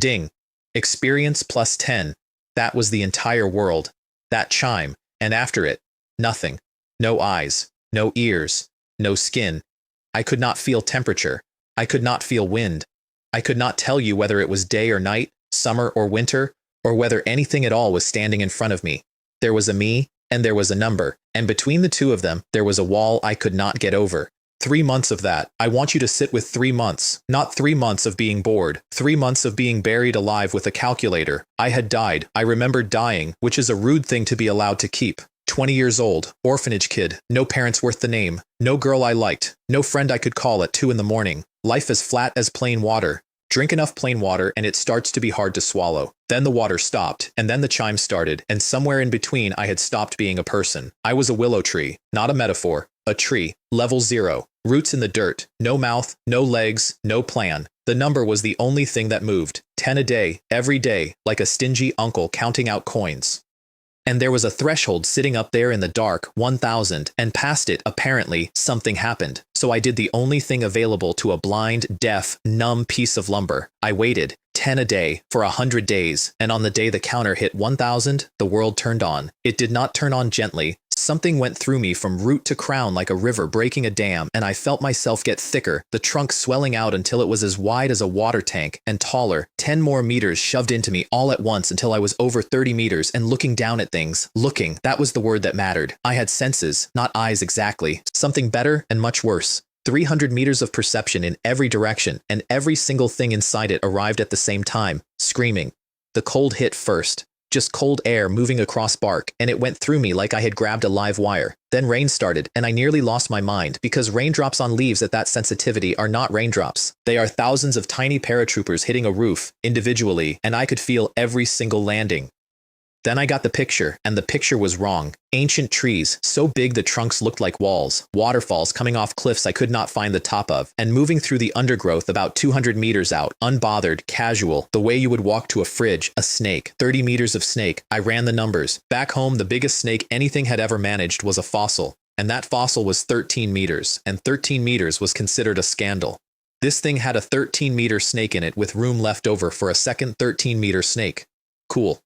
Ding. Experience plus 10. That was the entire world. That chime, and after it, nothing. No eyes, no ears, no skin. I could not feel temperature. I could not feel wind. I could not tell you whether it was day or night, summer or winter, or whether anything at all was standing in front of me. There was a me, and there was a number, and between the two of them, there was a wall I could not get over. 3 months of that. I want you to sit with 3 months, not 3 months of being bored, 3 months of being buried alive with a calculator. I had died. I remembered dying, which is a rude thing to be allowed to keep. 20 years old, orphanage kid, no parents worth the name, no girl I liked, no friend I could call at 2 in the morning. Life as flat as plain water. Drink enough plain water and it starts to be hard to swallow. Then the water stopped, and then the chime started, and somewhere in between I had stopped being a person. I was a willow tree, not a metaphor, a tree, level 0, roots in the dirt, no mouth, no legs, no plan. The number was the only thing that moved, 10 a day, every day, like a stingy uncle counting out coins. And there was a threshold sitting up there in the dark, 1000, and past it, apparently, something happened. So I did the only thing available to a blind, deaf, numb piece of lumber. I waited, 10 a day, for 100 days, and on the day the counter hit 1000, the world turned on. It did not turn on gently. Something went through me from root to crown like a river breaking a dam, and I felt myself get thicker, the trunk swelling out until it was as wide as a water tank, and taller, 10 more meters shoved into me all at once until I was over 30 meters and looking down at things. Looking, that was the word that mattered. I had senses, not eyes exactly. Something better and much worse. 300 meters of perception in every direction, and every single thing inside it arrived at the same time, screaming. The cold hit first. Just cold air moving across bark, and it went through me like I had grabbed a live wire. Then rain started, and I nearly lost my mind, because raindrops on leaves at that sensitivity are not raindrops. They are thousands of tiny paratroopers hitting a roof, individually, and I could feel every single landing. Then I got the picture, and the picture was wrong. Ancient trees, so big the trunks looked like walls, waterfalls coming off cliffs I could not find the top of, and moving through the undergrowth about 200 meters out, unbothered, casual, the way you would walk to a fridge, a snake, 30 meters of snake. I ran the numbers. Back home, the biggest snake anything had ever managed was a fossil, and that fossil was 13 meters, and 13 meters was considered a scandal. This thing had a 13-meter snake in it with room left over for a second 13-meter snake. Cool.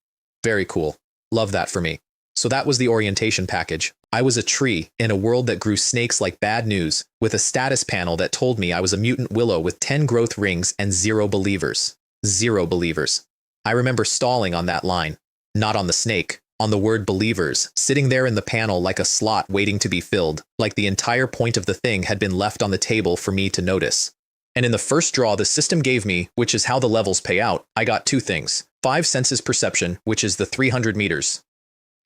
Very cool. Love that for me. So that was the orientation package. I was a tree in a world that grew snakes like bad news, with a status panel that told me I was a mutant willow with 10 growth rings and 0 believers. 0 believers. I remember stalling on that line. Not on the snake, on the word believers, sitting there in the panel like a slot waiting to be filled, like the entire point of the thing had been left on the table for me to notice. And in the first draw the system gave me, which is how the levels pay out, I got 2 things. 5 senses perception, which is the 300 meters,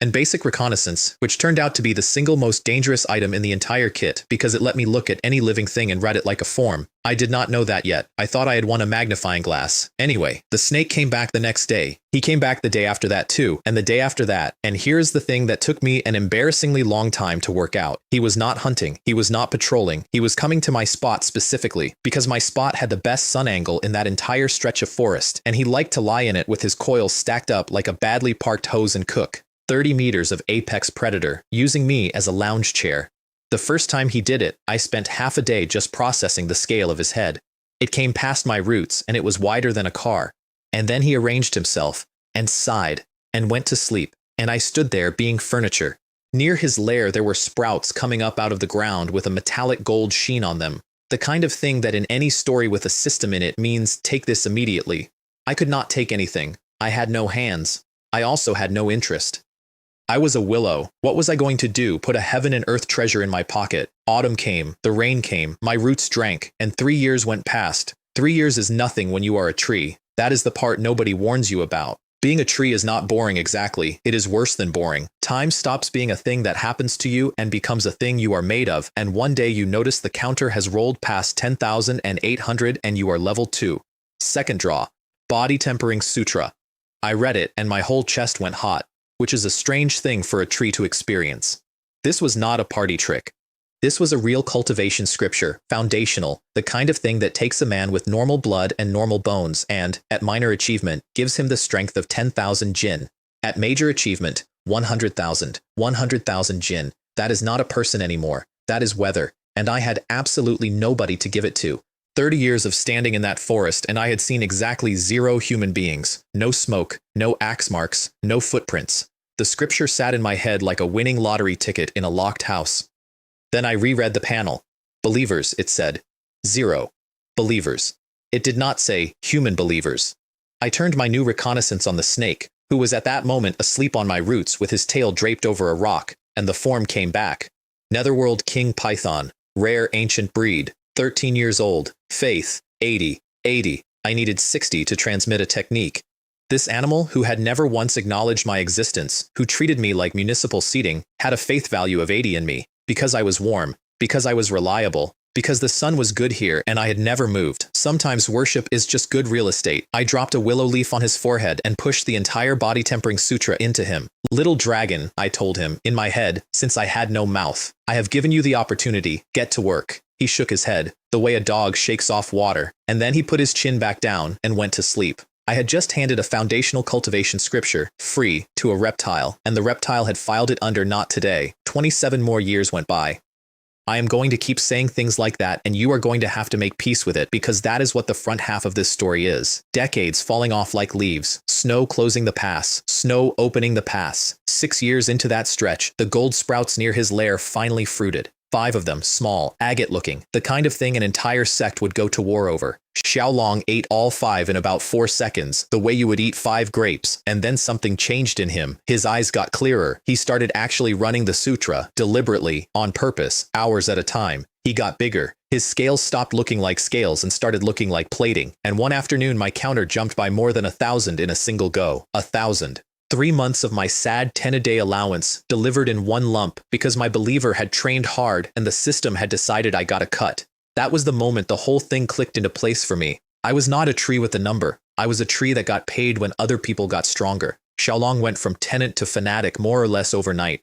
and basic reconnaissance, which turned out to be the single most dangerous item in the entire kit because it let me look at any living thing and read it like a form. I did not know that yet. I thought I had won a magnifying glass. Anyway, the snake came back the next day. He came back the day after that too, and the day after that, and here's the thing that took me an embarrassingly long time to work out. He was not hunting. He was not patrolling. He was coming to my spot specifically, because my spot had the best sun angle in that entire stretch of forest, and he liked to lie in it with his coils stacked up like a badly parked hose and cook. 30 meters of apex predator, using me as a lounge chair. The first time he did it, I spent half a day just processing the scale of his head. It came past my roots, and it was wider than a car. And then he arranged himself, and sighed, and went to sleep, and I stood there being furniture. Near his lair there were sprouts coming up out of the ground with a metallic gold sheen on them, the kind of thing that in any story with a system in it means take this immediately. I could not take anything. I had no hands. I also had no interest. I was a willow. What was I going to do? Put a heaven and earth treasure in my pocket. Autumn came, the rain came, my roots drank, and 3 years went past. 3 years is nothing when you are a tree. That is the part nobody warns you about. Being a tree is not boring exactly. It is worse than boring. Time stops being a thing that happens to you and becomes a thing you are made of, and one day you notice the counter has rolled past 10,800 and you are level 2. Second draw. Body Tempering Sutra. I read it and my whole chest went hot, which is a strange thing for a tree to experience. This was not a party trick. This was a real cultivation scripture, foundational, the kind of thing that takes a man with normal blood and normal bones and, at minor achievement, gives him the strength of 10,000 jinn. At major achievement, 100,000. 100,000 jinn. That is not a person anymore. That is weather, and I had absolutely nobody to give it to. 30 years of standing in that forest, and I had seen exactly 0 human beings. No smoke, no axe marks, no footprints. The scripture sat in my head like a winning lottery ticket in a locked house. Then I reread the panel. Believers, it said. 0. Believers. It did not say human believers. I turned my new reconnaissance on the snake, who was at that moment asleep on my roots with his tail draped over a rock, and the form came back. Netherworld King Python, rare ancient breed, 13 years old, faith, 80. I needed 60 to transmit a technique. This animal, who had never once acknowledged my existence, who treated me like municipal seating, had a faith value of 80 in me, because I was warm, because I was reliable, because the sun was good here and I had never moved. Sometimes worship is just good real estate. I dropped a willow leaf on his forehead and pushed the entire body tempering sutra into him. Little dragon, I told him, in my head, since I had no mouth. I have given you the opportunity. Get to work. He shook his head, the way a dog shakes off water, and then he put his chin back down and went to sleep. I had just handed a foundational cultivation scripture, free, to a reptile, and the reptile had filed it under not today. 27 more years went by. I am going to keep saying things like that, and you are going to have to make peace with it, because that is what the front half of this story is. Decades falling off like leaves, snow closing the pass, snow opening the pass. 6 years into that stretch, the gold sprouts near his lair finally fruited. 5 of them, small, agate-looking, the kind of thing an entire sect would go to war over. Xiaolong ate all 5 in about 4 seconds, the way you would eat 5 grapes, and then something changed in him. His eyes got clearer. He started actually running the sutra, deliberately, on purpose, hours at a time. He got bigger. His scales stopped looking like scales and started looking like plating, and one afternoon my counter jumped by more than 1,000 in a single go. 1,000. 3 months of my sad 10-a-day allowance delivered in one lump because my believer had trained hard and the system had decided I got a cut. That was the moment the whole thing clicked into place for me. I was not a tree with a number. I was a tree that got paid when other people got stronger. Xiaolong went from tenant to fanatic more or less overnight.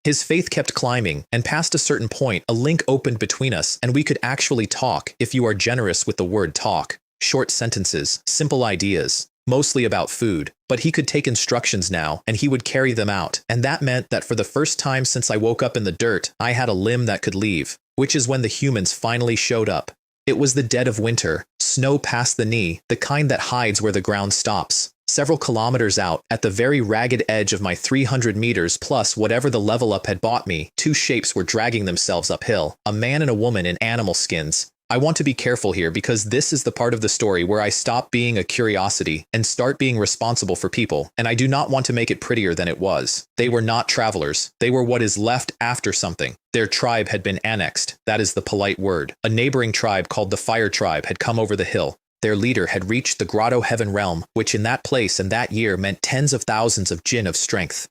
His faith kept climbing, and past a certain point, a link opened between us, and we could actually talk, if you are generous with the word talk. Short sentences, simple ideas, mostly about food, but he could take instructions now, and he would carry them out, and that meant that for the first time since I woke up in the dirt, I had a limb that could leave, which is when the humans finally showed up. It was the dead of winter, snow past the knee, the kind that hides where the ground stops. Several kilometers out, at the very ragged edge of my 300 meters plus whatever the level up had bought me, 2 shapes were dragging themselves uphill, a man and a woman in animal skins. I want to be careful here because this is the part of the story where I stop being a curiosity and start being responsible for people, and I do not want to make it prettier than it was. They were not travelers. They were what is left after something. Their tribe had been annexed. That is the polite word. A neighboring tribe called the Fire Tribe had come over the hill. Their leader had reached the Grotto Heaven Realm, which in that place and that year meant tens of thousands of jinn of strength,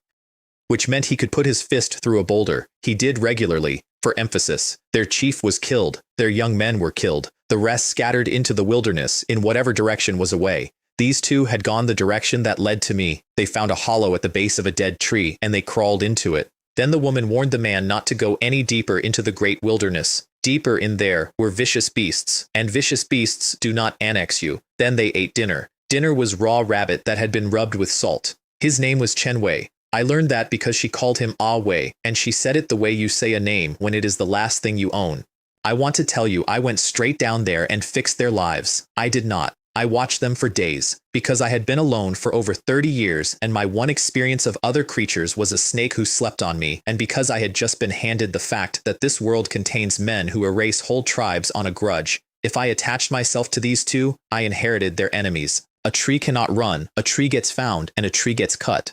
which meant he could put his fist through a boulder. He did regularly. For emphasis, their chief was killed, their young men were killed, the rest scattered into the wilderness in whatever direction was away. These 2 had gone the direction that led to me. They found a hollow at the base of a dead tree, and they crawled into it. Then the woman warned the man not to go any deeper into the great wilderness. Deeper in there were vicious beasts, and vicious beasts do not annex you. Then they ate dinner. Dinner was raw rabbit that had been rubbed with salt. His name was Chen Wei. I learned that because she called him Ah Wei, and she said it the way you say a name when it is the last thing you own. I want to tell you I went straight down there and fixed their lives. I did not. I watched them for days, because I had been alone for over 30 years and my one experience of other creatures was a snake who slept on me, and because I had just been handed the fact that this world contains men who erase whole tribes on a grudge. If I attached myself to these 2, I inherited their enemies. A tree cannot run, a tree gets found, and a tree gets cut.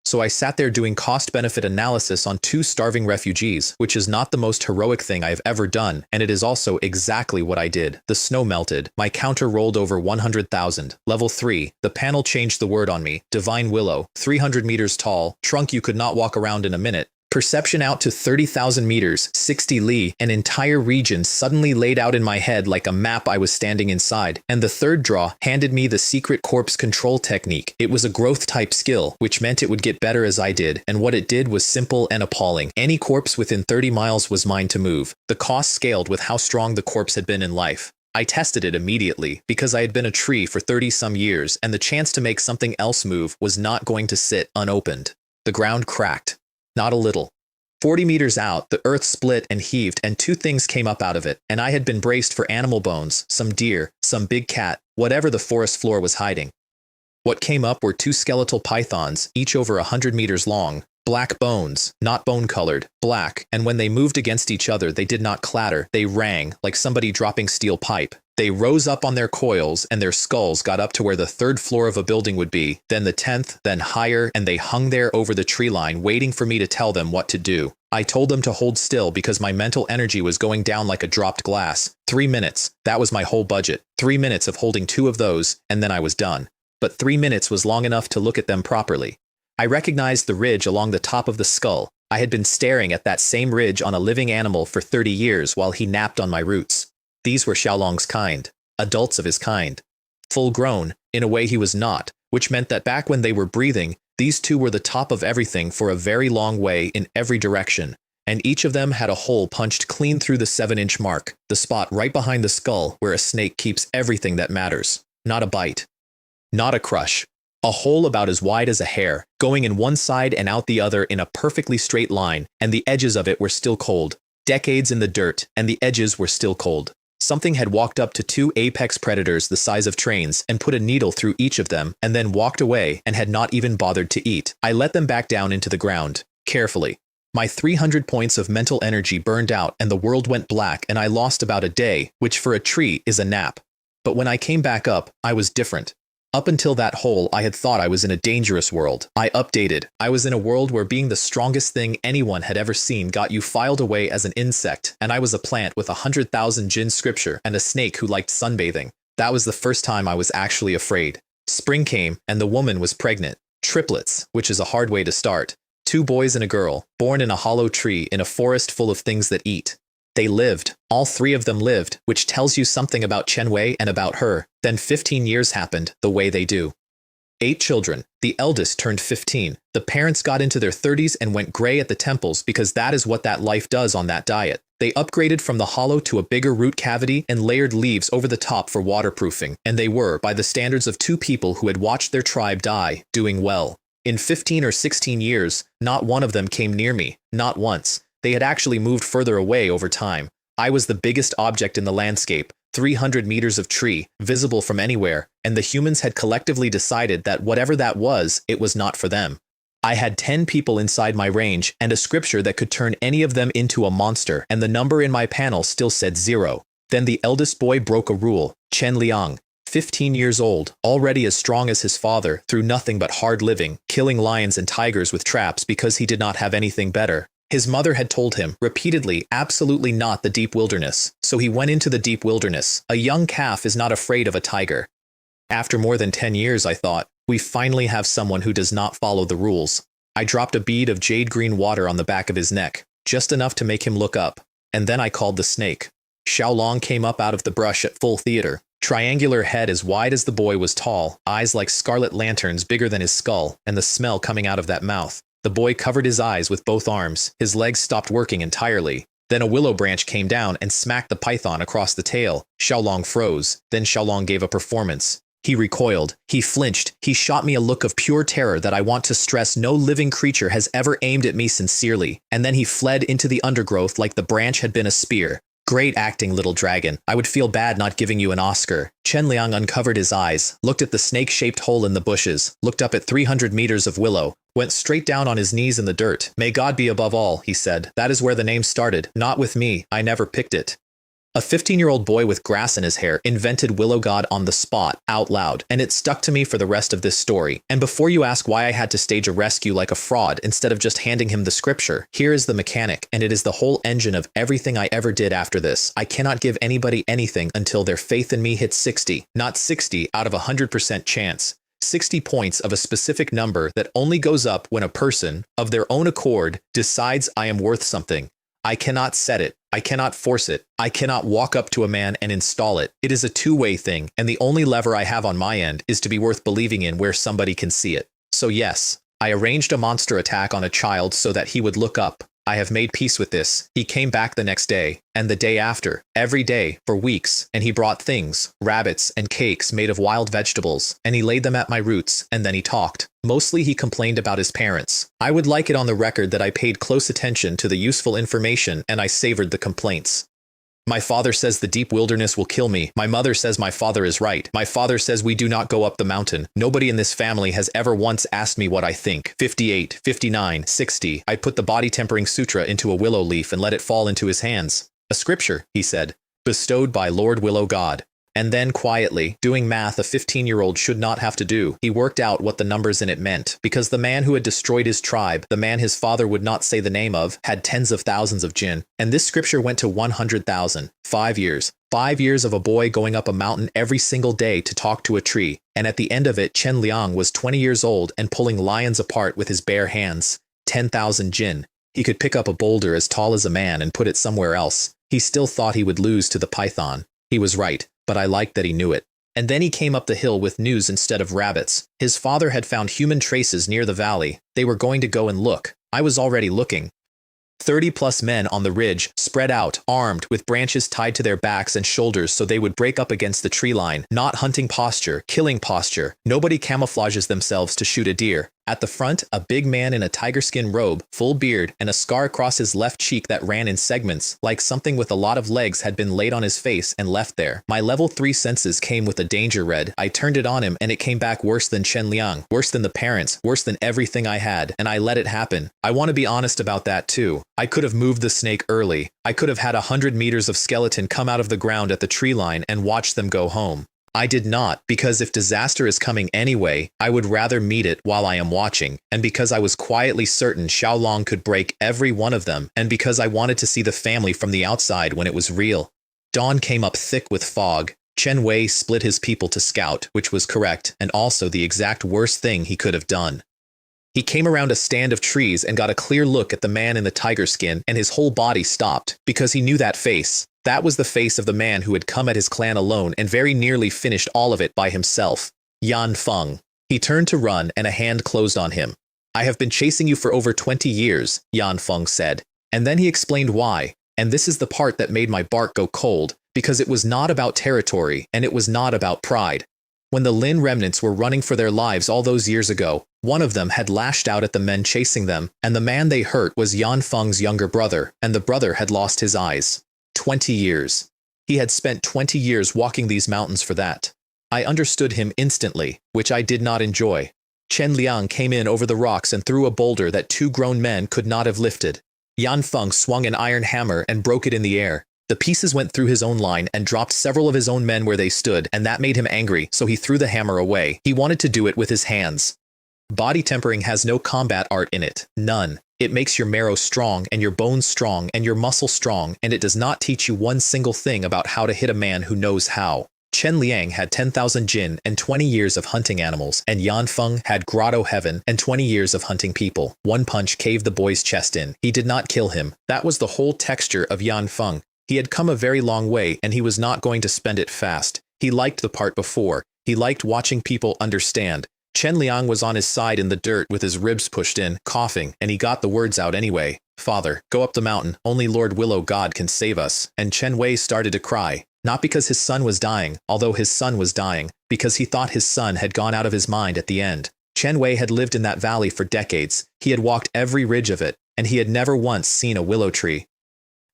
So I sat there doing cost-benefit analysis on 2 starving refugees, which is not the most heroic thing I have ever done, and it is also exactly what I did. The snow melted. My counter rolled over 100,000. Level 3. The panel changed the word on me. Divine Willow. 300 meters tall. Trunk you could not walk around in a minute. Perception out to 30,000 meters, 60 li, an entire region suddenly laid out in my head like a map I was standing inside. And the 3rd draw handed me the secret corpse control technique. It was a growth type skill, which meant it would get better as I did, and what it did was simple and appalling. Any corpse within 30 miles was mine to move. The cost scaled with how strong the corpse had been in life. I tested it immediately, because I had been a tree for 30-some years, and the chance to make something else move was not going to sit unopened. The ground cracked. Not a little. 40 meters out, the earth split and heaved, and two things came up out of it, and I had been braced for animal bones, some deer, some big cat, whatever the forest floor was hiding. What came up were two skeletal pythons, each over 100 meters long, black bones, not bone-colored, black, and when they moved against each other they did not clatter, they rang, like somebody dropping steel pipe. They rose up on their coils, and their skulls got up to where the 3rd floor of a building would be, then the 10th, then higher, and they hung there over the tree line waiting for me to tell them what to do. I told them to hold still because my mental energy was going down like a dropped glass. 3 minutes, that was my whole budget. 3 minutes of holding 2 of those, and then I was done. But 3 minutes was long enough to look at them properly. I recognized the ridge along the top of the skull. I had been staring at that same ridge on a living animal for 30 years while he napped on my roots. These were Xiaolong's kind, adults of his kind. Full grown, in a way he was not, which meant that back when they were breathing, these two were the top of everything for a very long way in every direction, and each of them had a hole punched clean through the 7-inch mark, the spot right behind the skull where a snake keeps everything that matters. Not a bite. Not a crush. A hole about as wide as a hair, going in one side and out the other in a perfectly straight line, and the edges of it were still cold. Decades in the dirt, and the edges were still cold. Something had walked up to 2 apex predators the size of trains and put a needle through each of them and then walked away and had not even bothered to eat. I let them back down into the ground, carefully. My 300 points of mental energy burned out and the world went black and I lost about a day, which for a tree is a nap. But when I came back up, I was different. Up until that hole, I had thought I was in a dangerous world. I updated. I was in a world where being the strongest thing anyone had ever seen got you filed away as an insect, and I was a plant with 100,000 jinn scripture and a snake who liked sunbathing. That was the first time I was actually afraid. Spring came, and the woman was pregnant. Triplets, which is a hard way to start. 2 boys and a girl, born in a hollow tree in a forest full of things that eat. They lived. All 3 of them lived, which tells you something about Chen Wei and about her. Then 15 years happened, the way they do. 8 children. The eldest turned 15. The parents got into their 30s and went gray at the temples because that is what that life does on that diet. They upgraded from the hollow to a bigger root cavity and layered leaves over the top for waterproofing, and they were, by the standards of 2 people who had watched their tribe die, doing well. In 15 or 16 years, not one of them came near me, not once. They had actually moved further away over time. I was the biggest object in the landscape, 300 meters of tree, visible from anywhere, and the humans had collectively decided that whatever that was, it was not for them. I had 10 people inside my range, and a scripture that could turn any of them into a monster, and the number in my panel still said 0. Then the eldest boy broke a rule, Chen Liang, 15 years old, already as strong as his father, through nothing but hard living, killing lions and tigers with traps because he did not have anything better. His mother had told him, repeatedly, absolutely not the deep wilderness, so he went into the deep wilderness. A young calf is not afraid of a tiger. After more than 10 years, I thought, we finally have someone who does not follow the rules. I dropped a bead of jade green water on the back of his neck, just enough to make him look up, and then I called the snake. Xiaolong came up out of the brush at full theater. Triangular head as wide as the boy was tall, eyes like scarlet lanterns bigger than his skull, and the smell coming out of that mouth. The boy covered his eyes with both arms. His legs stopped working entirely. Then a willow branch came down and smacked the python across the tail. Xiaolong froze. Then Xiaolong gave a performance. He recoiled. He flinched. He shot me a look of pure terror that I want to stress no living creature has ever aimed at me sincerely. And then he fled into the undergrowth like the branch had been a spear. Great acting, little dragon. I would feel bad not giving you an Oscar. Chen Liang uncovered his eyes, looked at the snake-shaped hole in the bushes, looked up at 300 meters of willow, went straight down on his knees in the dirt. May God be above all, he said. That is where the name started. Not with me. I never picked it. A 15-year-old boy with grass in his hair invented Willow God on the spot, out loud, and it stuck to me for the rest of this story. And before you ask why I had to stage a rescue like a fraud instead of just handing him the scripture, here is the mechanic, and it is the whole engine of everything I ever did after this. I cannot give anybody anything until their faith in me hits 60, not 60 out of 100% chance. 60 points of a specific number that only goes up when a person, of their own accord, decides I am worth something. I cannot set it. I cannot force it. I cannot walk up to a man and install it. It is a two-way thing, and the only lever I have on my end is to be worth believing in where somebody can see it. So yes, I arranged a monster attack on a child so that he would look up. I have made peace with this. He came back the next day, and the day after, every day, for weeks, and he brought things, rabbits and cakes made of wild vegetables, and he laid them at my roots, and then he talked. Mostly he complained about his parents. I would like it on the record that I paid close attention to the useful information and I savored the complaints. My father says the deep wilderness will kill me. My mother says my father is right. My father says we do not go up the mountain. Nobody in this family has ever once asked me what I think. 58, 59, 60. I put the body tempering sutra into a willow leaf and let it fall into his hands. A scripture, he said, bestowed by Lord Willow God. And then quietly, doing math a 15-year-old should not have to do, he worked out what the numbers in it meant. Because the man who had destroyed his tribe, the man his father would not say the name of, had tens of thousands of jinn. And this scripture went to 100,000. 5 years. 5 years of a boy going up a mountain every single day to talk to a tree. And at the end of it, Chen Liang was 20 years old and pulling lions apart with his bare hands. 10,000 jinn. He could pick up a boulder as tall as a man and put it somewhere else. He still thought he would lose to the python. He was right. But I liked that he knew it. And then he came up the hill with news instead of rabbits. His father had found human traces near the valley. They were going to go and look. I was already looking. 30-plus men on the ridge, spread out, armed, with branches tied to their backs and shoulders so they would break up against the tree line. Not hunting posture, killing posture. Nobody camouflages themselves to shoot a deer. At the front, a big man in a tiger skin robe, full beard, and a scar across his left cheek that ran in segments, like something with a lot of legs had been laid on his face and left there. My level 3 senses came with a danger red. I turned it on him and it came back worse than Chen Liang, worse than the parents, worse than everything I had, and I let it happen. I want to be honest about that too. I could have moved the snake early. I could have had 100 meters of skeleton come out of the ground at the tree line and watch them go home. I did not, because if disaster is coming anyway, I would rather meet it while I am watching, and because I was quietly certain Xiaolong could break every one of them, and because I wanted to see the family from the outside when it was real. Dawn came up thick with fog. Chen Wei split his people to scout, which was correct, and also the exact worst thing he could have done. He came around a stand of trees and got a clear look at the man in the tiger skin, and his whole body stopped, because he knew that face. That was the face of the man who had come at his clan alone and very nearly finished all of it by himself. Yan Feng. He turned to run and a hand closed on him. I have been chasing you for over 20 years, Yan Feng said. And then he explained why. And this is the part that made my bark go cold, because it was not about territory and it was not about pride. When the Lin remnants were running for their lives all those years ago, one of them had lashed out at the men chasing them, and the man they hurt was Yan Feng's younger brother, and the brother had lost his eyes. 20 years. He had spent 20 years walking these mountains for that. I understood him instantly, which I did not enjoy. Chen Liang came in over the rocks and threw a boulder that 2 grown men could not have lifted. Yan Feng swung an iron hammer and broke it in the air. The pieces went through his own line and dropped several of his own men where they stood, and that made him angry, so he threw the hammer away. He wanted to do it with his hands. Body tempering has no combat art in it. None. It makes your marrow strong and your bones strong and your muscle strong, and it does not teach you one single thing about how to hit a man who knows how. Chen Liang had 10,000 jinn and 20 years of hunting animals, and Yan Feng had grotto heaven and 20 years of hunting people. One punch caved the boy's chest in. He did not kill him. That was the whole texture of Yan Feng. He had come a very long way, and he was not going to spend it fast. He liked the part before. He liked watching people understand. Chen Liang was on his side in the dirt with his ribs pushed in, coughing, and he got the words out anyway. Father, go up the mountain. Only Lord Willow God can save us. And Chen Wei started to cry. Not because his son was dying, although his son was dying, because he thought his son had gone out of his mind at the end. Chen Wei had lived in that valley for decades. He had walked every ridge of it, and he had never once seen a willow tree.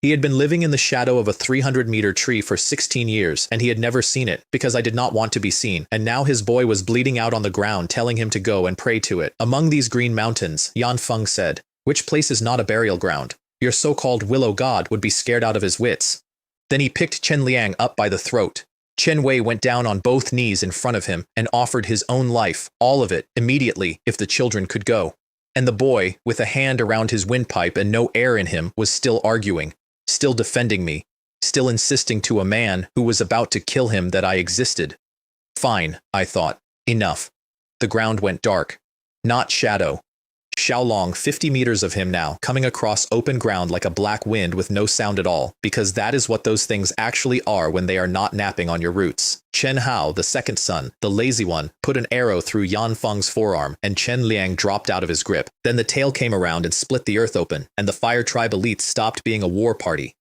He had been living in the shadow of a 300-meter tree for 16 years, and he had never seen it, because I did not want to be seen, and now his boy was bleeding out on the ground telling him to go and pray to it. Among these green mountains, Yan Feng said, which place is not a burial ground? Your so-called willow god would be scared out of his wits. Then he picked Chen Liang up by the throat. Chen Wei went down on both knees in front of him and offered his own life, all of it, immediately, if the children could go. And the boy, with a hand around his windpipe and no air in him, was still arguing. Still defending me, still insisting to a man who was about to kill him that I existed. Fine, I thought. Enough. The ground went dark. Not shadow. Xiaolong, 50 meters of him now, coming across open ground like a black wind with no sound at all, because that is what those things actually are when they are not napping on your roots. Chen Hao, the second son, the lazy one, put an arrow through Yan Feng's forearm, and Chen Liang dropped out of his grip. Then the tail came around and split the earth open, and the Fire Tribe elites stopped being a war party.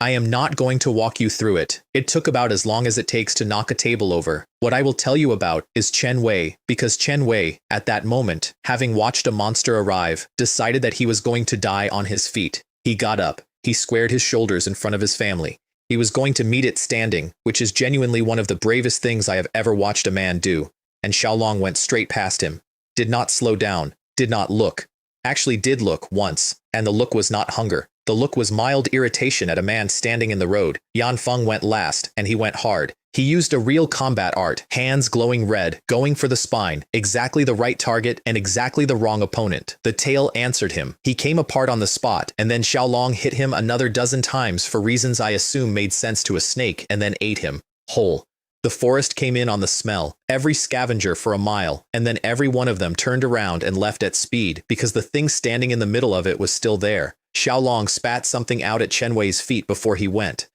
I am not going to walk you through it. It took about as long as it takes to knock a table over. What I will tell you about is Chen Wei, because Chen Wei, at that moment, having watched a monster arrive, decided that he was going to die on his feet. He got up. He squared his shoulders in front of his family. He was going to meet it standing, which is genuinely one of the bravest things I have ever watched a man do. And Xiaolong went straight past him. Did not slow down. Did not look. Actually did look once, and the look was not hunger. The look was mild irritation at a man standing in the road. Yan Feng went last, and he went hard. He used a real combat art, hands glowing red, going for the spine, exactly the right target and exactly the wrong opponent. The tail answered him. He came apart on the spot, and then Xiaolong hit him another dozen times for reasons I assume made sense to a snake, and then ate him whole. The forest came in on the smell, every scavenger for a mile, and then every one of them turned around and left at speed because the thing standing in the middle of it was still there. Xiaolong spat something out at Chen Wei's feet before he went.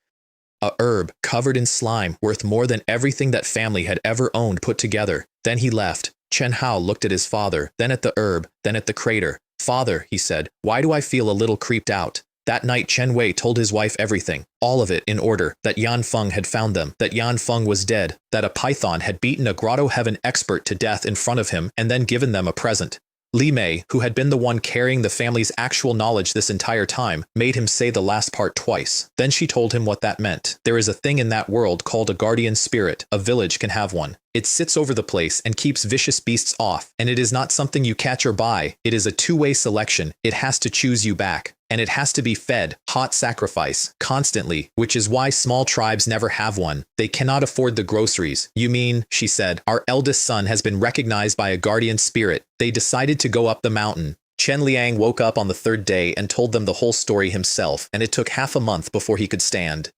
A herb, covered in slime, worth more than everything that family had ever owned put together. Then he left. Chen Hao looked at his father, then at the herb, then at the crater. Father, he said, why do I feel a little creeped out? That night Chen Wei told his wife everything, all of it in order, that Yan Feng had found them, that Yan Feng was dead, that a python had beaten a Grotto Heaven expert to death in front of him and then given them a present. Li Mei, who had been the one carrying the family's actual knowledge this entire time, made him say the last part twice. Then she told him what that meant. There is a thing in that world called a guardian spirit. A village can have one. It sits over the place and keeps vicious beasts off, and it is not something you catch or buy. It is a two-way selection. It has to choose you back. And it has to be fed, hot sacrifice, constantly, which is why small tribes never have one. They cannot afford the groceries. You mean, she said, our eldest son has been recognized by a guardian spirit. They decided to go up the mountain. Chen Liang woke up on the third day and told them the whole story himself, and it took half a month before he could stand.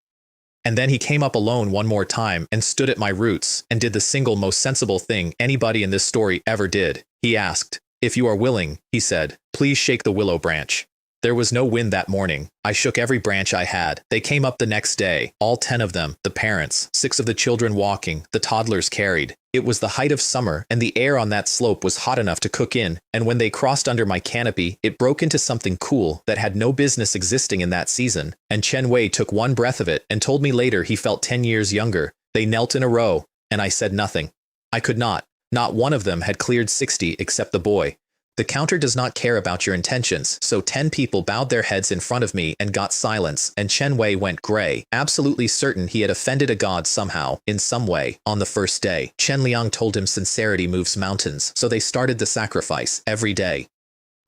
And then he came up alone one more time and stood at my roots and did the single most sensible thing anybody in this story ever did. He asked, if you are willing, he said, please shake the willow branch. There was no wind that morning. I shook every branch I had. They came up the next day, all 10 of them, the parents, 6 of the children walking, the toddlers carried. It was the height of summer, and the air on that slope was hot enough to cook in, and when they crossed under my canopy, it broke into something cool that had no business existing in that season, and Chen Wei took one breath of it and told me later he felt 10 years younger. They knelt in a row, and I said nothing. I could not. Not one of them had cleared 60 except the boy. The counter does not care about your intentions, so 10 people bowed their heads in front of me and got silence, and Chen Wei went gray, absolutely certain he had offended a god somehow, in some way, on the first day. Chen Liang told him sincerity moves mountains, so they started the sacrifice, every day.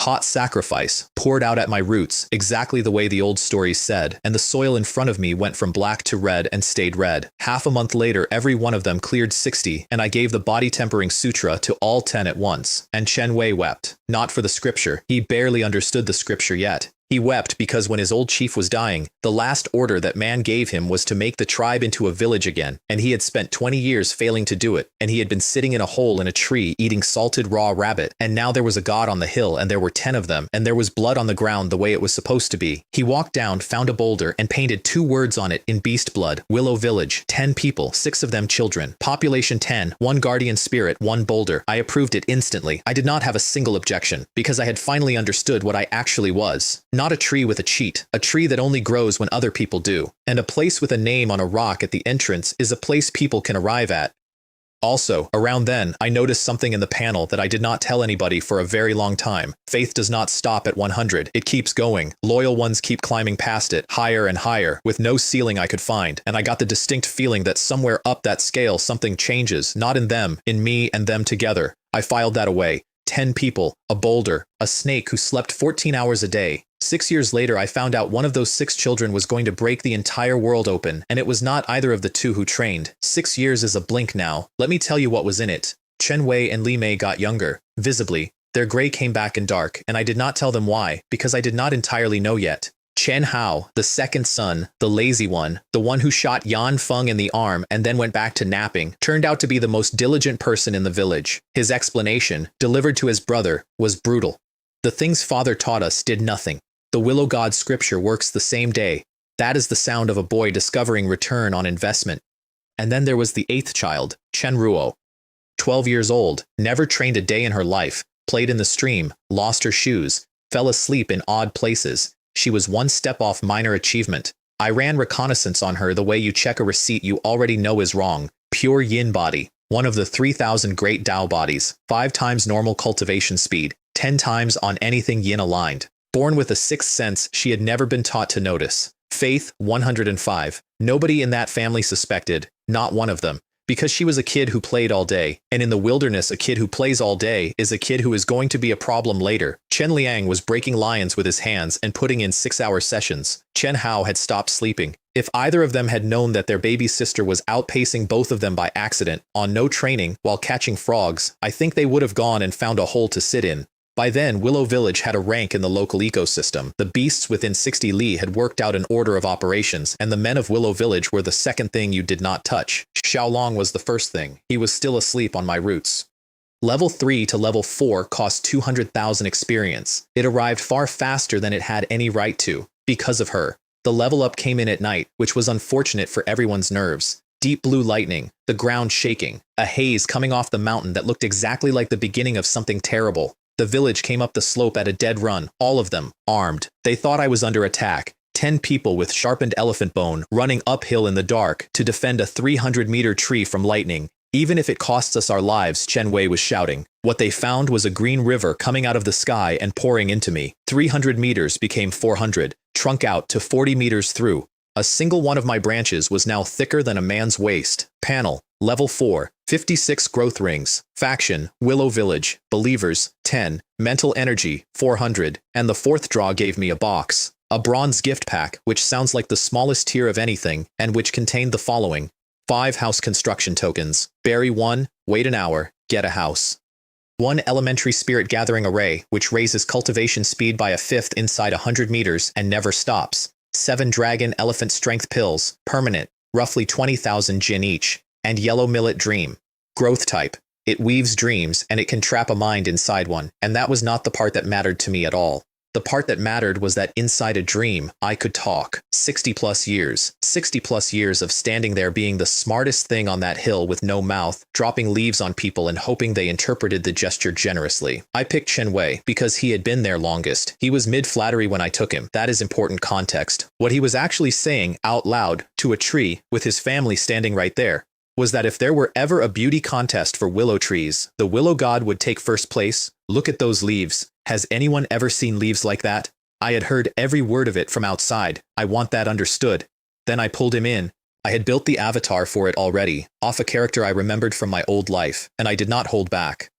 Hot sacrifice, poured out at my roots, exactly the way the old stories said, and the soil in front of me went from black to red and stayed red. Half a month later, every one of them cleared 60, and I gave the body tempering sutra to all 10 at once. And Chen Wei wept. Not for the scripture. He barely understood the scripture yet. He wept because when his old chief was dying, the last order that man gave him was to make the tribe into a village again, and he had spent 20 years failing to do it, and he had been sitting in a hole in a tree eating salted raw rabbit, and now there was a god on the hill and there were 10 of them, and there was blood on the ground the way it was supposed to be. He walked down, found a boulder, and painted 2 words on it in beast blood. Willow Village. 10 people, 6 of them children. Population 10, 1 guardian spirit, 1 boulder. I approved it instantly. I did not have a single objection, because I had finally understood what I actually was. Not a tree with a cheat, a tree that only grows when other people do. And a place with a name on a rock at the entrance is a place people can arrive at. Also, around then, I noticed something in the panel that I did not tell anybody for a very long time. Faith does not stop at 100. It keeps going. Loyal ones keep climbing past it, higher and higher, with no ceiling I could find. And I got the distinct feeling that somewhere up that scale something changes, not in them, in me and them together. I filed that away. 10 people, a boulder, a snake who slept 14 hours a day. 6 years later, I found out one of those 6 children was going to break the entire world open, and it was not either of the 2 who trained. 6 years is a blink now. Let me tell you what was in it. Chen Wei and Li Mei got younger, visibly. Their gray came back in dark, and I did not tell them why, because I did not entirely know yet. Chen Hao, the second son, the lazy one, the one who shot Yan Feng in the arm and then went back to napping, turned out to be the most diligent person in the village. His explanation, delivered to his brother, was brutal. The things father taught us did nothing. The Willow God scripture works the same day. That is the sound of a boy discovering return on investment. And then there was the 8th child, Chen Ruo. 12 years old, never trained a day in her life, played in the stream, lost her shoes, fell asleep in odd places. She was one step off minor achievement. I ran reconnaissance on her the way you check a receipt you already know is wrong. Pure yin body, one of the 3,000 great Tao bodies, 5 times normal cultivation speed, 10 times on anything yin aligned. Born with a sixth sense she had never been taught to notice. Faith, 105. Nobody in that family suspected, not one of them. Because she was a kid who played all day, and in the wilderness a kid who plays all day is a kid who is going to be a problem later. Chen Liang was breaking lions with his hands and putting in 6-hour sessions. Chen Hao had stopped sleeping. If either of them had known that their baby sister was outpacing both of them by accident, on no training, while catching frogs, I think they would have gone and found a hole to sit in. By then, Willow Village had a rank in the local ecosystem. The beasts within 60 li had worked out an order of operations, and the men of Willow Village were the second thing you did not touch. Xiaolong was the first thing. He was still asleep on my roots. Level 3 to level 4 cost 200,000 experience. It arrived far faster than it had any right to, because of her. The level up came in at night, which was unfortunate for everyone's nerves. Deep blue lightning, the ground shaking, a haze coming off the mountain that looked exactly like the beginning of something terrible. The village came up the slope at a dead run, all of them, armed. They thought I was under attack. 10 people with sharpened elephant bone running uphill in the dark to defend a 300-meter tree from lightning. Even if it costs us our lives, Chen Wei was shouting. What they found was a green river coming out of the sky and pouring into me. 300 meters became 400, trunk out to 40 meters through. A single one of my branches was now thicker than a man's waist. Panel, level 4, 56 growth rings. Faction, Willow Village. Believers, 10. Mental energy, 400. And the 4th draw gave me a box. A bronze gift pack, which sounds like the smallest tier of anything, and which contained the following. 5 house construction tokens. Bury 1, wait an hour, get a house. 1 elementary spirit gathering array, which raises cultivation speed by a 5th inside 100 meters and never stops. 7 dragon elephant strength pills, permanent, roughly 20,000 jin each. And yellow millet dream. Growth type. It weaves dreams and it can trap a mind inside one, and that was not the part that mattered to me at all. The part that mattered was that inside a dream, I could talk. 60 plus years. 60 plus years of standing there being the smartest thing on that hill with no mouth, dropping leaves on people and hoping they interpreted the gesture generously. I picked Chen Wei because he had been there longest. He was mid-flattery when I took him. That is important context. What he was actually saying out loud to a tree with his family standing right there was that if there were ever a beauty contest for willow trees, the willow god would take first place. Look at those leaves. Has anyone ever seen leaves like that? I had heard every word of it from outside. I want that understood. Then I pulled him in. I had built the avatar for it already, off a character I remembered from my old life, and I did not hold back.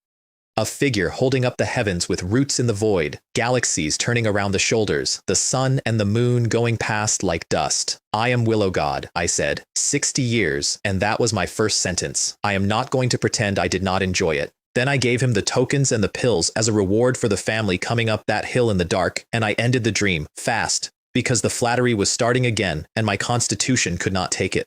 A figure holding up the heavens with roots in the void, galaxies turning around the shoulders, the sun and the moon going past like dust. I am Willow God, I said. 60 years, and that was my first sentence. I am not going to pretend I did not enjoy it. Then I gave him the tokens and the pills as a reward for the family coming up that hill in the dark, and I ended the dream, fast, because the flattery was starting again, and my constitution could not take it.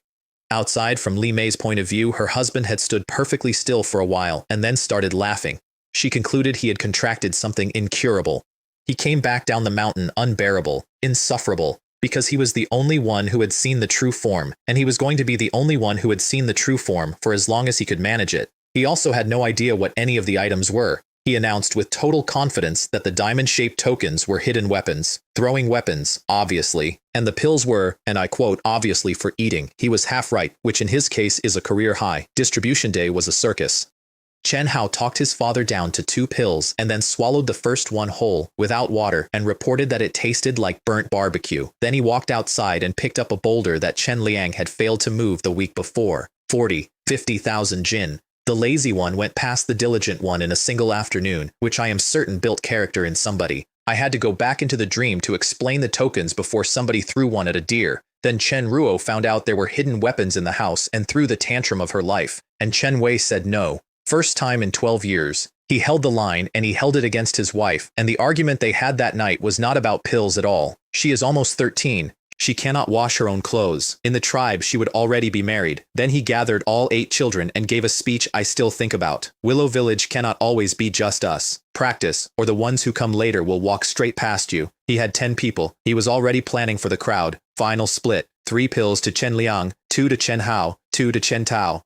Outside, from Li Mei's point of view, her husband had stood perfectly still for a while, and then started laughing. She concluded he had contracted something incurable. He came back down the mountain unbearable, insufferable, because he was the only one who had seen the true form, and he was going to be the only one who had seen the true form for as long as he could manage it. He also had no idea what any of the items were. He announced with total confidence that the diamond-shaped tokens were hidden weapons, throwing weapons, obviously, and the pills were, and I quote, obviously for eating. He was half right, which in his case is a career high. Distribution day was a circus. Chen Hao talked his father down to 2 pills and then swallowed the first one whole, without water, and reported that it tasted like burnt barbecue. Then he walked outside and picked up a boulder that Chen Liang had failed to move the week before. 50,000 jin. The lazy one went past the diligent one in a single afternoon, which I am certain built character in somebody. I had to go back into the dream to explain the tokens before somebody threw one at a deer. Then Chen Ruo found out there were hidden weapons in the house and threw the tantrum of her life, and Chen Wei said no. First time in 12 years. He held the line, and he held it against his wife, and the argument they had that night was not about pills at all. She is almost 13. She cannot wash her own clothes. In the tribe, she would already be married. Then he gathered all 8 children and gave a speech I still think about. Willow Village cannot always be just us. Practice, or the ones who come later will walk straight past you. He had 10 people. He was already planning for the crowd. Final split. 3 pills to Chen Liang, 2 to Chen Hao, 2 to Chen Tao.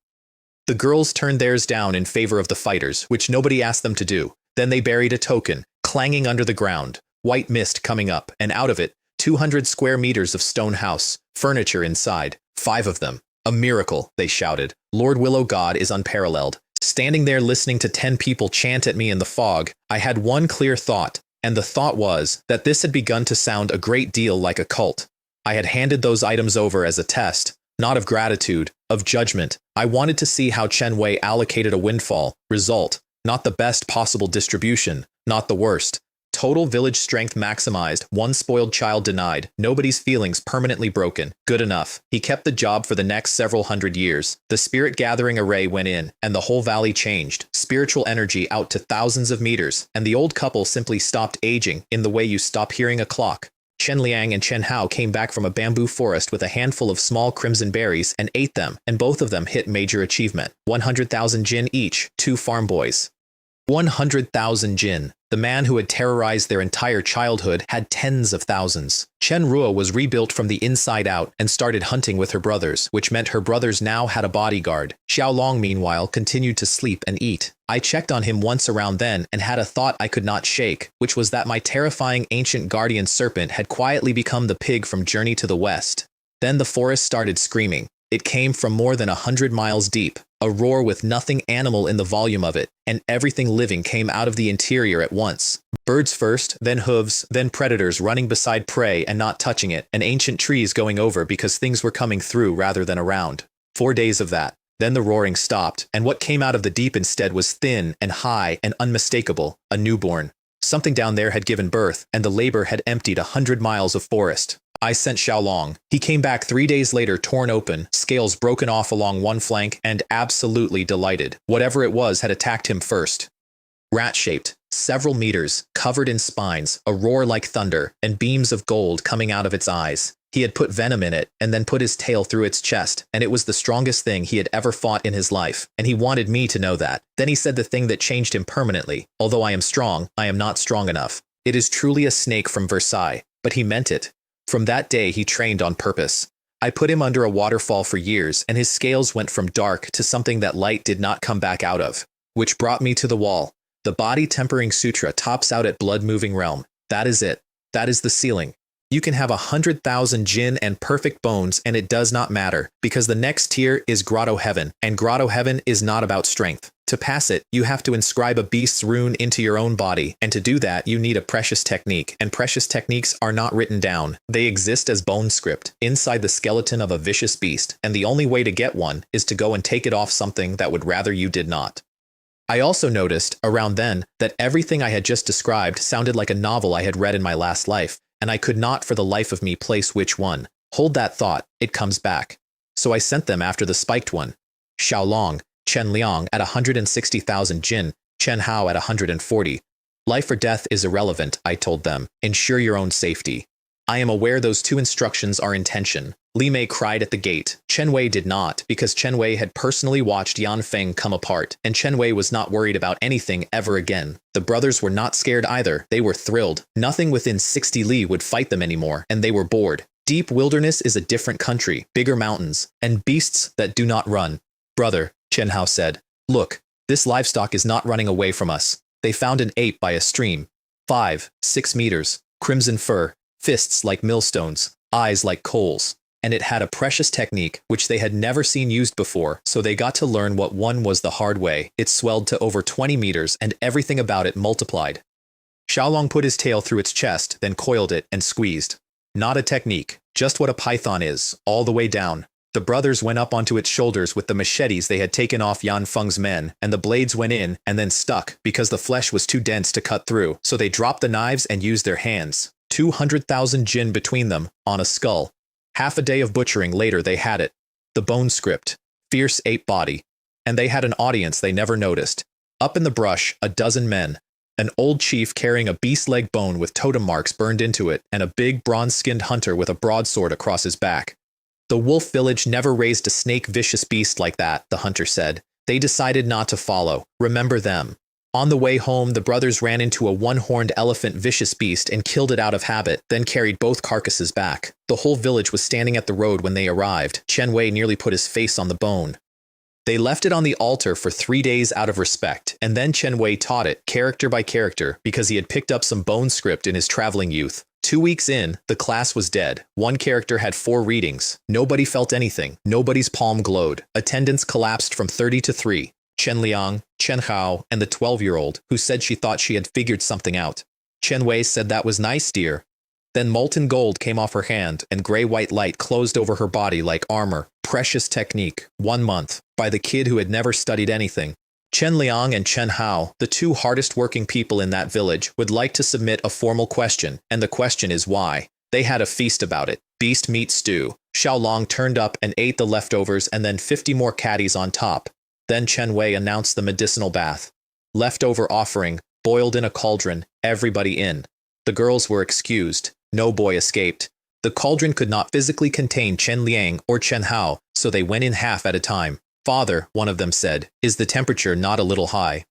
The girls turned theirs down in favor of the fighters, which nobody asked them to do. Then they buried a token, clanging under the ground. White mist coming up, and out of it, 200 square meters of stone house, furniture inside, 5 of them. A miracle, they shouted. Lord Willow God is unparalleled. Standing there listening to 10 people chant at me in the fog, I had one clear thought, and the thought was that this had begun to sound a great deal like a cult. I had handed those items over as a test, not of gratitude, of judgment. I wanted to see how Chen Wei allocated a windfall. Result, not the best possible distribution, not the worst. Total village strength maximized, 1 spoiled child denied, nobody's feelings permanently broken. Good enough. He kept the job for the next several hundred years. The spirit gathering array went in, and the whole valley changed. Spiritual energy out to thousands of meters, and the old couple simply stopped aging in the way you stop hearing a clock. Chen Liang and Chen Hao came back from a bamboo forest with a handful of small crimson berries and ate them, and both of them hit major achievement. 100,000 jin each, 2 farm boys. 100,000 jin. The man who had terrorized their entire childhood had tens of thousands. Chen Ruo was rebuilt from the inside out and started hunting with her brothers, which meant her brothers now had a bodyguard. Xiaolong, meanwhile, continued to sleep and eat. I checked on him once around then and had a thought I could not shake, which was that my terrifying ancient guardian serpent had quietly become the pig from Journey to the West. Then the forest started screaming. It came from more than 100 miles deep, a roar with nothing animal in the volume of it, and everything living came out of the interior at once. Birds first, then hooves, then predators running beside prey and not touching it, and ancient trees going over because things were coming through rather than around. 4 days of that. Then the roaring stopped, and what came out of the deep instead was thin and high and unmistakable, a newborn. Something down there had given birth, and the labor had emptied 100 miles of forest. I sent Xiaolong. He came back 3 days later torn open, scales broken off along one flank, and absolutely delighted. Whatever it was had attacked him first. Rat-shaped, several meters, covered in spines, a roar like thunder, and beams of gold coming out of its eyes. He had put venom in it, and then put his tail through its chest, and it was the strongest thing he had ever fought in his life, and he wanted me to know that. Then he said the thing that changed him permanently. Although I am strong, I am not strong enough. It is truly a snake from Versailles. But he meant it. From that day he trained on purpose. I put him under a waterfall for years, and his scales went from dark to something that light did not come back out of. Which brought me to the wall. The body tempering sutra tops out at blood-moving realm. That is it. That is the ceiling. You can have 100,000 jin and perfect bones, and it does not matter, because the next tier is Grotto Heaven, and Grotto Heaven is not about strength. To pass it, you have to inscribe a beast's rune into your own body, and to do that, you need a precious technique, and precious techniques are not written down. They exist as bone script, inside the skeleton of a vicious beast, and the only way to get one is to go and take it off something that would rather you did not. I also noticed, around then, that everything I had just described sounded like a novel I had read in my last life, and I could not for the life of me place which one. Hold that thought, it comes back. So I sent them after the spiked one. Xiaolong, Chen Liang at 160,000 jin, Chen Hao at 140. Life or death is irrelevant, I told them. Ensure your own safety. I am aware those 2 instructions are intention. Li Mei cried at the gate. Chen Wei did not, because Chen Wei had personally watched Yan Feng come apart, and Chen Wei was not worried about anything ever again. The brothers were not scared either. They were thrilled. Nothing within 60 li would fight them anymore, and they were bored. Deep wilderness is a different country, bigger mountains, and beasts that do not run. Brother, Chen Hao said, look, this livestock is not running away from us. They found an ape by a stream. 5, 6 meters, crimson fur, fists like millstones, eyes like coals. And it had a precious technique which they had never seen used before, so they got to learn what one was the hard way. It swelled to over 20 meters, and everything about it multiplied. Xiaolong put his tail through its chest, then coiled it and squeezed. Not a technique, just what a python is, all the way down. The brothers went up onto its shoulders with the machetes they had taken off Yan Feng's men, and the blades went in and then stuck because the flesh was too dense to cut through, so they dropped the knives and used their hands. 200,000 jin between them, on a skull. Half a day of butchering later they had it. The bone script. Fierce ape body. And they had an audience they never noticed. Up in the brush, a dozen men. An old chief carrying a beast leg bone with totem marks burned into it, and a big bronze-skinned hunter with a broadsword across his back. The wolf village never raised a snake vicious beast like that, the hunter said. They decided not to follow. Remember them. On the way home, the brothers ran into a one-horned elephant vicious beast and killed it out of habit, then carried both carcasses back. The whole village was standing at the road when they arrived. Chen Wei nearly put his face on the bone. They left it on the altar for 3 days out of respect, and then Chen Wei taught it, character by character, because he had picked up some bone script in his traveling youth. 2 weeks in, the class was dead. One character had 4 readings. Nobody felt anything. Nobody's palm glowed. Attendance collapsed from 30 to 3. Chen Liang, Chen Hao, and the 12-year-old, who said she thought she had figured something out. Chen Wei said that was nice, dear. Then molten gold came off her hand, and gray-white light closed over her body like armor. Precious technique. 1 month. By the kid who had never studied anything. Chen Liang and Chen Hao, the 2 hardest-working people in that village, would like to submit a formal question, and the question is why. They had a feast about it. Beast meat stew. Xiaolong turned up and ate the leftovers and then 50 more caddies on top. Then Chen Wei announced the medicinal bath. Leftover offering, boiled in a cauldron, everybody in. The girls were excused. No boy escaped. The cauldron could not physically contain Chen Liang or Chen Hao, so they went in half at a time. Father, one of them said, is the temperature not a little high?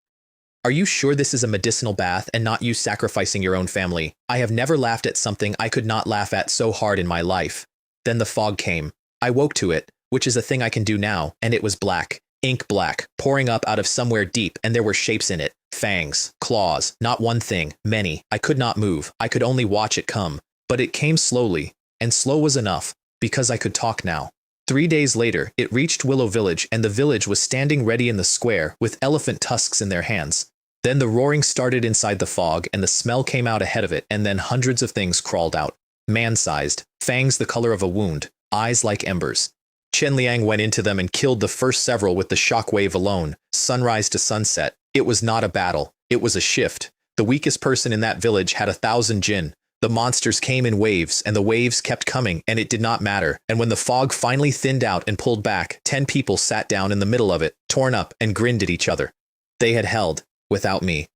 Are you sure this is a medicinal bath and not you sacrificing your own family? I have never laughed at something I could not laugh at so hard in my life. Then the fog came. I woke to it, which is a thing I can do now, and it was black. Ink black, pouring up out of somewhere deep, and there were shapes in it. Fangs, claws, not one thing, many. I could not move. I could only watch it come. But it came slowly, and slow was enough, because I could talk now. 3 days later, it reached Willow Village, and the village was standing ready in the square, with elephant tusks in their hands. Then the roaring started inside the fog, and the smell came out ahead of it, and then hundreds of things crawled out. Man-sized, fangs the color of a wound, eyes like embers. Chen Liang went into them and killed the first several with the shockwave alone, sunrise to sunset. It was not a battle, it was a shift. The weakest person in that village had 1,000 jinn. The monsters came in waves, and the waves kept coming, and it did not matter. And when the fog finally thinned out and pulled back, 10 people sat down in the middle of it, torn up, and grinned at each other. They had held, without me.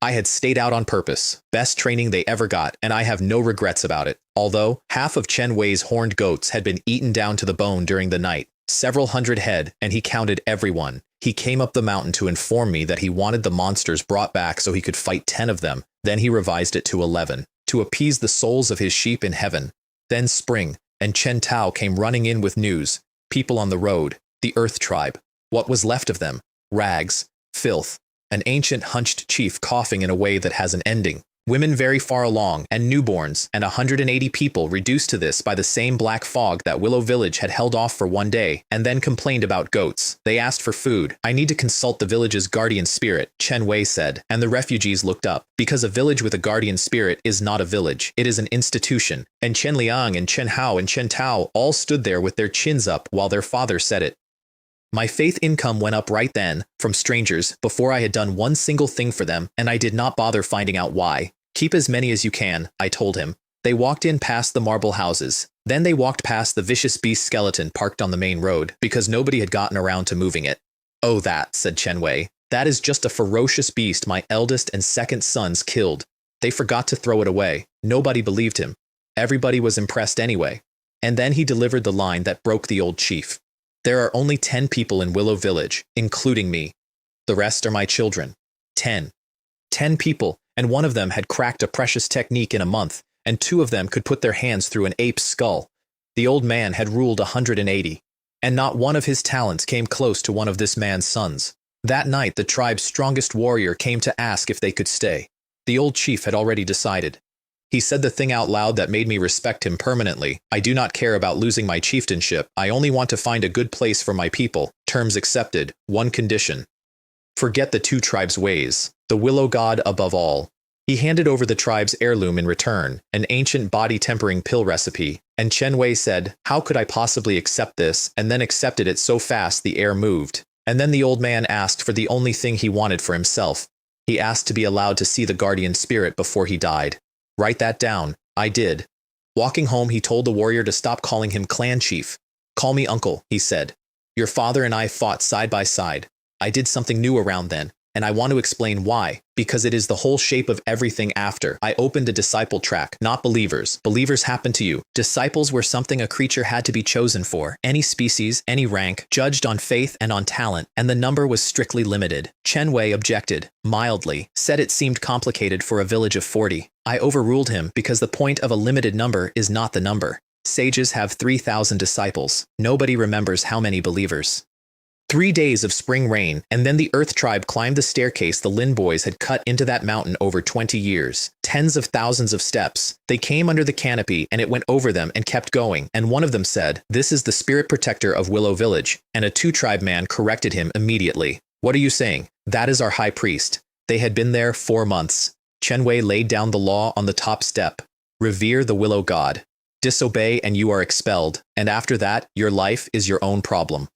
I had stayed out on purpose, best training they ever got, and I have no regrets about it. Although, half of Chen Wei's horned goats had been eaten down to the bone during the night, several hundred head, and he counted everyone. He came up the mountain to inform me that he wanted the monsters brought back so he could fight 10 of them. Then he revised it to 11. To appease the souls of his sheep in heaven. Then spring, and Chen Tao came running in with news. People on the road, the Earth Tribe. What was left of them? Rags, filth, an ancient hunched chief coughing in a way that has an ending. Women very far along, and newborns, and 180 people reduced to this by the same black fog that Willow Village had held off for 1 day, and then complained about goats. They asked for food. I need to consult the village's guardian spirit, Chen Wei said, and the refugees looked up. Because a village with a guardian spirit is not a village, it is an institution. And Chen Liang and Chen Hao and Chen Tao all stood there with their chins up while their father said it. My faith income went up right then, from strangers, before I had done one single thing for them, and I did not bother finding out why. Keep as many as you can, I told him. They walked in past the marble houses. Then they walked past the vicious beast skeleton parked on the main road, because nobody had gotten around to moving it. Oh that, said Chen Wei. That is just a ferocious beast my eldest and second sons killed. They forgot to throw it away. Nobody believed him. Everybody was impressed anyway. And then he delivered the line that broke the old chief. There are only 10 people in Willow Village, including me. The rest are my children. 10. 10 people, and one of them had cracked a precious technique in a month, and 2 of them could put their hands through an ape's skull. The old man had ruled 180, and not one of his talents came close to one of this man's sons. That night the tribe's strongest warrior came to ask if they could stay. The old chief had already decided. He said the thing out loud that made me respect him permanently. I do not care about losing my chieftainship. I only want to find a good place for my people. Terms accepted. One condition. Forget the 2 tribes' ways. The Willow God above all. He handed over the tribe's heirloom in return, an ancient body-tempering pill recipe, and Chen Wei said, how could I possibly accept this, and then accepted it so fast the air moved. And then the old man asked for the only thing he wanted for himself. He asked to be allowed to see the guardian spirit before he died. Write that down. I did. Walking home, he told the warrior to stop calling him clan chief. Call me uncle, he said. Your father and I fought side by side. I did something new around then. and I want to explain why. Because it is the whole shape of everything after. I opened a disciple track, not believers. Believers happen to you. Disciples were something a creature had to be chosen for. Any species, any rank, judged on faith and on talent, and the number was strictly limited. Chen Wei objected, mildly, said it seemed complicated for a village of 40. I overruled him because the point of a limited number is not the number. Sages have 3,000 disciples. Nobody remembers how many believers. 3 days of spring rain, and then the Earth tribe climbed the staircase the Lin boys had cut into that mountain over 20 years. Tens of thousands of steps. They came under the canopy, and it went over them and kept going, and one of them said, "This is the spirit protector of Willow Village," and a two-tribe man corrected him immediately. "What are you saying?" "That is our high priest." They had been there 4 months. Chen Wei laid down the law on the top step. Revere the Willow God. Disobey and you are expelled, and after that, your life is your own problem.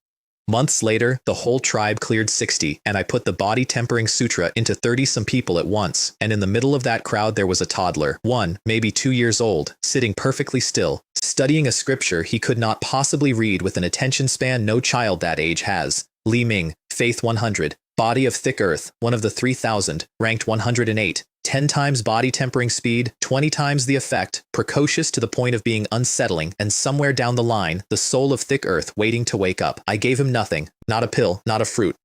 Months later, the whole tribe cleared 60, and I put the body tempering sutra into 30-some people at once, and in the middle of that crowd there was a toddler, 1, maybe 2 years old, sitting perfectly still, studying a scripture he could not possibly read with an attention span no child that age has. Li Ming, Faith 100, body of thick earth, one of the 3,000, ranked 108. 10 times body tempering speed, 20 times the effect, precocious to the point of being unsettling, and somewhere down the line, the soul of thick earth waiting to wake up. I gave him nothing, not a pill, not a fruit,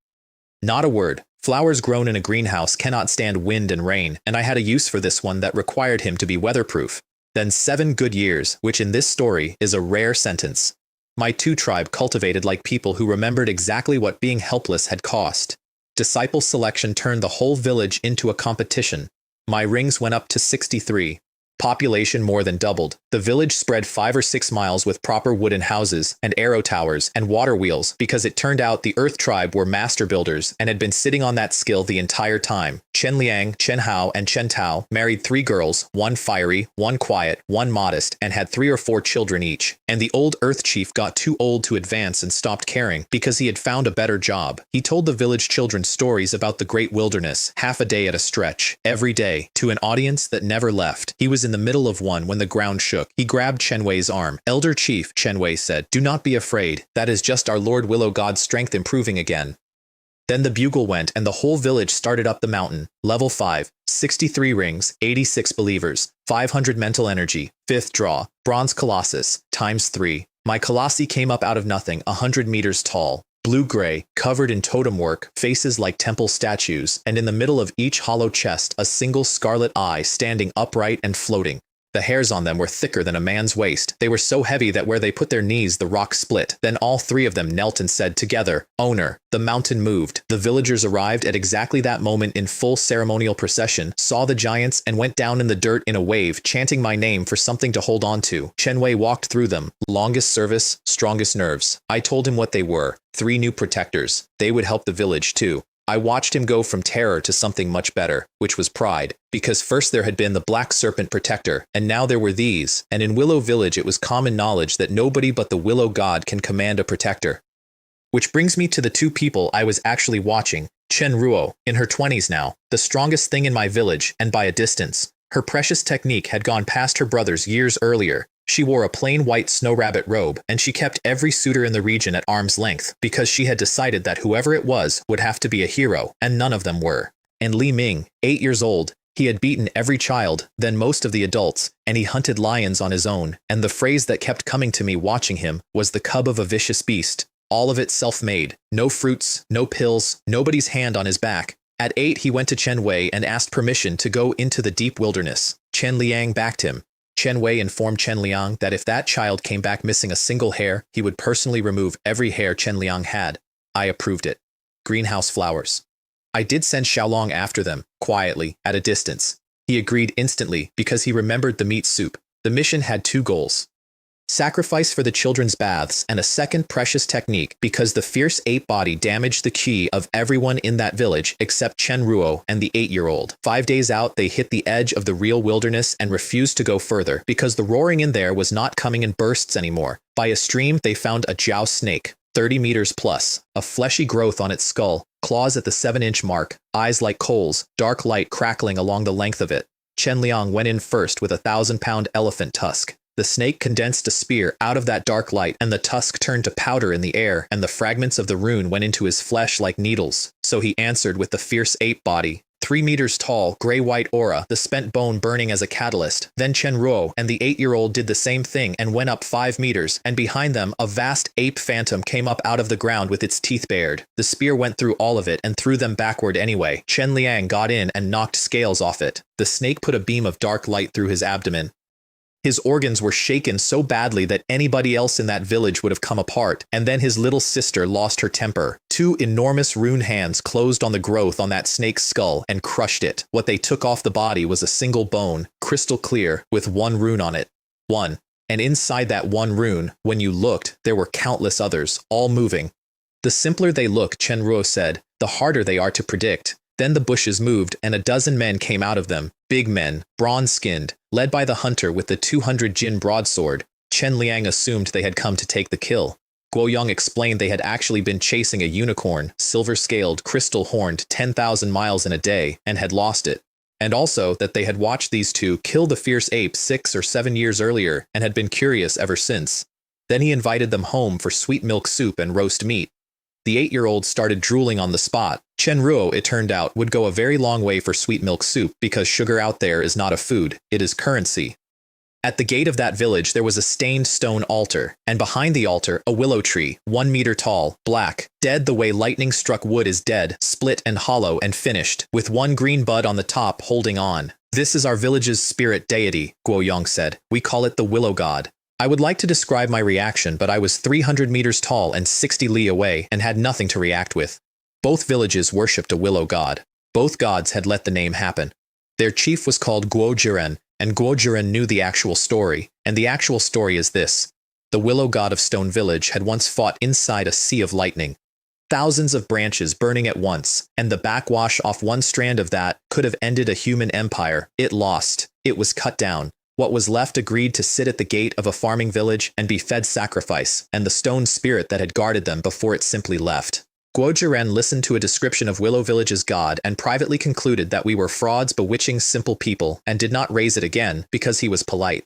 not a word. Flowers grown in a greenhouse cannot stand wind and rain, and I had a use for this one that required him to be weatherproof. Then 7 good years, which in this story is a rare sentence. My two tribe cultivated like people who remembered exactly what being helpless had cost. Disciple selection turned the whole village into a competition. My rings went up to 63. Population more than doubled. The village spread 5 or 6 miles with proper wooden houses and arrow towers and water wheels because it turned out the Earth tribe were master builders and had been sitting on that skill the entire time. Chen Liang, Chen Hao, and Chen Tao married 3 girls, 1 fiery, 1 quiet, 1 modest, and had 3 or 4 children each. And the old Earth chief got too old to advance and stopped caring because he had found a better job. He told the village children stories about the great wilderness, half a day at a stretch, every day, to an audience that never left. He was in the middle of one when the ground shook. He grabbed Chen Wei's arm. "Elder Chief," Chen Wei said, "do not be afraid. That is just our Lord Willow God's strength improving again." Then the bugle went and the whole village started up the mountain. Level 5, 63 rings, 86 believers, 500 mental energy, 5th draw, bronze colossus, times 3. My colossi came up out of nothing, 100 meters tall. Blue-gray, covered in totem work, faces like temple statues, and in the middle of each hollow chest a single scarlet eye standing upright and floating. The hairs on them were thicker than a man's waist. They were so heavy that where they put their knees the rock split. Then all 3 of them knelt and said together, "Owner." The mountain moved. The villagers arrived at exactly that moment in full ceremonial procession, saw the giants, and went down in the dirt in a wave, chanting my name for something to hold on to. Chen Wei walked through them. Longest service, strongest nerves. I told him what they were. 3 new protectors. They would help the village too. I watched him go from terror to something much better, which was pride, because first there had been the Black Serpent Protector, and now there were these, and in Willow Village it was common knowledge that nobody but the Willow God can command a protector. Which brings me to the 2 people I was actually watching. Chen Ruo, in her 20s now, the strongest thing in my village, and by a distance. Her precious technique had gone past her brothers years earlier. She wore a plain white snow rabbit robe, and she kept every suitor in the region at arm's length, because she had decided that whoever it was would have to be a hero, and none of them were. And Li Ming, 8 years old, he had beaten every child, then most of the adults, and he hunted lions on his own, and the phrase that kept coming to me watching him was the cub of a vicious beast. All of it self-made, no fruits, no pills, nobody's hand on his back. At 8 he went to Chen Wei and asked permission to go into the deep wilderness. Chen Liang backed him. Chen Wei informed Chen Liang that if that child came back missing a single hair, he would personally remove every hair Chen Liang had. I approved it. Greenhouse flowers. I did send Xiaolong after them, quietly, at a distance. He agreed instantly because he remembered the meat soup. The mission had 2 goals. Sacrifice for the children's baths, and a second precious technique because the fierce ape body damaged the qi of everyone in that village except Chen Ruo and the 8-year-old. 5 days out, they hit the edge of the real wilderness and refused to go further because the roaring in there was not coming in bursts anymore. By a stream, they found a jiao snake, 30 meters plus, a fleshy growth on its skull, claws at the 7-inch mark, eyes like coals, dark light crackling along the length of it. Chen Liang went in first with a 1,000-pound elephant tusk. The snake condensed a spear out of that dark light, and the tusk turned to powder in the air, and the fragments of the rune went into his flesh like needles. So he answered with the fierce ape body. 3 meters tall, gray-white aura, the spent bone burning as a catalyst. Then Chenruo and the 8-year-old did the same thing and went up 5 meters, and behind them a vast ape phantom came up out of the ground with its teeth bared. The spear went through all of it and threw them backward anyway. Chen Liang got in and knocked scales off it. The snake put a beam of dark light through his abdomen. His organs were shaken so badly that anybody else in that village would have come apart, and then his little sister lost her temper. 2 enormous rune hands closed on the growth on that snake's skull and crushed it. What they took off the body was a single bone, crystal clear, with 1 rune on it. 1. And inside that 1 rune, when you looked, there were countless others, all moving. The simpler they look, Chenruo said, the harder they are to predict. Then the bushes moved, and a dozen men came out of them, big men, bronze-skinned, led by the hunter with the 200 Jin broadsword. Chen Liang assumed they had come to take the kill. Guoyong explained they had actually been chasing a unicorn, silver-scaled, crystal-horned, 10,000 miles in a day, and had lost it. And also that they had watched these two kill the fierce ape 6 or 7 years earlier and had been curious ever since. Then he invited them home for sweet milk soup and roast meat. The 8-year-old started drooling on the spot. Chenruo, it turned out, would go a very long way for sweet milk soup because sugar out there is not a food, it is currency. At the gate of that village there was a stained stone altar, and behind the altar a willow tree, 1 meter tall, black, dead the way lightning-struck wood is dead, split and hollow and finished, with 1 green bud on the top holding on. This is our village's spirit deity, Guoyong said. We call it the Willow God. I would like to describe my reaction, but I was 300 meters tall and 60 li away and had nothing to react with. Both villages worshipped a willow god. Both gods had let the name happen. Their chief was called Guo Jiren, and Guo Jiren knew the actual story, and the actual story is this. The willow god of Stone Village had once fought inside a sea of lightning. Thousands of branches burning at once, and the backwash off 1 strand of that could have ended a human empire. It lost. It was cut down. What was left agreed to sit at the gate of a farming village and be fed sacrifice, and the stone spirit that had guarded them before it simply left. Guo Jiren listened to a description of Willow Village's god and privately concluded that we were frauds bewitching simple people and did not raise it again because he was polite.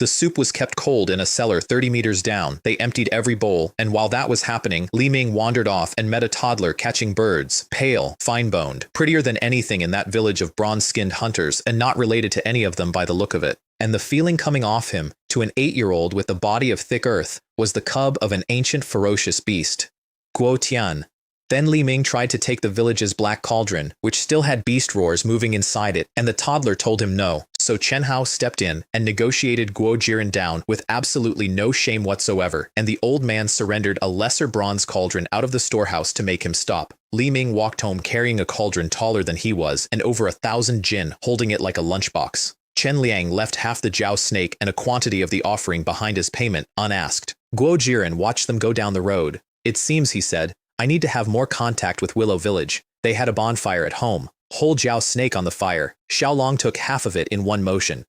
The soup was kept cold in a cellar 30 meters down. They emptied every bowl, and while that was happening, Li Ming wandered off and met a toddler catching birds, pale, fine-boned, prettier than anything in that village of bronze-skinned hunters and not related to any of them by the look of it. And the feeling coming off him, to an 8-year-old with the body of thick earth, was the cub of an ancient ferocious beast. Guo Tian. Then Li Ming tried to take the village's black cauldron, which still had beast roars moving inside it, and the toddler told him no. So Chen Hao stepped in and negotiated Guo Jiren down with absolutely no shame whatsoever, and the old man surrendered a lesser bronze cauldron out of the storehouse to make him stop. Li Ming walked home carrying a cauldron taller than he was, and over 1,000 jin, holding it like a lunchbox. Chen Liang left half the Jiao snake and a quantity of the offering behind his payment, unasked. Guo Jiren watched them go down the road. It seems, he said, I need to have more contact with Willow Village. They had a bonfire at home. Whole Jiao snake on the fire. Xiaolong took half of it in 1 motion.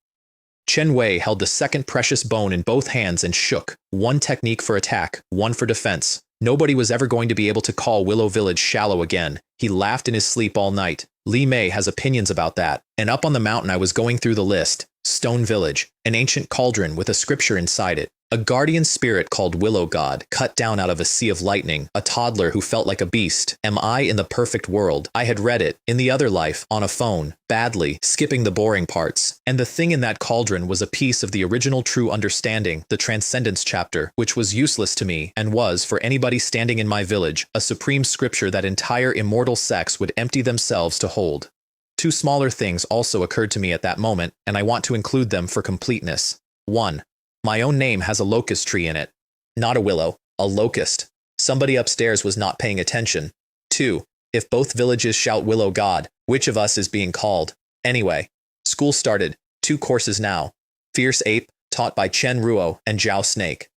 Chen Wei held the second precious bone in both hands and shook. 1 technique for attack, 1 for defense. Nobody was ever going to be able to call Willow Village shallow again. He laughed in his sleep all night. Li Mei has opinions about that. And up on the mountain I was going through the list. Stone Village, an ancient cauldron with a scripture inside it. A guardian spirit called Willow God, cut down out of a sea of lightning, a toddler who felt like a beast. Am I in the perfect world? I had read it, in the other life, on a phone, badly, skipping the boring parts. And the thing in that cauldron was a piece of the original true understanding, the Transcendence chapter, which was useless to me, and was, for anybody standing in my village, a supreme scripture that entire immortal sects would empty themselves to hold. 2 smaller things also occurred to me at that moment, and I want to include them for completeness. 1. My own name has a locust tree in it. Not a willow, a locust. Somebody upstairs was not paying attention. 2. If both villages shout Willow God, which of us is being called? Anyway, school started. 2 courses now. Fierce Ape, taught by Chen Ruo and Jiao Snake.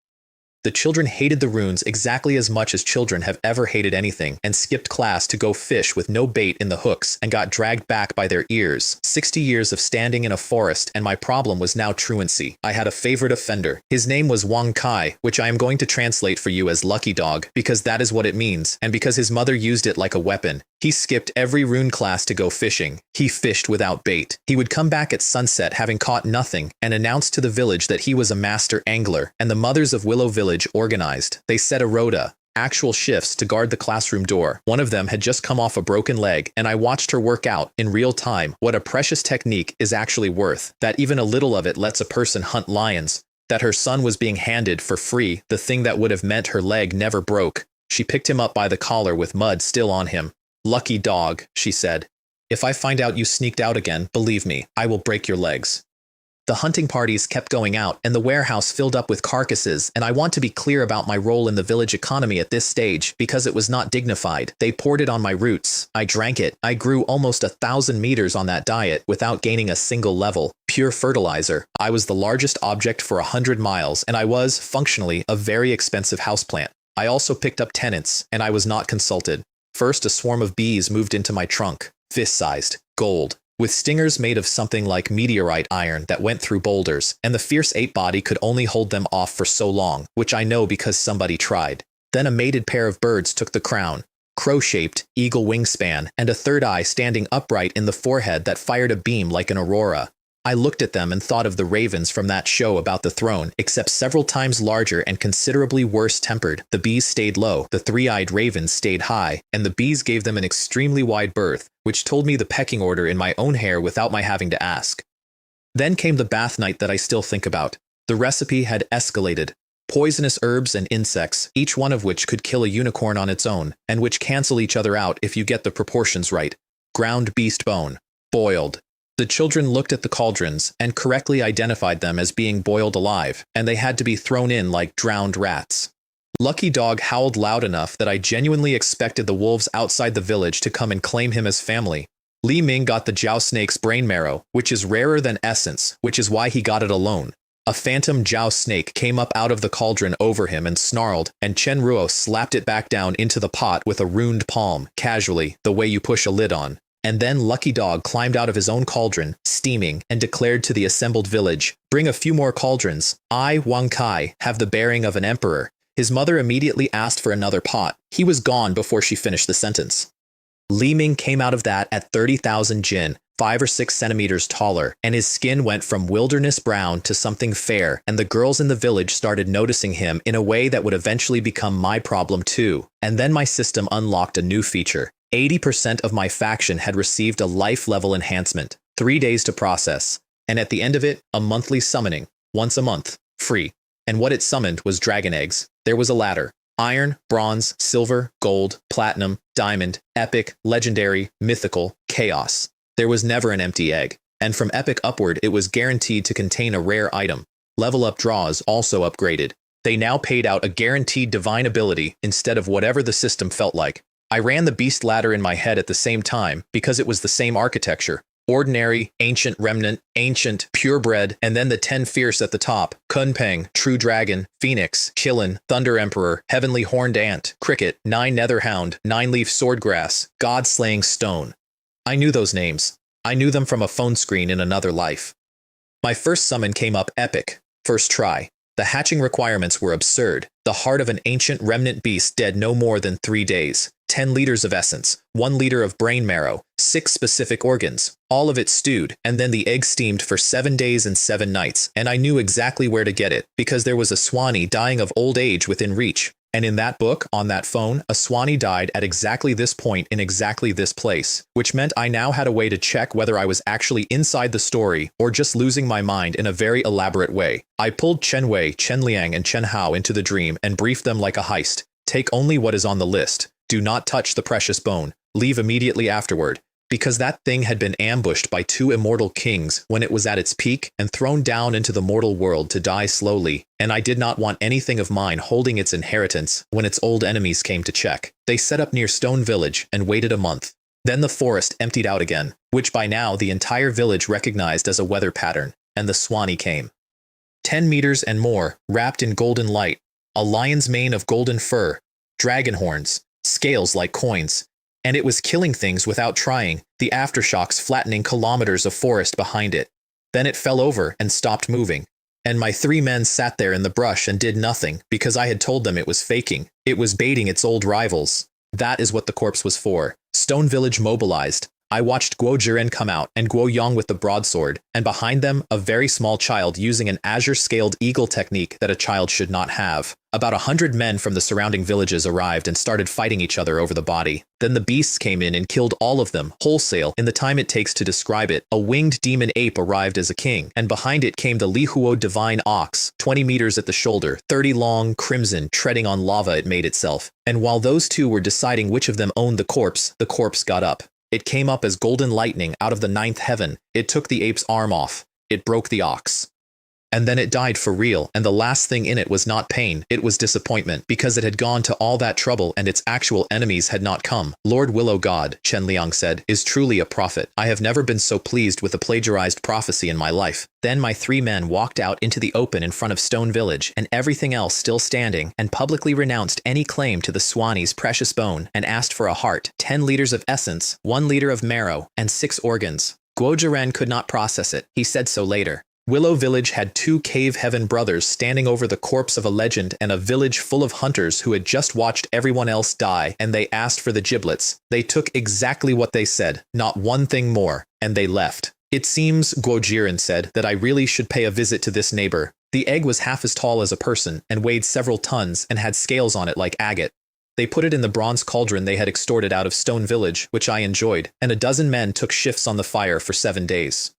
The children hated the runes exactly as much as children have ever hated anything, and skipped class to go fish with no bait in the hooks and got dragged back by their ears. 60 years of standing in a forest, and my problem was now truancy. I had a favorite offender. His name was Wang Kai, which I am going to translate for you as Lucky Dog, because that is what it means, and because his mother used it like a weapon. He skipped every rune class to go fishing. He fished without bait. He would come back at sunset having caught nothing, and announce to the village that he was a master angler, and the mothers of Willow Village organized. They set a rota, actual shifts, to guard the classroom door. One of them had just come off a broken leg, and I watched her work out, in real time, what a precious technique is actually worth, that even a little of it lets a person hunt lions, that her son was being handed for free the thing that would have meant her leg never broke. She picked him up by the collar with mud still on him. "Lucky dog," she said. "If I find out you sneaked out again, believe me, I will break your legs." The hunting parties kept going out, and the warehouse filled up with carcasses, and I want to be clear about my role in the village economy at this stage, because it was not dignified. They poured it on my roots. I drank it. I grew almost 1,000 meters on that diet without gaining a single level. Pure fertilizer. I was the largest object for 100 miles, and I was, functionally, a very expensive houseplant. I also picked up tenants, and I was not consulted. First, a swarm of bees moved into my trunk, fist-sized, gold, with stingers made of something like meteorite iron that went through boulders, and the fierce ape body could only hold them off for so long, which I know because somebody tried. Then a mated pair of birds took the crown, crow-shaped, eagle wingspan, and a third eye standing upright in the forehead that fired a beam like an aurora. I looked at them and thought of the ravens from that show about the throne, except several times larger and considerably worse tempered. The bees stayed low, the three-eyed ravens stayed high, and the bees gave them an extremely wide berth, which told me the pecking order in my own hair without my having to ask. Then came the bath night that I still think about. The recipe had escalated. Poisonous herbs and insects, each one of which could kill a unicorn on its own, and which cancel each other out if you get the proportions right. Ground beast bone. Boiled. The children looked at the cauldrons and correctly identified them as being boiled alive, and they had to be thrown in like drowned rats. Lucky Dog howled loud enough that I genuinely expected the wolves outside the village to come and claim him as family. Li Ming got the Jiao snake's brain marrow, which is rarer than essence, which is why he got it alone. A phantom Jiao snake came up out of the cauldron over him and snarled, and Chen Ruo slapped it back down into the pot with a runed palm, casually, the way you push a lid on. And then Lucky Dog climbed out of his own cauldron, steaming, and declared to the assembled village, "Bring a few more cauldrons. I, Wang Kai, have the bearing of an emperor." His mother immediately asked for another pot. He was gone before she finished the sentence. Li Ming came out of that at 30,000 jin, 5 or 6 centimeters taller, and his skin went from wilderness brown to something fair, and the girls in the village started noticing him in a way that would eventually become my problem too. And then my system unlocked a new feature. 80% of my faction had received a life-level enhancement, 3 days to process, and at the end of it, a monthly summoning, once a month, free. And what it summoned was dragon eggs. There was a ladder. Iron, bronze, silver, gold, platinum, diamond, epic, legendary, mythical, chaos. There was never an empty egg. And from epic upward, it was guaranteed to contain a rare item. Level up draws also upgraded. They now paid out a guaranteed divine ability instead of whatever the system felt like. I ran the beast ladder in my head at the same time because it was the same architecture. Ordinary, ancient remnant, ancient, purebred, and then the 10 fierce at the top. Kunpeng, true dragon, phoenix, Qilin, thunder emperor, heavenly horned ant, cricket, 9 netherhound, 9-leaf swordgrass, god-slaying stone. I knew those names. I knew them from a phone screen in another life. My first summon came up epic. First try. The hatching requirements were absurd. The heart of an ancient remnant beast dead no more than 3 days. 10 liters of essence, 1 liter of brain marrow, 6 specific organs, all of it stewed, and then the egg steamed for 7 days and 7 nights, and I knew exactly where to get it, because there was a Swanee dying of old age within reach. And in that book, on that phone, a Swanee died at exactly this point in exactly this place, which meant I now had a way to check whether I was actually inside the story or just losing my mind in a very elaborate way. I pulled Chen Wei, Chen Liang, and Chen Hao into the dream and briefed them like a heist. Take only what is on the list. Do not touch the precious bone. Leave immediately afterward. Because that thing had been ambushed by 2 immortal kings when it was at its peak and thrown down into the mortal world to die slowly, and I did not want anything of mine holding its inheritance when its old enemies came to check. They set up near Stone Village and waited a month. Then the forest emptied out again, which by now the entire village recognized as a weather pattern, and the Swanee came. 10 meters and more, wrapped in golden light, A lion's mane of golden fur, dragon horns, scales like coins. And it was killing things without trying, the aftershocks flattening kilometers of forest behind it. Then it fell over and stopped moving. And my 3 men sat there in the brush and did nothing because I had told them it was faking. It was baiting its old rivals. That is what the corpse was for. Stone Village mobilized. I watched Guo Jiren come out and Guo Yong with the broadsword, and behind them, a very small child using an azure-scaled eagle technique that a child should not have. About 100 men from the surrounding villages arrived and started fighting each other over the body. Then the beasts came in and killed all of them, wholesale, in the time it takes to describe it. A winged demon ape arrived as a king, and behind it came the Lihuo divine ox, 20 meters at the shoulder, 30 long, crimson, treading on lava it made itself. And while those two were deciding which of them owned the corpse got up. It came up as golden lightning out of the 9th heaven. It took the ape's arm off. It broke the ox. And then it died for real, and the last thing in it was not pain, it was disappointment, because it had gone to all that trouble and its actual enemies had not come. Lord Willow God, Chen Liang said, is truly a prophet. I have never been so pleased with a plagiarized prophecy in my life. Then my 3 men walked out into the open in front of Stone Village, and everything else still standing, and publicly renounced any claim to the Swani's precious bone, and asked for a heart, 10 liters of essence, 1 liter of marrow, and 6 organs. Guo Jiren could not process it. He said so later. Willow Village had 2 Cave Heaven brothers standing over the corpse of a legend and a village full of hunters who had just watched everyone else die, and they asked for the giblets. They took exactly what they said, not one thing more, and they left. It seems, Guo Jiren said, that I really should pay a visit to this neighbor. The egg was half as tall as a person and weighed several tons and had scales on it like agate. They put it in the bronze cauldron they had extorted out of Stone Village, which I enjoyed, and a dozen men took shifts on the fire for 7 days.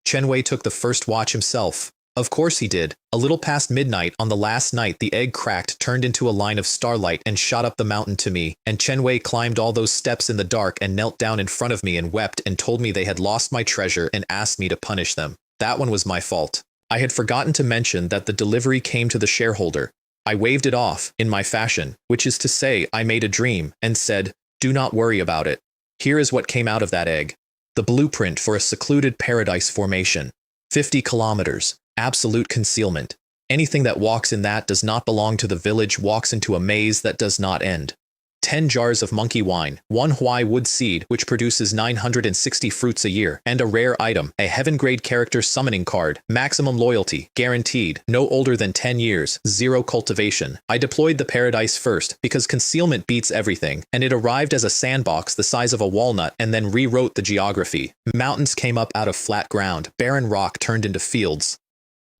Chen Wei took the first watch himself. Of course he did. A little past midnight on the last night the egg cracked, turned into a line of starlight and shot up the mountain to me, and Chen Wei climbed all those steps in the dark and knelt down in front of me and wept and told me they had lost my treasure and asked me to punish them. That one was my fault. I had forgotten to mention that the delivery came to the shareholder. I waved it off, in my fashion, which is to say I made a dream, and said, do not worry about it. Here is what came out of that egg. The blueprint for a secluded paradise formation. 50 kilometers. Absolute concealment. Anything that walks in that does not belong to the village walks into a maze that does not end. 10 jars of monkey wine, 1 Huai wood seed which produces 960 fruits a year, and a rare item, a heaven-grade character summoning card, maximum loyalty, guaranteed, no older than 10 years, 0 cultivation. I deployed the paradise first, because concealment beats everything, and it arrived as a sandbox the size of a walnut and then rewrote the geography. Mountains came up out of flat ground, barren rock turned into fields.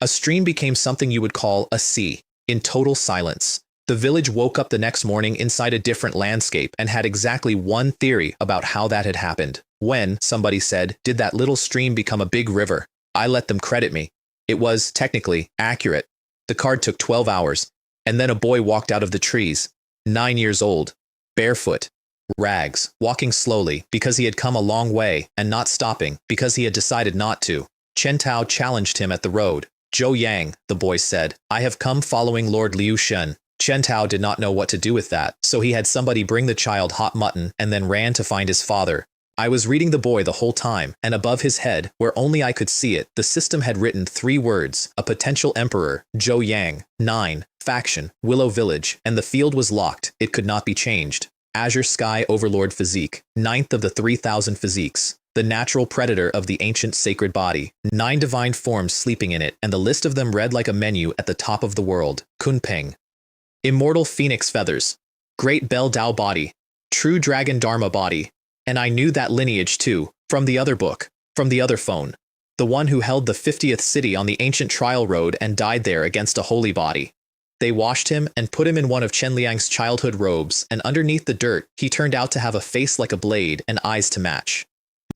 A stream became something you would call a sea, in total silence. The village woke up the next morning inside a different landscape and had exactly one theory about how that had happened. When, somebody said, did that little stream become a big river? I let them credit me. It was, technically, accurate. The card took 12 hours, and then a boy walked out of the trees, 9 years old, barefoot, rags, walking slowly because he had come a long way and not stopping because he had decided not to. Chen Tao challenged him at the road. Zhou Yang, the boy said, I have come following Lord Liu Shen. Chen Tao did not know what to do with that, so he had somebody bring the child hot mutton and then ran to find his father. I was reading the boy the whole time, and above his head, where only I could see it, the system had written 3 words, a potential emperor, Zhou Yang, 9, faction, Willow Village, and the field was locked, it could not be changed. Azure Sky Overlord Physique, 9th of the 3,000 physiques. The natural predator of the ancient sacred body, 9 divine forms sleeping in it, and the list of them read like a menu at the top of the world. Kunpeng. Immortal Phoenix Feathers. Great Bell Dao Body. True Dragon Dharma Body. And I knew that lineage too, from the other book, from the other phone. The one who held the 50th city on the ancient trial road and died there against a holy body. They washed him and put him in one of Chen Liang's childhood robes, and underneath the dirt, he turned out to have a face like a blade and eyes to match.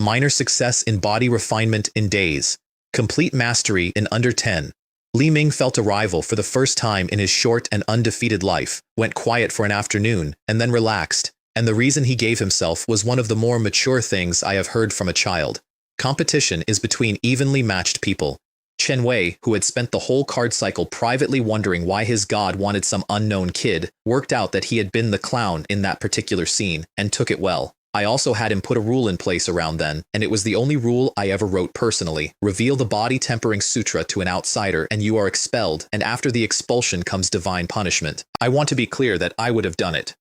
Minor success in body refinement in days. Complete mastery in under 10. Li Ming felt a rival for the first time in his short and undefeated life, went quiet for an afternoon, and then relaxed, and the reason he gave himself was one of the more mature things I have heard from a child. Competition is between evenly matched people. Chen Wei, who had spent the whole card cycle privately wondering why his god wanted some unknown kid, worked out that he had been the clown in that particular scene, and took it well. I also had him put a rule in place around then, and it was the only rule I ever wrote personally. Reveal the body tempering sutra to an outsider and you are expelled, and after the expulsion comes divine punishment. I want to be clear that I would have done it.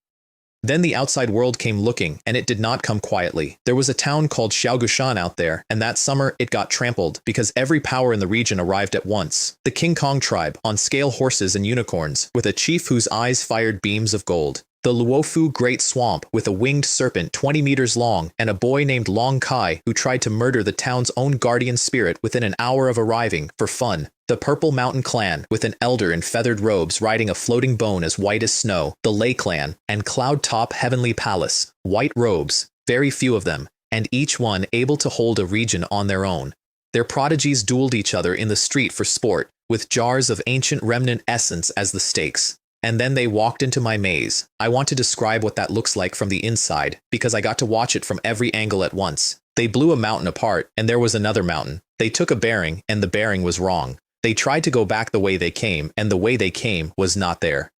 Then the outside world came looking, and it did not come quietly. There was a town called Xiaogushan out there, and that summer it got trampled because every power in the region arrived at once. The King Kong tribe, on scale horses and unicorns, with a chief whose eyes fired beams of gold. The Luofu Great Swamp, with a winged serpent 20 meters long, and a boy named Long Kai who tried to murder the town's own guardian spirit within an hour of arriving, for fun. The Purple Mountain Clan, with an elder in feathered robes riding a floating bone as white as snow. The Lei Clan, and Cloud Top Heavenly Palace, white robes, very few of them, and each one able to hold a region on their own. Their prodigies dueled each other in the street for sport, with jars of ancient remnant essence as the stakes. And then they walked into my maze. I want to describe what that looks like from the inside, because I got to watch it from every angle at once. They blew a mountain apart, and there was another mountain. They took a bearing, and the bearing was wrong. They tried to go back the way they came, and the way they came was not there.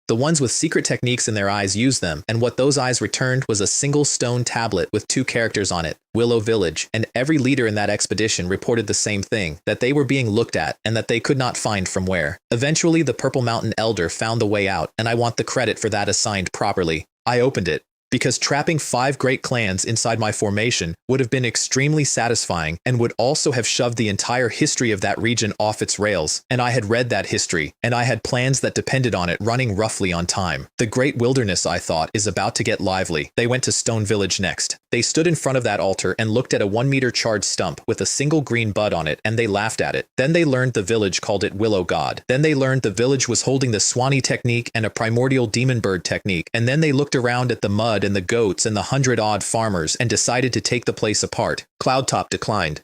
The ones with secret techniques in their eyes used them, and what those eyes returned was a single stone tablet with 2 characters on it, Willow Village, and every leader in that expedition reported the same thing, that they were being looked at, and that they could not find from where. Eventually, the Purple Mountain Elder found the way out, and I want the credit for that assigned properly. I opened it, because trapping 5 great clans inside my formation would have been extremely satisfying and would also have shoved the entire history of that region off its rails. And I had read that history, and I had plans that depended on it running roughly on time. The Great Wilderness, I thought, is about to get lively. They went to Stone Village next. They stood in front of that altar and looked at a 1-meter charred stump with a single green bud on it, and they laughed at it. Then they learned the village called it Willow God. Then they learned the village was holding the Swanee technique and a primordial demon bird technique, and then they looked around at the mud and the goats and the 100-odd farmers and decided to take the place apart. Cloudtop declined.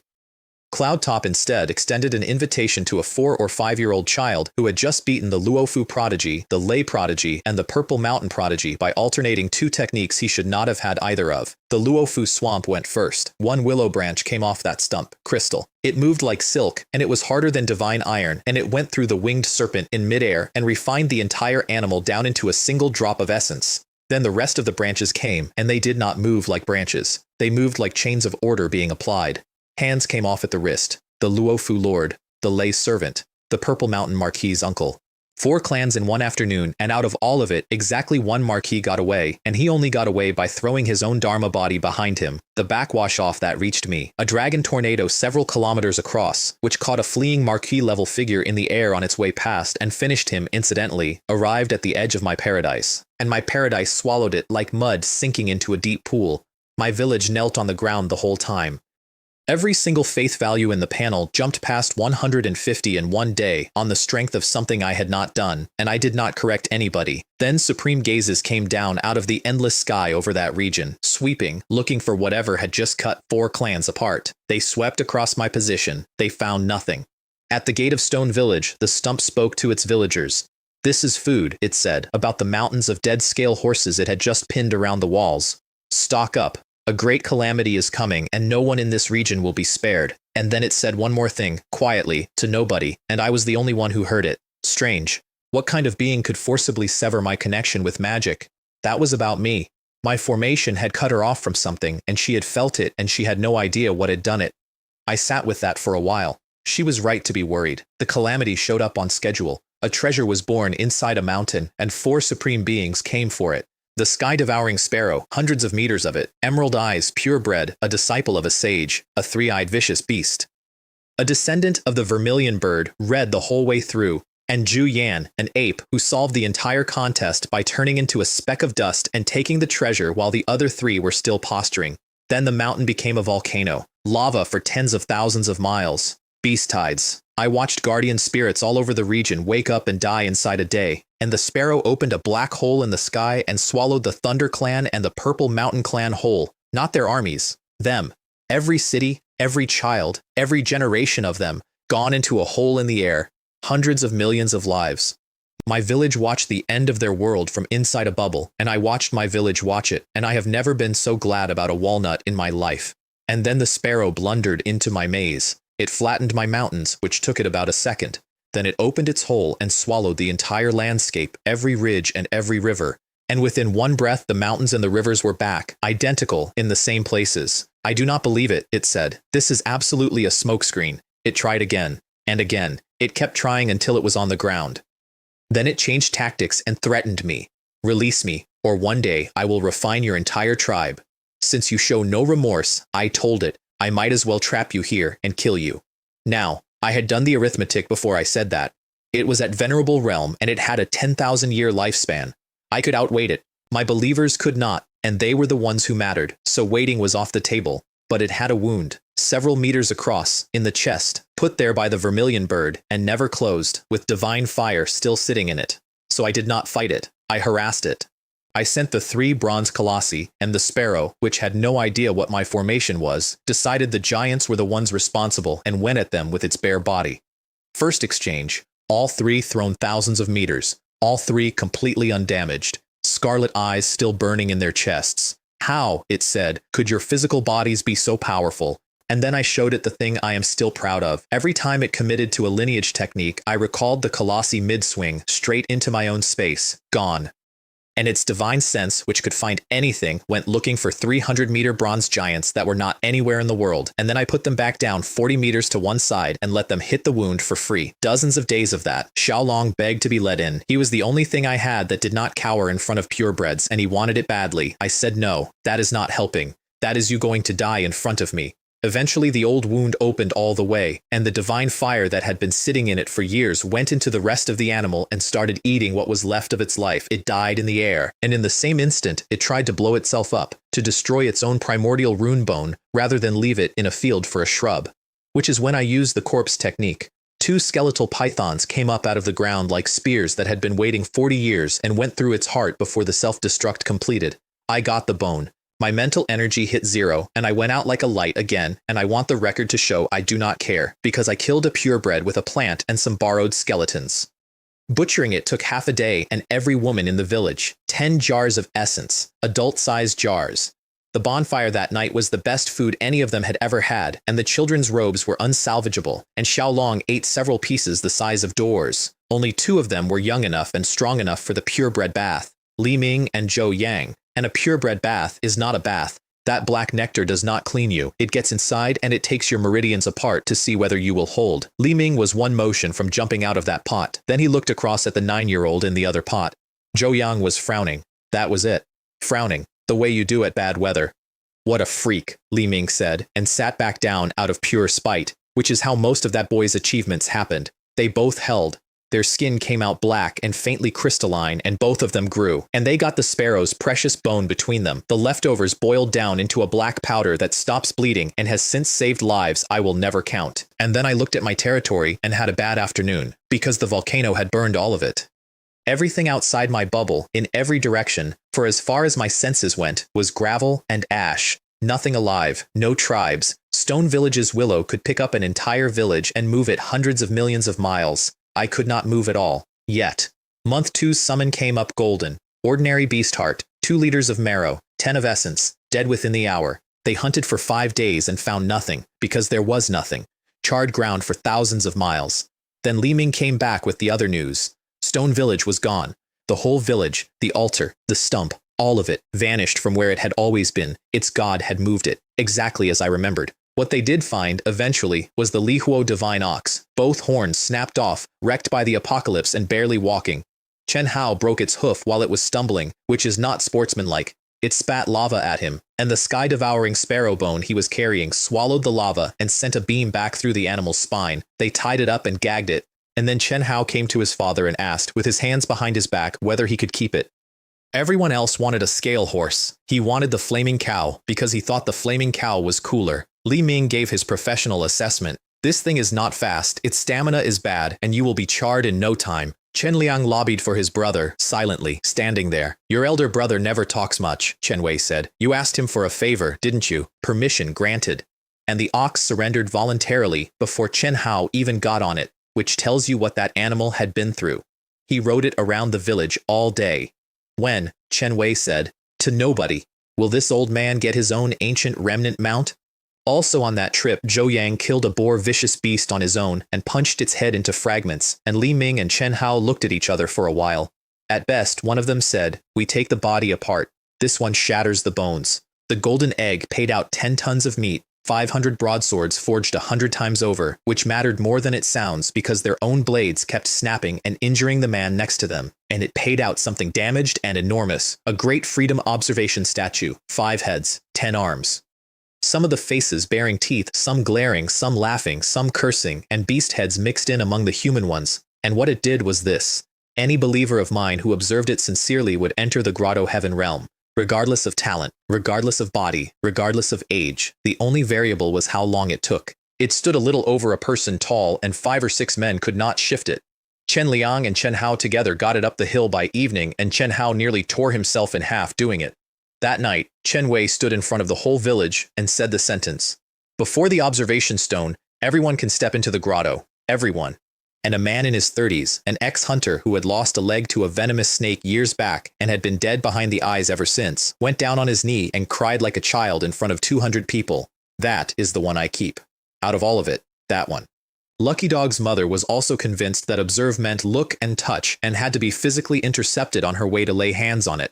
Cloudtop instead extended an invitation to a 4 or 5-year-old child who had just beaten the Luofu Prodigy, the Lei Prodigy, and the Purple Mountain Prodigy by alternating 2 techniques he should not have had either of. The Luofu Swamp went first. 1 willow branch came off that stump, crystal. It moved like silk, and it was harder than divine iron, and it went through the winged serpent in midair and refined the entire animal down into a single drop of essence. Then the rest of the branches came, and they did not move like branches. They moved like chains of order being applied. Hands came off at the wrist. The Luofu Lord, the Lei Servant, the Purple Mountain Marquis's uncle. 4 clans in one afternoon, and out of all of it, exactly 1 Marquis got away, and he only got away by throwing his own Dharma body behind him. The backwash off that reached me. A dragon tornado several kilometers across, which caught a fleeing Marquis-level figure in the air on its way past and finished him incidentally, arrived at the edge of my paradise. And my paradise swallowed it like mud sinking into a deep pool. My village knelt on the ground the whole time. Every single faith value in the panel jumped past 150 in one day on the strength of something I had not done, and I did not correct anybody. Then supreme gazes came down out of the endless sky over that region, sweeping, looking for whatever had just cut 4 clans apart. They swept across my position. They found nothing. At the gate of Stone Village, the stump spoke to its villagers. "This is food," it said, about the mountains of dead scale horses it had just pinned around the walls. "Stock up. A great calamity is coming, and no one in this region will be spared." And then it said one more thing, quietly, to nobody, and I was the only one who heard it. Strange. What kind of being could forcibly sever my connection with magic? That was about me. My formation had cut her off from something, and she had felt it, and she had no idea what had done it. I sat with that for a while. She was right to be worried. The calamity showed up on schedule. A treasure was born inside a mountain, and 4 supreme beings came for it. The sky-devouring sparrow, hundreds of meters of it, emerald eyes, purebred, a disciple of a sage, a 3-eyed vicious beast. A descendant of the vermilion bird, red the whole way through, and Ju Yan, an ape who solved the entire contest by turning into a speck of dust and taking the treasure while the other 3 were still posturing. Then the mountain became a volcano, lava for tens of thousands of miles. Beast tides. I watched guardian spirits all over the region wake up and die inside a day, and the sparrow opened a black hole in the sky and swallowed the Thunder Clan and the Purple Mountain Clan whole, not their armies, them. Every city, every child, every generation of them, gone into a hole in the air, hundreds of millions of lives. My village watched the end of their world from inside a bubble, and I watched my village watch it, and I have never been so glad about a walnut in my life. And then the sparrow blundered into my maze. It flattened my mountains, which took it about a second. Then it opened its hole and swallowed the entire landscape, every ridge and every river. And within one breath the mountains and the rivers were back, identical, in the same places. I do not believe it, it said. This is absolutely a smokescreen. It tried again, and again. It kept trying until it was on the ground. Then it changed tactics and threatened me. Release me, or one day I will refine your entire tribe. Since you show no remorse, I told it, I might as well trap you here and kill you. Now, I had done the arithmetic before I said that. It was at Venerable Realm and it had a 10,000-year lifespan. I could outwait it. My believers could not, and they were the ones who mattered, so waiting was off the table. But it had a wound, several meters across, in the chest, put there by the vermilion bird, and never closed, with divine fire still sitting in it. So I did not fight it. I harassed it. I sent the 3 bronze colossi, and the sparrow, which had no idea what my formation was, decided the giants were the ones responsible and went at them with its bare body. First exchange, all 3 thrown thousands of meters, all 3 completely undamaged, scarlet eyes still burning in their chests. How, it said, could your physical bodies be so powerful? And then I showed it the thing I am still proud of. Every time it committed to a lineage technique, I recalled the colossi mid-swing, straight into my own space, gone. And its divine sense, which could find anything, went looking for 300-meter bronze giants that were not anywhere in the world, and then I put them back down 40 meters to one side and let them hit the wound for free. Dozens of days of that. Xiaolong begged to be let in. He was the only thing I had that did not cower in front of purebreds, and he wanted it badly. I said no, that is not helping. That is you going to die in front of me. Eventually the old wound opened all the way, and the divine fire that had been sitting in it for years went into the rest of the animal and started eating what was left of its life. It died in the air, and in the same instant it tried to blow itself up, to destroy its own primordial rune bone, rather than leave it in a field for a shrub. Which is when I used the corpse technique. 2 skeletal pythons came up out of the ground like spears that had been waiting 40 years and went through its heart before the self-destruct completed. I got the bone. My mental energy hit 0, and I went out like a light again, and I want the record to show I do not care, because I killed a purebred with a plant and some borrowed skeletons. Butchering it took half a day, and every woman in the village. 10 jars of essence, adult-sized jars. The bonfire that night was the best food any of them had ever had, and the children's robes were unsalvageable, and Xiaolong ate several pieces the size of doors. Only 2 of them were young enough and strong enough for the purebred bath, Li Ming and Zhou Yang. And a purebred bath is not a bath. That black nectar does not clean you. It gets inside and it takes your meridians apart to see whether you will hold. Li Ming was one motion from jumping out of that pot. Then he looked across at the 9-year-old in the other pot. Zhou Yang was frowning. That was it. Frowning. The way you do at bad weather. What a freak, Li Ming said, and sat back down out of pure spite, which is how most of that boy's achievements happened. They both held. Their skin came out black and faintly crystalline, and both of them grew. And they got the sparrow's precious bone between them. The leftovers boiled down into a black powder that stops bleeding and has since saved lives I will never count. And then I looked at my territory and had a bad afternoon, because the volcano had burned all of it. Everything outside my bubble, in every direction, for as far as my senses went, was gravel and ash. Nothing alive, no tribes. Stone Village's Willow could pick up an entire village and move it hundreds of millions of miles. I could not move at all, yet. Month 2's summon came up golden. Ordinary beast heart, 2 liters of marrow, 10 of essence, dead within the hour. They hunted for 5 days and found nothing, because there was nothing. Charred ground for thousands of miles. Then Li Ming came back with the other news. Stone Village was gone. The whole village, the altar, the stump, all of it, vanished from where it had always been. Its god had moved it, exactly as I remembered. What they did find, eventually, was the Li Huo divine ox, both horns snapped off, wrecked by the apocalypse and barely walking. Chen Hao broke its hoof while it was stumbling, which is not sportsmanlike. It spat lava at him, and the sky-devouring sparrow bone he was carrying swallowed the lava and sent a beam back through the animal's spine. They tied it up and gagged it, and then Chen Hao came to his father and asked, with his hands behind his back, whether he could keep it. Everyone else wanted a scale horse. He wanted the flaming cow, because he thought the flaming cow was cooler. Li Ming gave his professional assessment. This thing is not fast, its stamina is bad, and you will be charred in no time. Chen Liang lobbied for his brother, silently, standing there. Your elder brother never talks much, Chen Wei said. You asked him for a favor, didn't you? Permission granted. And the ox surrendered voluntarily before Chen Hao even got on it, which tells you what that animal had been through. He rode it around the village all day. When, Chen Wei said, to nobody. Will this old man get his own ancient remnant mount? Also on that trip, Zhou Yang killed a boar vicious beast on his own and punched its head into fragments, and Li Ming and Chen Hao looked at each other for a while. At best, one of them said, "We take the body apart. This one shatters the bones." The golden egg paid out 10 tons of meat, 500 broadswords forged 100 times over, which mattered more than it sounds because their own blades kept snapping and injuring the man next to them. And it paid out something damaged and enormous, a great freedom observation statue, 5 heads, 10 arms. Some of the faces bearing teeth, some glaring, some laughing, some cursing, and beast heads mixed in among the human ones. And what it did was this. Any believer of mine who observed it sincerely would enter the grotto heaven realm. Regardless of talent, regardless of body, regardless of age, the only variable was how long it took. It stood a little over a person tall, and 5 or 6 men could not shift it. Chen Liang and Chen Hao together got it up the hill by evening, and Chen Hao nearly tore himself in half doing it. That night, Chen Wei stood in front of the whole village and said the sentence. Before the observation stone, everyone can step into the grotto. Everyone. And a man in his 30s, an ex-hunter who had lost a leg to a venomous snake years back and had been dead behind the eyes ever since, went down on his knee and cried like a child in front of 200 people. That is the one I keep. Out of all of it, that one. Lucky Dog's mother was also convinced that observe meant look and touch and had to be physically intercepted on her way to lay hands on it.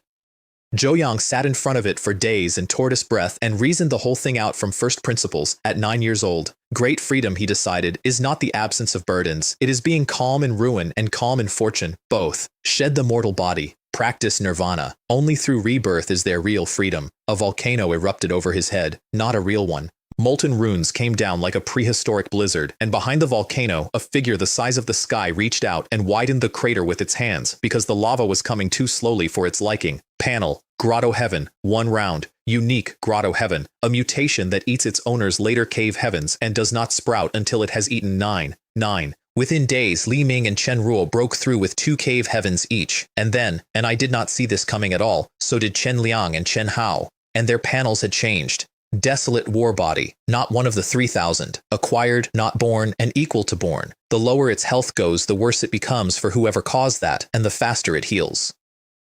Zhou Yang sat in front of it for days in tortoise breath and reasoned the whole thing out from first principles at 9 years old. Great freedom, he decided, is not the absence of burdens. It is being calm in ruin and calm in fortune, both. Shed the mortal body. Practice nirvana. Only through rebirth is there real freedom. A volcano erupted over his head, not a real one. Molten runes came down like a prehistoric blizzard, and behind the volcano, a figure the size of the sky reached out and widened the crater with its hands because the lava was coming too slowly for its liking. Panel. Grotto Heaven. 1 round. Unique Grotto Heaven. A mutation that eats its owner's later cave heavens and does not sprout until it has eaten 9. Within days, Li Ming and Chen Ruo broke through with 2 cave heavens each. And then, and I did not see this coming at all, so did Chen Liang and Chen Hao. And their panels had changed. Desolate war body, not one of the 3,000, acquired, not born, and equal to born. The lower its health goes, the worse it becomes for whoever caused that, and the faster it heals.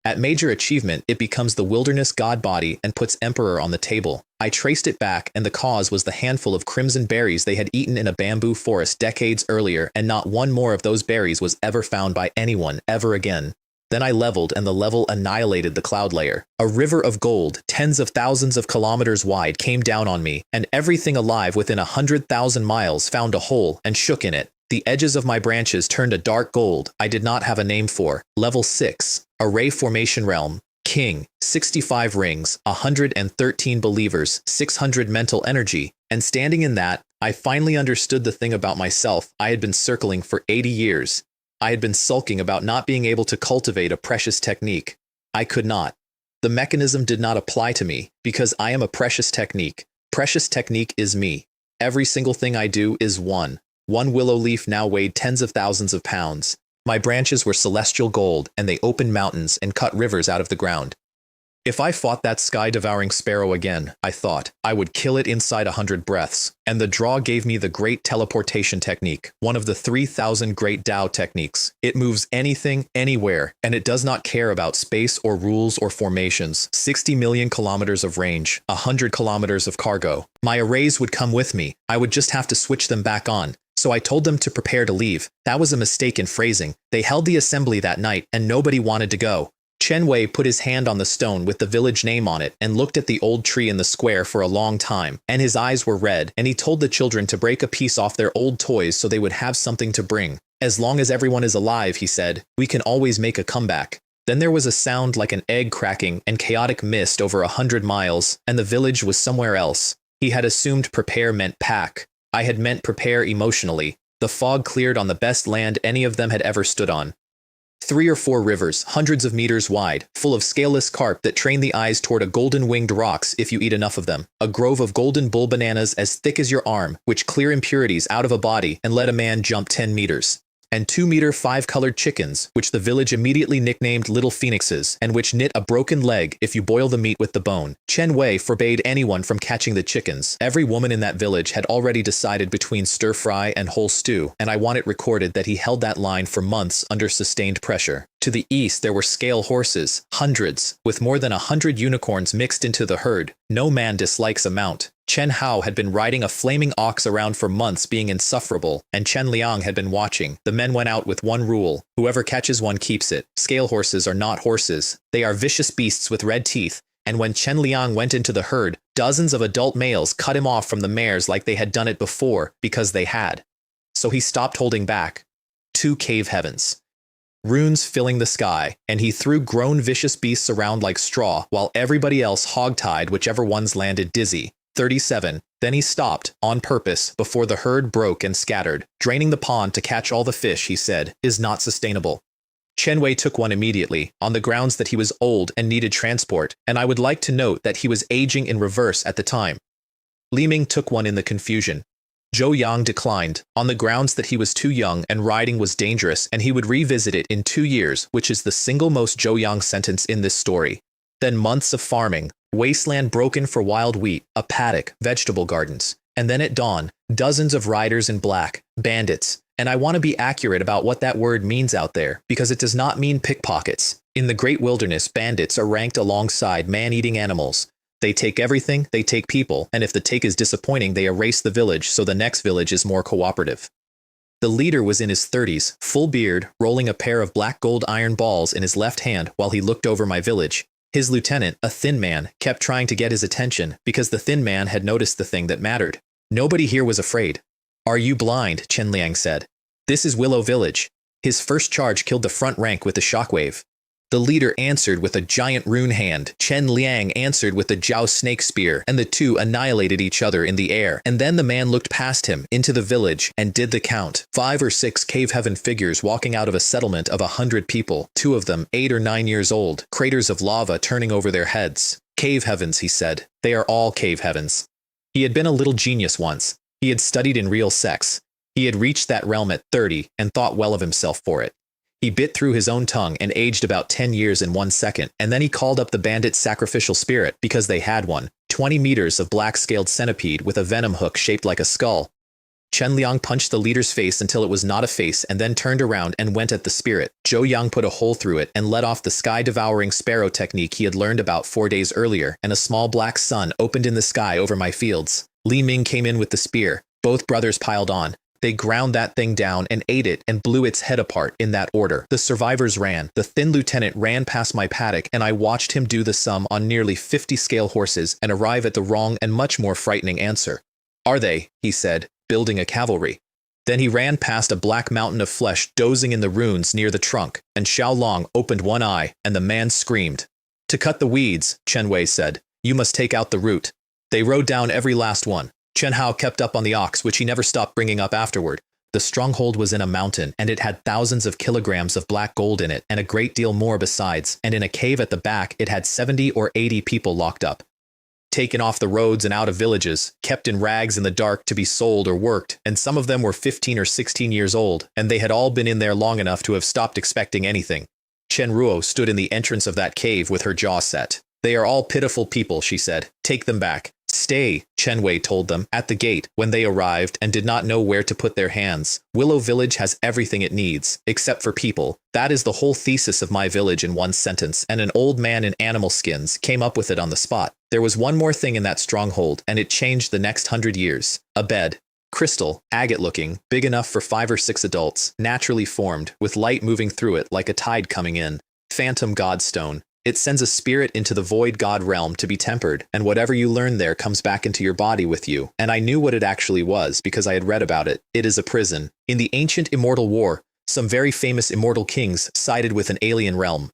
At major achievement, it becomes the wilderness god body and puts emperor on the table. I traced it back, and the cause was the handful of crimson berries they had eaten in a bamboo forest decades earlier, and not one more of those berries was ever found by anyone ever again. Then I leveled, and the level annihilated the cloud layer. A river of gold, tens of thousands of kilometers wide, came down on me, and everything alive within 100,000 miles found a hole and shook in it. The edges of my branches turned a dark gold I did not have a name for. Level 6. Array Formation Realm. King. 65 rings, 113 believers, 600 mental energy. And standing in that, I finally understood the thing about myself I had been circling for 80 years. I had been sulking about not being able to cultivate a precious technique. I could not. The mechanism did not apply to me, because I am a precious technique. Precious technique is me. Every single thing I do is one. One willow leaf now weighed tens of thousands of pounds. My branches were celestial gold, and they opened mountains and cut rivers out of the ground. If I fought that sky-devouring sparrow again, I thought, I would kill it inside 100 breaths. And the draw gave me the great teleportation technique, one of the 3,000 great Tao techniques. It moves anything, anywhere, and it does not care about space or rules or formations. 60 million kilometers of range, 100 kilometers of cargo. My arrays would come with me. I would just have to switch them back on. So I told them to prepare to leave. That was a mistake in phrasing. They held the assembly that night, and nobody wanted to go. Chen Wei put his hand on the stone with the village name on it and looked at the old tree in the square for a long time, and his eyes were red, and he told the children to break a piece off their old toys so they would have something to bring. As long as everyone is alive, he said, we can always make a comeback. Then there was a sound like an egg cracking and chaotic mist over 100 miles, and the village was somewhere else. He had assumed prepare meant pack. I had meant prepare emotionally. The fog cleared on the best land any of them had ever stood on. 3 or 4 rivers, hundreds of meters wide, full of scaleless carp that train the eyes toward a golden-winged rocks if you eat enough of them. A grove of golden bull bananas as thick as your arm, which clear impurities out of a body and let a man jump 10 meters. And 2-meter 5-colored chickens, which the village immediately nicknamed Little Phoenixes, and which knit a broken leg if you boil the meat with the bone. Chen Wei forbade anyone from catching the chickens. Every woman in that village had already decided between stir-fry and whole stew, and I want it recorded that he held that line for months under sustained pressure. To the east there were scale horses, hundreds, with more than 100 unicorns mixed into the herd. No man dislikes a mount. Chen Hao had been riding a flaming ox around for months being insufferable, and Chen Liang had been watching. The men went out with one rule: whoever catches one keeps it. Scale horses are not horses. They are vicious beasts with red teeth, and when Chen Liang went into the herd, dozens of adult males cut him off from the mares like they had done it before because they had. So he stopped holding back. 2 cave heavens. Runes filling the sky, and he threw grown vicious beasts around like straw while everybody else hogtied whichever ones landed dizzy. 37. Then he stopped, on purpose, before the herd broke and scattered. Draining the pond to catch all the fish, he said, is not sustainable. Chen Wei took one immediately, on the grounds that he was old and needed transport, and I would like to note that he was aging in reverse at the time. Li Ming took one in the confusion. Zhou Yang declined, on the grounds that he was too young and riding was dangerous and he would revisit it in 2 years, which is the single most Zhou Yang sentence in this story. Then months of farming, wasteland broken for wild wheat, a paddock, vegetable gardens, and then at dawn, dozens of riders in black, bandits, and I want to be accurate about what that word means out there, because it does not mean pickpockets. In the great wilderness, bandits are ranked alongside man-eating animals. They take everything, they take people, and if the take is disappointing, they erase the village so the next village is more cooperative. The leader was in his 30s, full beard, rolling a pair of black gold iron balls in his left hand while he looked over my village. His lieutenant, a thin man, kept trying to get his attention because the thin man had noticed the thing that mattered. Nobody here was afraid. Are you blind? Chen Liang said. This is Willow Village. His first charge killed the front rank with a shockwave. The leader answered with a giant rune hand. Chen Liang answered with a Jiao snake spear, and the two annihilated each other in the air. And then the man looked past him, into the village, and did the count. 5 or 6 cave heaven figures walking out of a settlement of 100 people, 2 of them 8 or 9 years old, craters of lava turning over their heads. Cave heavens, he said. They are all cave heavens. He had been a little genius once. He had studied in real sex. He had reached that realm at 30 and thought well of himself for it. He bit through his own tongue and aged about 10 years in 1 second, and then he called up the bandit's sacrificial spirit, because they had one, 20 meters of black-scaled centipede with a venom hook shaped like a skull. Chen Liang punched the leader's face until it was not a face and then turned around and went at the spirit. Zhou Yang put a hole through it and let off the sky-devouring sparrow technique he had learned about 4 days earlier, and a small black sun opened in the sky over my fields. Li Ming came in with the spear. Both brothers piled on. They ground that thing down and ate it and blew its head apart in that order. The survivors ran. The thin lieutenant ran past my paddock and I watched him do the sum on nearly 50 scale horses and arrive at the wrong and much more frightening answer. Are they, he said, building a cavalry? Then he ran past a black mountain of flesh dozing in the ruins near the trunk, and Xiao Long opened one eye and the man screamed. To cut the weeds, Chen Wei said, you must take out the root. They rode down every last one. Chen Hao kept up on the ox, which he never stopped bringing up afterward. The stronghold was in a mountain, and it had thousands of kilograms of black gold in it, and a great deal more besides, and in a cave at the back it had 70 or 80 people locked up. Taken off the roads and out of villages, kept in rags in the dark to be sold or worked, and some of them were 15 or 16 years old, and they had all been in there long enough to have stopped expecting anything. Chen Ruo stood in the entrance of that cave with her jaw set. They are all pitiful people, she said. Take them back. Stay, Chen Wei told them, at the gate, when they arrived and did not know where to put their hands. Willow Village has everything it needs, except for people. That is the whole thesis of my village in one sentence, and an old man in animal skins came up with it on the spot. There was one more thing in that stronghold, and it changed the next 100 years. A bed. Crystal, agate-looking, big enough for 5 or 6 adults, naturally formed, with light moving through it like a tide coming in. Phantom Godstone. It sends a spirit into the void god realm to be tempered, and whatever you learn there comes back into your body with you. And I knew what it actually was because I had read about it. It is a prison. In the ancient immortal war, some very famous immortal kings sided with an alien realm.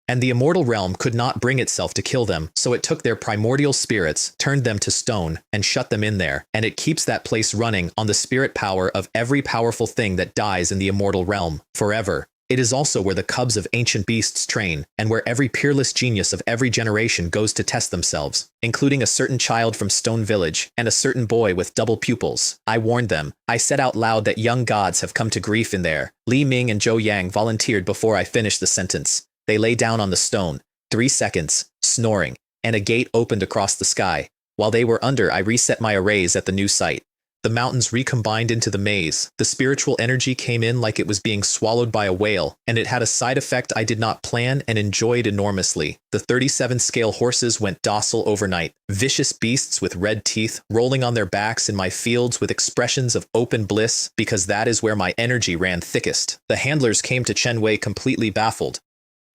And the immortal realm could not bring itself to kill them, so it took their primordial spirits, turned them to stone, and shut them in there. And it keeps that place running on the spirit power of every powerful thing that dies in the immortal realm, forever. It is also where the cubs of ancient beasts train, and where every peerless genius of every generation goes to test themselves, including a certain child from Stone Village, and a certain boy with double pupils. I warned them. I said out loud that young gods have come to grief in there. Li Ming and Zhou Yang volunteered before I finished the sentence. They lay down on the stone. 3 seconds, snoring, and a gate opened across the sky. While they were under, I reset my arrays at the new site. The The mountains recombined into the maze. The spiritual energy came in like it was being swallowed by a whale, and it had a side effect I did not plan and enjoyed enormously. The 37-scale horses went docile overnight, vicious beasts with red teeth rolling on their backs in my fields with expressions of open bliss, because that is where my energy ran thickest. The handlers came to Chenwei completely baffled.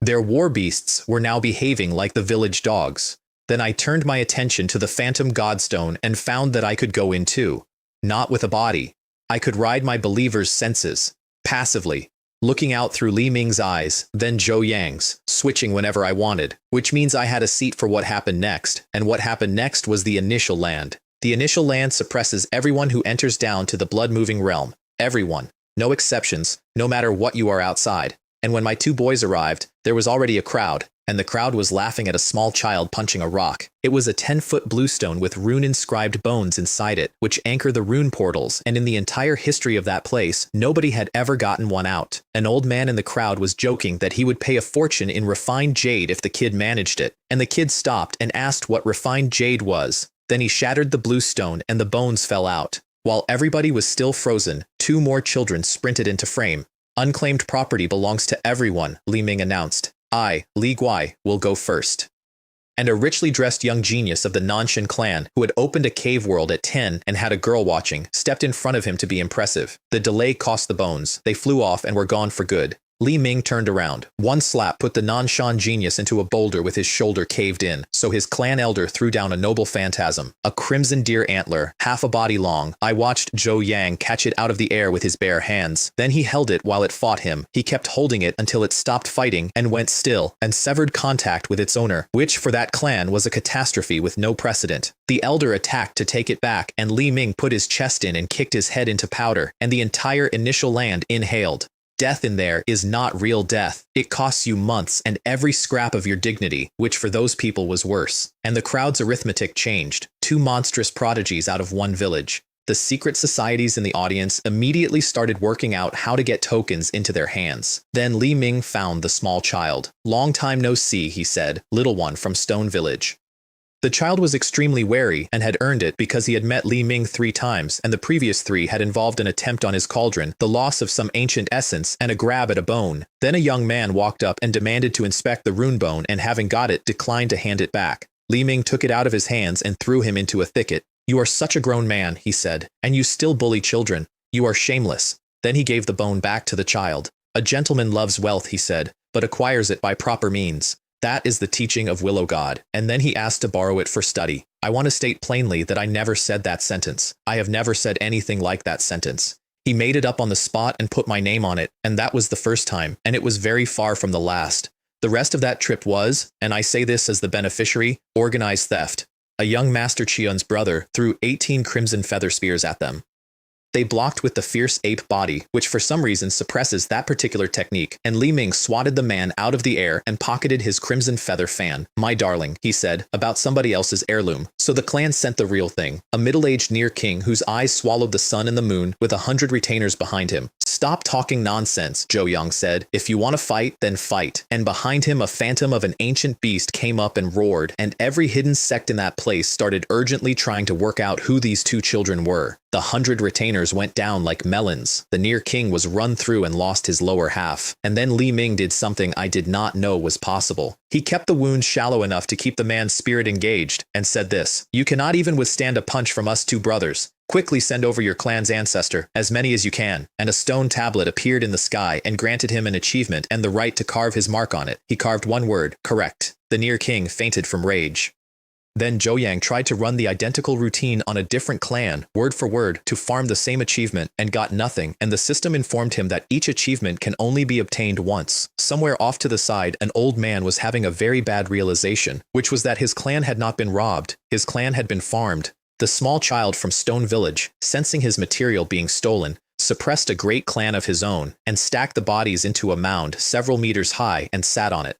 Their war beasts were now behaving like the village dogs. Then I turned my attention to the phantom godstone and found that I could go in too. Not with a body. I could ride my believer's senses, passively, looking out through Li Ming's eyes, then Zhou Yang's, switching whenever I wanted, which means I had a seat for what happened next, and what happened next was the initial land. The initial land suppresses everyone who enters down to the blood-moving realm. Everyone. No exceptions, no matter what you are outside. And when my two boys arrived, there was already a crowd, and the crowd was laughing at a small child punching a rock. It was a 10-foot bluestone with rune-inscribed bones inside it, which anchor the rune portals, and in the entire history of that place, nobody had ever gotten one out. An old man in the crowd was joking that he would pay a fortune in refined jade if the kid managed it, and the kid stopped and asked what refined jade was. Then he shattered the bluestone and the bones fell out. While everybody was still frozen, two more children sprinted into frame. Unclaimed property belongs to everyone, Li Ming announced. I, Li Guai, will go first. And a richly dressed young genius of the Nanshan clan, who had opened a cave world at 10 and had a girl watching, stepped in front of him to be impressive. The delay cost the bones. They flew off and were gone for good. Li Ming turned around. One slap put the Nanshan genius into a boulder with his shoulder caved in, so his clan elder threw down a noble phantasm, a crimson deer antler, half a body long. I watched Zhou Yang catch it out of the air with his bare hands. Then he held it while it fought him. He kept holding it until it stopped fighting and went still, and severed contact with its owner, which for that clan was a catastrophe with no precedent. The elder attacked to take it back, and Li Ming put his chest in and kicked his head into powder, and the entire initial land inhaled. Death in there is not real death. It costs you months and every scrap of your dignity, which for those people was worse. And the crowd's arithmetic changed. Two monstrous prodigies out of one village. The secret societies in the audience immediately started working out how to get tokens into their hands. Then Li Ming found the small child. "Long time no see," he said, "little one from Stone Village." The child was extremely wary and had earned it because he had met Li Ming 3 times, and the previous 3 had involved an attempt on his cauldron, the loss of some ancient essence, and a grab at a bone. Then a young man walked up and demanded to inspect the rune bone, and having got it, declined to hand it back. Li Ming took it out of his hands and threw him into a thicket. "You are such a grown man," he said, "and you still bully children. You are shameless." Then he gave the bone back to the child. "A gentleman loves wealth," he said, "but acquires it by proper means. That is the teaching of Willow God." And then he asked to borrow it for study. I want to state plainly that I never said that sentence. I have never said anything like that sentence. He made it up on the spot and put my name on it, and that was the first time, and it was very far from the last. The rest of that trip was, and I say this as the beneficiary, organized theft. A young Master Chion's brother threw 18 crimson feather spears at them. They blocked with the fierce ape body, which for some reason suppresses that particular technique, and Li Ming swatted the man out of the air and pocketed his crimson feather fan. "My darling," he said, about somebody else's heirloom. So the clan sent the real thing, a middle-aged near king whose eyes swallowed the sun and the moon with 100 retainers behind him. "Stop talking nonsense," Zhou Yang said. "If you want to fight, then fight." And behind him a phantom of an ancient beast came up and roared, and every hidden sect in that place started urgently trying to work out who these 2 children were. The 100 retainers went down like melons. The near king was run through and lost his lower half. And then Li Ming did something I did not know was possible. He kept the wound shallow enough to keep the man's spirit engaged, and said this: "You cannot even withstand a punch from us 2 brothers. Quickly send over your clan's ancestor, as many as you can." And a stone tablet appeared in the sky and granted him an achievement and the right to carve his mark on it. He carved one word: correct. The near king fainted from rage. Then Zhou Yang tried to run the identical routine on a different clan, word for word, to farm the same achievement, and got nothing, and the system informed him that each achievement can only be obtained once. Somewhere off to the side, an old man was having a very bad realization, which was that his clan had not been robbed, his clan had been farmed. The small child from Stone Village, sensing his material being stolen, suppressed a great clan of his own, and stacked the bodies into a mound several meters high and sat on it.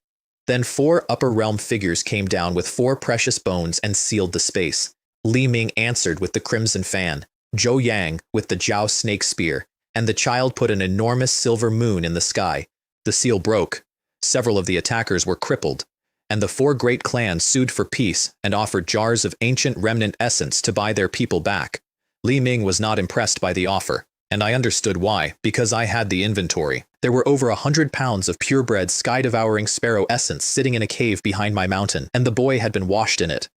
Then 4 upper realm figures came down with 4 precious bones and sealed the space. Li Ming answered with the crimson fan, Zhou Yang with the Jiao snake spear, and the child put an enormous silver moon in the sky. The seal broke. Several of the attackers were crippled, and the 4 great clans sued for peace and offered jars of ancient remnant essence to buy their people back. Li Ming was not impressed by the offer, and I understood why, because I had the inventory. There were over 100 pounds of purebred sky-devouring sparrow essence sitting in a cave behind my mountain, and the boy had been washed in it.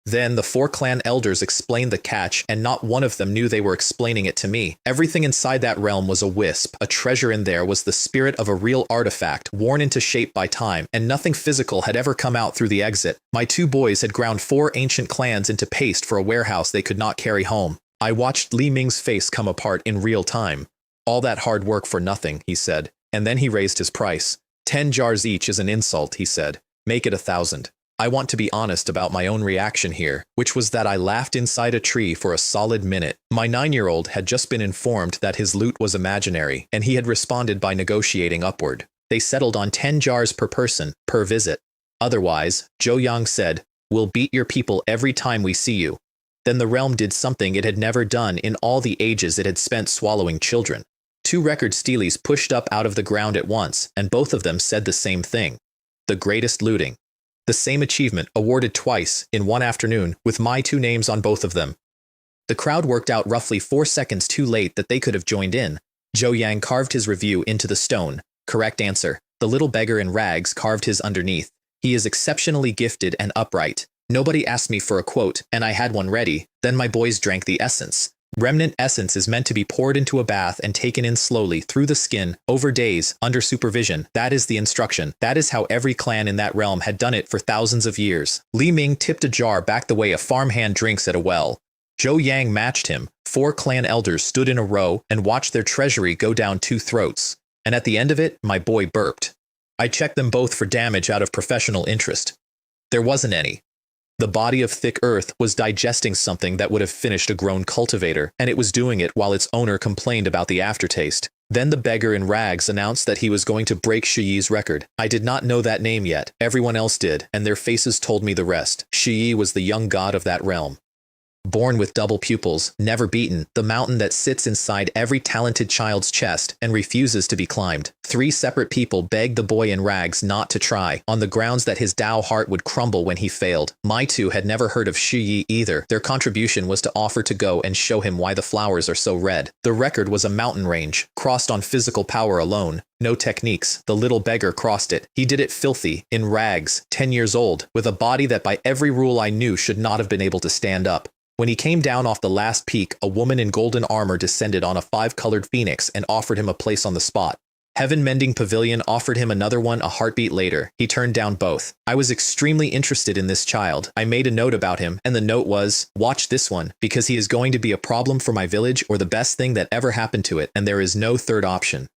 Then the 4 clan elders explained the catch, and not one of them knew they were explaining it to me. Everything inside that realm was a wisp. A treasure in there was the spirit of a real artifact, worn into shape by time, and nothing physical had ever come out through the exit. My 2 boys had ground 4 ancient clans into paste for a warehouse they could not carry home. I watched Li Ming's face come apart in real time. All that hard work for nothing, he said, and then he raised his price. 10 jars each is an insult, he said. Make it 1,000. I want to be honest about my own reaction here, which was that I laughed inside a tree for a solid minute. My 9-year-old had just been informed that his loot was imaginary, and he had responded by negotiating upward. They settled on 10 jars per person, per visit. Otherwise, Zhou Yang said, "We'll beat your people every time we see you." Then the realm did something it had never done in all the ages it had spent swallowing children. 2 record steelies pushed up out of the ground at once, and both of them said the same thing. The greatest looting. The same achievement awarded twice in one afternoon with my 2 names on both of them. The crowd worked out roughly 4 seconds too late that they could have joined in. Zhou Yang carved his review into the stone. Correct answer. The little beggar in rags carved his underneath. He is exceptionally gifted and upright. Nobody asked me for a quote, and I had one ready. Then my boys drank the essence. Remnant essence is meant to be poured into a bath and taken in slowly through the skin, over days, under supervision. That is the instruction. That is how every clan in that realm had done it for thousands of years. Li Ming tipped a jar back the way a farmhand drinks at a well. Zhou Yang matched him. 4 clan elders stood in a row and watched their treasury go down 2 throats. And at the end of it, my boy burped. I checked them both for damage out of professional interest. There wasn't any. The body of thick earth was digesting something that would have finished a grown cultivator, and it was doing it while its owner complained about the aftertaste. Then the beggar in rags announced that he was going to break Shiyi's record. I did not know that name yet. Everyone else did, and their faces told me the rest. Shiyi was the young god of that realm. Born with double pupils, never beaten, the mountain that sits inside every talented child's chest and refuses to be climbed. 3 separate people begged the boy in rags not to try, on the grounds that his Tao heart would crumble when he failed. My 2 had never heard of Shiyi either. Their contribution was to offer to go and show him why the flowers are so red. The record was a mountain range, crossed on physical power alone. No techniques. The little beggar crossed it. He did it filthy, in rags, 10 years old, with a body that by every rule I knew should not have been able to stand up. When he came down off the last peak, a woman in golden armor descended on a 5-colored phoenix and offered him a place on the spot. Heaven Mending Pavilion offered him another one a heartbeat later. He turned down both. I was extremely interested in this child. I made a note about him, and the note was, "Watch this one, because he is going to be a problem for my village or the best thing that ever happened to it, and there is no third option."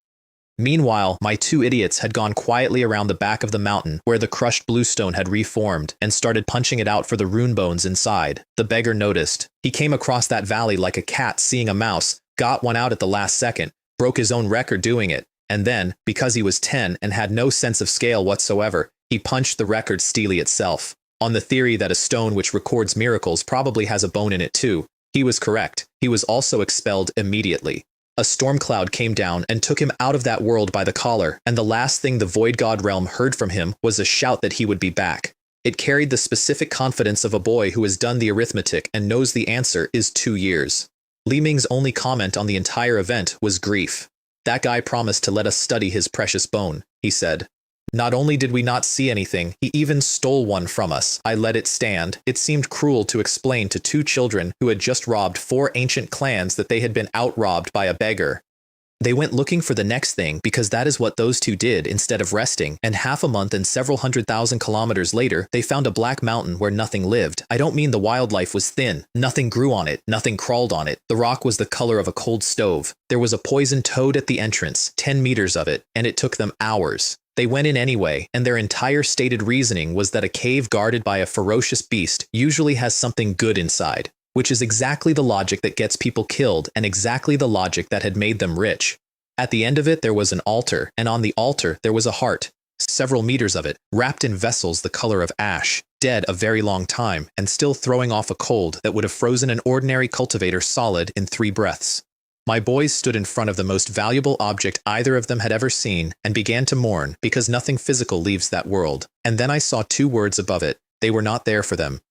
Meanwhile, my 2 idiots had gone quietly around the back of the mountain where the crushed bluestone had reformed and started punching it out for the rune bones inside. The beggar noticed. He came across that valley like a cat seeing a mouse, got one out at the last second, broke his own record doing it, and then, because he was 10 and had no sense of scale whatsoever, he punched the record steely itself. On the theory that a stone which records miracles probably has a bone in it too. He was correct. He was also expelled immediately. A storm cloud came down and took him out of that world by the collar, and the last thing the Void God realm heard from him was a shout that he would be back. It carried the specific confidence of a boy who has done the arithmetic and knows the answer is 2 years. Li Ming's only comment on the entire event was grief. "That guy promised to let us study his precious bone," he said. "Not only did we not see anything, he even stole one from us. I let it stand." It seemed cruel to explain to 2 children who had just robbed 4 ancient clans that they had been outrobbed by a beggar. They went looking for the next thing because that is what those 2 did instead of resting, and half a month and several 100,000 kilometers later, they found a black mountain where nothing lived. I don't mean the wildlife was thin. Nothing grew on it. Nothing crawled on it. The rock was the color of a cold stove. There was a poison toad at the entrance, 10 meters of it, and it took them hours. They went in anyway, and their entire stated reasoning was that a cave guarded by a ferocious beast usually has something good inside, which is exactly the logic that gets people killed and exactly the logic that had made them rich. At the end of it there was an altar, and on the altar there was a heart, several meters of it, wrapped in vessels the color of ash, dead a very long time, and still throwing off a cold that would have frozen an ordinary cultivator solid in 3 breaths. My boys stood in front of the most valuable object either of them had ever seen and began to mourn because nothing physical leaves that world. And then I saw 2 words above it. They were not there for them.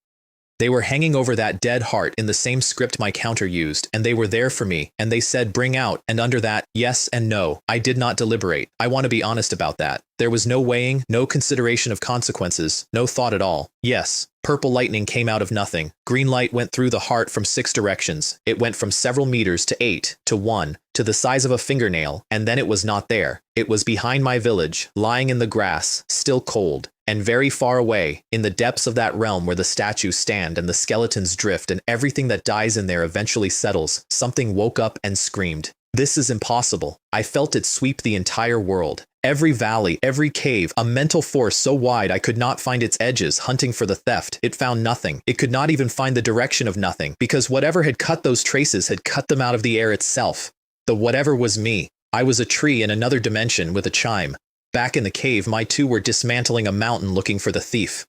They were hanging over that dead heart in the same script my counter used, and they were there for me, and they said bring out, and under that, yes and no. I did not deliberate. I want to be honest about that. There was no weighing, no consideration of consequences, no thought at all. Yes. Purple lightning came out of nothing. Green light went through the heart from 6 directions. It went from several meters to 8, to 1, to the size of a fingernail, and then it was not there. It was behind my village, lying in the grass, still cold, and very far away, in the depths of that realm where the statues stand and the skeletons drift and everything that dies in there eventually settles. Something woke up and screamed. This is impossible. I felt it sweep the entire world. Every valley, every cave, a mental force so wide I could not find its edges, hunting for the theft. It found nothing. It could not even find the direction of nothing, because whatever had cut those traces had cut them out of the air itself. The whatever was me. I was a tree in another dimension with a chime. Back in the cave, my two were dismantling a mountain looking for the thief.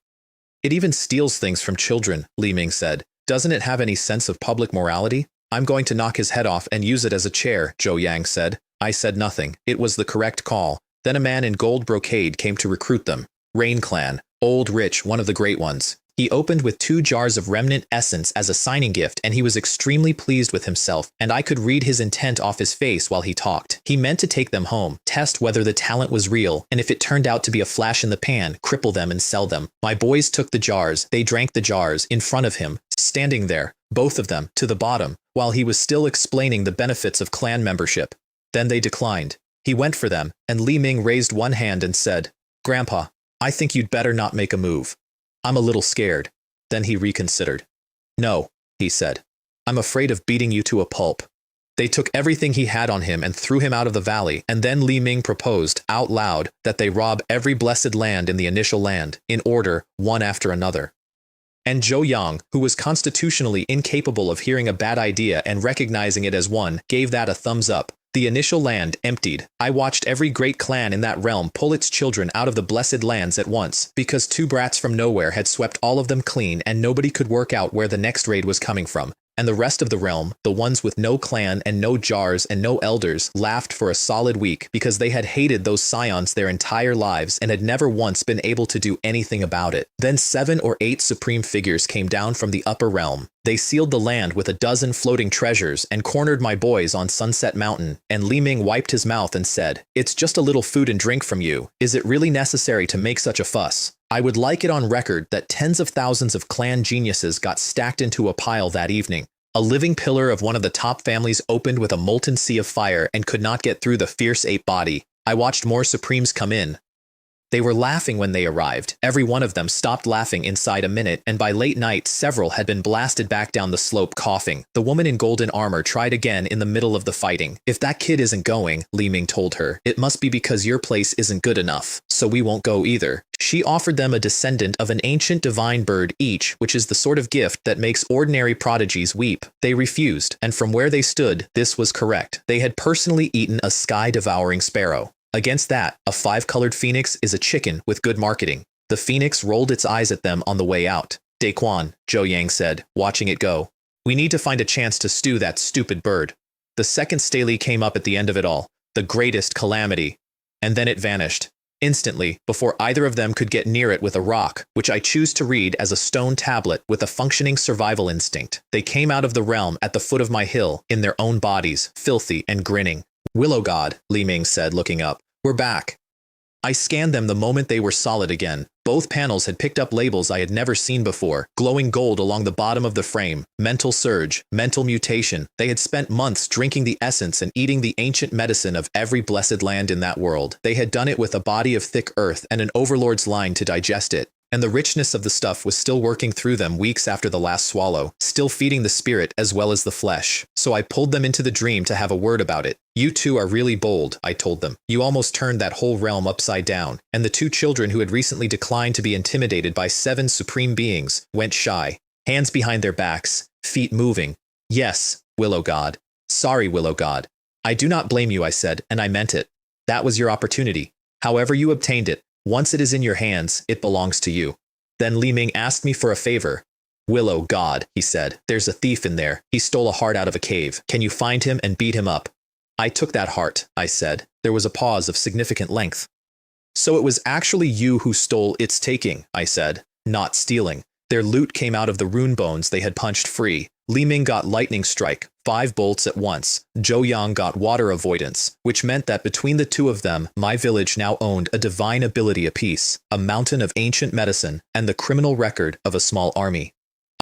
It even steals things from children, Li Ming said. Doesn't it have any sense of public morality? I'm going to knock his head off and use it as a chair, Zhou Yang said. I said nothing. It was the correct call. Then a man in gold brocade came to recruit them. Rain Clan. Old Rich, one of the great ones. He opened with 2 jars of remnant essence as a signing gift, and he was extremely pleased with himself, and I could read his intent off his face while he talked. He meant to take them home, test whether the talent was real, and if it turned out to be a flash in the pan, cripple them and sell them. My boys took the jars. They drank the jars in front of him, standing there, both of them, to the bottom, while he was still explaining the benefits of clan membership. Then they declined. He went for them, and Li Ming raised one hand and said, Grandpa, I think you'd better not make a move. I'm a little scared. Then he reconsidered. No, he said. I'm afraid of beating you to a pulp. They took everything he had on him and threw him out of the valley, and then Li Ming proposed, out loud, that they rob every blessed land in the initial land, in order, one after another. And Zhou Yang, who was constitutionally incapable of hearing a bad idea and recognizing it as one, gave that a thumbs up. The initial land emptied. I watched every great clan in that realm pull its children out of the blessed lands at once, because 2 brats from nowhere had swept all of them clean and nobody could work out where the next raid was coming from. And the rest of the realm, the ones with no clan and no jars and no elders, laughed for a solid week because they had hated those scions their entire lives and had never once been able to do anything about it. Then 7 or 8 supreme figures came down from the upper realm. They sealed the land with a dozen floating treasures and cornered my boys on Sunset Mountain, and Li Ming wiped his mouth and said, It's just a little food and drink from you. Is it really necessary to make such a fuss? I would like it on record that tens of thousands of clan geniuses got stacked into a pile that evening. A living pillar of one of the top families opened with a molten sea of fire and could not get through the fierce ape body. I watched more Supremes come in. They were laughing when they arrived. Every one of them stopped laughing inside a minute, and by late night, several had been blasted back down the slope coughing. The woman in golden armor tried again in the middle of the fighting. If that kid isn't going, Li Ming told her, it must be because your place isn't good enough, so we won't go either. She offered them a descendant of an ancient divine bird each, which is the sort of gift that makes ordinary prodigies weep. They refused, and from where they stood, this was correct. They had personally eaten a sky-devouring sparrow. Against that, a 5-colored phoenix is a chicken with good marketing. The phoenix rolled its eyes at them on the way out. Daquan, Zhou Yang said, watching it go. We need to find a chance to stew that stupid bird. The second stele came up at the end of it all, the greatest calamity. And then it vanished. Instantly, before either of them could get near it with a rock, which I choose to read as a stone tablet with a functioning survival instinct. They came out of the realm at the foot of my hill, in their own bodies, filthy and grinning. Willow God, Li Ming said, looking up. We're back. I scanned them the moment they were solid again. Both panels had picked up labels I had never seen before, glowing gold along the bottom of the frame. Mental surge, mental mutation. They had spent months drinking the essence and eating the ancient medicine of every blessed land in that world. They had done it with a body of thick earth and an overlord's line to digest it. And the richness of the stuff was still working through them weeks after the last swallow, still feeding the spirit as well as the flesh. So I pulled them into the dream to have a word about it. You two are really bold, I told them. You almost turned that whole realm upside down. And the 2 children who had recently declined to be intimidated by 7 supreme beings went shy, hands behind their backs, feet moving. Yes, Willow God. Sorry, Willow God. I do not blame you, I said, and I meant it. That was your opportunity. However you obtained it, once it is in your hands, it belongs to you. Then Li Ming asked me for a favor. Willow God, he said, there's a thief in there. He stole a heart out of a cave. Can you find him and beat him up? I took that heart, I said. There was a pause of significant length. So it was actually you who stole its taking, I said. Not stealing. Their loot came out of the rune bones they had punched free. Li Ming got lightning strike, 5 bolts at once. Zhou Yang got water avoidance, which meant that between the two of them, my village now owned a divine ability apiece, a mountain of ancient medicine, and the criminal record of a small army.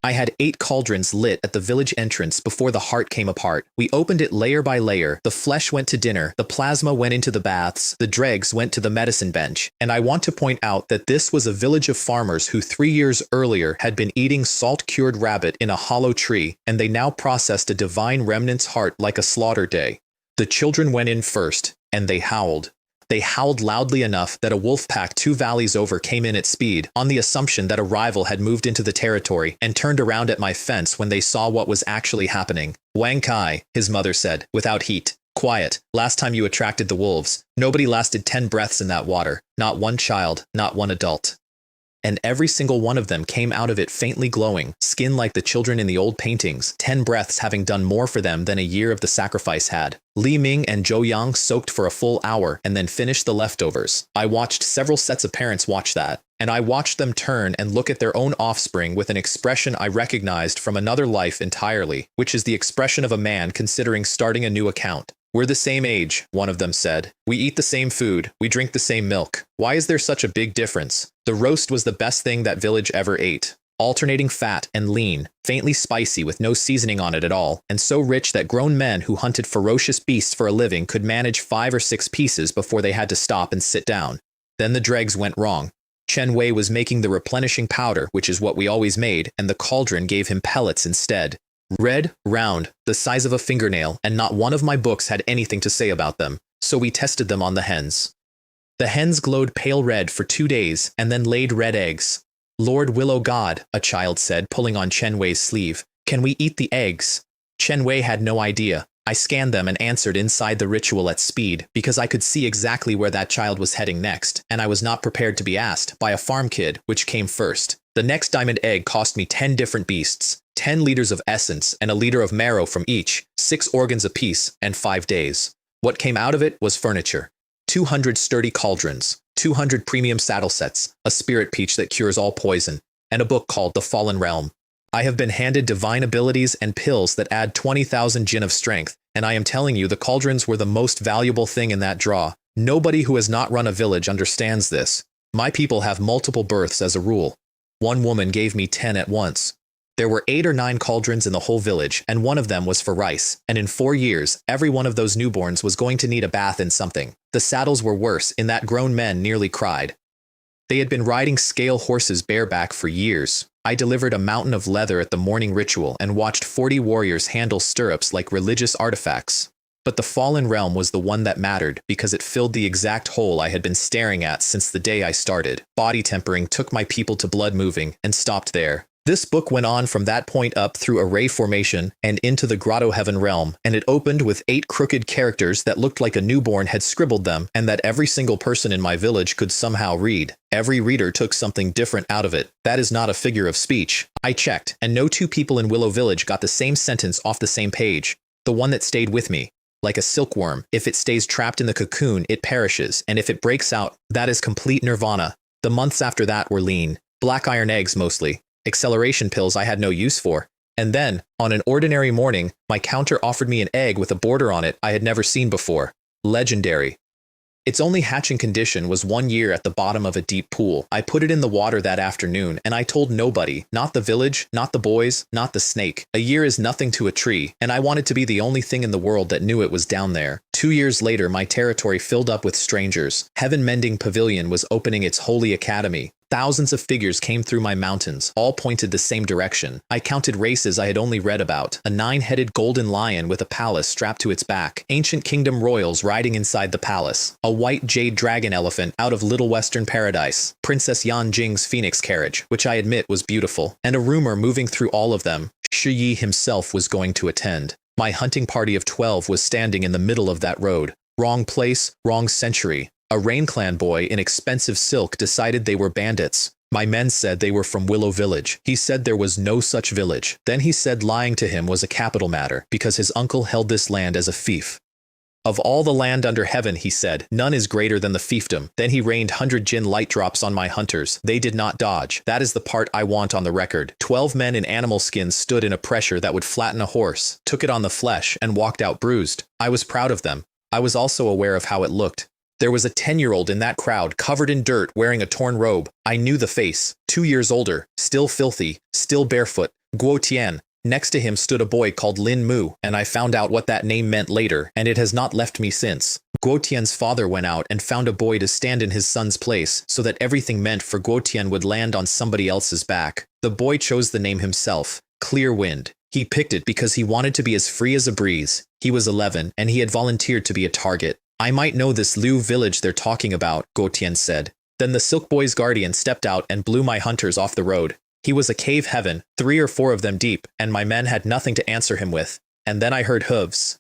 I had 8 cauldrons lit at the village entrance before the heart came apart. We opened it layer by layer. The flesh went to dinner, the plasma went into the baths, the dregs went to the medicine bench. And I want to point out that this was a village of farmers who 3 years earlier had been eating salt-cured rabbit in a hollow tree, and they now processed a divine remnant's heart like a slaughter day. The children went in first, and they howled. They howled loudly enough that a wolf pack 2 valleys over came in at speed, on the assumption that a rival had moved into the territory, and turned around at my fence when they saw what was actually happening. "Wang Kai," his mother said, without heat. "Quiet. Last time you attracted the wolves, nobody lasted 10 breaths in that water. Not one child, not one adult." And every single one of them came out of it faintly glowing, skin like the children in the old paintings, 10 breaths having done more for them than a year of the sacrifice had. Li Ming and Zhou Yang soaked for a full hour and then finished the leftovers. I watched several sets of parents watch that, and I watched them turn and look at their own offspring with an expression I recognized from another life entirely, which is the expression of a man considering starting a new account. "We're the same age," one of them said. "We eat the same food. We drink the same milk. Why is there such a big difference?" The roast was the best thing that village ever ate. Alternating fat and lean, faintly spicy with no seasoning on it at all, and so rich that grown men who hunted ferocious beasts for a living could manage 5 or 6 pieces before they had to stop and sit down. Then the dregs went wrong. Chen Wei was making the replenishing powder, which is what we always made, and the cauldron gave him pellets instead. Red, round, the size of a fingernail, and not one of my books had anything to say about them, so we tested them on the hens. The hens glowed pale red for 2 days, and then laid red eggs. "Lord Willow God," a child said, pulling on Chen Wei's sleeve, "can we eat the eggs?" Chen Wei had no idea. I scanned them and answered inside the ritual at speed, because I could see exactly where that child was heading next, and I was not prepared to be asked by a farm kid which came first. The next diamond egg cost me 10 different beasts, 10 liters of essence and a liter of marrow from each, 6 organs apiece, and 5 days. What came out of it was furniture. 200 sturdy cauldrons, 200 premium saddle sets, a spirit peach that cures all poison, and a book called The Fallen Realm. I have been handed divine abilities and pills that add 20,000 jin of strength, and I am telling you the cauldrons were the most valuable thing in that draw. Nobody who has not run a village understands this. My people have multiple births as a rule. One woman gave me 10 at once. There were 8 or 9 cauldrons in the whole village, and one of them was for rice, and in 4 years, every one of those newborns was going to need a bath in something. The saddles were worse, in that grown men nearly cried. They had been riding scale horses bareback for years. I delivered a mountain of leather at the morning ritual and watched 40 warriors handle stirrups like religious artifacts. But the fallen realm was the one that mattered because it filled the exact hole I had been staring at since the day I started. Body tempering took my people to blood moving and stopped there. This book went on from that point up through array formation and into the grotto heaven realm, and it opened with 8 crooked characters that looked like a newborn had scribbled them and that every single person in my village could somehow read. Every reader took something different out of it. That is not a figure of speech. I checked, and no 2 people in Willow Village got the same sentence off the same page. The one that stayed with me. Like a silkworm, if it stays trapped in the cocoon, it perishes, and if it breaks out, that is complete nirvana. The months after that were lean. Black iron eggs mostly. Acceleration pills I had no use for. And then, on an ordinary morning, my counter offered me an egg with a border on it I had never seen before. Legendary. Its only hatching condition was 1 year at the bottom of a deep pool. I put it in the water that afternoon, and I told nobody, not the village, not the boys, not the snake. A year is nothing to a tree, and I wanted to be the only thing in the world that knew it was down there. 2 years later, my territory filled up with strangers. Heaven Mending Pavilion was opening its holy academy. Thousands of figures came through my mountains, all pointed the same direction. I counted races I had only read about. A 9-headed golden lion with a palace strapped to its back. Ancient kingdom royals riding inside the palace. A white jade dragon elephant out of Little Western Paradise. Princess Yan Jing's phoenix carriage, which I admit was beautiful. And a rumor moving through all of them. Shi Yi himself was going to attend. My hunting party of 12 was standing in the middle of that road. Wrong place, wrong century. A Rain Clan boy in expensive silk decided they were bandits. My men said they were from Willow Village. He said there was no such village. Then he said lying to him was a capital matter because his uncle held this land as a fief. Of all the land under heaven, he said, none is greater than the fiefdom. Then he rained 100 light drops on my hunters. They did not dodge. That is the part I want on the record. 12 men in animal skins stood in a pressure that would flatten a horse, took it on the flesh, and walked out bruised. I was proud of them. I was also aware of how it looked. There was a 10-year-old in that crowd, covered in dirt, wearing a torn robe. I knew the face. 2 years older, still filthy, still barefoot. Guo Tian. Next to him stood a boy called Lin Mu, and I found out what that name meant later, and it has not left me since. Guo Tian's father went out and found a boy to stand in his son's place, so that everything meant for Guo Tian would land on somebody else's back. The boy chose the name himself, Clear Wind. He picked it because he wanted to be as free as a breeze. He was 11, and he had volunteered to be a target. I might know this Liu village they're talking about, Guo Tian said. Then the Silk Boy's guardian stepped out and blew my hunters off the road. He was a cave heaven, 3 or 4 of them deep, and my men had nothing to answer him with. And then I heard hooves.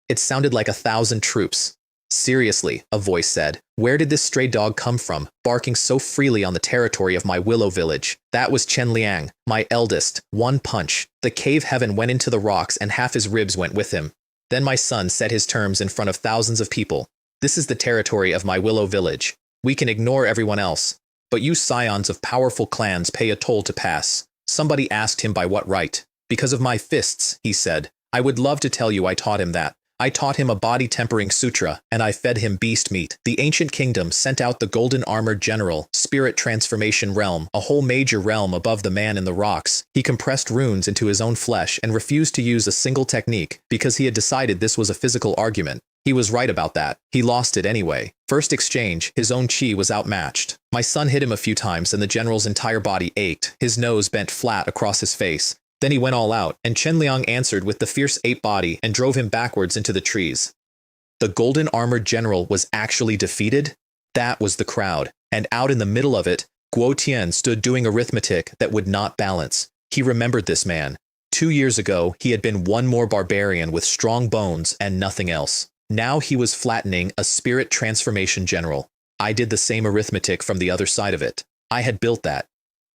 It sounded like 1,000 troops. Seriously, a voice said. Where did this stray dog come from, barking so freely on the territory of my Willow village? That was Chen Liang, my eldest. One punch. The cave heaven went into the rocks and half his ribs went with him. Then my son said his terms in front of thousands of people. This is the territory of my Willow village. We can ignore everyone else. But you scions of powerful clans pay a toll to pass. Somebody asked him by what right. Because of my fists, he said. I would love to tell you I taught him that. I taught him a body-tempering sutra, and I fed him beast meat. The ancient kingdom sent out the golden armored general, spirit transformation realm, a whole major realm above the man in the rocks. He compressed runes into his own flesh and refused to use a single technique because he had decided this was a physical argument. He was right about that. He lost it anyway. First exchange, his own chi was outmatched. My son hit him a few times and the general's entire body ached. His nose bent flat across his face. Then he went all out, and Chen Liang answered with the fierce ape body and drove him backwards into the trees. The golden armored general was actually defeated? That was the crowd. And out in the middle of it, Guo Tian stood doing arithmetic that would not balance. He remembered this man. 2 years ago, he had been one more barbarian with strong bones and nothing else. Now he was flattening a spirit transformation general. I did the same arithmetic from the other side of it. I had built that.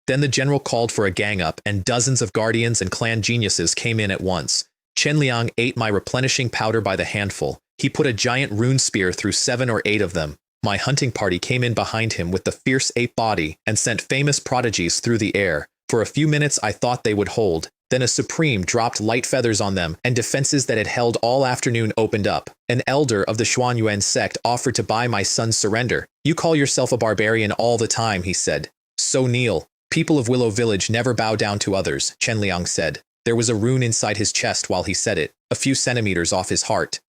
Then the general called for a gang up, and dozens of guardians and clan geniuses came in at once. Chen Liang ate my replenishing powder by the handful. He put a giant rune spear through 7 or 8 of them. My hunting party came in behind him with the fierce ape body and sent famous prodigies through the air. For a few minutes I thought they would hold. Then a supreme dropped light feathers on them, and defenses that had held all afternoon opened up. An elder of the Xuanyuan sect offered to buy my son's surrender. You call yourself a barbarian all the time, he said. So kneel. People of Willow Village never bow down to others, Chen Liang said. There was a rune inside his chest while he said it, a few centimeters off his heart.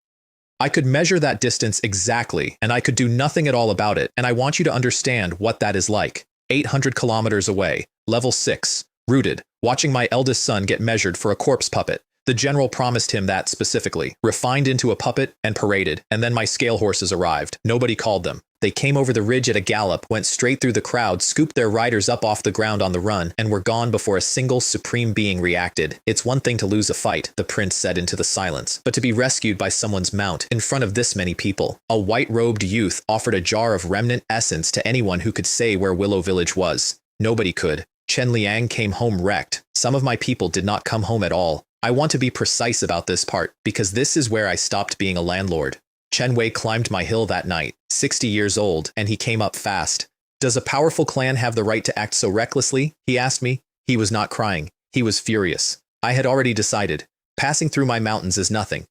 I could measure that distance exactly, and I could do nothing at all about it, and I want you to understand what that is like. 800 kilometers away, level 6, rooted, watching my eldest son get measured for a corpse puppet. The general promised him that specifically, refined into a puppet and paraded, and then my scale horses arrived. Nobody called them. They came over the ridge at a gallop, went straight through the crowd, scooped their riders up off the ground on the run, and were gone before a single supreme being reacted. It's one thing to lose a fight, the prince said into the silence, but to be rescued by someone's mount in front of this many people. A white-robed youth offered a jar of remnant essence to anyone who could say where Willow Village was. Nobody could. Chen Liang came home wrecked. Some of my people did not come home at all. I want to be precise about this part, because this is where I stopped being a landlord. Chen Wei climbed my hill that night, 60 years old, and he came up fast. Does a powerful clan have the right to act so recklessly? He asked me. He was not crying. He was furious. I had already decided. Passing through my mountains is nothing.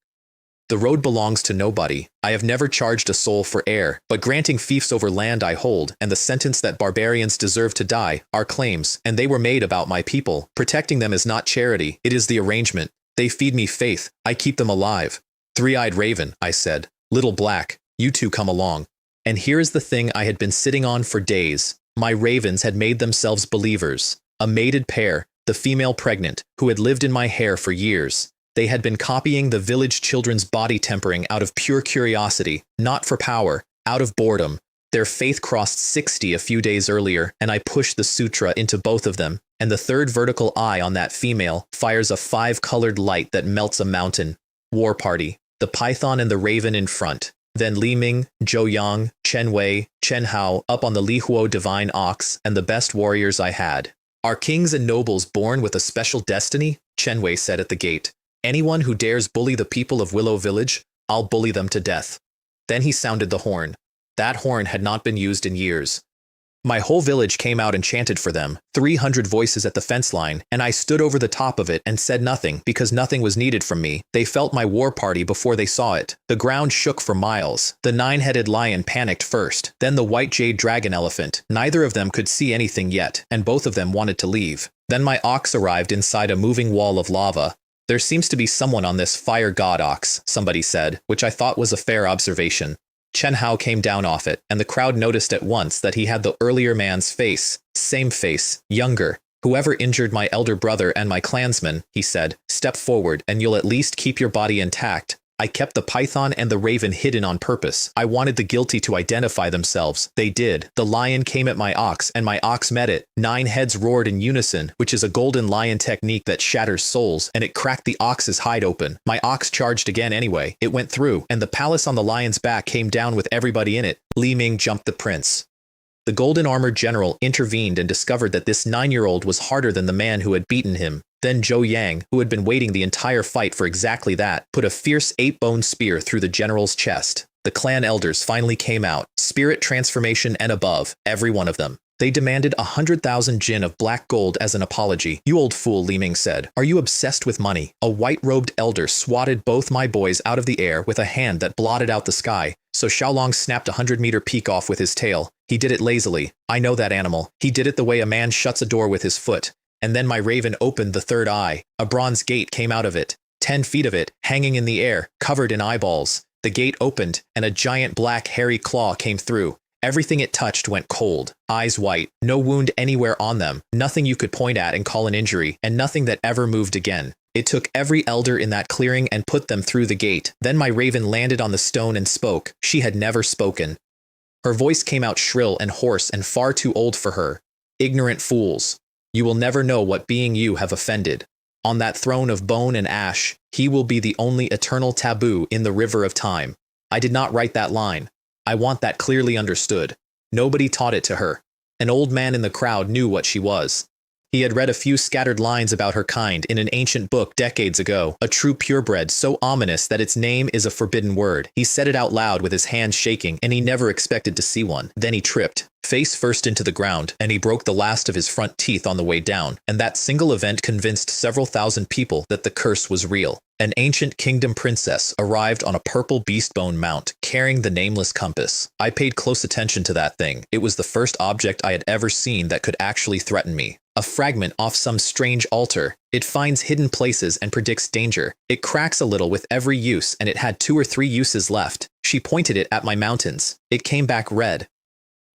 The road belongs to nobody. I have never charged a soul for air, but granting fiefs over land I hold, and the sentence that barbarians deserve to die, are claims, and they were made about my people. Protecting them is not charity, it is the arrangement. They feed me faith, I keep them alive. Three-eyed raven, I said. Little black, you two come along. And here is the thing I had been sitting on for days. My ravens had made themselves believers. A mated pair, the female pregnant, who had lived in my hair for years. They had been copying the village children's body tempering out of pure curiosity, not for power, out of boredom. Their faith crossed 60 a few days earlier, and I pushed the sutra into both of them, and the third vertical eye on that female fires a 5-colored light that melts a mountain. War party. The python and the raven in front. Then Li Ming, Zhou Yang, Chen Wei, Chen Hao up on the Li Huo divine ox, and the best warriors I had. Are kings and nobles born with a special destiny? Chen Wei said at the gate. Anyone who dares bully the people of Willow Village I'll bully them to death." Then he sounded the horn. That horn had not been used in years. My whole village came out and chanted for them, 300 voices at the fence line, and I stood over the top of it and said nothing because nothing was needed from me. They felt my war party before they saw it. The ground shook for miles. The 9-headed lion panicked first, then the white jade dragon elephant. Neither of them could see anything yet, and both of them wanted to leave. Then my ox arrived inside a moving wall of lava. "There seems to be someone on this fire god ox," somebody said, which I thought was a fair observation. Chen Hao came down off it, and the crowd noticed at once that he had the earlier man's face. Same face, younger. "Whoever injured my elder brother and my clansman," he said, "step forward and you'll at least keep your body intact." I kept the python and the raven hidden on purpose. I wanted the guilty to identify themselves. They did. The lion came at my ox, and my ox met it. 9 heads roared in unison, which is a golden lion technique that shatters souls, and it cracked the ox's hide open. My ox charged again anyway. It went through, and the palace on the lion's back came down with everybody in it. Li Ming jumped the prince. The golden-armored general intervened and discovered that this 9-year-old was harder than the man who had beaten him. Then Zhou Yang, who had been waiting the entire fight for exactly that, put a fierce 8-bone spear through the general's chest. The clan elders finally came out, spirit transformation and above, every one of them. They demanded 100,000 jin of black gold as an apology. "You old fool," Li Ming said. "Are you obsessed with money?" A white-robed elder swatted both my boys out of the air with a hand that blotted out the sky. So Xiaolong snapped a 100-meter peak off with his tail. He did it lazily. I know that animal. He did it the way a man shuts a door with his foot. And then my raven opened the third eye. A bronze gate came out of it. 10 feet of it, hanging in the air, covered in eyeballs. The gate opened, and a giant black hairy claw came through. Everything it touched went cold. Eyes white, no wound anywhere on them, nothing you could point at and call an injury, and nothing that ever moved again. It took every elder in that clearing and put them through the gate. Then my raven landed on the stone and spoke. She had never spoken. Her voice came out shrill and hoarse and far too old for her. "Ignorant fools. You will never know what being you have offended. On that throne of bone and ash, he will be the only eternal taboo in the river of time." I did not write that line. I want that clearly understood. Nobody taught it to her. An old man in the crowd knew what she was. He had read a few scattered lines about her kind in an ancient book decades ago, a true purebred so ominous that its name is a forbidden word. He said it out loud with his hands shaking, and he never expected to see one. Then he tripped, face first into the ground, and he broke the last of his front teeth on the way down, and that single event convinced several thousand people that the curse was real. An ancient kingdom princess arrived on a purple beastbone mount, carrying the nameless compass. I paid close attention to that thing. It was the first object I had ever seen that could actually threaten me. A fragment off some strange altar. It finds hidden places and predicts danger. It cracks a little with every use, and it had 2 or 3 uses left. She pointed it at my mountains. It came back red.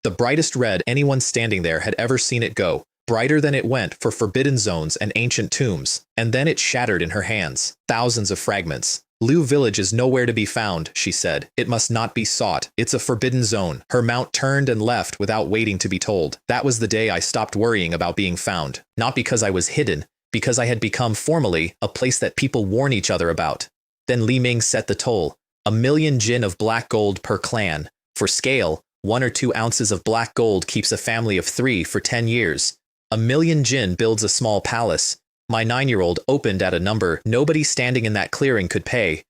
The brightest red anyone standing there had ever seen it go. Brighter than it went for forbidden zones and ancient tombs. And then it shattered in her hands. Thousands of fragments. "Liu village is nowhere to be found," she said. "It must not be sought. It's a forbidden zone." Her mount turned and left without waiting to be told. That was the day I stopped worrying about being found. Not because I was hidden, because I had become formally a place that people warn each other about. Then Li Ming set the toll. 1,000,000 jin of black gold per clan. For scale, 1 or 2 ounces of black gold keeps a family of 3 for 10 years. 1,000,000 jin builds a small palace. My 9-year-old opened at a number nobody standing in that clearing could pay.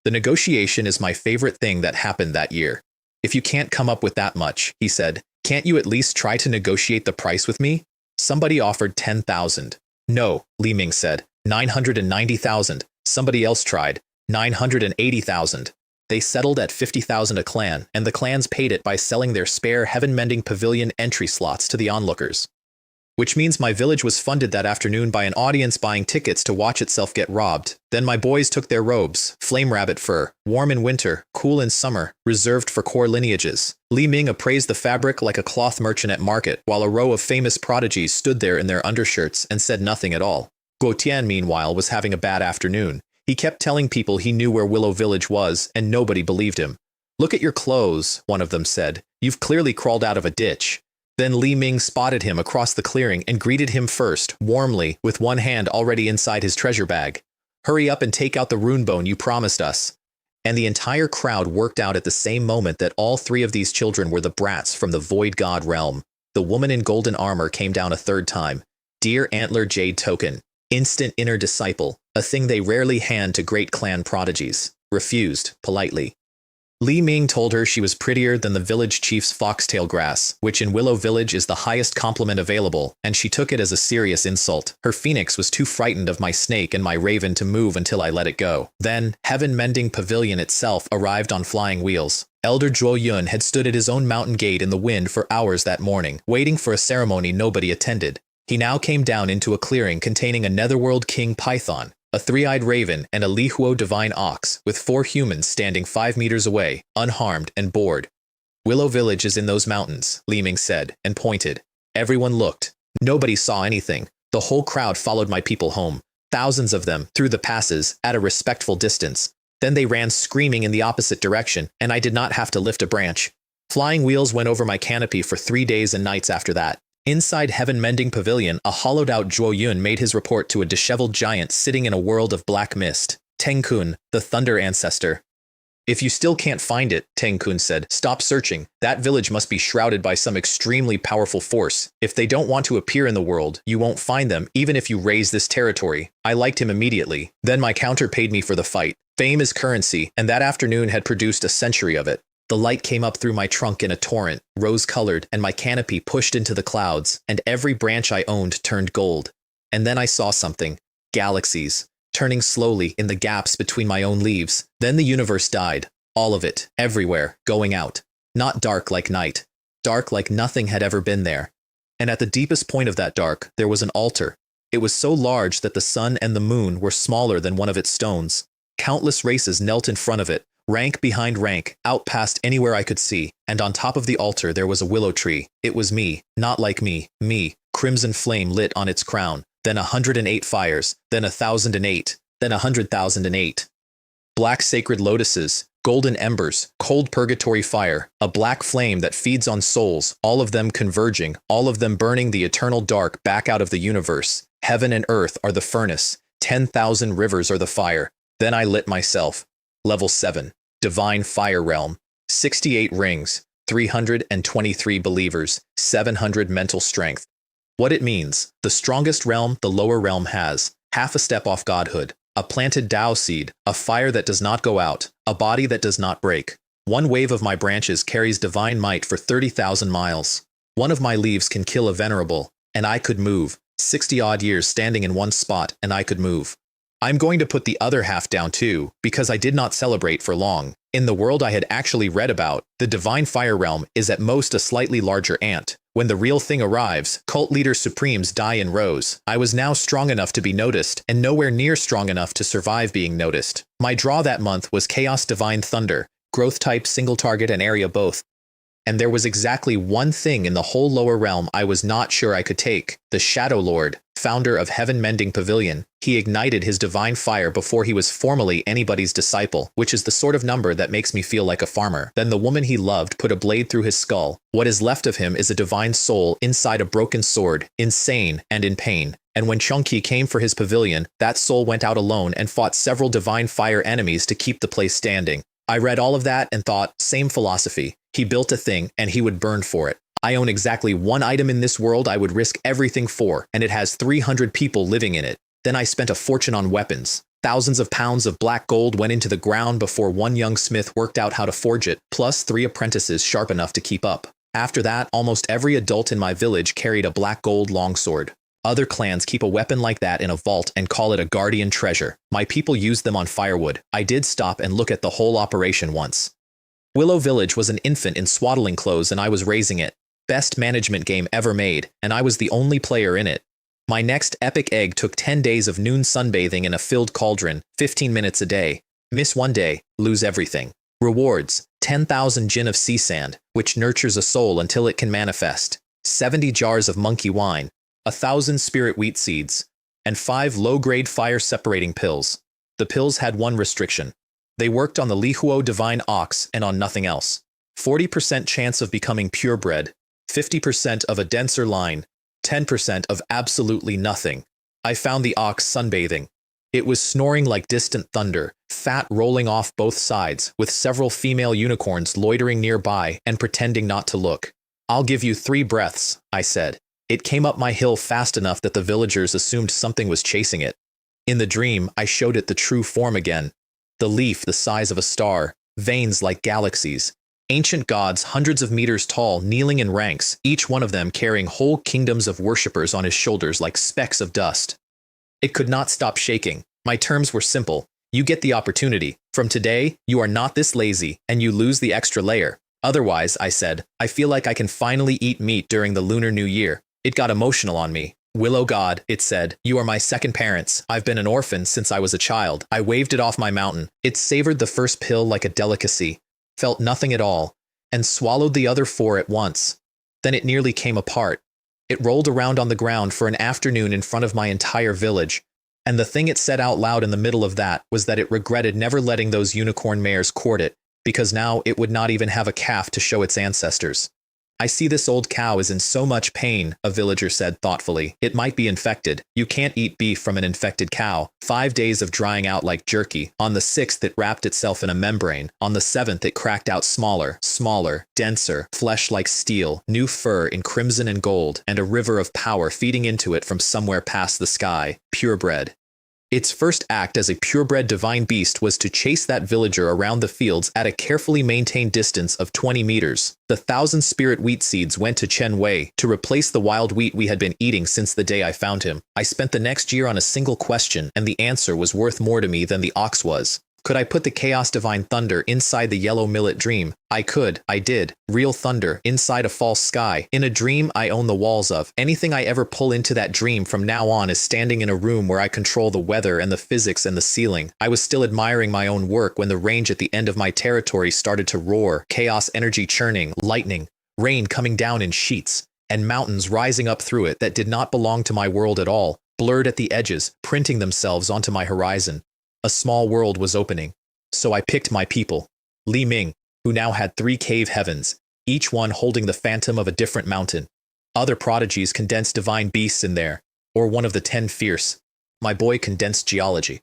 The negotiation is my favorite thing that happened that year. "If you can't come up with that much," he said, "can't you at least try to negotiate the price with me?" Somebody offered 10,000. "No," Li Ming said. 990,000. Somebody else tried. 980,000. They settled at 50,000 a clan, and the clans paid it by selling their spare heaven-mending pavilion entry slots to the onlookers. Which means my village was funded that afternoon by an audience buying tickets to watch itself get robbed. Then my boys took their robes, flame rabbit fur, warm in winter, cool in summer, reserved for core lineages. Li Ming appraised the fabric like a cloth merchant at market, while a row of famous prodigies stood there in their undershirts and said nothing at all. Guo Tian, meanwhile, was having a bad afternoon. He kept telling people he knew where Willow Village was, and nobody believed him. "Look at your clothes," one of them said. "You've clearly crawled out of a ditch." Then Li Ming spotted him across the clearing and greeted him first, warmly, with one hand already inside his treasure bag. "Hurry up and take out the rune bone you promised us." And the entire crowd worked out at the same moment that all 3 of these children were the brats from the Void God realm. The woman in golden armor came down a 3rd time. Deer antler jade token. Instant inner disciple, a thing they rarely hand to great clan prodigies. refused, politely. Li Ming told her she was prettier than the village chief's foxtail grass, which in Willow Village is the highest compliment available, and she took it as a serious insult. Her phoenix was too frightened of my snake and my raven to move until I let it go. Then, heaven-mending pavilion itself arrived on flying wheels. Elder Zhuo Yun had stood at his own mountain gate in the wind for hours that morning, waiting for a ceremony nobody attended. He now came down into a clearing containing a netherworld king python, a three-eyed raven, and a Lihuo divine ox, with 4 humans standing 5 meters away, unharmed and bored. Willow Village is in those mountains, Li Ming said, and pointed. Everyone looked. Nobody saw anything. The whole crowd followed my people home, thousands of them, through the passes, at a respectful distance. Then they ran screaming in the opposite direction, and I did not have to lift a branch. Flying wheels went over my canopy for 3 days and nights after that. Inside Heaven-Mending Pavilion, a hollowed-out Zhuo Yun made his report to a disheveled giant sitting in a world of black mist. Teng Kun, the Thunder Ancestor. If you still can't find it, Teng Kun said, stop searching. That village must be shrouded by some extremely powerful force. If they don't want to appear in the world, you won't find them, even if you raise this territory. I liked him immediately. Then my counter paid me for the fight. Fame is currency, and that afternoon had produced a century of it. The light came up through my trunk in a torrent, rose-colored, and my canopy pushed into the clouds, and every branch I owned turned gold. And then I saw something. Galaxies. Turning slowly in the gaps between my own leaves. Then the universe died. All of it. Everywhere. Going out. Not dark like night. Dark like nothing had ever been there. And at the deepest point of that dark, there was an altar. It was so large that the sun and the moon were smaller than one of its stones. Countless races knelt in front of it, rank behind rank, out past anywhere I could see, and on top of the altar there was a willow tree. It was me, not like me, crimson flame lit on its crown, then 108 fires, then 1,008, then 100,008. Black sacred lotuses, golden embers, cold purgatory fire, a black flame that feeds on souls, all of them converging, all of them burning the eternal dark back out of the universe. Heaven and earth are the furnace, 10,000 rivers are the fire. Then I lit myself. Level 7. Divine Fire Realm. 68 rings. 323 believers. 700 mental strength. What it means. The strongest realm the lower realm has. Half a step off godhood. A planted Tao seed. A fire that does not go out. A body that does not break. One wave of my branches carries divine might for 30,000 miles. One of my leaves can kill a venerable. And I could move. 60-odd years standing in one spot, and I could move. I'm going to put the other half down too, because I did not celebrate for long. In the world I had actually read about, the Divine Fire Realm is at most a slightly larger ant. When the real thing arrives, cult leader supremes die in rows. I was now strong enough to be noticed, and nowhere near strong enough to survive being noticed. My draw that month was Chaos Divine Thunder, growth type, single target, and area both. And there was exactly one thing in the whole lower realm I was not sure I could take. The Shadow Lord, founder of Heaven Mending Pavilion. He ignited his divine fire before he was formally anybody's disciple, which is the sort of number that makes me feel like a farmer. Then the woman he loved put a blade through his skull. What is left of him is a divine soul inside a broken sword, insane and in pain. And when Chunqi came for his pavilion, that soul went out alone and fought several divine fire enemies to keep the place standing. I read all of that and thought, same philosophy. He built a thing, and he would burn for it. I own exactly one item in this world I would risk everything for, and it has 300 people living in it. Then I spent a fortune on weapons. Thousands of pounds of black gold went into the ground before one young smith worked out how to forge it, plus 3 apprentices sharp enough to keep up. After that, almost every adult in my village carried a black gold longsword. Other clans keep a weapon like that in a vault and call it a guardian treasure. My people used them on firewood. I did stop and look at the whole operation once. Willow Village was an infant in swaddling clothes and I was raising it. Best management game ever made, and I was the only player in it. My next epic egg took 10 days of noon sunbathing in a filled cauldron, 15 minutes a day. Miss one day, lose everything. Rewards, 10,000 jin of sea sand, which nurtures a soul until it can manifest. 70 jars of monkey wine, 1,000 spirit wheat seeds, and 5 low-grade fire-separating pills. The pills had one restriction. They worked on the Lihuo divine ox and on nothing else. 40% chance of becoming purebred, 50% of a denser line, 10% of absolutely nothing. I found the ox sunbathing. It was snoring like distant thunder, fat rolling off both sides, with several female unicorns loitering nearby and pretending not to look. I'll give you 3 breaths, I said. It came up my hill fast enough that the villagers assumed something was chasing it. In the dream, I showed it the true form again. the leaf the size of a star, veins like galaxies. Ancient gods hundreds of meters tall kneeling in ranks, each one of them carrying whole kingdoms of worshippers on his shoulders like specks of dust. It could not stop shaking. My terms were simple. You get the opportunity. From today, you are not this lazy, and you lose the extra layer. Otherwise, I said, I feel like I can finally eat meat during the Lunar New Year. It got emotional on me. Willow God, it said, you are my second parents. I've been an orphan since I was a child. I waved it off my mountain. It savored the first pill like a delicacy, felt nothing at all, and swallowed the other 4 at once. Then it nearly came apart. It rolled around on the ground for an afternoon in front of my entire village. And the thing it said out loud in the middle of that was that it regretted never letting those unicorn mares court it, because now it would not even have a calf to show its ancestors. I see this old cow is in so much pain, a villager said thoughtfully. It might be infected. You can't eat beef from an infected cow. 5 days of drying out like jerky. On the 6th it wrapped itself in a membrane. On the 7th it cracked out smaller, denser, flesh like steel, new fur in crimson and gold, and a river of power feeding into it from somewhere past the sky. Purebred. Its first act as a purebred divine beast was to chase that villager around the fields at a carefully maintained distance of 20 meters. The 1,000 spirit wheat seeds went to Chen Wei to replace the wild wheat we had been eating since the day I found him. I spent the next year on a single question, and the answer was worth more to me than the ox was. Could I put the Chaos Divine Thunder inside the yellow millet dream? I could. I did. Real thunder, inside a false sky. In a dream I own the walls of. Anything I ever pull into that dream from now on is standing in a room where I control the weather and the physics and the ceiling. I was still admiring my own work when the range at the end of my territory started to roar. Chaos energy churning, lightning, rain coming down in sheets, and mountains rising up through it that did not belong to my world at all, blurred at the edges, printing themselves onto my horizon. A small world was opening. So I picked my people. Li Ming, who now had 3 cave heavens, each one holding the phantom of a different mountain. Other prodigies condensed divine beasts in there, or one of the 10 fierce. My boy condensed geology.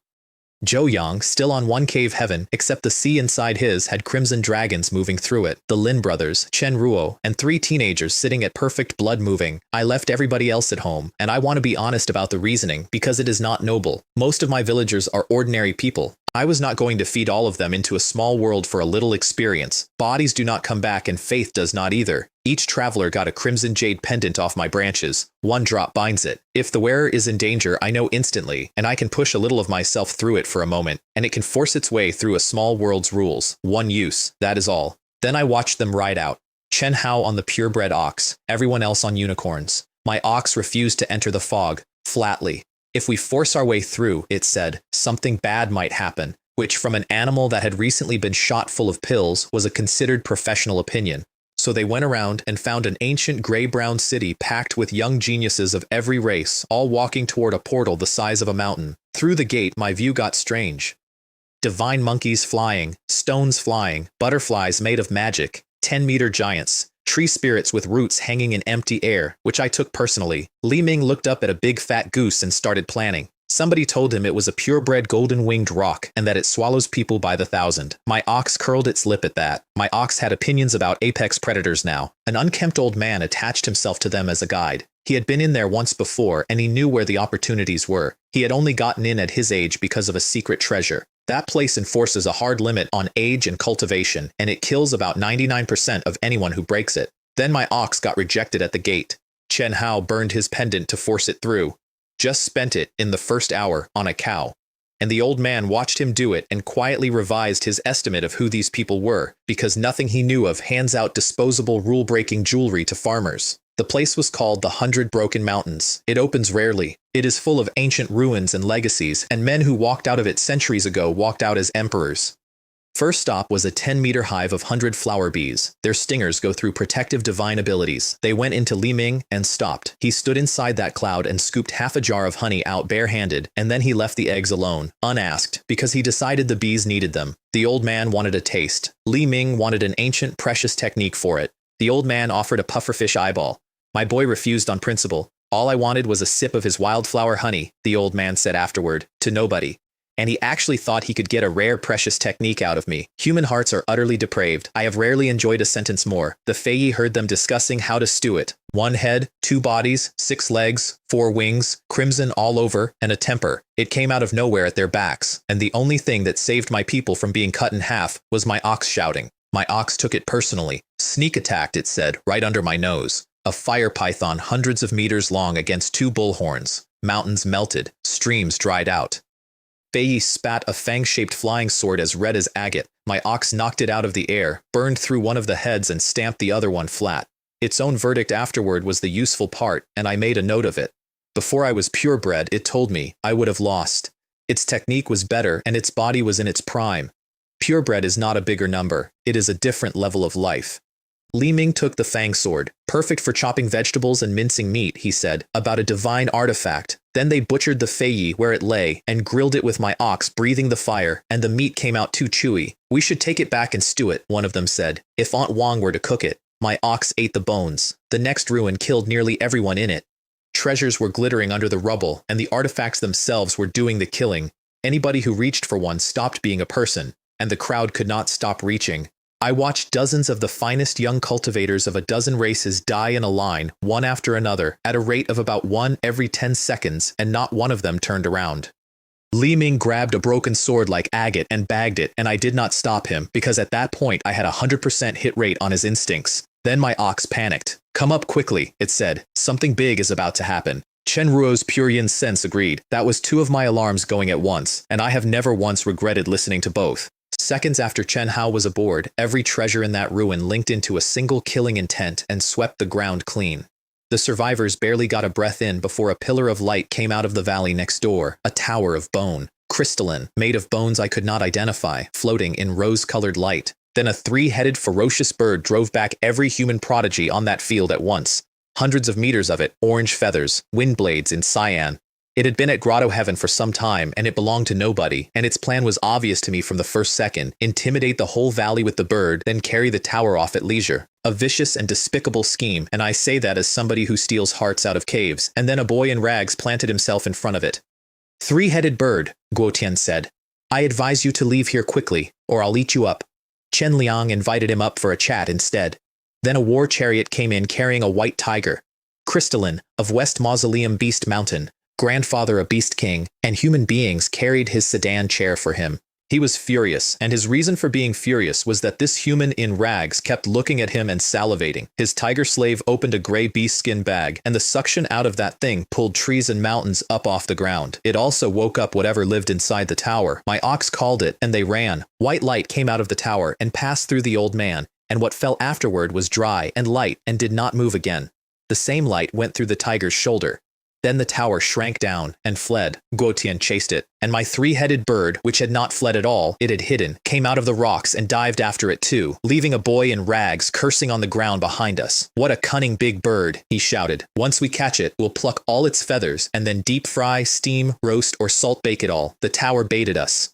Zhou Yang, still on 1 cave heaven, except the sea inside his had crimson dragons moving through it, the Lin brothers, Chen Ruo, and 3 teenagers sitting at perfect blood moving. I left everybody else at home, and I want to be honest about the reasoning, because it is not noble. Most of my villagers are ordinary people. I was not going to feed all of them into a small world for a little experience. Bodies do not come back and faith does not either. Each traveler got a crimson jade pendant off my branches. 1 drop binds it. If the wearer is in danger, I know instantly, and I can push a little of myself through it for a moment, and it can force its way through a small world's rules. 1 use, that is all. Then I watched them ride out. Chen Hao on the purebred ox, everyone else on unicorns. My ox refused to enter the fog, flatly. If we force our way through, it said, something bad might happen, which from an animal that had recently been shot full of pills was a considered professional opinion. So they went around and found an ancient gray-brown city packed with young geniuses of every race, all walking toward a portal the size of a mountain. Through the gate, my view got strange. Divine monkeys flying, stones flying, butterflies made of magic, 10-meter giants, tree spirits with roots hanging in empty air, which I took personally. Li Ming looked up at a big fat goose and started planning. Somebody told him it was a purebred golden-winged rock and that it swallows people by the 1,000. My ox curled its lip at that. My ox had opinions about apex predators now. An unkempt old man attached himself to them as a guide. He had been in there once before and he knew where the opportunities were. He had only gotten in at his age because of a secret treasure. That place enforces a hard limit on age and cultivation, and it kills about 99% of anyone who breaks it. Then my ox got rejected at the gate. Chen Hao burned his pendant to force it through. Just spent it, in the first hour, on a cow. And the old man watched him do it and quietly revised his estimate of who these people were, because nothing he knew of hands out disposable rule-breaking jewelry to farmers. The place was called the 100 Broken Mountains. It opens rarely. It is full of ancient ruins and legacies, and men who walked out of it centuries ago walked out as emperors. First stop was a 10-meter hive of 100 flower bees. Their stingers go through protective divine abilities. They went into Li Ming and stopped. He stood inside that cloud and scooped half a jar of honey out barehanded, and then he left the eggs alone, unasked, because he decided the bees needed them. The old man wanted a taste. Li Ming wanted an ancient, precious technique for it. The old man offered a pufferfish eyeball. My boy refused on principle. All I wanted was a sip of his wildflower honey, the old man said afterward, to nobody. and he actually thought he could get a rare precious technique out of me. Human hearts are utterly depraved. I have rarely enjoyed a sentence more. The Fei heard them discussing how to stew it. 1 head, 2 bodies, 6 legs, 4 wings, crimson all over, and a temper. It came out of nowhere at their backs, and the only thing that saved my people from being cut in half was my ox shouting. My ox took it personally. Sneak attacked, it said, right under my nose. A fire python hundreds of meters long against 2 bullhorns. Mountains melted, streams dried out. Fei spat a fang-shaped flying sword as red as agate. My ox knocked it out of the air, burned through one of the heads and stamped the other one flat. Its own verdict afterward was the useful part, and I made a note of it. Before I was purebred, it told me I would have lost. Its technique was better, and its body was in its prime. Purebred is not a bigger number. It is a different level of life. Li Ming took the fang sword, perfect for chopping vegetables and mincing meat, he said, about a divine artifact. Then they butchered the Fei where it lay and grilled it with my ox breathing the fire, and the meat came out too chewy. We should take it back and stew it, one of them said, if Aunt Wong were to cook it. My ox ate the bones. The next ruin killed nearly everyone in it. Treasures were glittering under the rubble, and the artifacts themselves were doing the killing. Anybody who reached for one stopped being a person, and the crowd could not stop reaching. I watched dozens of the finest young cultivators of a dozen races die in a line, one after another, at a rate of about 1 every 10 seconds, and not one of them turned around. Li Ming grabbed a broken sword like agate and bagged it, and I did not stop him, because at that point I had a 100% hit rate on his instincts. Then my ox panicked. Come up quickly, it said. Something big is about to happen. Chen Ruo's pure yin sense agreed. That was 2 of my alarms going at once, and I have never once regretted listening to both. Seconds after Chen Hao was aboard, every treasure in that ruin linked into a single killing intent and swept the ground clean. The survivors barely got a breath in before a pillar of light came out of the valley next door, a tower of bone, crystalline, made of bones I could not identify, floating in rose-colored light. Then a 3-headed ferocious bird drove back every human prodigy on that field at once. Hundreds of meters of it, orange feathers, wind blades in cyan. It had been at Grotto Heaven for some time, and it belonged to nobody, and its plan was obvious to me from the first second. Intimidate the whole valley with the bird, then carry the tower off at leisure. A vicious and despicable scheme, and I say that as somebody who steals hearts out of caves. And then a boy in rags planted himself in front of it. 3-headed bird, Guo Tian said. I advise you to leave here quickly, or I'll eat you up. Chen Liang invited him up for a chat instead. Then a war chariot came in carrying a white tiger. Crystalline, of West Mausoleum Beast Mountain. Grandfather a beast king, and human beings carried his sedan chair for him. He was furious, and his reason for being furious was that this human in rags kept looking at him and salivating. His tiger slave opened a gray beast skin bag, and the suction out of that thing pulled trees and mountains up off the ground. It also woke up whatever lived inside the tower. My ox called it, and they ran. White light came out of the tower and passed through the old man, and what fell afterward was dry and light and did not move again. The same light went through the tiger's shoulder. Then the tower shrank down and fled. Guo Tian chased it, and my 3-headed bird, which had not fled at all, it had hidden, came out of the rocks and dived after it too, leaving a boy in rags cursing on the ground behind us. What a cunning big bird, he shouted. Once we catch it, we'll pluck all its feathers and then deep fry, steam, roast, or salt bake it all. The tower baited us.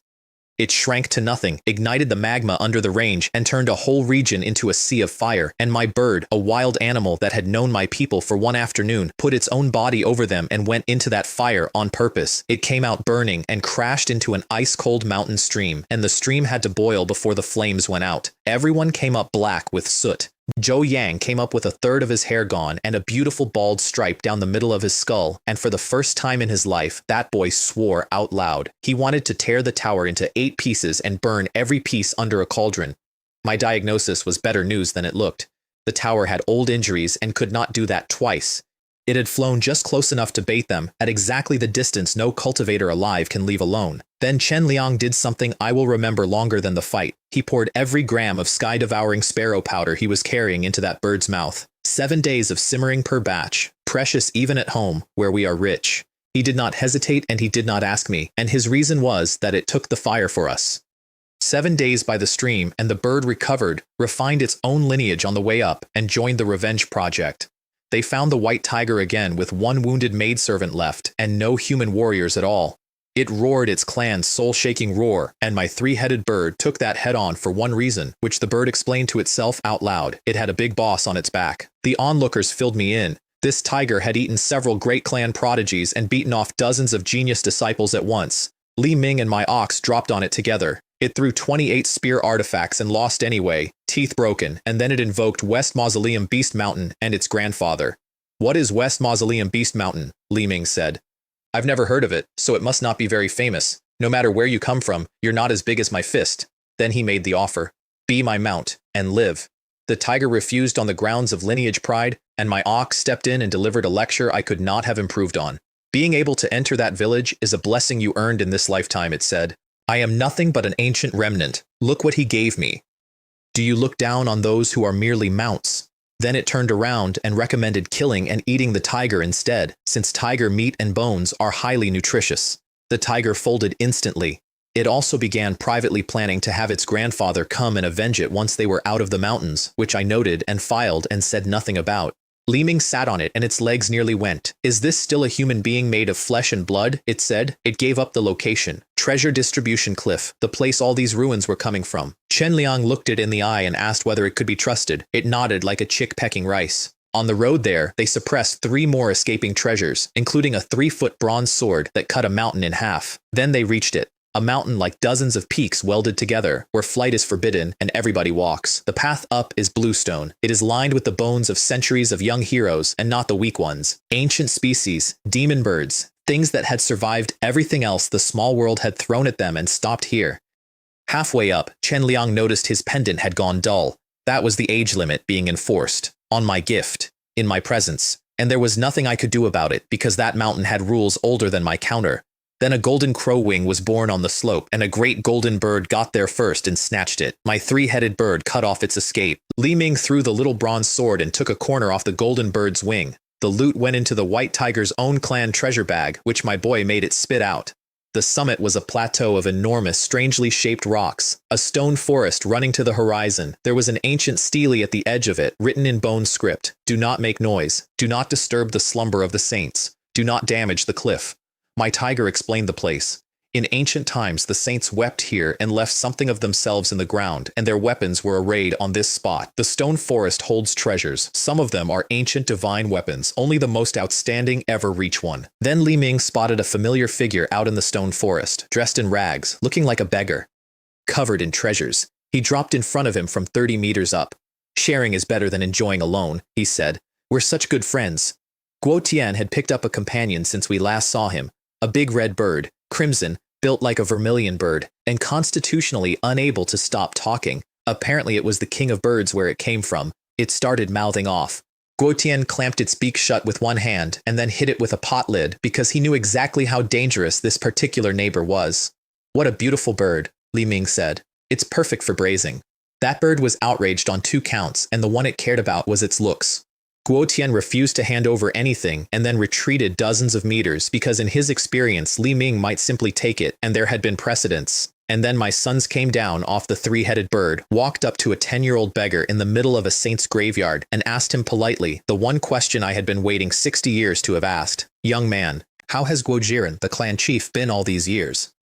It shrank to nothing, ignited the magma under the range, and turned a whole region into a sea of fire. And my bird, a wild animal that had known my people for one afternoon, put its own body over them and went into that fire on purpose. It came out burning and crashed into an ice-cold mountain stream, and the stream had to boil before the flames went out. Everyone came up black with soot. Zhou Yang came up with a third of his hair gone and a beautiful bald stripe down the middle of his skull, and for the first time in his life, that boy swore out loud. He wanted to tear the tower into 8 pieces and burn every piece under a cauldron. My diagnosis was better news than it looked. The tower had old injuries and could not do that twice. It had flown just close enough to bait them, at exactly the distance no cultivator alive can leave alone. Then Chen Liang did something I will remember longer than the fight. He poured every gram of sky-devouring sparrow powder he was carrying into that bird's mouth. 7 days of simmering per batch, precious even at home, where we are rich. He did not hesitate and he did not ask me, and his reason was that it took the fire for us. 7 days by the stream, and the bird recovered, refined its own lineage on the way up, and joined the revenge project. They found the white tiger again with 1 wounded maidservant left, and no human warriors at all. It roared its clan's soul-shaking roar, and my 3-headed bird took that head-on for one reason, which the bird explained to itself out loud. It had a big boss on its back. The onlookers filled me in. This tiger had eaten several great clan prodigies and beaten off dozens of genius disciples at once. Li Ming and my ox dropped on it together. It threw 28 spear artifacts and lost anyway, teeth broken, and then it invoked West Mausoleum Beast Mountain and its grandfather. What is West Mausoleum Beast Mountain? Li Ming said. I've never heard of it, so it must not be very famous. No matter where you come from, you're not as big as my fist. Then he made the offer. Be my mount, and live. The tiger refused on the grounds of lineage pride, and my ox stepped in and delivered a lecture I could not have improved on. Being able to enter that village is a blessing you earned in this lifetime, it said. I am nothing but an ancient remnant. Look what he gave me. Do you look down on those who are merely mounts? Then it turned around and recommended killing and eating the tiger instead, since tiger meat and bones are highly nutritious. The tiger folded instantly. It also began privately planning to have its grandfather come and avenge it once they were out of the mountains, which I noted and filed and said nothing about. Li Ming sat on it and its legs nearly went. Is this still a human being made of flesh and blood? It said. It gave up the location. Treasure distribution cliff, the place all these ruins were coming from. Chen Liang looked it in the eye and asked whether it could be trusted. It nodded like a chick pecking rice. On the road there, they suppressed 3 more escaping treasures, including a 3-foot bronze sword that cut a mountain in half. Then they reached it. A mountain like dozens of peaks welded together, where flight is forbidden and everybody walks. The path up is bluestone. It is lined with the bones of centuries of young heroes and not the weak ones. Ancient species, demon birds, things that had survived everything else the small world had thrown at them and stopped here. Halfway up, Chen Liang noticed his pendant had gone dull. That was the age limit being enforced. On my gift. In my presence. And there was nothing I could do about it because that mountain had rules older than my counter. Then a golden crow wing was born on the slope, and a great golden bird got there first and snatched it. My 3-headed bird cut off its escape. Li Ming threw the little bronze sword and took a corner off the golden bird's wing. The loot went into the white tiger's own clan treasure bag, which my boy made it spit out. The summit was a plateau of enormous, strangely shaped rocks, a stone forest running to the horizon. There was an ancient stele at the edge of it, written in bone script. Do not make noise. Do not disturb the slumber of the saints. Do not damage the cliff. My tiger explained the place. In ancient times, the saints wept here and left something of themselves in the ground, and their weapons were arrayed on this spot. The stone forest holds treasures. Some of them are ancient divine weapons. Only the most outstanding ever reach one. Then Li Ming spotted a familiar figure out in the stone forest, dressed in rags, looking like a beggar. Covered in treasures. He dropped in front of him from 30 meters up. Sharing is better than enjoying alone, he said. We're such good friends. Guo Tian had picked up a companion since we last saw him. A big red bird, crimson, built like a vermilion bird, and constitutionally unable to stop talking. Apparently it was the king of birds where it came from. It started mouthing off. Guo Tian clamped its beak shut with one hand and then hit it with a pot lid because he knew exactly how dangerous this particular neighbor was. What a beautiful bird, Li Ming said. It's perfect for braising. That bird was outraged on 2 counts, and the one it cared about was its looks. Guo Tian refused to hand over anything and then retreated dozens of meters because in his experience Li Ming might simply take it and there had been precedents. And then my sons came down off the 3-headed bird, walked up to a 10-year-old beggar in the middle of a saint's graveyard and asked him politely the one question I had been waiting 60 years to have asked. Young man, how has Guo Jiren, the clan chief, been all these years?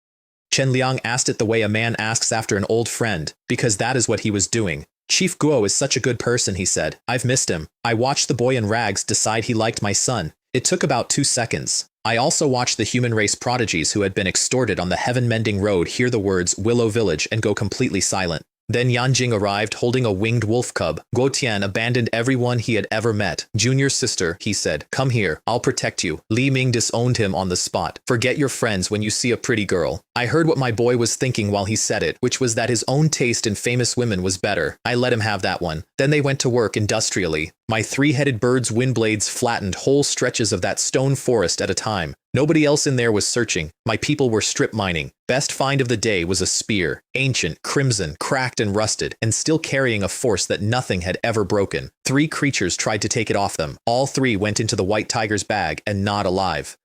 Chen Liang asked it the way a man asks after an old friend, because that is what he was doing. Chief Guo is such a good person, he said. I've missed him. I watched the boy in rags decide he liked my son. It took about 2 seconds. I also watched the human race prodigies who had been extorted on the heaven-mending road hear the words Willow Village and go completely silent. Then Yanjing arrived holding a winged wolf cub. Guo Tian abandoned everyone he had ever met. Junior sister, he said, come here, I'll protect you. Li Ming disowned him on the spot. Forget your friends when you see a pretty girl. I heard what my boy was thinking while he said it, which was that his own taste in famous women was better. I let him have that one. Then they went to work industrially. My 3-headed bird's wind blades flattened whole stretches of that stone forest at a time. Nobody else in there was searching. My people were strip mining. Best find of the day was a spear. Ancient, crimson, cracked and rusted, and still carrying a force that nothing had ever broken. 3 creatures tried to take it off them. All 3 went into the white tiger's bag and not alive.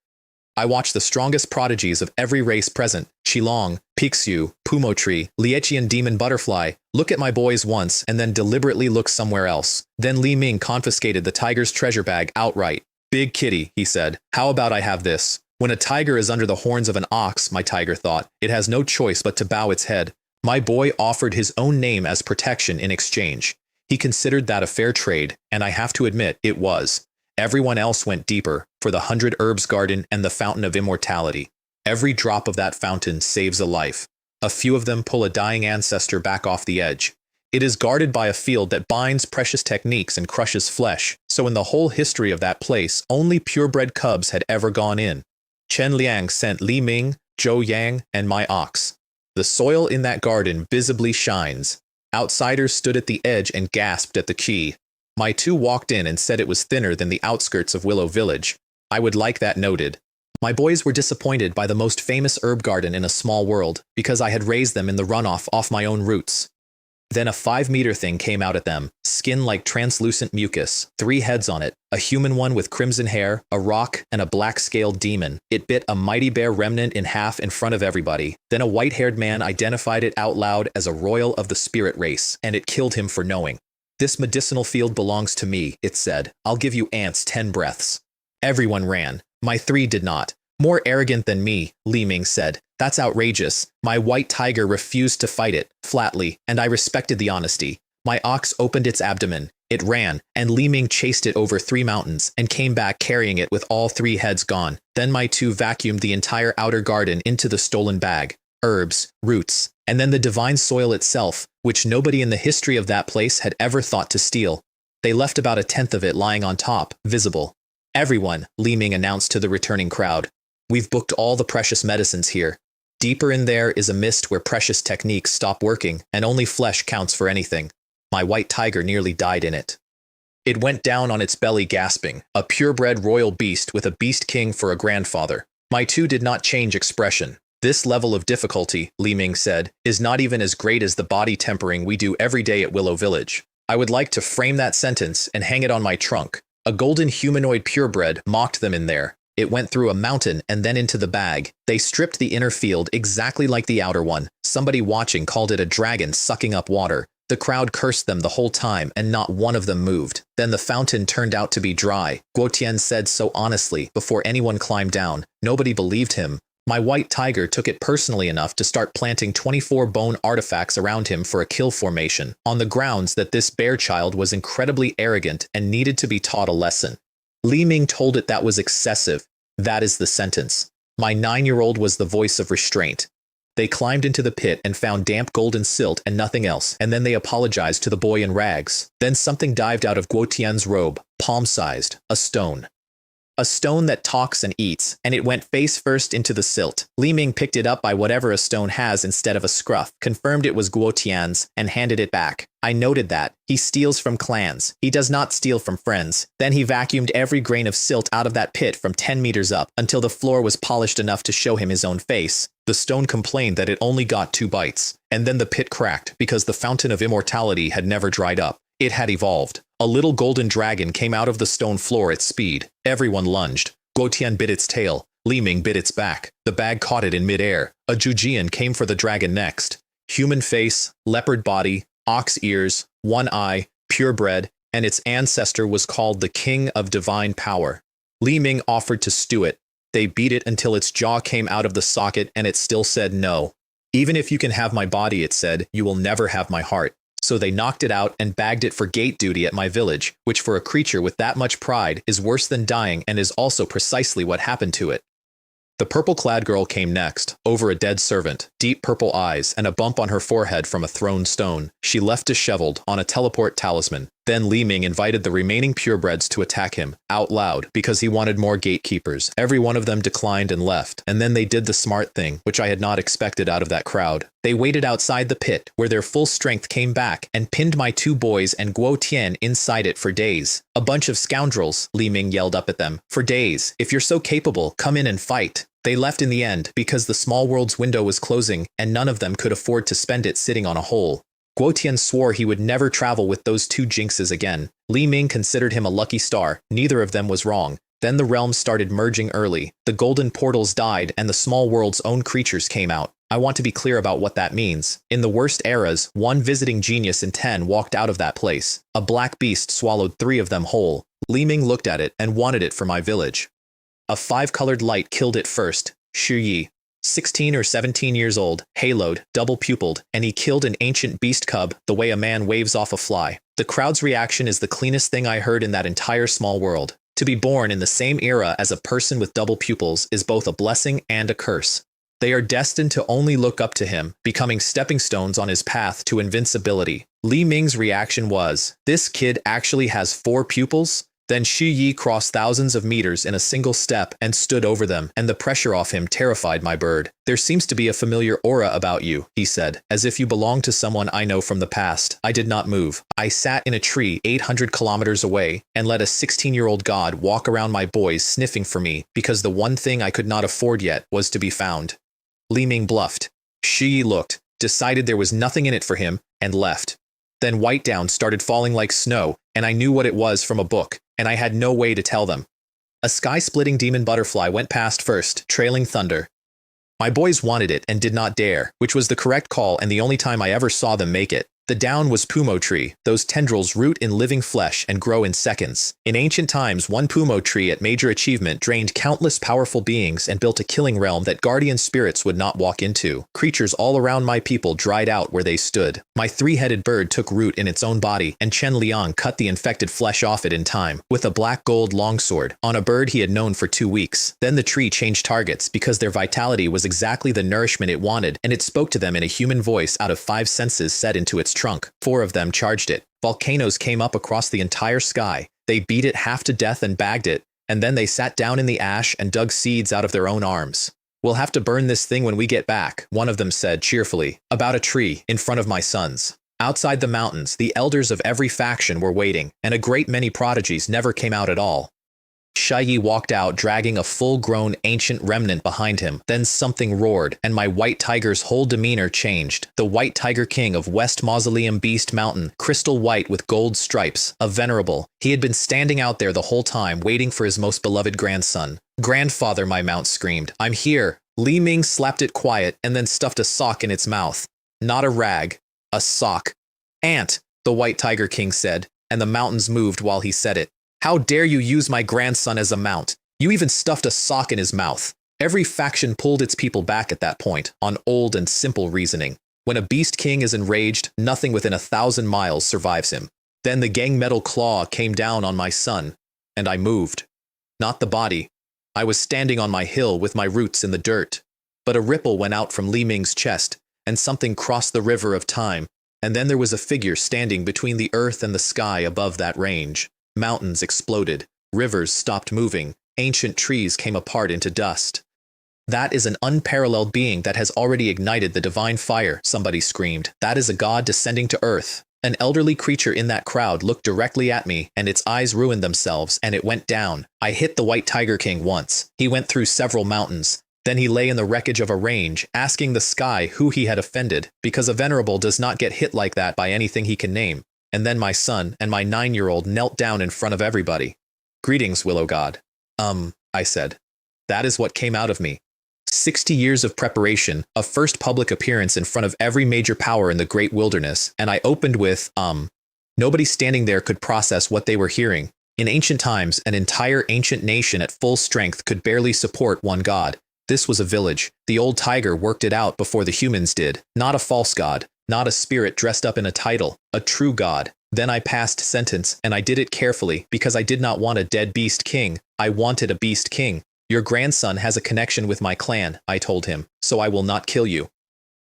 I watched the strongest prodigies of every race present, Qilong, Pixiu, Pumo Tree, Liechian Demon Butterfly, look at my boys once and then deliberately look somewhere else. Then Li Ming confiscated the tiger's treasure bag outright. Big kitty, he said. How about I have this? When a tiger is under the horns of an ox, my tiger thought, it has no choice but to bow its head. My boy offered his own name as protection in exchange. He considered that a fair trade, and I have to admit it was. Everyone else went deeper, for the 100 Herbs Garden and the Fountain of Immortality. Every drop of that fountain saves a life. A few of them pull a dying ancestor back off the edge. It is guarded by a field that binds precious techniques and crushes flesh, so in the whole history of that place, only purebred cubs had ever gone in. Chen Liang sent Li Ming, Zhou Yang, and my ox. The soil in that garden visibly shines. Outsiders stood at the edge and gasped at the key. My two walked in and said it was thinner than the outskirts of Willow Village. I would like that noted. My boys were disappointed by the most famous herb garden in a small world, because I had raised them in the runoff off my own roots. Then a 5-meter thing came out at them, skin like translucent mucus, 3 heads on it, a human one with crimson hair, a rock, and a black-scaled demon. It bit a mighty bear remnant in half in front of everybody. Then a white-haired man identified it out loud as a royal of the spirit race, and it killed him for knowing. This medicinal field belongs to me, it said. I'll give you ants 10 breaths. Everyone ran. My 3 did not. More arrogant than me, Li Ming said. That's outrageous. My white tiger refused to fight it, flatly, and I respected the honesty. My ox opened its abdomen. It ran, and Li Ming chased it over 3 mountains and came back carrying it with all 3 heads gone. Then my 2 vacuumed the entire outer garden into the stolen bag. Herbs, roots, and then the divine soil itself, which nobody in the history of that place had ever thought to steal. They left about 1/10 of it lying on top, visible. Everyone, Li Ming announced to the returning crowd. We've booked all the precious medicines here. Deeper in there is a mist where precious techniques stop working, and only flesh counts for anything. My white tiger nearly died in it. It went down on its belly gasping, a purebred royal beast with a beast king for a grandfather. My 2 did not change expression. This level of difficulty, Li Ming said, is not even as great as the body tempering we do every day at Willow Village. I would like to frame that sentence and hang it on my trunk. A golden humanoid purebred mocked them in there. It went through a mountain and then into the bag. They stripped the inner field exactly like the outer one. Somebody watching called it a dragon sucking up water. The crowd cursed them the whole time and not one of them moved. Then the fountain turned out to be dry. Guo Tian said so honestly before anyone climbed down. Nobody believed him. My white tiger took it personally enough to start planting 24 bone artifacts around him for a kill formation, on the grounds that this bear child was incredibly arrogant and needed to be taught a lesson. Li Ming told it that was excessive. That is the sentence. My 9-year-old was the voice of restraint. They climbed into the pit and found damp golden silt and nothing else, and then they apologized to the boy in rags. Then something dived out of Guo Tian's robe, palm-sized, a stone. A stone that talks and eats, and it went face first into the silt. Li Ming picked it up by whatever a stone has instead of a scruff, confirmed it was Guo Tian's, and handed it back. I noted that. He steals from clans. He does not steal from friends. Then he vacuumed every grain of silt out of that pit from 10 meters up until the floor was polished enough to show him his own face. The stone complained that it only got 2 bites, and then the pit cracked because the fountain of immortality had never dried up. It had evolved. A little golden dragon came out of the stone floor at speed. Everyone lunged. Guo Tian bit its tail. Li Ming bit its back. The bag caught it in midair. A Jujian came for the dragon next. Human face, leopard body, ox ears, 1 eye, purebred, and its ancestor was called the King of Divine Power. Li Ming offered to stew it. They beat it until its jaw came out of the socket and it still said no. Even if you can have my body, it said, you will never have my heart. So they knocked it out and bagged it for gate duty at my village, which for a creature with that much pride is worse than dying and is also precisely what happened to it. The purple-clad girl came next, over a dead servant, deep purple eyes, and a bump on her forehead from a thrown stone. She left disheveled, on a teleport talisman. Then Li Ming invited the remaining purebreds to attack him, out loud, because he wanted more gatekeepers. Every one of them declined and left, and then they did the smart thing, which I had not expected out of that crowd. They waited outside the pit, where their full strength came back, and pinned my 2 boys and Guo Tian inside it for days. A bunch of scoundrels, Li Ming yelled up at them. For days. If you're so capable, come in and fight. They left in the end, because the small world's window was closing, and none of them could afford to spend it sitting on a hole. Guo Tian swore he would never travel with those 2 jinxes again. Li Ming considered him a lucky star. Neither of them was wrong. Then the realms started merging early. The golden portals died, and the small world's own creatures came out. I want to be clear about what that means. In the worst eras, 1 visiting genius in 10 walked out of that place. A black beast swallowed 3 of them whole. Li Ming looked at it and wanted it for my village. A 5-colored light killed it first. Shi Yi, 16 or 17 years old, haloed, double-pupiled, and he killed an ancient beast cub the way a man waves off a fly. The crowd's reaction is the cleanest thing I heard in that entire small world. To be born in the same era as a person with double pupils is both a blessing and a curse. They are destined to only look up to him, becoming stepping stones on his path to invincibility. Li Ming's reaction was, "This kid actually has 4 pupils?" Then Shi Yi crossed thousands of meters in a single step and stood over them, and the pressure off him terrified my bird. "There seems to be a familiar aura about you," he said, "as if you belong to someone I know from the past." I did not move. I sat in a tree 800 kilometers away and let a 16-year-old god walk around my boys sniffing for me because the one thing I could not afford yet was to be found. Li Ming bluffed. Shi Yi looked, decided there was nothing in it for him, and left. Then white down started falling like snow, and I knew what it was from a book, and I had no way to tell them. A sky-splitting demon butterfly went past first, trailing thunder. My boys wanted it and did not dare, which was the correct call and the only time I ever saw them make it. The down was pumo tree. Those tendrils root in living flesh and grow in seconds. In ancient times, one pumo tree at major achievement drained countless powerful beings and built a killing realm that guardian spirits would not walk into. Creatures all around my people dried out where they stood. My 3-headed bird took root in its own body, and Chen Liang cut the infected flesh off it in time, with a black gold longsword, on a bird he had known for 2 weeks. Then the tree changed targets because their vitality was exactly the nourishment it wanted, and it spoke to them in a human voice out of 5 senses set into its trunk. 4 of them charged it. Volcanoes came up across the entire sky. They beat it half to death and bagged it, and then they sat down in the ash and dug seeds out of their own arms. "We'll have to burn this thing when we get back," one of them said cheerfully, about a tree in front of my sons. Outside the mountains, the elders of every faction were waiting, and a great many prodigies never came out at all. Shi Yi walked out dragging a full-grown ancient remnant behind him. Then something roared, and my white tiger's whole demeanor changed. The white tiger king of West Mausoleum Beast Mountain, crystal white with gold stripes, a venerable. He had been standing out there the whole time, waiting for his most beloved grandson. "Grandfather," my mount screamed. "I'm here." Li Ming slapped it quiet and then stuffed a sock in its mouth. "Not a rag. A sock." "Ant," the white tiger king said, and the mountains moved while he said it. "How dare you use my grandson as a mount? You even stuffed a sock in his mouth." Every faction pulled its people back at that point, on old and simple reasoning. When a beast king is enraged, nothing within 1,000 miles survives him. Then the gang metal claw came down on my son, and I moved. Not the body. I was standing on my hill with my roots in the dirt. But a ripple went out from Li Ming's chest, and something crossed the river of time, and then there was a figure standing between the earth and the sky above that range. Mountains exploded, rivers stopped moving, ancient trees came apart into dust. "That is an unparalleled being that has already ignited the divine fire," somebody screamed. "That is a god descending to earth." An elderly creature in that crowd looked directly at me, and its eyes ruined themselves, and it went down. I hit the White Tiger King once. He went through several mountains. Then he lay in the wreckage of a range, asking the sky who he had offended, because a venerable does not get hit like that by anything he can name. And then my son and my 9-year-old knelt down in front of everybody. "Greetings, Willow God." I said. That is what came out of me. 60 years of preparation, a first public appearance in front of every major power in the great wilderness, and I opened with, Nobody standing there could process what they were hearing. In ancient times, an entire ancient nation at full strength could barely support one god. This was a village. The old tiger worked it out before the humans did. Not a false god. Not a spirit dressed up in a title, a true god. Then I passed sentence, and I did it carefully, because I did not want a dead beast king. I wanted a beast king. "Your grandson has a connection with my clan," I told him, "so I will not kill you.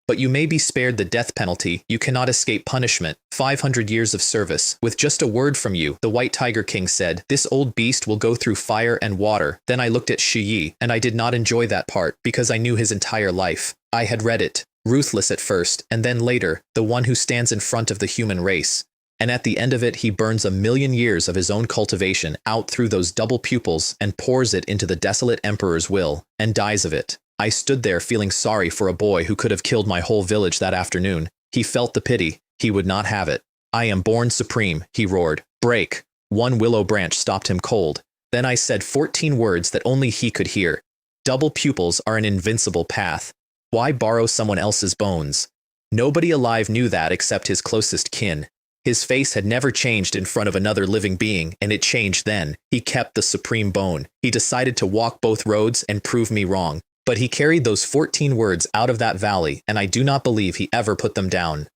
But you may be spared the death penalty. You cannot escape punishment. 500 years of service. With just a word from you," the White Tiger King said, "this old beast will go through fire and water." Then I looked at Shi Yi, and I did not enjoy that part, because I knew his entire life. I had read it. Ruthless at first, and then later, the one who stands in front of the human race. And at the end of it, he burns 1,000,000 years of his own cultivation out through those double pupils and pours it into the desolate emperor's will, and dies of it. I stood there feeling sorry for a boy who could have killed my whole village that afternoon. He felt the pity. He would not have it. "I am born supreme," he roared. "Break." One willow branch stopped him cold. Then I said 14 words that only he could hear. "Double pupils are an invincible path. Why borrow someone else's bones?" Nobody alive knew that except his closest kin. His face had never changed in front of another living being, and it changed then. He kept the supreme bone. He decided to walk both roads and prove me wrong. But he carried those 14 words out of that valley, and I do not believe he ever put them down.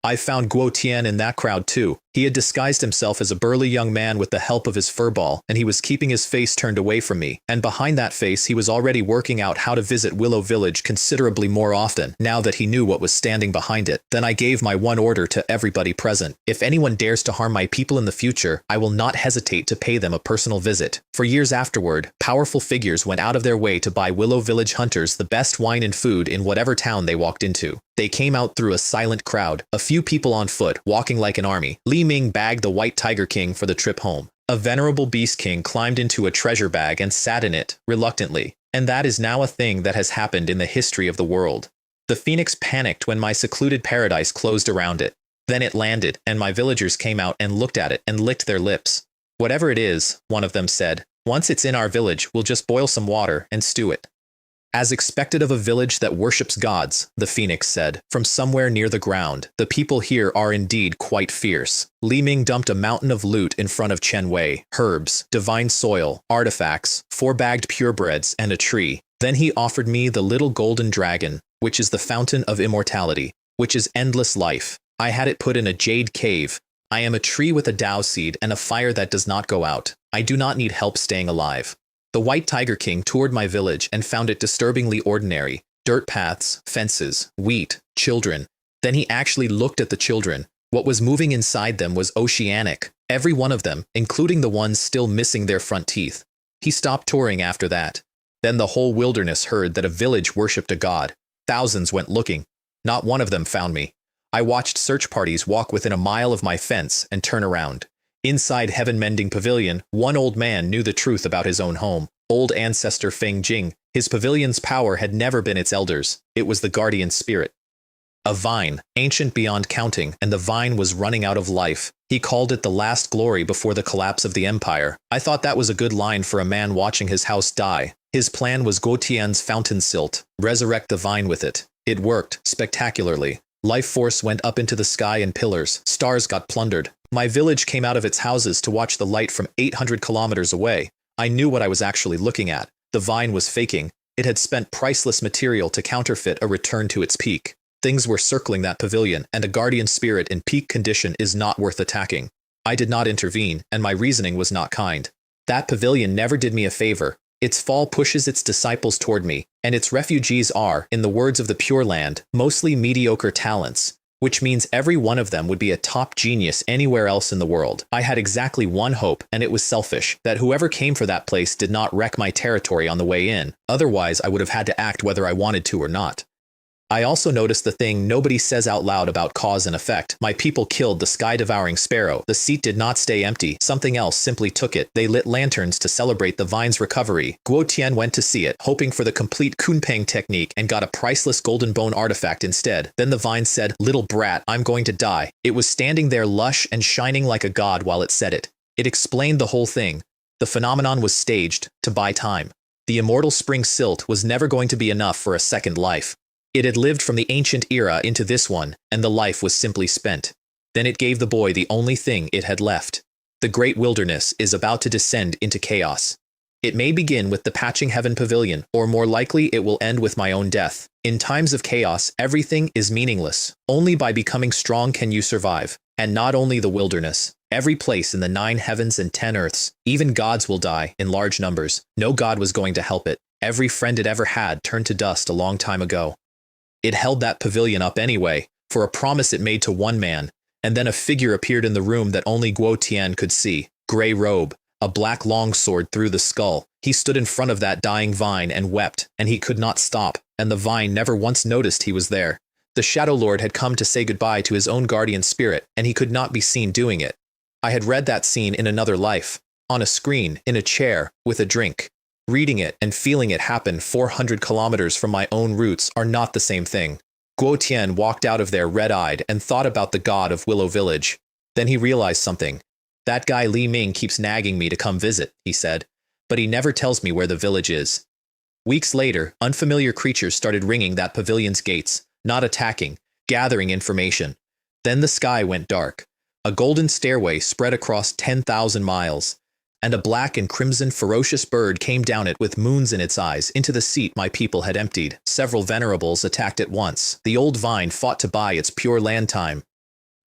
I found Guo Tian in that crowd too. He had disguised himself as a burly young man with the help of his furball, and he was keeping his face turned away from me, and behind that face he was already working out how to visit Willow Village considerably more often, now that he knew what was standing behind it. Then I gave my one order to everybody present. If anyone dares to harm my people in the future, I will not hesitate to pay them a personal visit. For years afterward, powerful figures went out of their way to buy Willow Village hunters the best wine and food in whatever town they walked into. They came out through a silent crowd, a few people on foot, walking like an army. Li Ming bagged the White Tiger King for the trip home. A venerable Beast King climbed into a treasure bag and sat in it, reluctantly. And that is now a thing that has happened in the history of the world. The phoenix panicked when my secluded paradise closed around it. Then it landed, and my villagers came out and looked at it and licked their lips. Whatever it is, one of them said, once it's in our village, we'll just boil some water and stew it. As expected of a village that worships gods, the phoenix said, from somewhere near the ground, the people here are indeed quite fierce. Li Ming dumped a mountain of loot in front of Chen Wei, herbs, divine soil, artifacts, 4 bagged purebreds, and a tree. Then he offered me the little golden dragon, which is the fountain of immortality, which is endless life. I had it put in a jade cave. I am a tree with a Tao seed and a fire that does not go out. I do not need help staying alive. The White Tiger King toured my village and found it disturbingly ordinary. Dirt paths, fences, wheat, children. Then he actually looked at the children. What was moving inside them was oceanic. Every one of them, including the ones still missing their front teeth. He stopped touring after that. Then the whole wilderness heard that a village worshipped a god. Thousands went looking. Not one of them found me. I watched search parties walk within a mile of my fence and turn around. Inside Heaven Mending Pavilion, one old man knew the truth about his own home. Old ancestor Feng Jing. His pavilion's power had never been its elders. It was the guardian spirit. A vine, ancient beyond counting, and the vine was running out of life. He called it the last glory before the collapse of the empire. I thought that was a good line for a man watching his house die. His plan was Guo Tian's fountain silt, resurrect the vine with it. It worked, spectacularly. Life force went up into the sky and pillars. Stars got plundered. My village came out of its houses to watch the light from 800 kilometers away. I knew what I was actually looking at. The vine was faking. It had spent priceless material to counterfeit a return to its peak. Things were circling that pavilion, and a guardian spirit in peak condition is not worth attacking. I did not intervene, and my reasoning was not kind. That pavilion never did me a favor. Its fall pushes its disciples toward me, and its refugees are, in the words of the Pure Land, mostly mediocre talents, which means every one of them would be a top genius anywhere else in the world. I had exactly one hope, and it was selfish, that whoever came for that place did not wreck my territory on the way in. Otherwise, I would have had to act whether I wanted to or not. I also noticed the thing nobody says out loud about cause and effect. My people killed the sky-devouring sparrow. The seat did not stay empty. Something else simply took it. They lit lanterns to celebrate the vine's recovery. Guo Tian went to see it, hoping for the complete kunpeng technique, and got a priceless golden bone artifact instead. Then the vine said, "Little brat, I'm going to die." It was standing there lush and shining like a god while it said it. It explained the whole thing. The phenomenon was staged to buy time. The immortal spring silt was never going to be enough for a second life. It had lived from the ancient era into this one, and the life was simply spent. Then it gave the boy the only thing it had left. The great wilderness is about to descend into chaos. It may begin with the Patching Heaven Pavilion, or more likely it will end with my own death. In times of chaos, everything is meaningless. Only by becoming strong can you survive. And not only the wilderness. Every place in the 9 heavens and 10 earths. Even gods will die in large numbers. No god was going to help it. Every friend it ever had turned to dust a long time ago. It held that pavilion up anyway, for a promise it made to one man, and then a figure appeared in the room that only Guo Tian could see. Gray robe, a black longsword through the skull. He stood in front of that dying vine and wept, and he could not stop, and the vine never once noticed he was there. The Shadow Lord had come to say goodbye to his own guardian spirit, and he could not be seen doing it. I had read that scene in another life, on a screen, in a chair, with a drink. Reading it and feeling it happen 400 kilometers from my own roots are not the same thing. Guo Tian walked out of there red-eyed and thought about the god of Willow Village. Then he realized something. That guy Li Ming keeps nagging me to come visit, he said, but he never tells me where the village is. Weeks later, unfamiliar creatures started ringing that pavilion's gates, not attacking, gathering information. Then the sky went dark. A golden stairway spread across 10,000 miles. And a black and crimson ferocious bird came down it with moons in its eyes into the seat my people had emptied. Several venerables attacked at once. The old vine fought to buy its pure land time.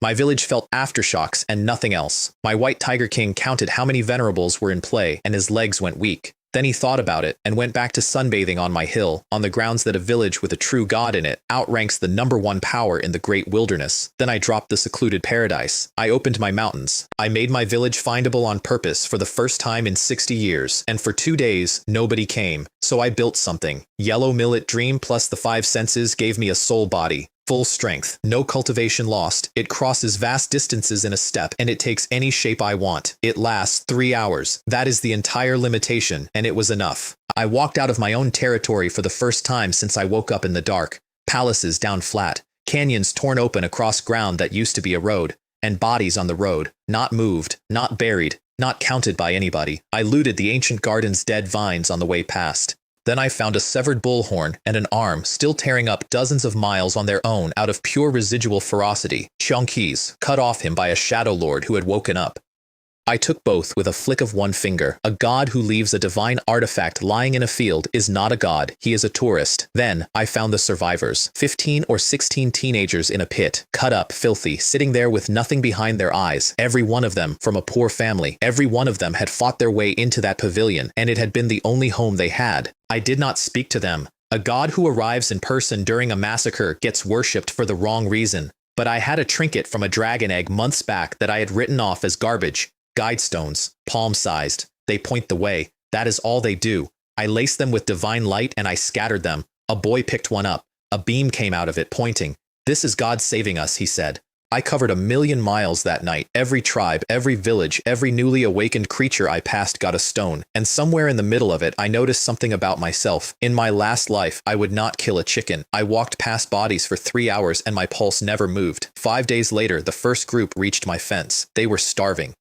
My village felt aftershocks and nothing else. My white tiger king counted how many venerables were in play, and his legs went weak. Then he thought about it and went back to sunbathing on my hill, on the grounds that a village with a true god in it outranks the #1 power in the great wilderness. Then I dropped the secluded paradise. I opened my mountains. I made my village findable on purpose for the first time in 60 years, and for 2 days, nobody came. So I built something. Yellow millet dream plus the 5 senses gave me a soul body. Full strength, no cultivation lost, it crosses vast distances in a step, and it takes any shape I want. It lasts 3 hours. That is the entire limitation, and it was enough. I walked out of my own territory for the first time since I woke up in the dark. Palaces down flat, canyons torn open across ground that used to be a road, and bodies on the road, not moved, not buried, not counted by anybody. I looted the ancient garden's dead vines on the way past. Then I found a severed bullhorn and an arm still tearing up dozens of miles on their own out of pure residual ferocity. Cheongki's cut off him by a shadow lord who had woken up. I took both with a flick of one finger. A god who leaves a divine artifact lying in a field is not a god, he is a tourist. Then, I found the survivors. 15 or 16 teenagers in a pit, cut up, filthy, sitting there with nothing behind their eyes. Every one of them from a poor family. Every one of them had fought their way into that pavilion, and it had been the only home they had. I did not speak to them. A god who arrives in person during a massacre gets worshipped for the wrong reason. But I had a trinket from a dragon egg months back that I had written off as garbage. Guidestones, palm-sized. They point the way. That is all they do. I laced them with divine light and I scattered them. A boy picked one up. A beam came out of it, pointing. "This is God saving us," he said. I covered 1,000,000 miles that night. Every tribe, every village, every newly awakened creature I passed got a stone. And somewhere in the middle of it, I noticed something about myself. In my last life, I would not kill a chicken. I walked past bodies for 3 hours and my pulse never moved. 5 days later, the first group reached my fence. They were starving.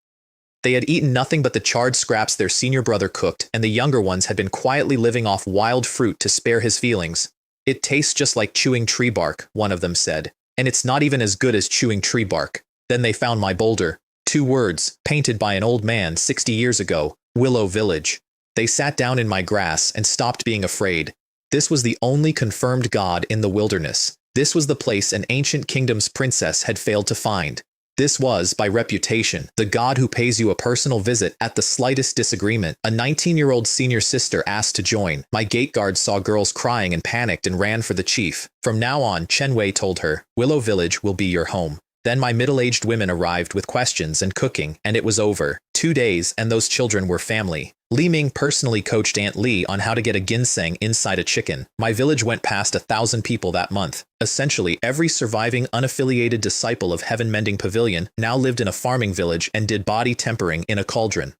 They had eaten nothing but the charred scraps their senior brother cooked, and the younger ones had been quietly living off wild fruit to spare his feelings. "It tastes just like chewing tree bark," one of them said. "And it's not even as good as chewing tree bark." Then they found my boulder. 2 words, painted by an old man 60 years ago, Willow Village. They sat down in my grass and stopped being afraid. This was the only confirmed god in the wilderness. This was the place an ancient kingdom's princess had failed to find. This was, by reputation, the god who pays you a personal visit at the slightest disagreement. A 19-year-old senior sister asked to join. My gate guard saw girls crying and panicked and ran for the chief. From now on, Chen Wei told her, "Willow Village will be your home." Then my middle-aged women arrived with questions and cooking, and it was over. 2 days, and those children were family. Li Ming personally coached Aunt Li on how to get a ginseng inside a chicken. My village went past 1,000 people that month. Essentially, every surviving unaffiliated disciple of Heaven Mending Pavilion now lived in a farming village and did body tempering in a cauldron.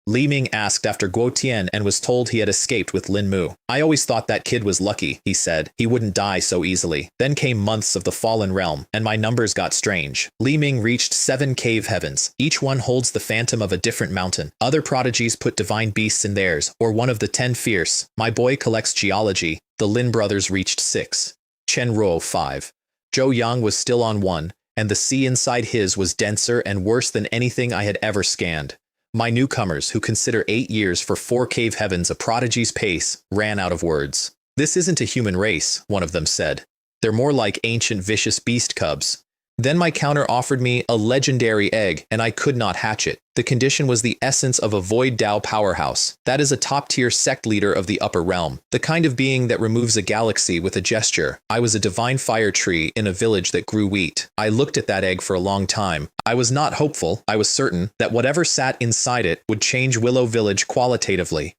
Li Ming asked after Guo Tian and was told he had escaped with Lin Mu. "I always thought that kid was lucky," he said. "He wouldn't die so easily." Then came months of the fallen realm, and my numbers got strange. Li Ming reached 7 cave heavens. Each one holds the phantom of a different mountain. Other prodigies put divine beasts in theirs, or one of the 10 fierce. My boy collects geology. The Lin brothers reached 6. Chen Ruo 5. Zhou Yang was still on 1, and the sea inside his was denser and worse than anything I had ever scanned. My newcomers, who consider 8 years for 4 cave heavens a prodigy's pace, ran out of words. "This isn't a human race," one of them said. "They're more like ancient vicious beast cubs." Then my counter offered me a legendary egg, and I could not hatch it. The condition was the essence of a void Dao powerhouse. That is a top-tier sect leader of the upper realm, the kind of being that removes a galaxy with a gesture. I was a divine fire tree in a village that grew wheat. I looked at that egg for a long time. I was not hopeful. I was certain that whatever sat inside it would change Willow Village qualitatively.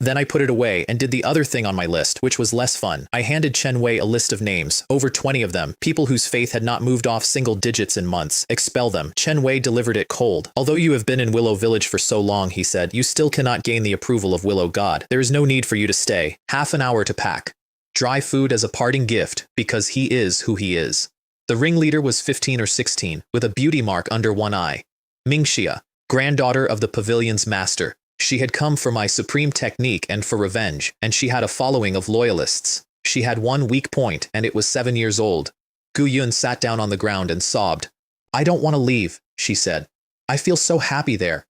Then I put it away and did the other thing on my list, which was less fun. I handed Chen Wei a list of names, over 20 of them, people whose faith had not moved off single digits in months. "Expel them." Chen Wei delivered it cold. "Although you have been in Willow Village for so long," he said, "you still cannot gain the approval of Willow God. There is no need for you to stay. Half an hour to pack. Dry food as a parting gift, because he is who he is." The ringleader was 15 or 16, with a beauty mark under one eye. Mingxia, granddaughter of the pavilion's master. She had come for my supreme technique and for revenge, and she had a following of loyalists. She had one weak point, and it was 7 years old. Gu Yun sat down on the ground and sobbed. "I don't want to leave," she said. "I feel so happy there.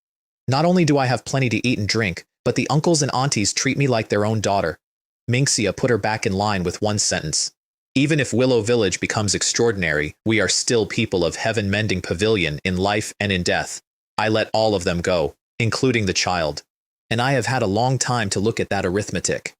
Not only do I have plenty to eat and drink, but the uncles and aunties treat me like their own daughter." Mingxia put her back in line with one sentence. Even if Willow Village becomes extraordinary, we are still people of Heaven Mending Pavilion in life and in death. I let all of them go, including the child. And I have had a long time to look at that arithmetic.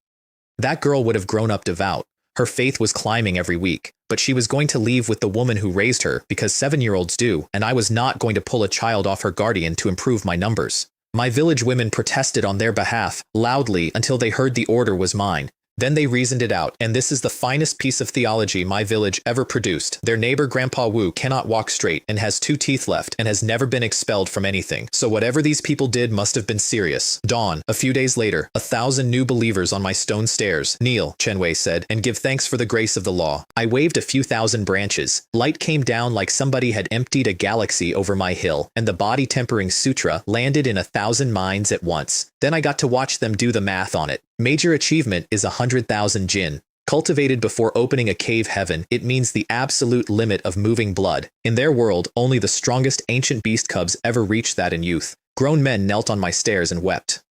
That girl would have grown up devout. Her faith was climbing every week, but she was going to leave with the woman who raised her because 7-year-olds do, and I was not going to pull a child off her guardian to improve my numbers. My village women protested on their behalf, loudly, until they heard the order was mine. Then they reasoned it out, and this is the finest piece of theology my village ever produced. Their neighbor Grandpa Wu cannot walk straight and has 2 teeth left and has never been expelled from anything. So whatever these people did must have been serious. Dawn. A few days later, 1,000 new believers on my stone stairs. Kneel, Chen Wei said, and give thanks for the grace of the law. I waved a few thousand branches. Light came down like somebody had emptied a galaxy over my hill, and the body tempering sutra landed in 1,000 minds at once. Then I got to watch them do the math on it. Major achievement is 100,000 jin. Cultivated before opening a cave heaven, it means the absolute limit of moving blood. In their world, only the strongest ancient beast cubs ever reached that in youth. Grown men knelt on my stairs and wept.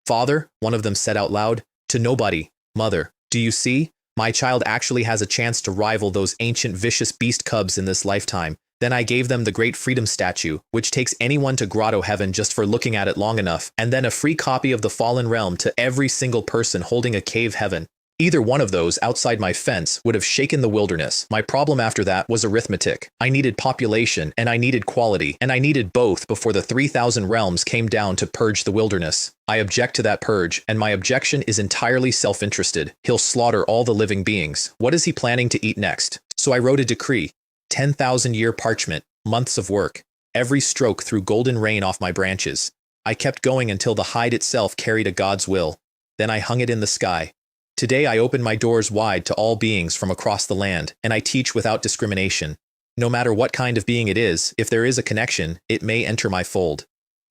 Father, one of them said out loud, to nobody. Mother, do you see? My child actually has a chance to rival those ancient vicious beast cubs in this lifetime. Then I gave them the Great Freedom Statue, which takes anyone to Grotto Heaven just for looking at it long enough, and then a free copy of the Fallen Realm to every single person holding a cave heaven. Either one of those outside my fence would have shaken the wilderness. My problem after that was arithmetic. I needed population, and I needed quality, and I needed both before the 3,000 realms came down to purge the wilderness. I object to that purge, and my objection is entirely self-interested. He'll slaughter all the living beings. What is he planning to eat next? So I wrote a decree. 10,000-year parchment, months of work. Every stroke threw golden rain off my branches. I kept going until the hide itself carried a god's will. Then I hung it in the sky. Today I open my doors wide to all beings from across the land, and I teach without discrimination. No matter what kind of being it is, if there is a connection, it may enter my fold.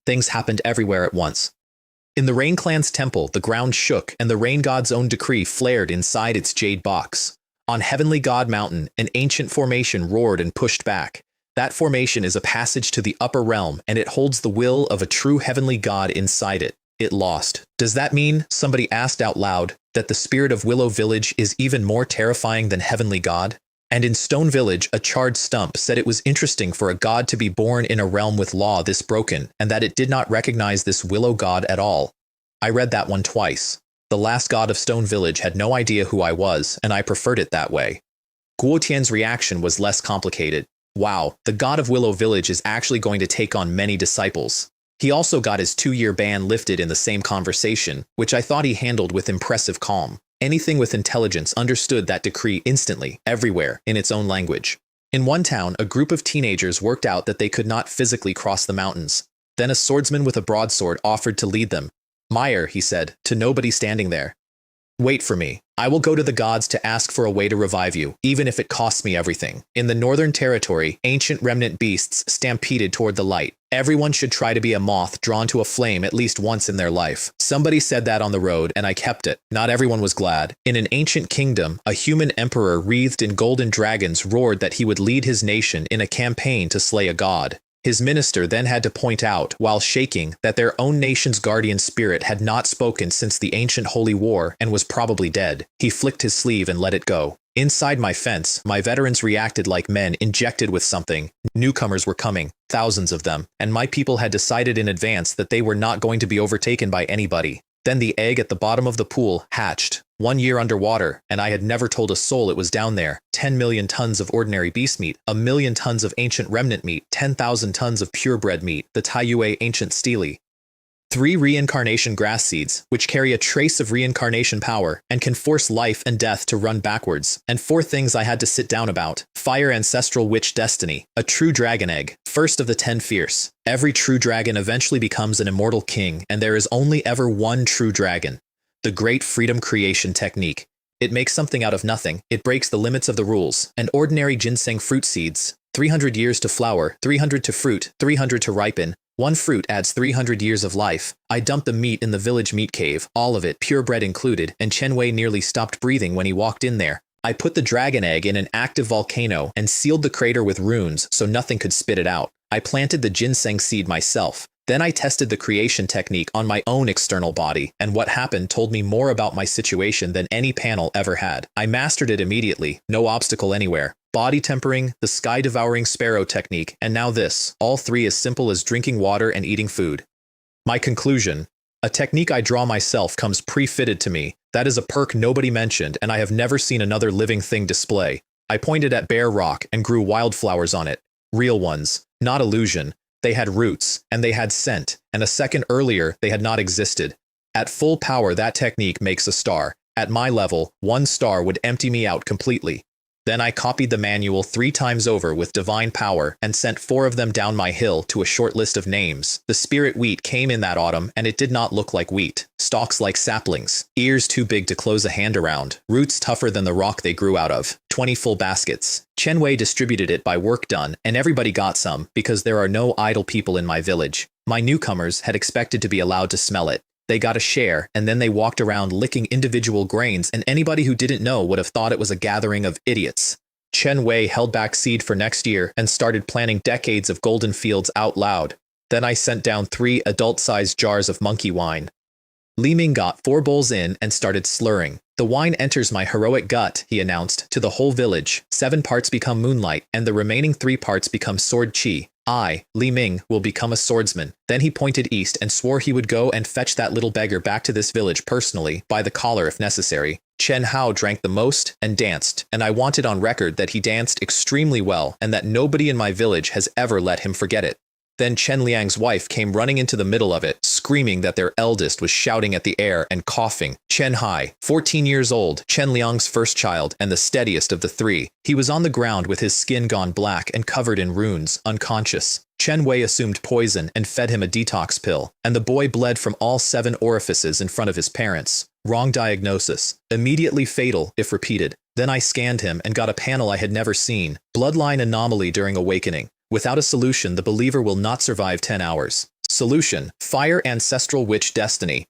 Things happened everywhere at once. In the Rain Clan's temple, the ground shook, and the Rain God's own decree flared inside its jade box. On Heavenly God Mountain, an ancient formation roared and pushed back. That formation is a passage to the upper realm, and it holds the will of a true heavenly God inside it. It lost. Does that mean, somebody asked out loud, that the spirit of Willow Village is even more terrifying than Heavenly God? And in Stone Village, a charred stump said it was interesting for a god to be born in a realm with law this broken, and that it did not recognize this Willow God at all. I read that one twice. The last god of Stone Village had no idea who I was, and I preferred it that way. Guo Tian's reaction was less complicated. Wow, the god of Willow Village is actually going to take on many disciples. He also got his 2-year ban lifted in the same conversation, which I thought he handled with impressive calm. Anything with intelligence understood that decree instantly, everywhere, in its own language. In one town, a group of teenagers worked out that they could not physically cross the mountains. Then a swordsman with a broadsword offered to lead them. Meyer, he said, to nobody standing there. Wait for me. I will go to the gods to ask for a way to revive you, even if it costs me everything. In the Northern Territory, ancient remnant beasts stampeded toward the light. Everyone should try to be a moth drawn to a flame at least once in their life. Somebody said that on the road, and I kept it. Not everyone was glad. In an ancient kingdom, a human emperor wreathed in golden dragons roared that he would lead his nation in a campaign to slay a god. His minister then had to point out, while shaking, that their own nation's guardian spirit had not spoken since the ancient holy war and was probably dead. He flicked his sleeve and let it go. Inside my fence, my veterans reacted like men injected with something. Newcomers were coming, thousands of them, and my people had decided in advance that they were not going to be overtaken by anybody. Then the egg at the bottom of the pool hatched. 1 year underwater, and I had never told a soul it was down there. 10 million tons of ordinary beast meat, 1 million tons of ancient remnant meat, 10,000 tons of purebred meat, the Taiyue ancient steely. 3 reincarnation grass seeds, which carry a trace of reincarnation power and can force life and death to run backwards. And 4 things I had to sit down about. Fire ancestral witch destiny, a true dragon egg, first of the 10 fierce. Every true dragon eventually becomes an immortal king, and there is only ever one true dragon. The Great Freedom Creation Technique. It makes something out of nothing. It breaks the limits of the rules. And ordinary ginseng fruit seeds. 300 years to flower, 300 to fruit, 300 to ripen. 1 fruit adds 300 years of life. I dumped the meat in the village meat cave, all of it, purebred included, and Chen Wei nearly stopped breathing when he walked in there. I put the dragon egg in an active volcano and sealed the crater with runes so nothing could spit it out. I planted the ginseng seed myself. Then I tested the creation technique on my own external body, and what happened told me more about my situation than any panel ever had. I mastered it immediately, no obstacle anywhere. Body tempering, the sky-devouring sparrow technique, and now this, all three as simple as drinking water and eating food. My conclusion: a technique I draw myself comes pre-fitted to me. That is a perk nobody mentioned, and I have never seen another living thing display. I pointed at bare rock and grew wildflowers on it. Real ones, not illusion. They had roots, and they had scent, and a second earlier they had not existed. At full power, that technique makes a star. At my level, one star would empty me out completely. Then I copied the manual 3 times over with divine power and sent 4 of them down my hill to a short list of names. The spirit wheat came in that autumn, and it did not look like wheat. Stalks like saplings, ears too big to close a hand around, roots tougher than the rock they grew out of. 20 full baskets. Chen Wei distributed it by work done, and everybody got some, because there are no idle people in my village. My newcomers had expected to be allowed to smell it. They got a share, and then they walked around licking individual grains, and anybody who didn't know would have thought it was a gathering of idiots. Chen Wei held back seed for next year and started planting decades of golden fields out loud. Then I sent down 3 adult-sized jars of monkey wine. Li Ming got 4 bowls in and started slurring. The wine enters my heroic gut, he announced, to the whole village. 7 parts become moonlight, and the remaining 3 parts become sword qi. I, Li Ming, will become a swordsman. Then he pointed east and swore he would go and fetch that little beggar back to this village personally, by the collar if necessary. Chen Hao drank the most and danced, and I wanted on record that he danced extremely well and that nobody in my village has ever let him forget it. Then Chen Liang's wife came running into the middle of it, screaming that their eldest was shouting at the air and coughing. Chen Hai, 14 years old, Chen Liang's first child and the steadiest of the 3. He was on the ground with his skin gone black and covered in runes, unconscious. Chen Wei assumed poison and fed him a detox pill, and the boy bled from all 7 orifices in front of his parents. Wrong diagnosis. Immediately fatal if repeated. Then I scanned him and got a panel I had never seen. Bloodline anomaly during awakening. Without a solution, the believer will not survive 10 hours. Solution: fire ancestral witch destiny.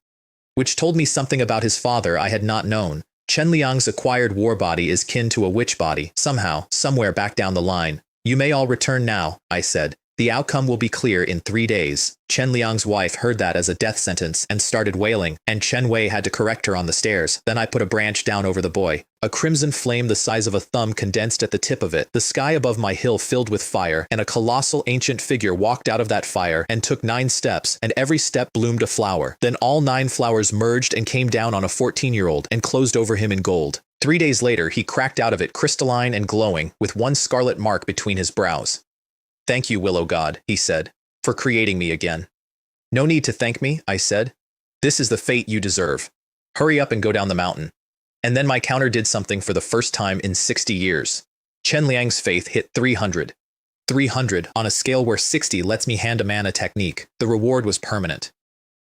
Which told me something about his father I had not known. Chen Liang's acquired war body is kin to a witch body, somehow, somewhere back down the line. You may all return now, I said. The outcome will be clear in 3 days. Chen Liang's wife heard that as a death sentence and started wailing, and Chen Wei had to correct her on the stairs. Then I put a branch down over the boy. A crimson flame the size of a thumb condensed at the tip of it. The sky above my hill filled with fire, and a colossal ancient figure walked out of that fire and took 9 steps, and every step bloomed a flower. Then all 9 flowers merged and came down on a 14-year-old and closed over him in gold. 3 days later, he cracked out of it crystalline and glowing, with 1 scarlet mark between his brows. Thank you, Willow God, he said, for creating me again. No need to thank me, I said. This is the fate you deserve. Hurry up and go down the mountain. And then my counter did something for the first time in 60 years. Chen Liang's faith hit 300. 300 on a scale where 60 lets me hand a man a technique. The reward was permanent.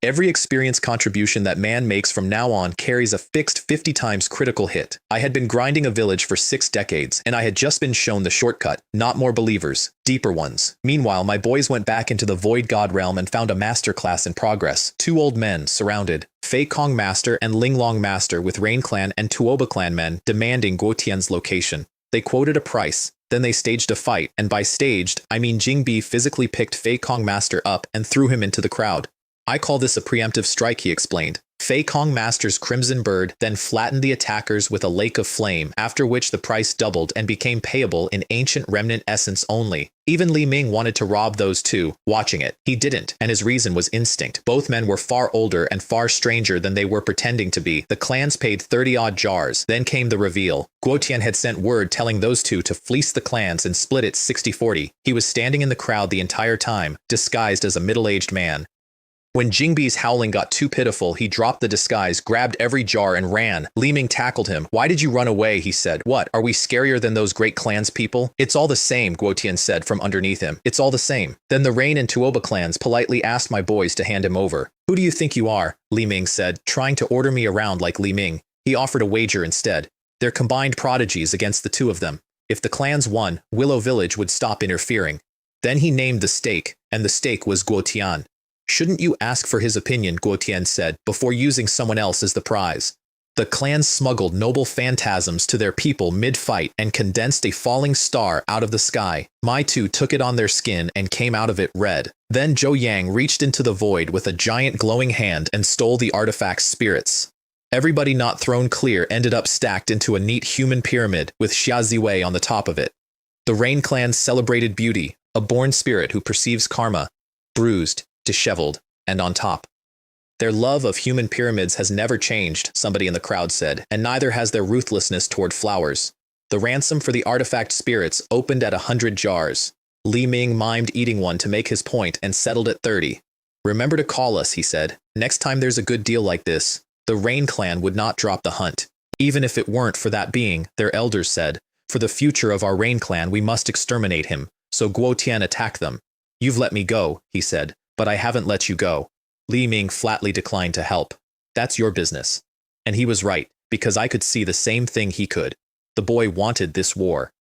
Every experience contribution that man makes from now on carries a fixed 50 times critical hit. I had been grinding a village for 6 decades, and I had just been shown the shortcut, not more believers, deeper ones. Meanwhile, my boys went back into the Void God realm and found a master class in progress. 2 old men, surrounded. Fei Kong Master and Ling Long Master with Rain Clan and Tuoba Clan men demanding Guo Tian's location. They quoted a price. Then they staged a fight, and by staged, I mean Jingbi physically picked Fei Kong Master up and threw him into the crowd. I call this a preemptive strike, he explained. Fei Kong Master's Crimson Bird then flattened the attackers with a lake of flame, after which the price doubled and became payable in ancient remnant essence only. Even Li Ming wanted to rob those 2, watching it. He didn't, and his reason was instinct. Both men were far older and far stranger than they were pretending to be. The clans paid 30-odd jars. Then came the reveal. Guo Tian had sent word telling those 2 to fleece the clans and split it 60-40. He was standing in the crowd the entire time, disguised as a middle-aged man. When Jingbi's howling got too pitiful, he dropped the disguise, grabbed every jar, and ran. Li Ming tackled him. Why did you run away? He said. What, are we scarier than those great clans people? It's all the same, Guo Tian said from underneath him. It's all the same. Then the Rain and Tuoba clans politely asked my boys to hand him over. Who do you think you are? Li Ming said, trying to order me around like Li Ming. He offered a wager instead. They're combined prodigies against the 2 of them. If the clans won, Willow Village would stop interfering. Then he named the stake, and the stake was Guo Tian. Shouldn't you ask for his opinion, Guo Tian said, before using someone else as the prize? The clans smuggled noble phantasms to their people mid-fight and condensed a falling star out of the sky. My two took it on their skin and came out of it red. Then Zhou Yang reached into the void with a giant glowing hand and stole the artifact's spirits. Everybody not thrown clear ended up stacked into a neat human pyramid with Xia Ziwei on the top of it. The Rain clan celebrated beauty, a born spirit who perceives karma, bruised, disheveled, and on top. Their love of human pyramids has never changed, somebody in the crowd said, and neither has their ruthlessness toward flowers. The ransom for the artifact spirits opened at 100 jars. Li Ming mimed eating one to make his point and settled at 30. Remember to call us, he said. Next time there's a good deal like this. The Rain clan would not drop the hunt. Even if it weren't for that being, their elders said, for the future of our Rain clan we must exterminate him. So Guo Tian attacked them. You've let me go, he said, but I haven't let you go. Li Ming flatly declined to help. That's your business. And he was right, because I could see the same thing he could. The boy wanted this war.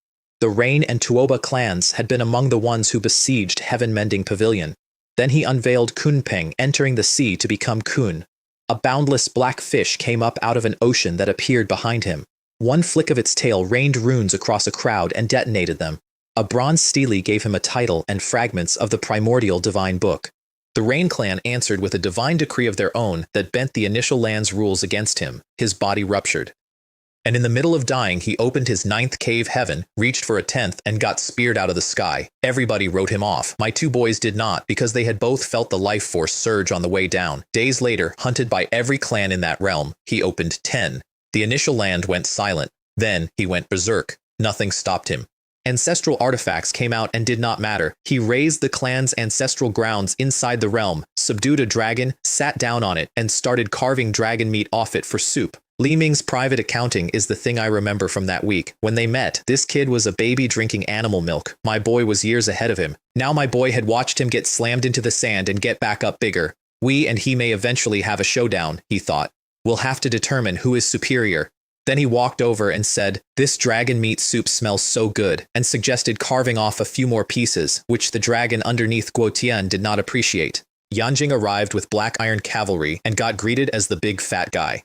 The Rain and Tuoba clans had been among the ones who besieged Heaven Mending Pavilion. Then he unveiled Kunpeng entering the sea to become Kun. A boundless black fish came up out of an ocean that appeared behind him. One flick of its tail rained runes across a crowd and detonated them. A bronze stele gave him a title and fragments of the primordial divine book. The Rain clan answered with a divine decree of their own that bent the initial land's rules against him. His body ruptured. And in the middle of dying, he opened his 9th cave heaven, reached for a 10th, and got speared out of the sky. Everybody wrote him off. My two boys did not, because they had both felt the life force surge on the way down. Days later, hunted by every clan in that realm, he opened 10. The initial land went silent. Then he went berserk. Nothing stopped him. Ancestral artifacts came out and did not matter. He razed the clan's ancestral grounds inside the realm, subdued a dragon, sat down on it, and started carving dragon meat off it for soup. Li Ming's private accounting is the thing I remember from that week. When they met, this kid was a baby drinking animal milk. My boy was years ahead of him. Now my boy had watched him get slammed into the sand and get back up bigger. We and he may eventually have a showdown, he thought. We'll have to determine who is superior. Then he walked over and said, "This dragon meat soup smells so good," and suggested carving off a few more pieces, which the dragon underneath Guo Tian did not appreciate. Yanjing arrived with black iron cavalry and got greeted as the big fat guy.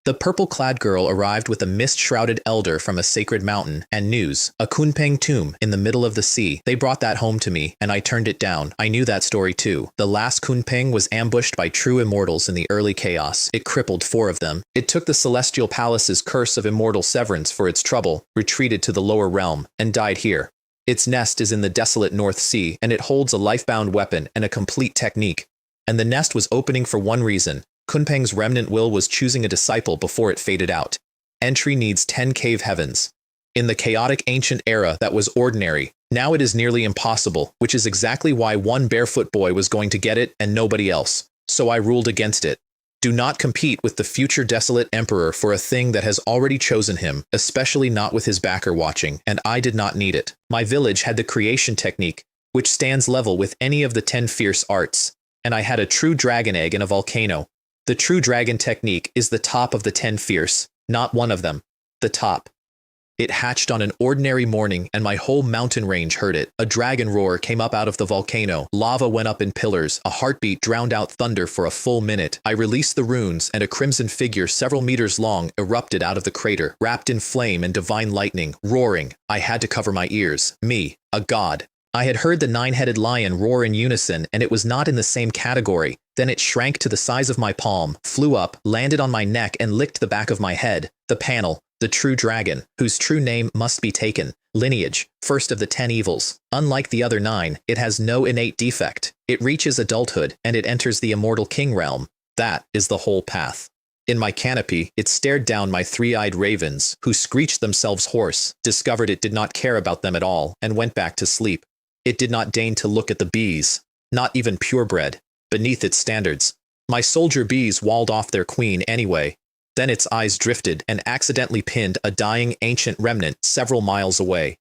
The purple-clad girl arrived with a mist-shrouded elder from a sacred mountain, and news, a Kunpeng tomb in the middle of the sea. They brought that home to me, and I turned it down. I knew that story too. The last Kunpeng was ambushed by true immortals in the early chaos. It crippled 4 of them. It took the Celestial Palace's curse of immortal severance for its trouble, retreated to the lower realm, and died here. Its nest is in the desolate North Sea, and it holds a life-bound weapon and a complete technique. And the nest was opening for one reason. Kunpeng's remnant will was choosing a disciple before it faded out. Entry needs 10 cave heavens. In the chaotic ancient era that was ordinary, now it is nearly impossible, which is exactly why one barefoot boy was going to get it and nobody else. So I ruled against it. Do not compete with the future desolate emperor for a thing that has already chosen him, especially not with his backer watching, and I did not need it. My village had the creation technique, which stands level with any of the 10 fierce arts, and I had a true dragon egg in a volcano. The true dragon technique is the top of the 10 fierce, not one of them. The top. It hatched on an ordinary morning and my whole mountain range heard it. A dragon roar came up out of the volcano. Lava went up in pillars. A heartbeat drowned out thunder for a full minute. I released the runes and a crimson figure several meters long erupted out of the crater, wrapped in flame and divine lightning, roaring. I had to cover my ears. Me, a god. I had heard the 9-headed lion roar in unison, and it was not in the same category. Then it shrank to the size of my palm, flew up, landed on my neck, and licked the back of my head. The panel, the true dragon, whose true name must be taken. Lineage, first of the 10 evils. Unlike the other 9, it has no innate defect. It reaches adulthood, and it enters the immortal king realm. That is the whole path. In my canopy, it stared down my 3-eyed ravens, who screeched themselves hoarse, discovered it did not care about them at all, and went back to sleep. It did not deign to look at the bees, not even purebred, beneath its standards. My soldier bees walled off their queen anyway. Then its eyes drifted and accidentally pinned a dying ancient remnant several miles away.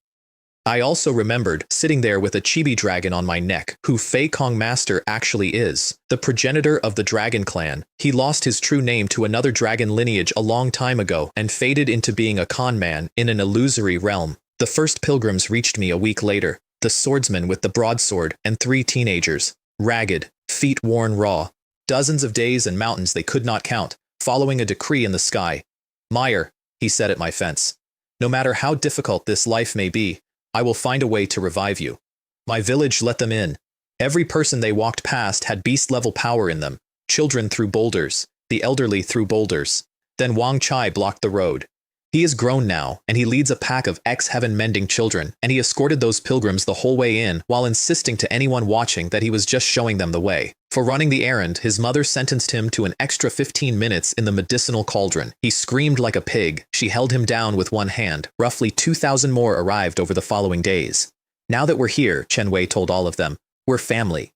I also remembered sitting there with a chibi dragon on my neck, who Fei Kong Master actually is, the progenitor of the dragon clan. He lost his true name to another dragon lineage a long time ago and faded into being a con man in an illusory realm. The first pilgrims reached me a week later. The swordsman with the broadsword, and 3 teenagers, ragged, feet worn raw, dozens of days and mountains they could not count, following a decree in the sky. Meyer, he said at my fence. No matter how difficult this life may be, I will find a way to revive you. My village let them in. Every person they walked past had beast-level power in them. Children threw boulders. The elderly threw boulders. Then Wang Chai blocked the road. He is grown now, and he leads a pack of ex-heaven-mending children, and he escorted those pilgrims the whole way in while insisting to anyone watching that he was just showing them the way. For running the errand, his mother sentenced him to an extra 15 minutes in the medicinal cauldron. He screamed like a pig. She held him down with one hand. Roughly 2,000 more arrived over the following days. Now that we're here, Chen Wei told all of them, we're family.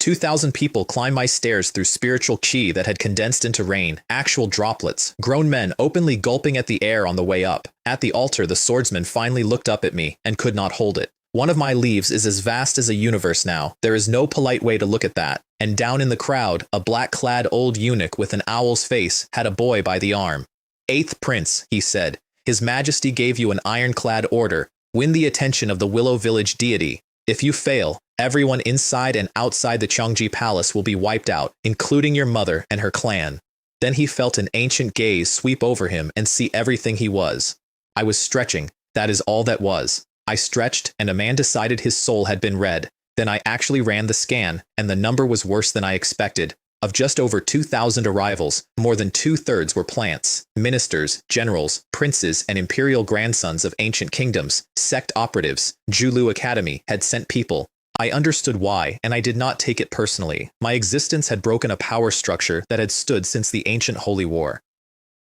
2,000 people climbed my stairs through spiritual qi that had condensed into rain, actual droplets, grown men openly gulping at the air on the way up. At the altar, the swordsman finally looked up at me and could not hold it. One of my leaves is as vast as a universe now. There is no polite way to look at that. And down in the crowd, a black-clad old eunuch with an owl's face had a boy by the arm. "Eighth Prince," he said, "His Majesty gave you an ironclad order. Win the attention of the Willow Village deity. If you fail, everyone inside and outside the Changji Palace will be wiped out, including your mother and her clan." Then he felt an ancient gaze sweep over him and see everything he was. I was stretching. That is all that was. I stretched, and a man decided his soul had been read. Then I actually ran the scan, and the number was worse than I expected. Of just over 2,000 arrivals, more than 2/3 were plants, ministers, generals, princes, and imperial grandsons of ancient kingdoms, sect operatives. Julu Academy had sent people. I understood why, and I did not take it personally. My existence had broken a power structure that had stood since the ancient Holy War.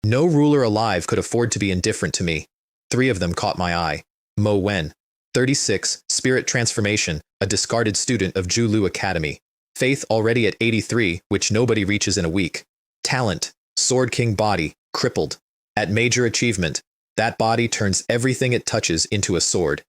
No ruler alive could afford to be indifferent to me. 3 of them caught my eye. Mo Wen, 36, spirit transformation, a discarded student of Julu Academy. Faith already at 83, which nobody reaches in a week. Talent, Sword King body, crippled. At major achievement, that body turns everything it touches into a sword.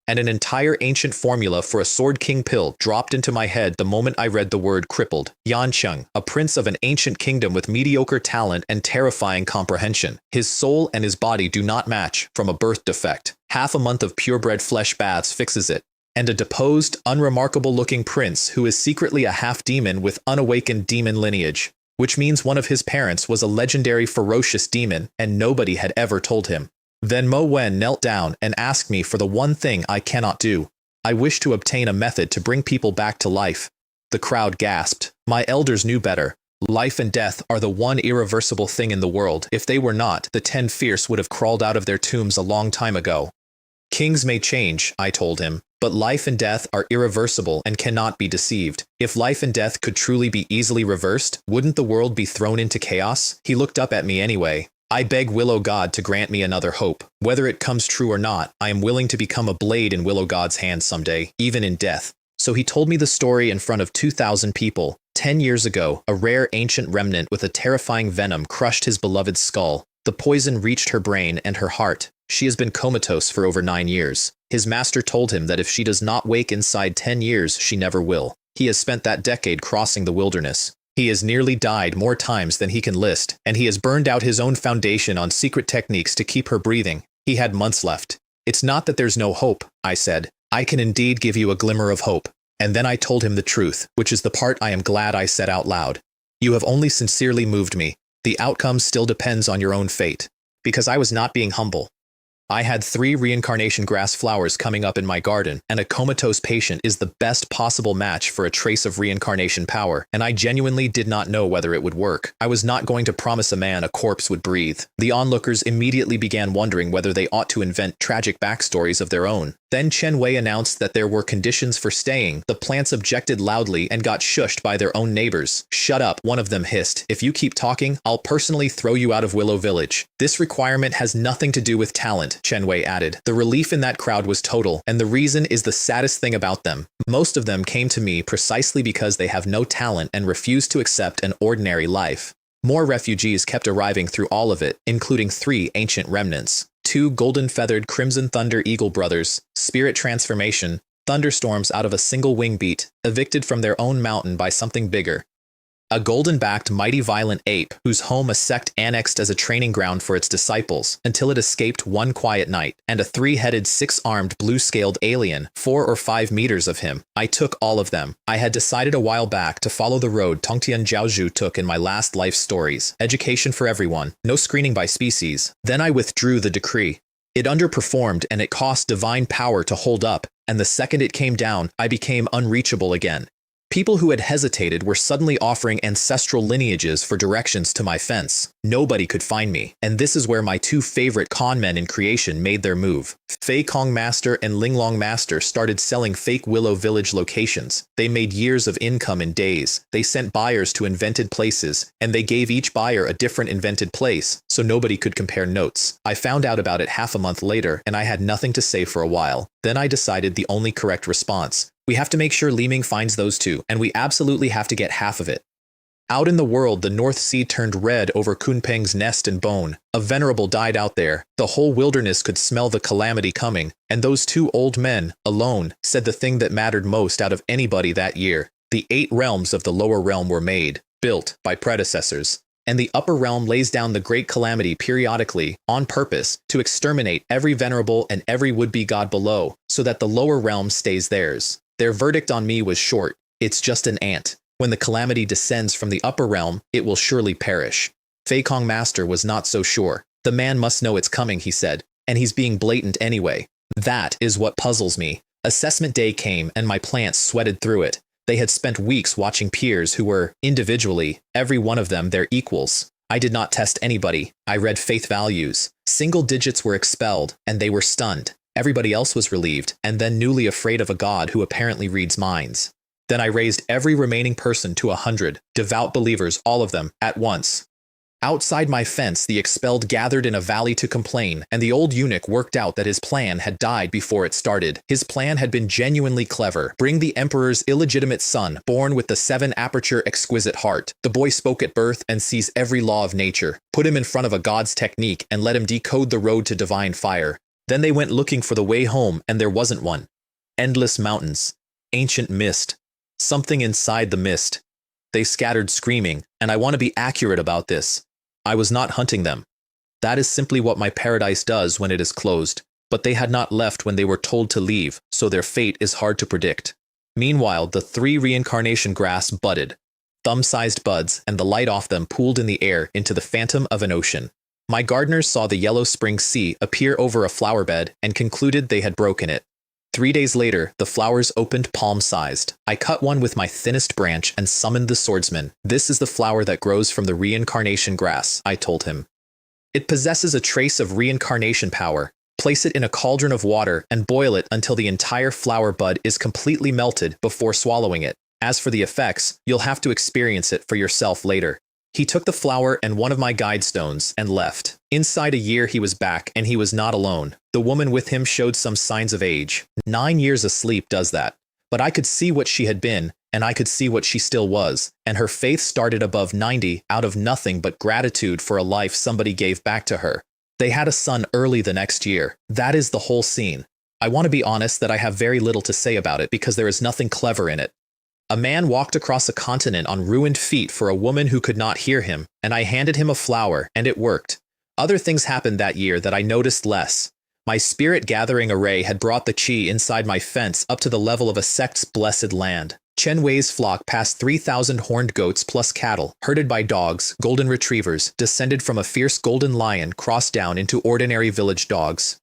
And an entire ancient formula for a Sword King pill dropped into my head the moment I read the word crippled. Yan Cheng, a prince of an ancient kingdom with mediocre talent and terrifying comprehension. His soul and his body do not match, from a birth defect. Half a month of purebred flesh baths fixes it. And a deposed, unremarkable-looking prince who is secretly a half-demon with unawakened demon lineage, which means one of his parents was a legendary ferocious demon and nobody had ever told him. Then Mo Wen knelt down and asked me for the one thing I cannot do. I wish to obtain a method to bring people back to life. The crowd gasped. My elders knew better. Life and death are the one irreversible thing in the world. If they were not, the 10 fierce would have crawled out of their tombs a long time ago. Kings may change, I told him, but life and death are irreversible and cannot be deceived. If life and death could truly be easily reversed, wouldn't the world be thrown into chaos? He looked up at me anyway. I beg Willow God to grant me another hope. Whether it comes true or not, I am willing to become a blade in Willow God's hand someday, even in death. So he told me the story in front of 2,000 people. 10 years ago, a rare ancient remnant with a terrifying venom crushed his beloved's skull. The poison reached her brain and her heart. She has been comatose for over 9 years. His master told him that if she does not wake inside 10 years, she never will. He has spent that decade crossing the wilderness. He has nearly died more times than he can list, and he has burned out his own foundation on secret techniques to keep her breathing. He had months left. It's not that there's no hope, I said. I can indeed give you a glimmer of hope. And then I told him the truth, which is the part I am glad I said out loud. You have only sincerely moved me. The outcome still depends on your own fate. Because I was not being humble. I had 3 reincarnation grass flowers coming up in my garden, and a comatose patient is the best possible match for a trace of reincarnation power, and I genuinely did not know whether it would work. I was not going to promise a man a corpse would breathe. The onlookers immediately began wondering whether they ought to invent tragic backstories of their own. Then Chen Wei announced that there were conditions for staying. The plants objected loudly and got shushed by their own neighbors. "Shut up," one of them hissed. "If you keep talking, I'll personally throw you out of Willow Village." "This requirement has nothing to do with talent," Chen Wei added. The relief in that crowd was total, and the reason is the saddest thing about them. Most of them came to me precisely because they have no talent and refuse to accept an ordinary life. More refugees kept arriving through all of it, including 3 ancient remnants. 2 golden-feathered Crimson Thunder Eagle brothers, spirit transformation, thunderstorms out of a single wing beat, evicted from their own mountain by something bigger. A golden-backed mighty violent ape whose home a sect annexed as a training ground for its disciples until it escaped one quiet night, and a 3-headed, 6-armed, blue-scaled alien, 4 or 5 meters of him. I took all of them. I had decided a while back to follow the road Tongtian Jiaozhu took in my last life stories. Education for everyone, no screening by species. Then I withdrew the decree. It underperformed and it cost divine power to hold up, and the second it came down, I became unreachable again. People who had hesitated were suddenly offering ancestral lineages for directions to my fence. Nobody could find me, and this is where my 2 favorite con men in creation made their move. Fei Kong Master and Linglong Master started selling fake Willow Village locations. They made years of income in days. They sent buyers to invented places, and they gave each buyer a different invented place, so nobody could compare notes. I found out about it half a month later, and I had nothing to say for a while. Then I decided the only correct response. We have to make sure Li Ming finds those 2, and we absolutely have to get half of it. Out in the world, the North Sea turned red over Kunpeng's nest and bone. A venerable died out there. The whole wilderness could smell the calamity coming, and those 2 old men, alone, said the thing that mattered most out of anybody that year. The 8 realms of the lower realm were made, built, by predecessors. And the upper realm lays down the great calamity periodically, on purpose, to exterminate every venerable and every would-be god below, so that the lower realm stays theirs. Their verdict on me was short. It's just an ant. When the calamity descends from the upper realm, it will surely perish. Fei Kong Master was not so sure. The man must know it's coming, he said, and he's being blatant anyway. That is what puzzles me. Assessment day came, and my plants sweated through it. They had spent weeks watching peers who were, individually, every one of them their equals. I did not test anybody. I read faith values. Single digits were expelled, and they were stunned. Everybody else was relieved, and then newly afraid of a god who apparently reads minds. Then I raised every remaining person to 100, devout believers, all of them, at once. Outside my fence, the expelled gathered in a valley to complain, and the old eunuch worked out that his plan had died before it started. His plan had been genuinely clever. Bring the emperor's illegitimate son, born with the 7-aperture exquisite heart. The boy spoke at birth and sees every law of nature. Put him in front of a god's technique and let him decode the road to divine fire. Then they went looking for the way home, and there wasn't one. Endless mountains. Ancient mist. Something inside the mist. They scattered screaming, and I want to be accurate about this. I was not hunting them. That is simply what my paradise does when it is closed. But they had not left when they were told to leave, so their fate is hard to predict. Meanwhile, the 3 reincarnation grass budded. Thumb-sized buds, and the light off them pooled in the air into the phantom of an ocean. My gardeners saw the yellow spring sea appear over a flower bed and concluded they had broken it. 3 days later, the flowers opened palm-sized. I cut one with my thinnest branch and summoned the swordsman. This is the flower that grows from the reincarnation grass, I told him. It possesses a trace of reincarnation power. Place it in a cauldron of water and boil it until the entire flower bud is completely melted before swallowing it. As for the effects, you'll have to experience it for yourself later. He took the flower and one of my guide stones and left. Inside a year he was back, and he was not alone. The woman with him showed some signs of age. 9 years asleep does that. But I could see what she had been, and I could see what she still was, and her faith started above 90 out of nothing but gratitude for a life somebody gave back to her. They had a son early the next year. That is the whole scene. I want to be honest that I have very little to say about it because there is nothing clever in it. A man walked across a continent on ruined feet for a woman who could not hear him, and I handed him a flower, and it worked. Other things happened that year that I noticed less. My spirit-gathering array had brought the chi inside my fence up to the level of a sect's blessed land. Chen Wei's flock passed 3,000 horned goats plus cattle, herded by dogs, golden retrievers, descended from a fierce golden lion crossed down into ordinary village dogs.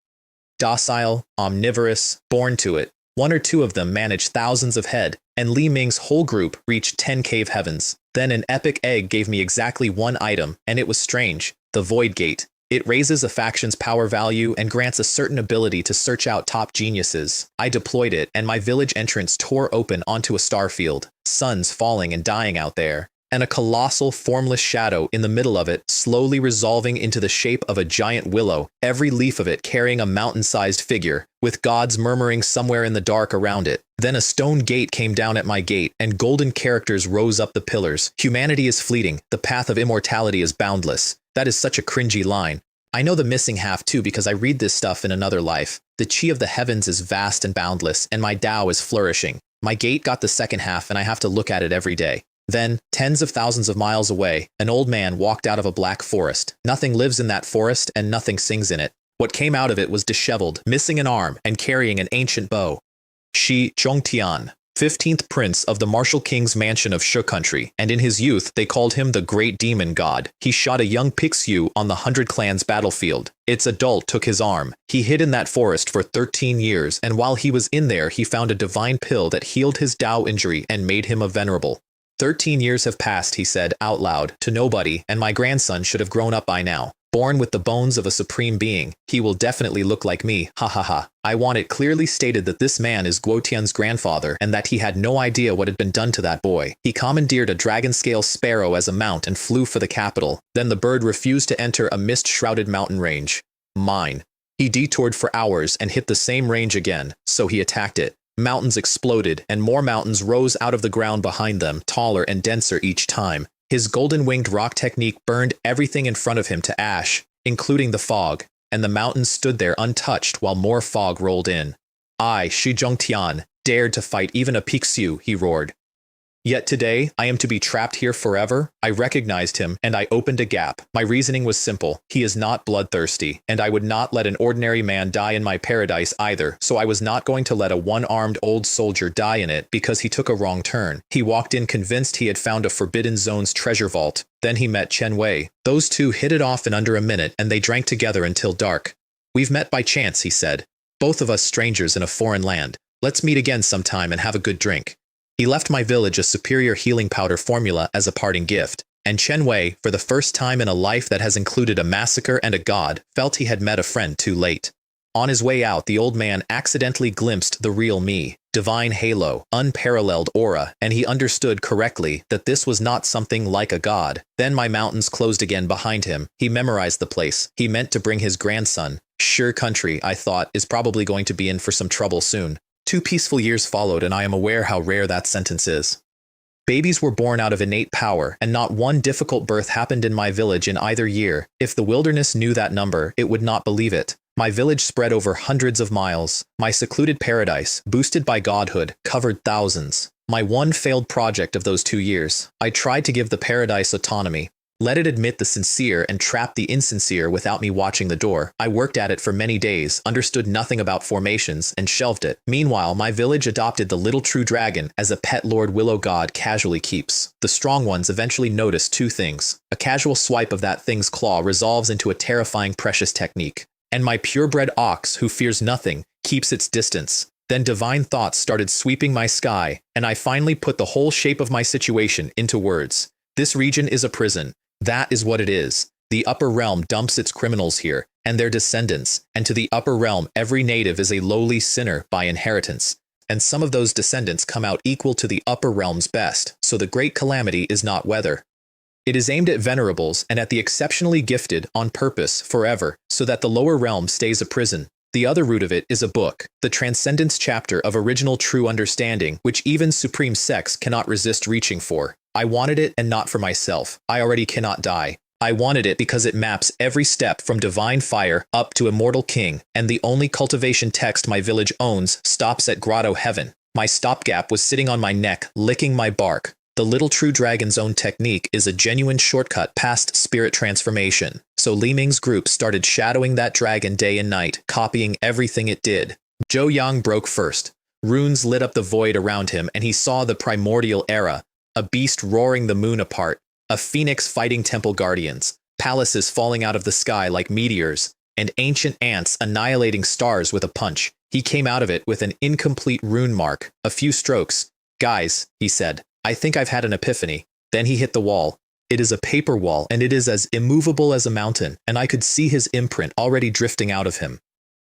Docile, omnivorous, born to it. 1 or 2 of them managed thousands of head, and Li Ming's whole group reached 10 cave heavens. Then an epic egg gave me exactly 1 item, and it was strange, the Void Gate. It raises a faction's power value and grants a certain ability to search out top geniuses. I deployed it, and my village entrance tore open onto a starfield. Suns falling and dying out there. And a colossal, formless shadow in the middle of it, slowly resolving into the shape of a giant willow, every leaf of it carrying a mountain-sized figure, with gods murmuring somewhere in the dark around it. Then a stone gate came down at my gate, and golden characters rose up the pillars. Humanity is fleeting, the path of immortality is boundless. That is such a cringy line. I know the missing half too because I read this stuff in another life. The chi of the heavens is vast and boundless, and my Tao is flourishing. My gate got the second half, and I have to look at it every day. Then, tens of thousands of miles away, an old man walked out of a black forest. Nothing lives in that forest and nothing sings in it. What came out of it was disheveled, missing an arm, and carrying an ancient bow. Shi Zhongtian, 15th prince of the martial king's mansion of Shu country, and in his youth they called him the Great Demon God. He shot a young Pixiu on the 100 Clans battlefield. Its adult took his arm. He hid in that forest for 13 years, and while he was in there he found a divine pill that healed his Dao injury and made him a venerable. 13 years have passed, he said, out loud, to nobody, and my grandson should have grown up by now. Born with the bones of a supreme being, he will definitely look like me, ha ha ha. I want it clearly stated that this man is Guotian's grandfather and that he had no idea what had been done to that boy. He commandeered a dragon-scale sparrow as a mount and flew for the capital. Then the bird refused to enter a mist-shrouded mountain range. Mine. He detoured for hours and hit the same range again, so he attacked it. Mountains exploded, and more mountains rose out of the ground behind them, taller and denser each time. His golden-winged rock technique burned everything in front of him to ash, including the fog, and the mountains stood there untouched while more fog rolled in. I, Shi Zhongtian, dared to fight even a Pixiu, he roared. Yet today, I am to be trapped here forever? I recognized him, and I opened a gap. My reasoning was simple. He is not bloodthirsty, and I would not let an ordinary man die in my paradise either, so I was not going to let a one-armed old soldier die in it because he took a wrong turn. He walked in convinced he had found a Forbidden Zone's treasure vault. Then he met Chen Wei. Those two hit it off in under a minute, and they drank together until dark. We've met by chance, he said. Both of us strangers in a foreign land. Let's meet again sometime and have a good drink. He left my village a superior healing powder formula as a parting gift, and Chen Wei, for the first time in a life that has included a massacre and a god, felt he had met a friend too late. On his way out, the old man accidentally glimpsed the real me, divine halo, unparalleled aura, and he understood correctly that this was not something like a god. Then my mountains closed again behind him. He memorized the place. He meant to bring his grandson. Sure country, I thought, is probably going to be in for some trouble soon. 2 peaceful years followed, and I am aware how rare that sentence is. Babies were born out of innate power, and not one difficult birth happened in my village in either year. If the wilderness knew that number, it would not believe it. My village spread over hundreds of miles. My secluded paradise, boosted by godhood, covered thousands. My one failed project of those 2 years. I tried to give the paradise autonomy. Let it admit the sincere and trap the insincere without me watching the door. I worked at it for many days, understood nothing about formations, and shelved it. Meanwhile, my village adopted the little true dragon as a pet Lord Willow god casually keeps. The strong ones eventually notice 2 things. A casual swipe of that thing's claw resolves into a terrifying precious technique. And my purebred ox, who fears nothing, keeps its distance. Then divine thoughts started sweeping my sky, and I finally put the whole shape of my situation into words. This region is a prison. That is what it is. The upper realm dumps its criminals here, and their descendants, and to the upper realm every native is a lowly sinner by inheritance. And some of those descendants come out equal to the upper realm's best, so the great calamity is not weather. It is aimed at venerables and at the exceptionally gifted on purpose forever, so that the lower realm stays a prison. The other root of it is a book, the Transcendence chapter of original true understanding, which even supreme sex cannot resist reaching for. I wanted it and not for myself. I already cannot die. I wanted it because it maps every step from divine fire up to immortal king, and the only cultivation text my village owns stops at Grotto Heaven. My stopgap was sitting on my neck, licking my bark. The little true dragon's own technique is a genuine shortcut past spirit transformation. So Li Ming's group started shadowing that dragon day and night, copying everything it did. Zhou Yang broke first. Runes lit up the void around him, and he saw the primordial era. A beast roaring the moon apart, a phoenix fighting temple guardians, palaces falling out of the sky like meteors, and ancient ants annihilating stars with a punch. He came out of it with an incomplete rune mark, a few strokes. Guys, he said, I think I've had an epiphany. Then he hit the wall. It is a paper wall, and it is as immovable as a mountain, and I could see his imprint already drifting out of him.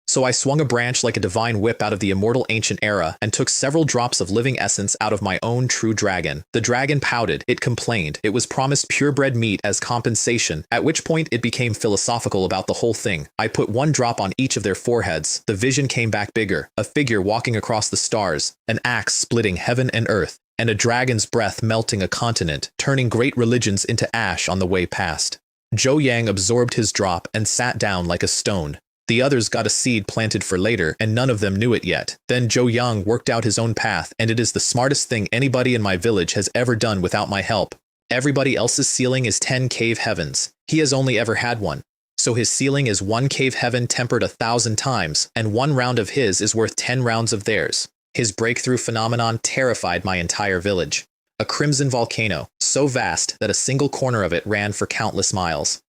So I swung a branch like a divine whip out of the immortal ancient era and took several drops of living essence out of my own true dragon. The dragon pouted, it complained, it was promised purebred meat as compensation, at which point it became philosophical about the whole thing. I put 1 drop on each of their foreheads. The vision came back bigger, a figure walking across the stars, an axe splitting heaven and earth, and a dragon's breath melting a continent, turning great religions into ash on the way past. Zhou Yang absorbed his drop and sat down like a stone. The others got a seed planted for later, and none of them knew it yet. Then Zhou Yang worked out his own path, and it is the smartest thing anybody in my village has ever done without my help. Everybody else's ceiling is 10 cave heavens. He has only ever had one. So his ceiling is 1 cave heaven tempered 1,000 times, and 1 round of his is worth 10 rounds of theirs. His breakthrough phenomenon terrified my entire village. A crimson volcano, so vast that a single corner of it ran for countless miles.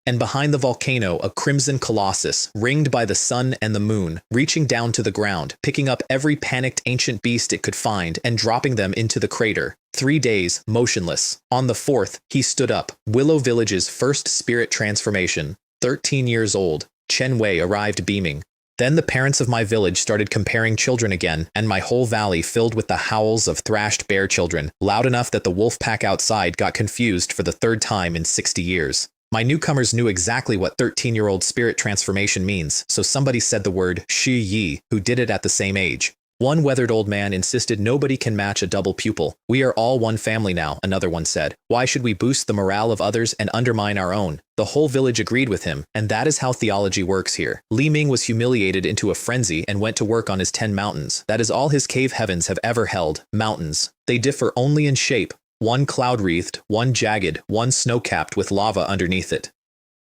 And behind the volcano, a crimson colossus, ringed by the sun and the moon, reaching down to the ground, picking up every panicked ancient beast it could find and dropping them into the crater. 3 days, motionless. On the 4th, he stood up. Willow Village's first spirit transformation. 13 years old, Chen Wei arrived beaming. Then the parents of my village started comparing children again, and my whole valley filled with the howls of thrashed bear children, loud enough that the wolf pack outside got confused for the 3rd time in 60 years. My newcomers knew exactly what 13-year-old spirit transformation means, so somebody said the word Shi Yi, who did it at the same age. One weathered old man insisted nobody can match a double pupil. We are all one family now, another one said. Why should we boost the morale of others and undermine our own? The whole village agreed with him, and that is how theology works here. Li Ming was humiliated into a frenzy and went to work on his 10 mountains. That is all his cave heavens have ever held, mountains. They differ only in shape. 1 cloud-wreathed, 1 jagged, 1 snow-capped with lava underneath it.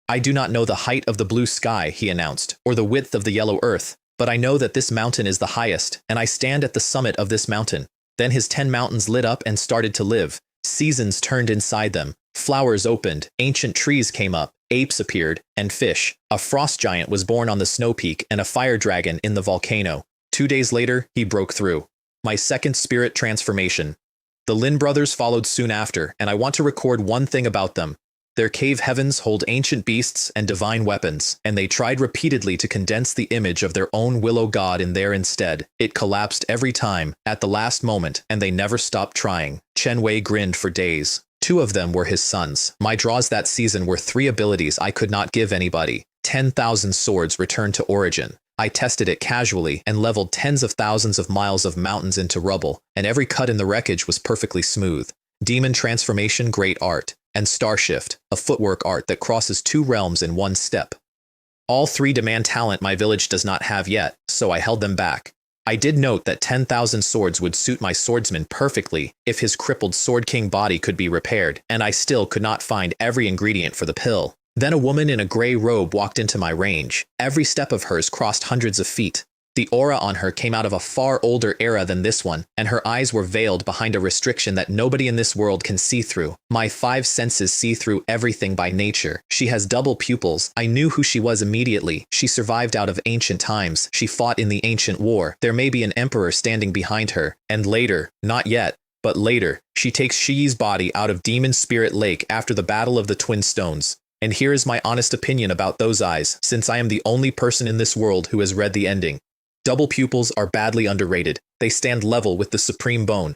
I do not know the height of the blue sky, he announced, or the width of the yellow earth, but I know that this mountain is the highest, and I stand at the summit of this mountain. Then his 10 mountains lit up and started to live. Seasons turned inside them. Flowers opened, ancient trees came up, apes appeared, and fish. A frost giant was born on the snow peak and a fire dragon in the volcano. 2 days later, he broke through. My second spirit transformation. The Lin brothers followed soon after, and I want to record one thing about them. Their cave heavens hold ancient beasts and divine weapons, and they tried repeatedly to condense the image of their own Willow god in there instead. It collapsed every time, at the last moment, and they never stopped trying. Chen Wei grinned for days. 2 of them were his sons. My draws that season were 3 abilities I could not give anybody. 10,000 swords returned to origin. I tested it casually and leveled tens of thousands of miles of mountains into rubble, and every cut in the wreckage was perfectly smooth. Demon transformation, great art. And Starshift, a footwork art that crosses 2 realms in 1 step. All 3 demand talent my village does not have yet, so I held them back. I did note that 10,000 swords would suit my swordsman perfectly if his crippled Sword King body could be repaired, and I still could not find every ingredient for the pill. Then a woman in a gray robe walked into my range. Every step of hers crossed hundreds of feet. The aura on her came out of a far older era than this one, and her eyes were veiled behind a restriction that nobody in this world can see through. My 5 senses see through everything by nature. She has double pupils. I knew who she was immediately. She survived out of ancient times. She fought in the ancient war. There may be an emperor standing behind her. And later, not yet, but later, she takes Shiyi's body out of Demon Spirit Lake after the Battle of the Twin Stones. And here is my honest opinion about those eyes, since I am the only person in this world who has read the ending. Double pupils are badly underrated. They stand level with the supreme bone.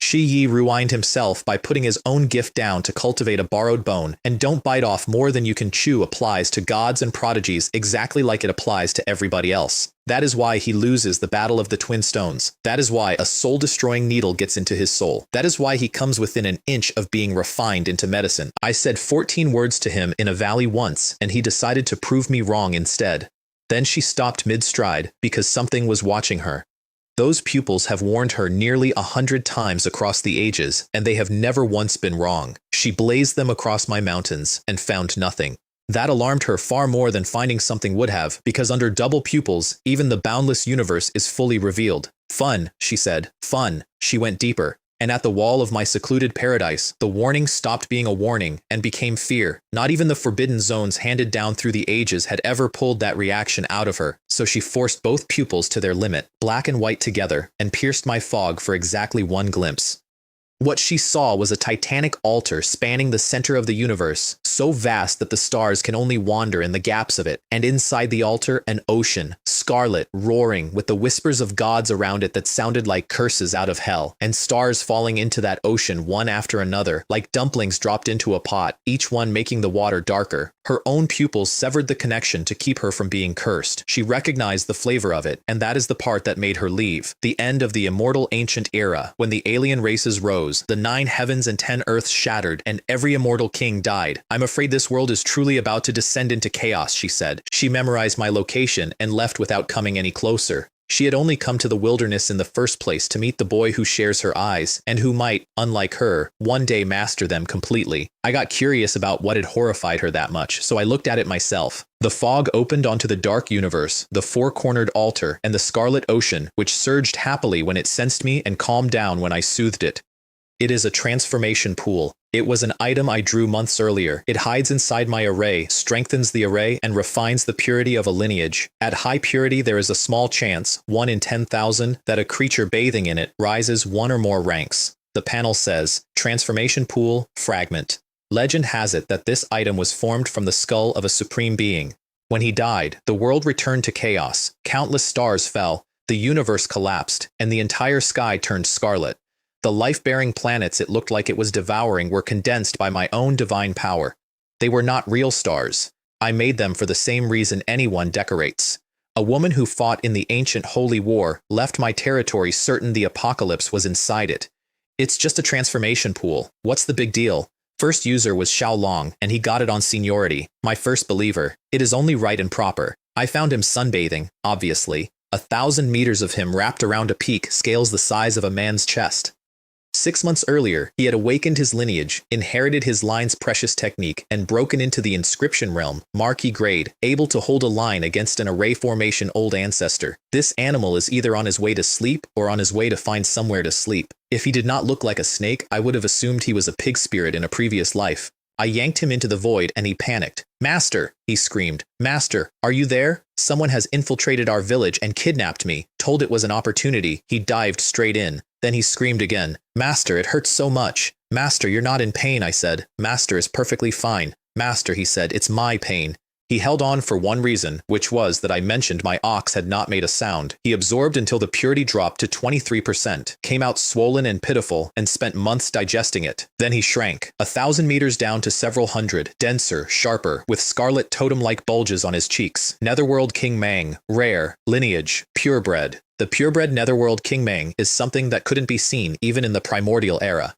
Shi Yi ruined himself by putting his own gift down to cultivate a borrowed bone, and don't bite off more than you can chew applies to gods and prodigies exactly like it applies to everybody else. That is why he loses the Battle of the Twin Stones. That is why a soul-destroying needle gets into his soul. That is why he comes within an inch of being refined into medicine. I said 14 words to him in a valley once, and he decided to prove me wrong instead. Then she stopped mid-stride because something was watching her. Those pupils have warned her nearly 100 times across the ages, and they have never once been wrong. She blazed them across my mountains and found nothing. That alarmed her far more than finding something would have, because under double pupils, even the boundless universe is fully revealed. Fun, she said. Fun. She went deeper. And at the wall of my secluded paradise, the warning stopped being a warning and became fear. Not even the forbidden zones handed down through the ages had ever pulled that reaction out of her, so she forced both pupils to their limit, black and white together, and pierced my fog for exactly 1 glimpse. What she saw was a titanic altar spanning the center of the universe, so vast that the stars can only wander in the gaps of it, and inside the altar, an ocean, scarlet, roaring, with the whispers of gods around it that sounded like curses out of hell, and stars falling into that ocean one after another, like dumplings dropped into a pot, each one making the water darker. Her own pupils severed the connection to keep her from being cursed. She recognized the flavor of it, and that is the part that made her leave. The end of the immortal ancient era, when the alien races rose, the 9 heavens and 10 earths shattered, and every immortal king died. I'm afraid this world is truly about to descend into chaos, she said. She memorized my location and left without coming any closer. She had only come to the wilderness in the first place to meet the boy who shares her eyes, and who might, unlike her, one day master them completely. I got curious about what had horrified her that much, so I looked at it myself. The fog opened onto the dark universe, the four-cornered altar, and the scarlet ocean, which surged happily when it sensed me and calmed down when I soothed it. It is a transformation pool. It was an item I drew months earlier. It hides inside my array, strengthens the array, and refines the purity of a lineage. At high purity, there is a small chance, 1 in 10,000, that a creature bathing in it rises 1 or more ranks. The panel says, Transformation Pool, Fragment. Legend has it that this item was formed from the skull of a supreme being. When he died, the world returned to chaos. Countless stars fell, the universe collapsed, and the entire sky turned scarlet. The life-bearing planets it looked like it was devouring were condensed by my own divine power. They were not real stars. I made them for the same reason anyone decorates. A woman who fought in the ancient holy war left my territory certain the apocalypse was inside it. It's just a transformation pool. What's the big deal? First user was Xiao Long, and he got it on seniority. My first believer. It is only right and proper. I found him sunbathing, obviously. 1,000 meters of him wrapped around a peak scales the size of a man's chest. 6 months earlier, he had awakened his lineage, inherited his line's precious technique, and broken into the inscription realm, Marquis grade, able to hold a line against an array formation old ancestor. This animal is either on his way to sleep or on his way to find somewhere to sleep. If he did not look like a snake, I would have assumed he was a pig spirit in a previous life. I yanked him into the void and he panicked. Master, he screamed. Master, are you there? Someone has infiltrated our village and kidnapped me. Told it was an opportunity, he dived straight in. Then he screamed again. Master, it hurts so much. Master, you're not in pain, I said. Master is perfectly fine. Master, he said, it's my pain. He held on for one reason, which was that I mentioned my ox had not made a sound. He absorbed until the purity dropped to 23%, came out swollen and pitiful, and spent months digesting it. Then he shrank, 1,000 meters down to several hundred, denser, sharper, with scarlet totem-like bulges on his cheeks. Netherworld King Mang, rare, lineage, purebred. The purebred Netherworld King Mang is something that couldn't be seen even in the primordial era.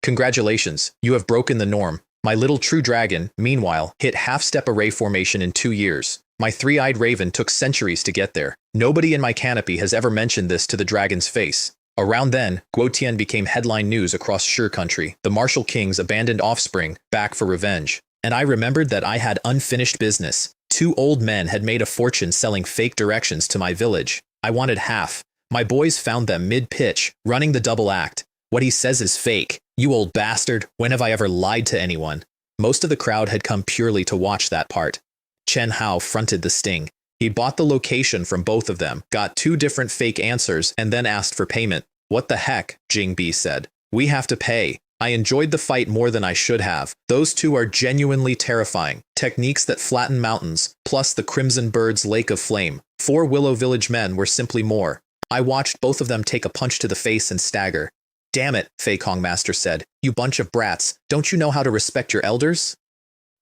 Congratulations, you have broken the norm. My little true dragon, meanwhile, hit half-step array formation in 2 years. My 3-eyed raven took centuries to get there. Nobody in my canopy has ever mentioned this to the dragon's face. Around then, Guotian became headline news across Sher country. The martial king's abandoned offspring, back for revenge. And I remembered that I had unfinished business. 2 old men had made a fortune selling fake directions to my village. I wanted half. My boys found them mid-pitch, running the double act. What he says is fake. You old bastard, when have I ever lied to anyone? Most of the crowd had come purely to watch that part. Chen Hao fronted the sting. He bought the location from both of them, got 2 different fake answers, and then asked for payment. What the heck, Jing Bi said. We have to pay. I enjoyed the fight more than I should have. Those 2 are genuinely terrifying. Techniques that flatten mountains, plus the Crimson Bird's Lake of Flame. 4 Willow Village men were simply more. I watched both of them take a punch to the face and stagger. Damn it, Fei Kong Master said. You bunch of brats. Don't you know how to respect your elders?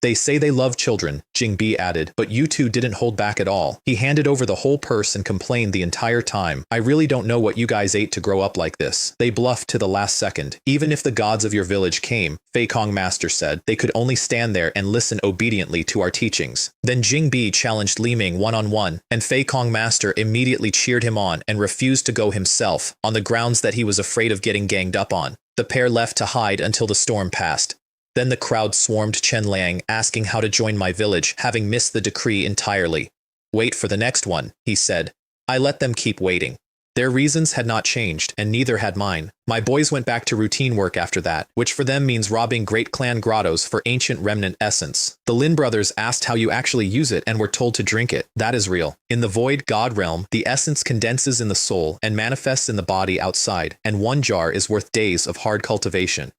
They say they love children, Jing Bi added, but you 2 didn't hold back at all. He handed over the whole purse and complained the entire time. I really don't know what you guys ate to grow up like this. They bluffed to the last second. Even if the gods of your village came, Fei Kong Master said, they could only stand there and listen obediently to our teachings. Then Jing Bi challenged Li Ming one-on-one, and Fei Kong Master immediately cheered him on and refused to go himself, on the grounds that he was afraid of getting ganged up on. The pair left to hide until the storm passed. Then the crowd swarmed Chen Liang, asking how to join my village, having missed the decree entirely. Wait for the next one, he said. I let them keep waiting. Their reasons had not changed, and neither had mine. My boys went back to routine work after that, which for them means robbing Great Clan grottos for ancient remnant essence. The Lin brothers asked how you actually use it and were told to drink it. That is real. In the Void God realm, the essence condenses in the soul and manifests in the body outside, and 1 jar is worth days of hard cultivation.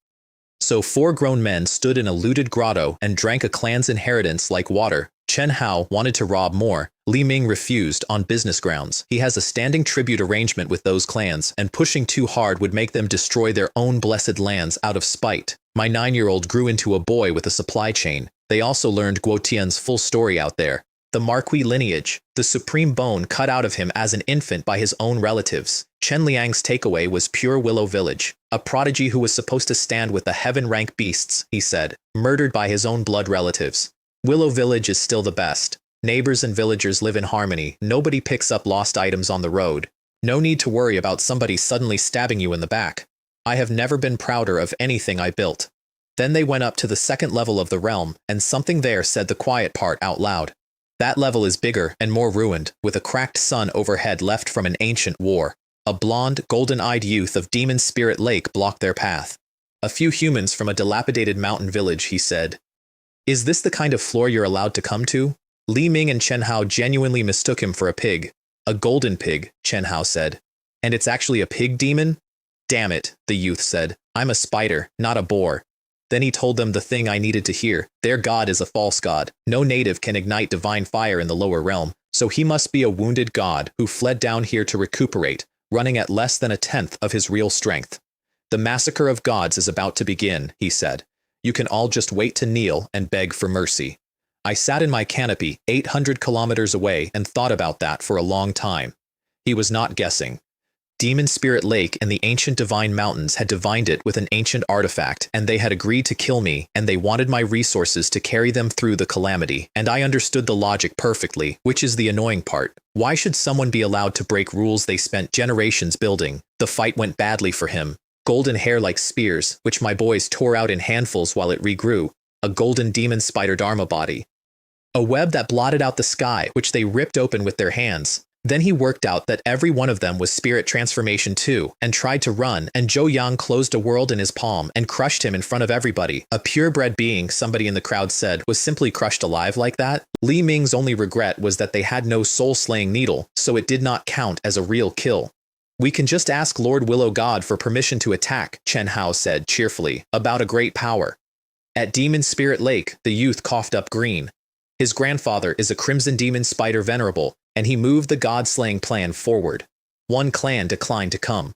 So 4 grown men stood in a looted grotto and drank a clan's inheritance like water. Chen Hao wanted to rob more. Li Ming refused on business grounds. He has a standing tribute arrangement with those clans, and pushing too hard would make them destroy their own blessed lands out of spite. My 9-year-old grew into a boy with a supply chain. They also learned Guo Tian's full story out there. The Marquis lineage, the supreme bone cut out of him as an infant by his own relatives. Chen Liang's takeaway was pure Willow village, a prodigy who was supposed to stand with the heaven-rank beasts, he said, murdered by his own blood relatives. Willow village is still the best. Neighbors and villagers live in harmony. Nobody picks up lost items on the road. No need to worry about somebody suddenly stabbing you in the back. I have never been prouder of anything I built. Then they went up to the second level of the realm, and something there said the quiet part out loud. That level is bigger and more ruined, with a cracked sun overhead left from an ancient war. A blonde, golden-eyed youth of Demon Spirit Lake blocked their path. A few humans from a dilapidated mountain village, he said. Is this the kind of floor you're allowed to come to? Li Ming and Chen Hao genuinely mistook him for a pig. A golden pig, Chen Hao said. And it's actually a pig demon? Damn it, the youth said. I'm a spider, not a boar. Then he told them the thing I needed to hear. Their god is a false god. No native can ignite divine fire in the lower realm, so he must be a wounded god who fled down here to recuperate, running at less than 1/10 of his real strength. The massacre of gods is about to begin, he said. You can all just wait to kneel and beg for mercy. I sat in my canopy 800 kilometers away and thought about that for a long time. He was not guessing. Demon Spirit Lake and the ancient divine mountains had divined it with an ancient artifact, and they had agreed to kill me, and they wanted my resources to carry them through the calamity, and I understood the logic perfectly, which is the annoying part. Why should someone be allowed to break rules they spent generations building? The fight went badly for him. Golden hair like spears, which my boys tore out in handfuls while it regrew. A golden demon spider dharma body. A web that blotted out the sky, which they ripped open with their hands. Then he worked out that every one of them was spirit transformation too, and tried to run, and Zhou Yang closed a world in his palm and crushed him in front of everybody. A purebred being, somebody in the crowd said, was simply crushed alive like that. Li Ming's only regret was that they had no soul-slaying needle, so it did not count as a real kill. We can just ask Lord Willow God for permission to attack, Chen Hao said cheerfully, about a great power. At Demon Spirit Lake, the youth coughed up green. His grandfather is a crimson demon spider venerable, and he moved the god-slaying plan forward. One clan declined to come.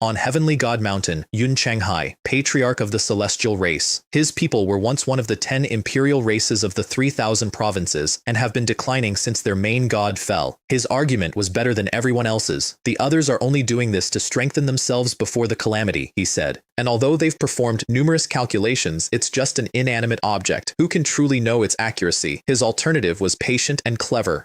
On Heavenly God Mountain, Yun Changhai, patriarch of the celestial race, his people were once one of the 10 imperial races of the 3,000 provinces and have been declining since their main god fell. His argument was better than everyone else's. The others are only doing this to strengthen themselves before the calamity, he said. And although they've performed numerous calculations, it's just an inanimate object. Who can truly know its accuracy? His alternative was patient and clever.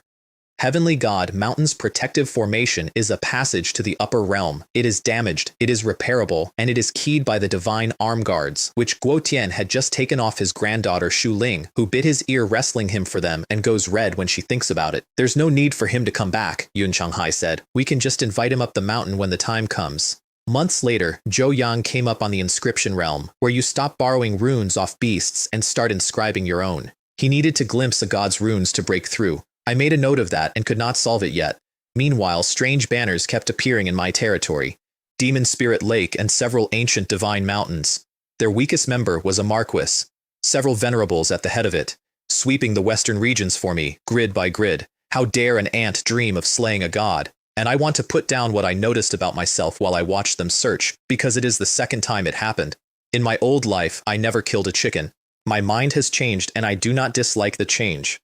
Heavenly God Mountain's protective formation is a passage to the upper realm. It is damaged, it is repairable, and it is keyed by the divine arm guards, which Guo Tian had just taken off his granddaughter Shu Ling, who bit his ear wrestling him for them and goes red when she thinks about it. There's no need for him to come back, Yun Changhai said. We can just invite him up the mountain when the time comes. Months later, Zhou Yang came up on the inscription realm, where you stop borrowing runes off beasts and start inscribing your own. He needed to glimpse a god's runes to break through. I made a note of that and could not solve it yet. Meanwhile, strange banners kept appearing in my territory. Demon Spirit Lake and several ancient divine mountains. Their weakest member was a marquis. Several venerables at the head of it, sweeping the western regions for me, grid by grid. How dare an ant dream of slaying a god? And I want to put down what I noticed about myself while I watched them search, because it is the second time it happened. In my old life, I never killed a chicken. My mind has changed and I do not dislike the change.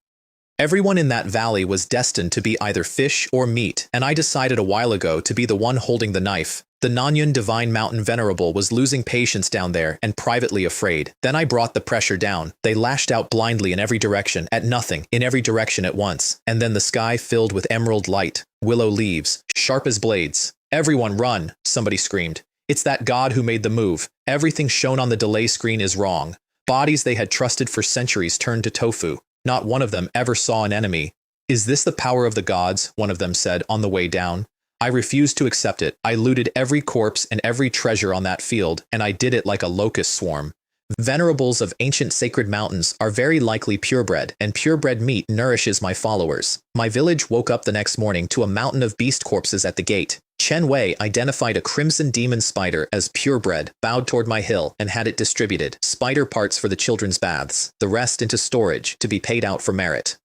Everyone in that valley was destined to be either fish or meat, and I decided a while ago to be the one holding the knife. The Nanyun Divine Mountain Venerable was losing patience down there and privately afraid. Then I brought the pressure down. They lashed out blindly in every direction, at nothing, in every direction at once. And then the sky filled with emerald light, willow leaves, sharp as blades. Everyone run, somebody screamed. It's that god who made the move. Everything shown on the delay screen is wrong. Bodies they had trusted for centuries turned to tofu. Not one of them ever saw an enemy. Is this the power of the gods? One of them said on the way down. I refused to accept it. I looted every corpse and every treasure on that field, and I did it like a locust swarm. Venerables of ancient sacred mountains are very likely purebred, and purebred meat nourishes my followers. My village woke up the next morning to a mountain of beast corpses at the gate. Chen Wei identified a crimson demon spider as purebred, bowed toward my hill, and had it distributed. Spider parts for the children's baths, the rest into storage, to be paid out for merit.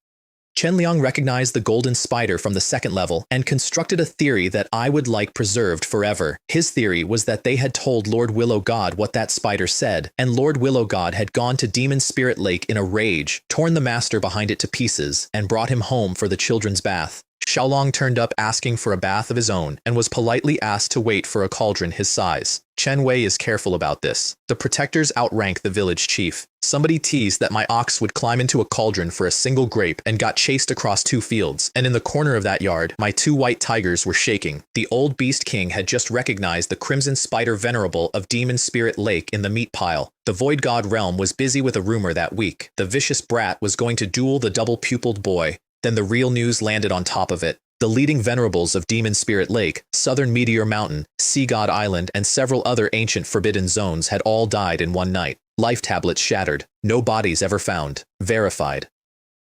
Chen Liang recognized the golden spider from the second level and constructed a theory that I would like preserved forever. His theory was that they had told Lord Willow God what that spider said, and Lord Willow God had gone to Demon Spirit Lake in a rage, torn the master behind it to pieces, and brought him home for the children's bath. Xiaolong turned up asking for a bath of his own and was politely asked to wait for a cauldron his size. Chen Wei is careful about this. The protectors outrank the village chief. Somebody teased that my ox would climb into a cauldron for a single grape and got chased across 2 fields, and in the corner of that yard, my 2 white tigers were shaking. The old beast king had just recognized the crimson spider venerable of Demon Spirit Lake in the meat pile. The void god realm was busy with a rumor that week. The vicious brat was going to duel the double-pupiled boy. Then the real news landed on top of it. The leading venerables of Demon Spirit Lake, Southern Meteor Mountain, Sea God Island, and several other ancient forbidden zones had all died in one night. Life tablets shattered. No bodies ever found. Verified.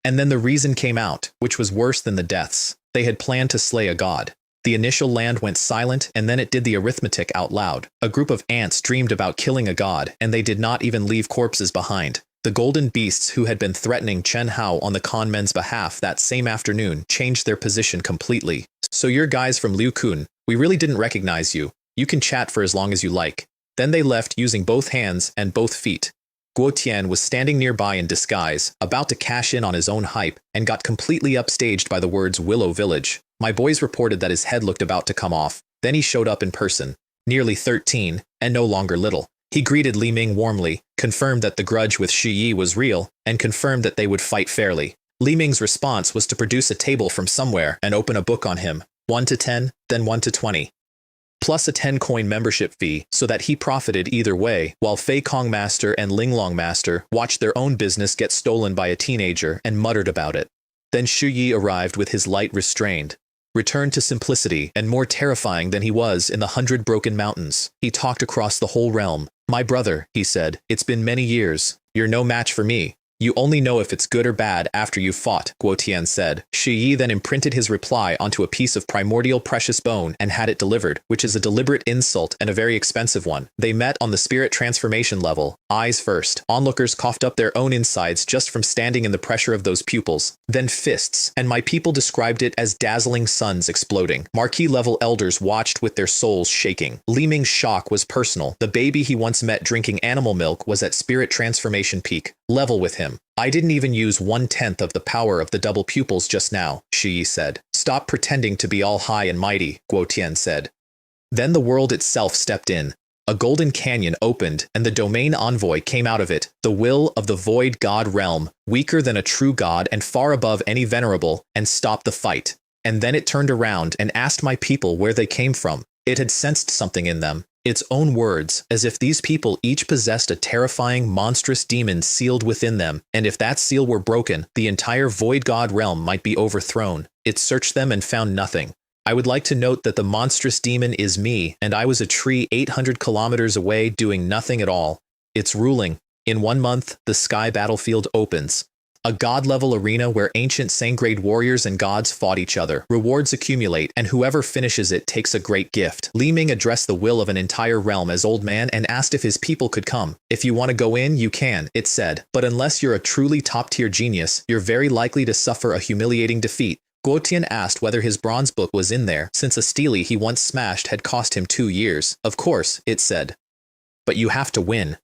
And then the reason came out, which was worse than the deaths. They had planned to slay a god. The initial land went silent, and then it did the arithmetic out loud. A group of ants dreamed about killing a god, and they did not even leave corpses behind. The golden beasts who had been threatening Chen Hao on the con men's behalf that same afternoon changed their position completely. So you're guys from Liu Kun, we really didn't recognize you. You can chat for as long as you like. Then they left using both hands and both feet. Guo Tian was standing nearby in disguise, about to cash in on his own hype, and got completely upstaged by the words Willow Village. My boys reported that his head looked about to come off. Then he showed up in person, nearly 13, and no longer little. He greeted Li Ming warmly, confirmed that the grudge with Shi Yi was real, and confirmed that they would fight fairly. Li Ming's response was to produce a table from somewhere and open a book on him, 1 to 10, then 1 to 20. Plus a 10-coin membership fee so that he profited either way, while Fei Kong Master and Linglong Master watched their own business get stolen by a teenager and muttered about it. Then Shi Yi arrived with his light restrained, returned to simplicity and more terrifying than he was in the 100 Broken Mountains. He talked across the whole realm. My brother, he said, it's been many years. You're no match for me. You only know if it's good or bad after you've fought, Guo Tian said. Shi Yi then imprinted his reply onto a piece of primordial precious bone and had it delivered, which is a deliberate insult and a very expensive one. They met on the spirit transformation level, eyes first. Onlookers coughed up their own insides just from standing in the pressure of those pupils. Then fists, and my people described it as dazzling suns exploding. Marquis-level elders watched with their souls shaking. Li Ming's shock was personal. The baby he once met drinking animal milk was at spirit transformation peak. Level with him. I didn't even use 1/10 of the power of the double pupils just now, Shi Yi said. Stop pretending to be all high and mighty, Guo Tian said. Then the world itself stepped in. A golden canyon opened, and the domain envoy came out of it, the will of the void god realm, weaker than a true god and far above any venerable, and stopped the fight. And then it turned around and asked my people where they came from. It had sensed something in them. Its own words, as if these people each possessed a terrifying, monstrous demon sealed within them, and if that seal were broken, the entire void god realm might be overthrown. It searched them and found nothing. I would like to note that the monstrous demon is me, and I was a tree 800 kilometers away doing nothing at all. It's ruling. In 1 month, the sky battlefield opens. A god-level arena where ancient Sangreed warriors and gods fought each other. Rewards accumulate, and whoever finishes it takes a great gift. Li Ming addressed the will of an entire realm as Old Man and asked if his people could come. If you want to go in, you can, it said. But unless you're a truly top-tier genius, you're very likely to suffer a humiliating defeat. Guo Tian asked whether his bronze book was in there, since a steely he once smashed had cost him 2 years. Of course, it said. But you have to win.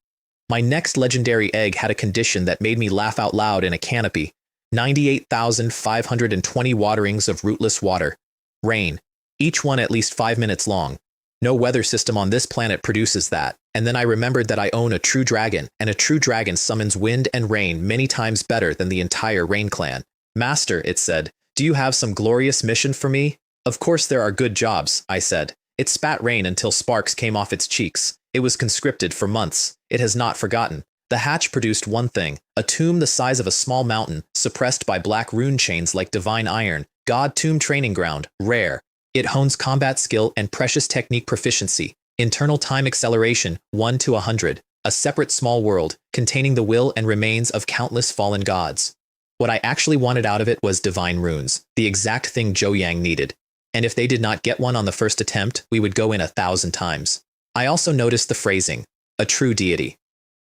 My next legendary egg had a condition that made me laugh out loud in a canopy. 98,520 waterings of rootless water. Rain. Each one at least 5 minutes long. No weather system on this planet produces that. And then I remembered that I own a true dragon, and a true dragon summons wind and rain many times better than the entire Rain Clan. Master, it said, do you have some glorious mission for me? Of course there are good jobs, I said. It spat rain until sparks came off its cheeks. It was conscripted for months. It has not forgotten. The hatch produced one thing, a tomb the size of a small mountain, suppressed by black rune chains like divine iron. God Tomb Training Ground, rare. It hones combat skill and precious technique proficiency. Internal time acceleration, 1 to 100. A separate small world, containing the will and remains of countless fallen gods. What I actually wanted out of it was divine runes, the exact thing Zhou Yang needed. And if they did not get one on the first attempt, we would go in 1,000 times. I also noticed the phrasing, a true deity.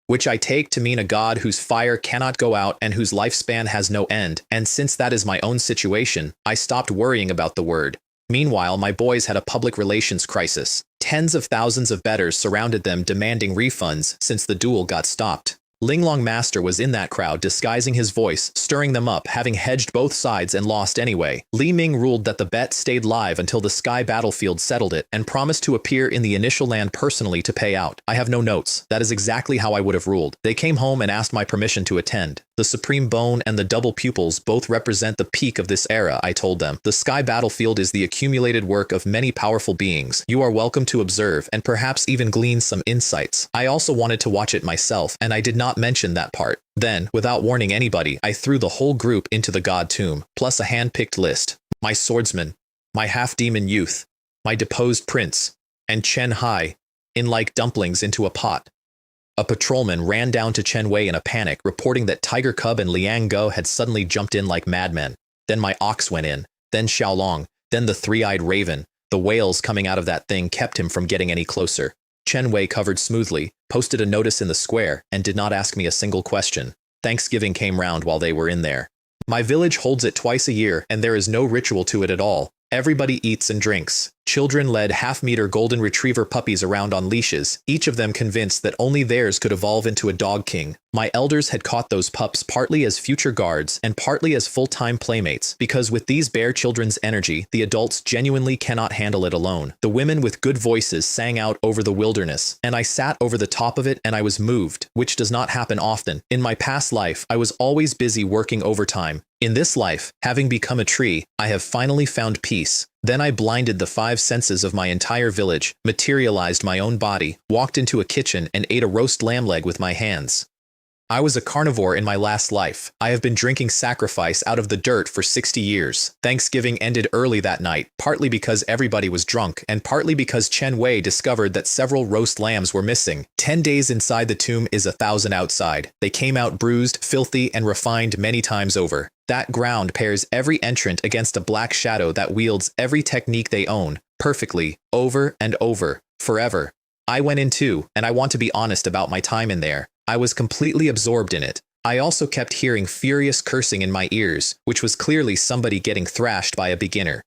which I take to mean a god whose fire cannot go out and whose lifespan has no end, and since that is my own situation, I stopped worrying about the word. Meanwhile, my boys had a public relations crisis. Tens of thousands of bettors surrounded them demanding refunds since the duel got stopped. Linglong Master was in that crowd disguising his voice, stirring them up, having hedged both sides and lost anyway. Li Ming ruled that the bet stayed live until the sky battlefield settled it and promised to appear in the initial land personally to pay out. I have no notes. That is exactly how I would have ruled. They came home and asked my permission to attend. The Supreme Bone and the Double Pupils both represent the peak of this era, I told them. The sky battlefield is the accumulated work of many powerful beings. You are welcome to observe and perhaps even glean some insights. I also wanted to watch it myself, and I did not mention that part. Then, without warning anybody, I threw the whole group into the god tomb, plus a hand-picked list. My swordsman, my half-demon youth, my deposed prince, and Chen Hai, in like dumplings into a pot. A patrolman ran down to Chen Wei in a panic, reporting that Tiger Cub and Liang Go had suddenly jumped in like madmen. Then my ox went in, then Xiaolong, then the three-eyed raven. The wails coming out of that thing kept him from getting any closer. Chen Wei covered smoothly, posted a notice in the square, and did not ask me a single question. Thanksgiving came round while they were in there. My village holds it twice a year, and there is no ritual to it at all. Everybody eats and drinks. Children led half-meter golden retriever puppies around on leashes, each of them convinced that only theirs could evolve into a dog king. My elders had caught those pups partly as future guards and partly as full-time playmates, because with these bare children's energy, the adults genuinely cannot handle it alone. The women with good voices sang out over the wilderness, and I sat over the top of it and I was moved, which does not happen often. In my past life, I was always busy working overtime. In this life, having become a tree, I have finally found peace. Then I blinded the 5 senses of my entire village, materialized my own body, walked into a kitchen and ate a roast lamb leg with my hands. I was a carnivore in my last life. I have been drinking sacrifice out of the dirt for 60 years. Thanksgiving ended early that night, partly because everybody was drunk, and partly because Chen Wei discovered that several roast lambs were missing. 10 days inside the tomb is 1,000 outside. They came out bruised, filthy, and refined many times over. That ground pairs every entrant against a black shadow that wields every technique they own, perfectly, over and over, forever. I went in too, and I want to be honest about my time in there. I was completely absorbed in it. I also kept hearing furious cursing in my ears, which was clearly somebody getting thrashed by a beginner.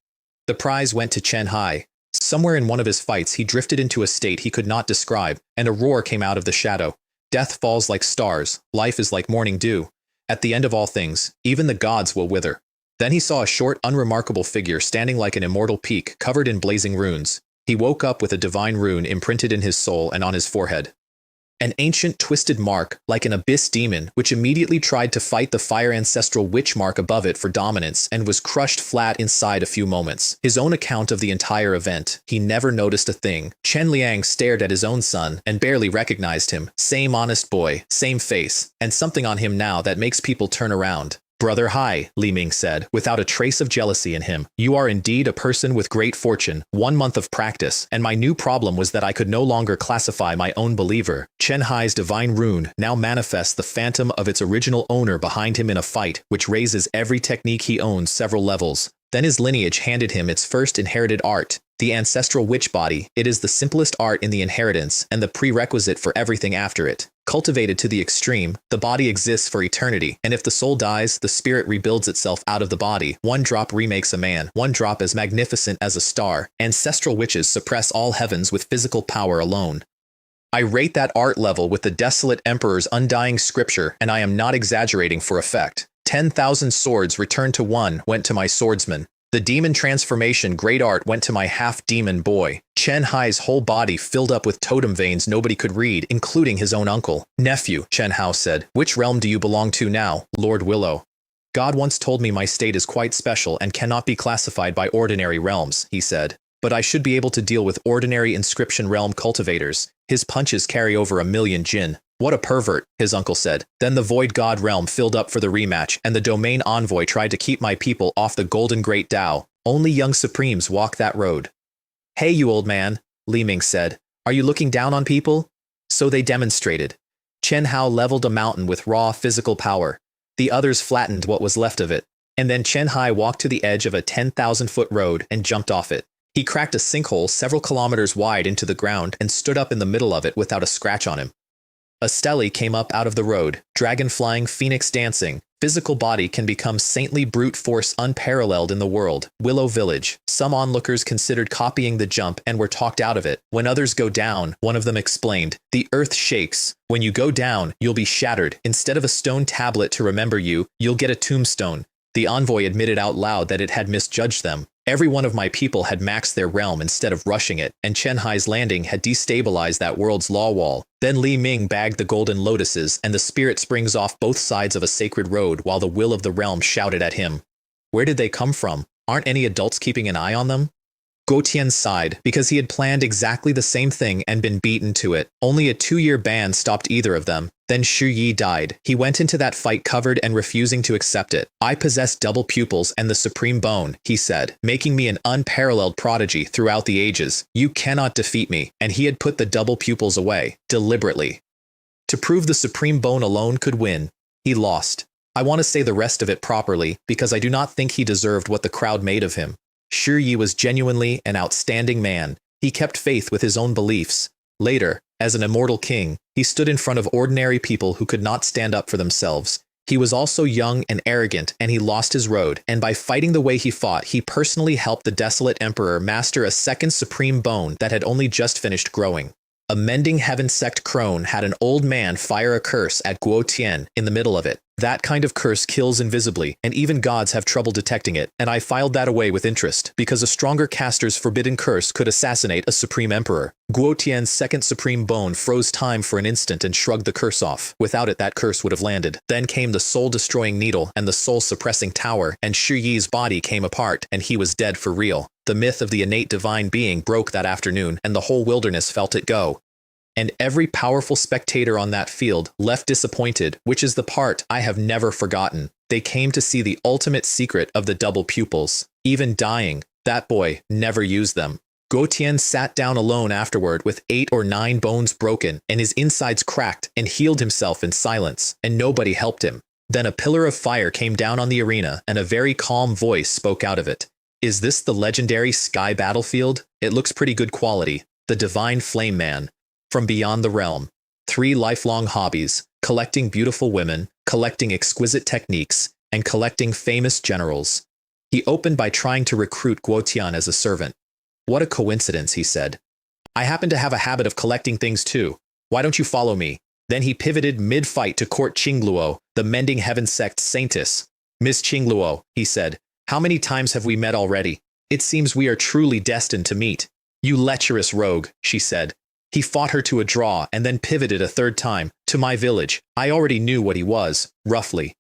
The prize went to Chen Hai. Somewhere in one of his fights he drifted into a state he could not describe, and a roar came out of the shadow. Death falls like stars, life is like morning dew. At the end of all things, even the gods will wither. Then he saw a short, unremarkable figure standing like an immortal peak covered in blazing runes. He woke up with a divine rune imprinted in his soul and on his forehead. An ancient twisted mark, like an abyss demon, which immediately tried to fight the fire ancestral witch mark above it for dominance and was crushed flat inside a few moments. His own account of the entire event, he never noticed a thing. Chen Liang stared at his own son and barely recognized him. Same honest boy, same face, and something on him now that makes people turn around. Brother Hai, Li Ming said, without a trace of jealousy in him. You are indeed a person with great fortune, 1 month of practice, and my new problem was that I could no longer classify my own believer. Chen Hai's divine rune now manifests the phantom of its original owner behind him in a fight, which raises every technique he owns several levels. Then his lineage handed him its first inherited art, the ancestral witch body. It is the simplest art in the inheritance and the prerequisite for everything after it. Cultivated to the extreme, the body exists for eternity, and if the soul dies, the spirit rebuilds itself out of the body. 1 drop remakes a man, 1 drop as magnificent as a star. Ancestral witches suppress all heavens with physical power alone. I rate that art level with the desolate emperor's undying scripture, and I am not exaggerating for effect. 10,000 swords returned to 1 went to my swordsman. The demon transformation great art went to my half-demon boy. Chen Hai's whole body filled up with totem veins nobody could read, including his own uncle. Nephew, Chen Hao said, which realm do you belong to now, Lord Willow? God once told me my state is quite special and cannot be classified by ordinary realms, he said. But I should be able to deal with ordinary inscription realm cultivators. His punches carry over 1,000,000 jin. What a pervert, his uncle said. Then the Void God realm filled up for the rematch, and the domain envoy tried to keep my people off the Golden Great Tao. Only young supremes walk that road. Hey, you old man, Li Ming said. Are you looking down on people? So they demonstrated. Chen Hao leveled a mountain with raw physical power. The others flattened what was left of it. And then Chen Hai walked to the edge of a 10,000-foot road and jumped off it. He cracked a sinkhole several kilometers wide into the ground and stood up in the middle of it without a scratch on him. A stele came up out of the road, dragon flying, phoenix dancing. Physical body can become saintly brute force unparalleled in the world. Willow Village. Some onlookers considered copying the jump and were talked out of it. When others go down, one of them explained, the earth shakes. When you go down, you'll be shattered. Instead of a stone tablet to remember you, you'll get a tombstone. The envoy admitted out loud that it had misjudged them. Every one of my people had maxed their realm instead of rushing it, and Chen Hai's landing had destabilized that world's law wall. Then Li Ming bagged the golden lotuses, and the spirit springs off both sides of a sacred road while the will of the realm shouted at him. Where did they come from? Aren't any adults keeping an eye on them? Guo Tian sighed, because he had planned exactly the same thing and been beaten to it. Only a 2-year ban stopped either of them. Then Shi Yi died. He went into that fight covered and refusing to accept it. I possess double pupils and the supreme bone, he said, making me an unparalleled prodigy throughout the ages. You cannot defeat me. And he had put the double pupils away, deliberately. To prove the supreme bone alone could win, he lost. I want to say the rest of it properly, because I do not think he deserved what the crowd made of him. Shi Yi was genuinely an outstanding man. He kept faith with his own beliefs. Later, as an immortal king, he stood in front of ordinary people who could not stand up for themselves. He was also young and arrogant, and he lost his road, and by fighting the way he fought, he personally helped the desolate emperor master a second supreme bone that had only just finished growing. A mending heaven sect crone had an old man fire a curse at Guo Tian in the middle of it. That kind of curse kills invisibly, and even gods have trouble detecting it, and I filed that away with interest, because a stronger caster's forbidden curse could assassinate a supreme emperor. Guo Tian's second supreme bone froze time for an instant and shrugged the curse off. Without it, that curse would have landed. Then came the soul-destroying needle and the soul-suppressing tower, and Shi Yi's body came apart, and he was dead for real. The myth of the innate divine being broke that afternoon, and the whole wilderness felt it go. And every powerful spectator on that field left disappointed, which is the part I have never forgotten. They came to see the ultimate secret of the double pupils. Even dying, that boy never used them. Guo Tian sat down alone afterward with 8 or 9 bones broken, and his insides cracked, and healed himself in silence, and nobody helped him. Then a pillar of fire came down on the arena, and a very calm voice spoke out of it. Is this the legendary Sky Battlefield? It looks pretty good quality. The Divine Flame Man. From beyond the realm. 3 lifelong hobbies: collecting beautiful women, collecting exquisite techniques, and collecting famous generals. He opened by trying to recruit Guo Tian as a servant. What a coincidence, he said. I happen to have a habit of collecting things too. Why don't you follow me? Then he pivoted mid-fight to court Qingluo, the Mending Heaven Sect saintess. Miss Qingluo, he said, how many times have we met already? It seems we are truly destined to meet. You lecherous rogue, she said. He fought her to a draw and then pivoted a 3rd time, to my village. I already knew what he was, roughly.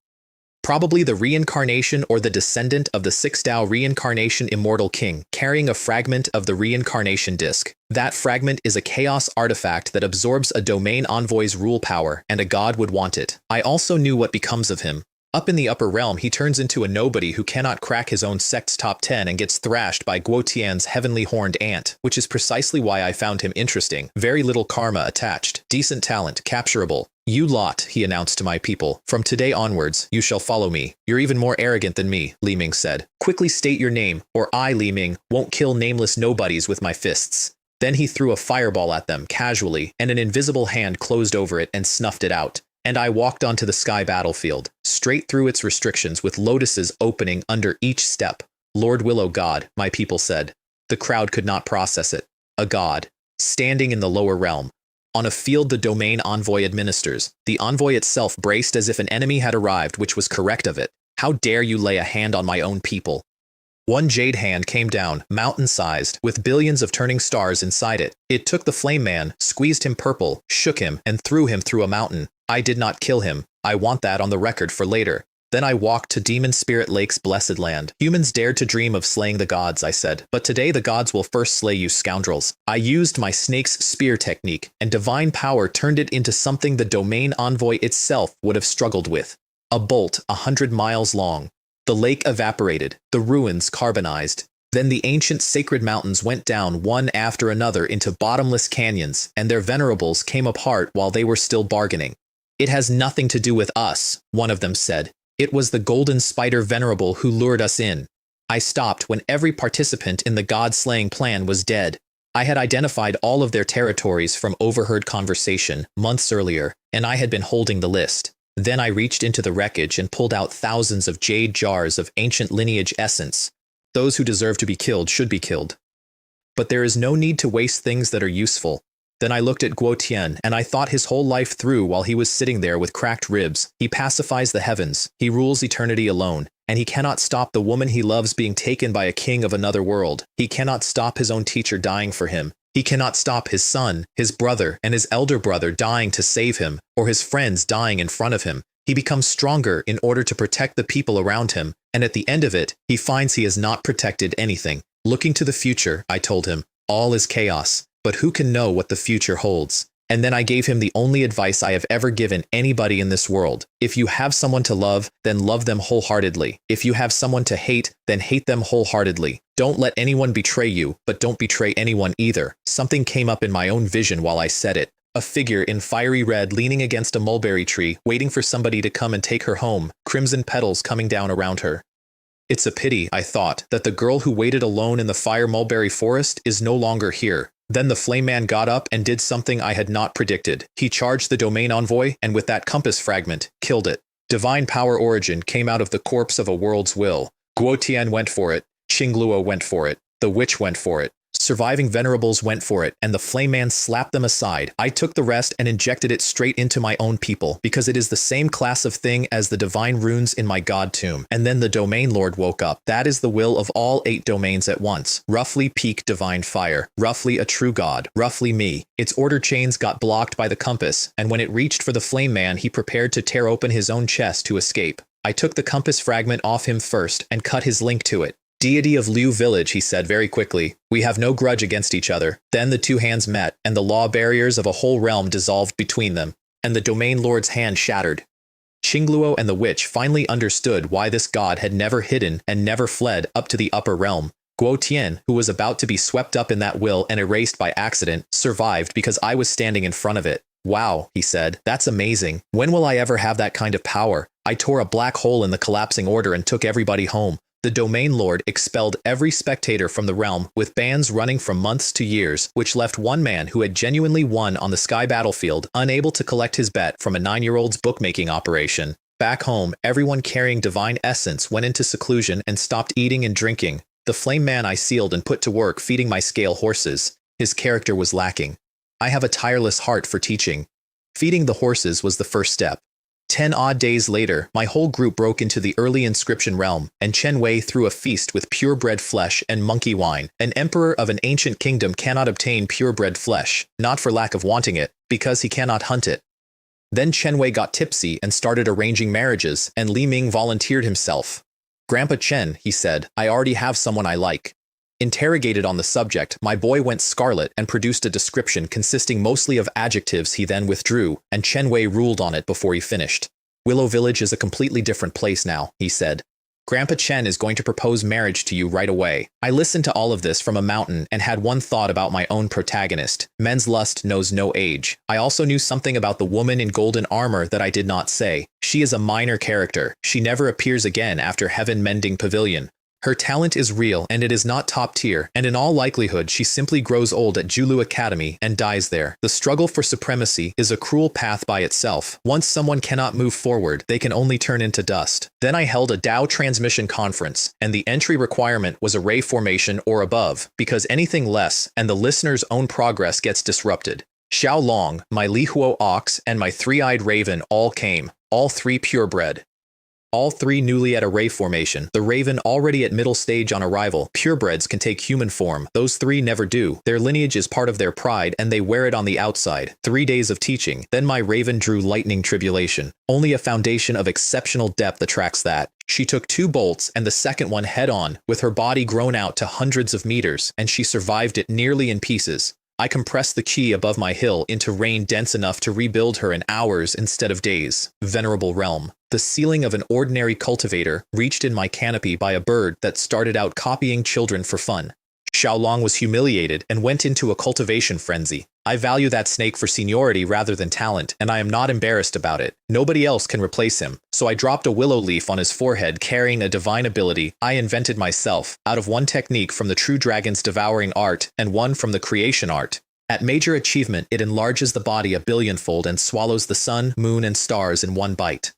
Probably the reincarnation or the descendant of the 6th reincarnation immortal king, carrying a fragment of the reincarnation disc. That fragment is a chaos artifact that absorbs a domain envoy's rule power, and a god would want it. I also knew what becomes of him. Up in the upper realm, he turns into a nobody who cannot crack his own sect's top 10 and gets thrashed by Guo Tian's heavenly horned ant, which is precisely why I found him interesting. Very little karma attached. Decent talent, capturable. You lot, he announced to my people. From today onwards, you shall follow me. You're even more arrogant than me, Li Ming said. Quickly state your name, or I, Li Ming, won't kill nameless nobodies with my fists. Then he threw a fireball at them, casually, and an invisible hand closed over it and snuffed it out. And I walked onto the Sky Battlefield, straight through its restrictions with lotuses opening under each step. Lord Willow God, my people said. The crowd could not process it. A god, standing in the lower realm. On a field the domain envoy administers. The envoy itself braced as if an enemy had arrived, which was correct of it. How dare you lay a hand on my own people? One jade hand came down, mountain-sized, with billions of turning stars inside it. It took the flame man, squeezed him purple, shook him, and threw him through a mountain. I did not kill him. I want that on the record for later. Then I walked to Demon Spirit Lake's blessed land. Humans dared to dream of slaying the gods, I said. But today the gods will first slay you scoundrels. I used my snake's spear technique, and divine power turned it into something the domain envoy itself would have struggled with. A bolt 100 miles long. The lake evaporated, the ruins carbonized. Then the ancient sacred mountains went down one after another into bottomless canyons, and their venerables came apart while they were still bargaining. It has nothing to do with us, one of them said. It was the golden spider venerable who lured us in. I stopped when every participant in the god-slaying plan was dead. I had identified all of their territories from overheard conversation months earlier, and I had been holding the list. Then I reached into the wreckage and pulled out thousands of jade jars of ancient lineage essence. Those who deserve to be killed should be killed. But there is no need to waste things that are useful. Then I looked at Guo Tian, and I thought his whole life through while he was sitting there with cracked ribs. He pacifies the heavens, he rules eternity alone, and he cannot stop the woman he loves being taken by a king of another world. He cannot stop his own teacher dying for him. He cannot stop his son, his brother, and his elder brother dying to save him, or his friends dying in front of him. He becomes stronger in order to protect the people around him, and at the end of it, he finds he has not protected anything. Looking to the future, I told him, all is chaos, but who can know what the future holds? And then I gave him the only advice I have ever given anybody in this world. If you have someone to love, then love them wholeheartedly. If you have someone to hate, then hate them wholeheartedly. Don't let anyone betray you, but don't betray anyone either. Something came up in my own vision while I said it. A figure in fiery red leaning against a mulberry tree, waiting for somebody to come and take her home, crimson petals coming down around her. It's a pity, I thought, that the girl who waited alone in the fire mulberry forest is no longer here. Then the flame man got up and did something I had not predicted. He charged the domain envoy, and with that compass fragment, killed it. Divine power origin came out of the corpse of a world's will. Guo Tian went for it. Qingluo went for it. The witch went for it. Surviving venerables went for it, and the flame man slapped them aside. I took the rest and injected it straight into my own people, because it is the same class of thing as the divine runes in my god tomb. And then the domain lord woke up. That is the will of all 8 domains at once. Roughly peak divine fire. Roughly a true god. Roughly me. Its order chains got blocked by the compass, and when it reached for the flame man, he prepared to tear open his own chest to escape. I took the compass fragment off him first and cut his link to it. Deity of Liu village, he said very quickly. We have no grudge against each other. Then the 2 hands met, and the law barriers of a whole realm dissolved between them, and the domain lord's hand shattered. Qingluo and the witch finally understood why this god had never hidden and never fled up to the upper realm. Guo Tian, who was about to be swept up in that will and erased by accident, survived because I was standing in front of it. Wow, he said, that's amazing. When will I ever have that kind of power? I tore a black hole in the collapsing order and took everybody home. The domain lord expelled every spectator from the realm, with bans running from months to years, which left one man who had genuinely won on the sky battlefield unable to collect his bet from a 9-year-old's bookmaking operation. Back home, everyone carrying divine essence went into seclusion and stopped eating and drinking. The flame man I sealed and put to work feeding my scale horses. His character was lacking. I have a tireless heart for teaching. Feeding the horses was the first step. 10 odd days later, my whole group broke into the early inscription realm, and Chen Wei threw a feast with purebred flesh and monkey wine. An emperor of an ancient kingdom cannot obtain purebred flesh, not for lack of wanting it, because he cannot hunt it. Then Chen Wei got tipsy and started arranging marriages, and Li Ming volunteered himself. Grandpa Chen, he said, I already have someone I like. Interrogated on the subject, my boy went scarlet and produced a description consisting mostly of adjectives he then withdrew, and Chen Wei ruled on it before he finished. Willow village is a completely different place now, he said. Grandpa Chen is going to propose marriage to you right away. I listened to all of this from a mountain and had one thought about my own protagonist. Men's lust knows no age. I also knew something about the woman in golden armor that I did not say. She is a minor character. She never appears again after Heaven Mending Pavilion. Her talent is real, and it is not top tier, and in all likelihood she simply grows old at Julu Academy and dies there. The struggle for supremacy is a cruel path by itself. Once someone cannot move forward, they can only turn into dust. Then I held a Dao transmission conference, and the entry requirement was array formation or above, because anything less, and the listener's own progress gets disrupted. Xiao Long, my Li Huo ox, and my 3-eyed raven all came, all 3 purebred. All 3 newly at array formation, the raven already at middle stage on arrival. Purebreds can take human form, those 3 never do. Their lineage is part of their pride and they wear it on the outside. 3 days of teaching, then my raven drew lightning tribulation. Only a foundation of exceptional depth attracts that. She took 2 bolts and the second one head on, with her body grown out to hundreds of meters, and she survived it nearly in pieces. I compressed the key above my hill into rain dense enough to rebuild her in hours instead of days. Venerable realm. The ceiling of an ordinary cultivator reached in my canopy by a bird that started out copying children for fun. Xiaolong was humiliated and went into a cultivation frenzy. I value that snake for seniority rather than talent, and I am not embarrassed about it. Nobody else can replace him. So I dropped a willow leaf on his forehead carrying a divine ability I invented myself, out of one technique from the true dragon's devouring art and one from the creation art. At major achievement, it enlarges the body a billionfold and swallows the sun, moon, and stars in one bite.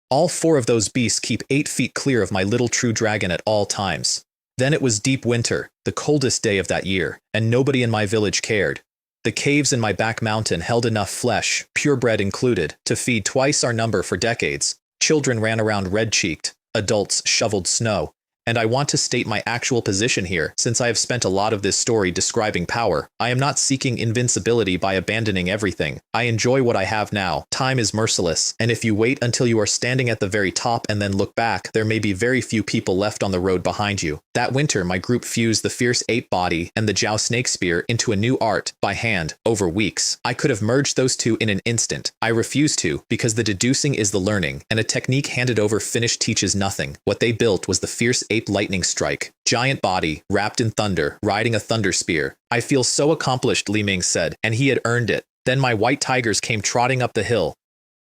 All 4 of those beasts keep 8 feet clear of my little true dragon at all times. Then it was deep winter, the coldest day of that year, and nobody in my village cared. The caves in my back mountain held enough flesh, purebred included, to feed twice our number for decades. Children ran around red-cheeked, adults shoveled snow. And I want to state my actual position here, since I have spent a lot of this story describing power. I am not seeking invincibility by abandoning everything. I enjoy what I have now. Time is merciless, and if you wait until you are standing at the very top and then look back, there may be very few people left on the road behind you. That winter, my group fused the fierce ape body and the Jiao snake spear into a new art, by hand, over weeks. I could have merged those two in an instant. I refused to, because the deducing is the learning, and a technique handed over finished teaches nothing. What they built was the fierce ape lightning strike. Giant body, wrapped in thunder, riding a thunder spear. I feel so accomplished, Li Ming said, and he had earned it. Then my white tigers came trotting up the hill.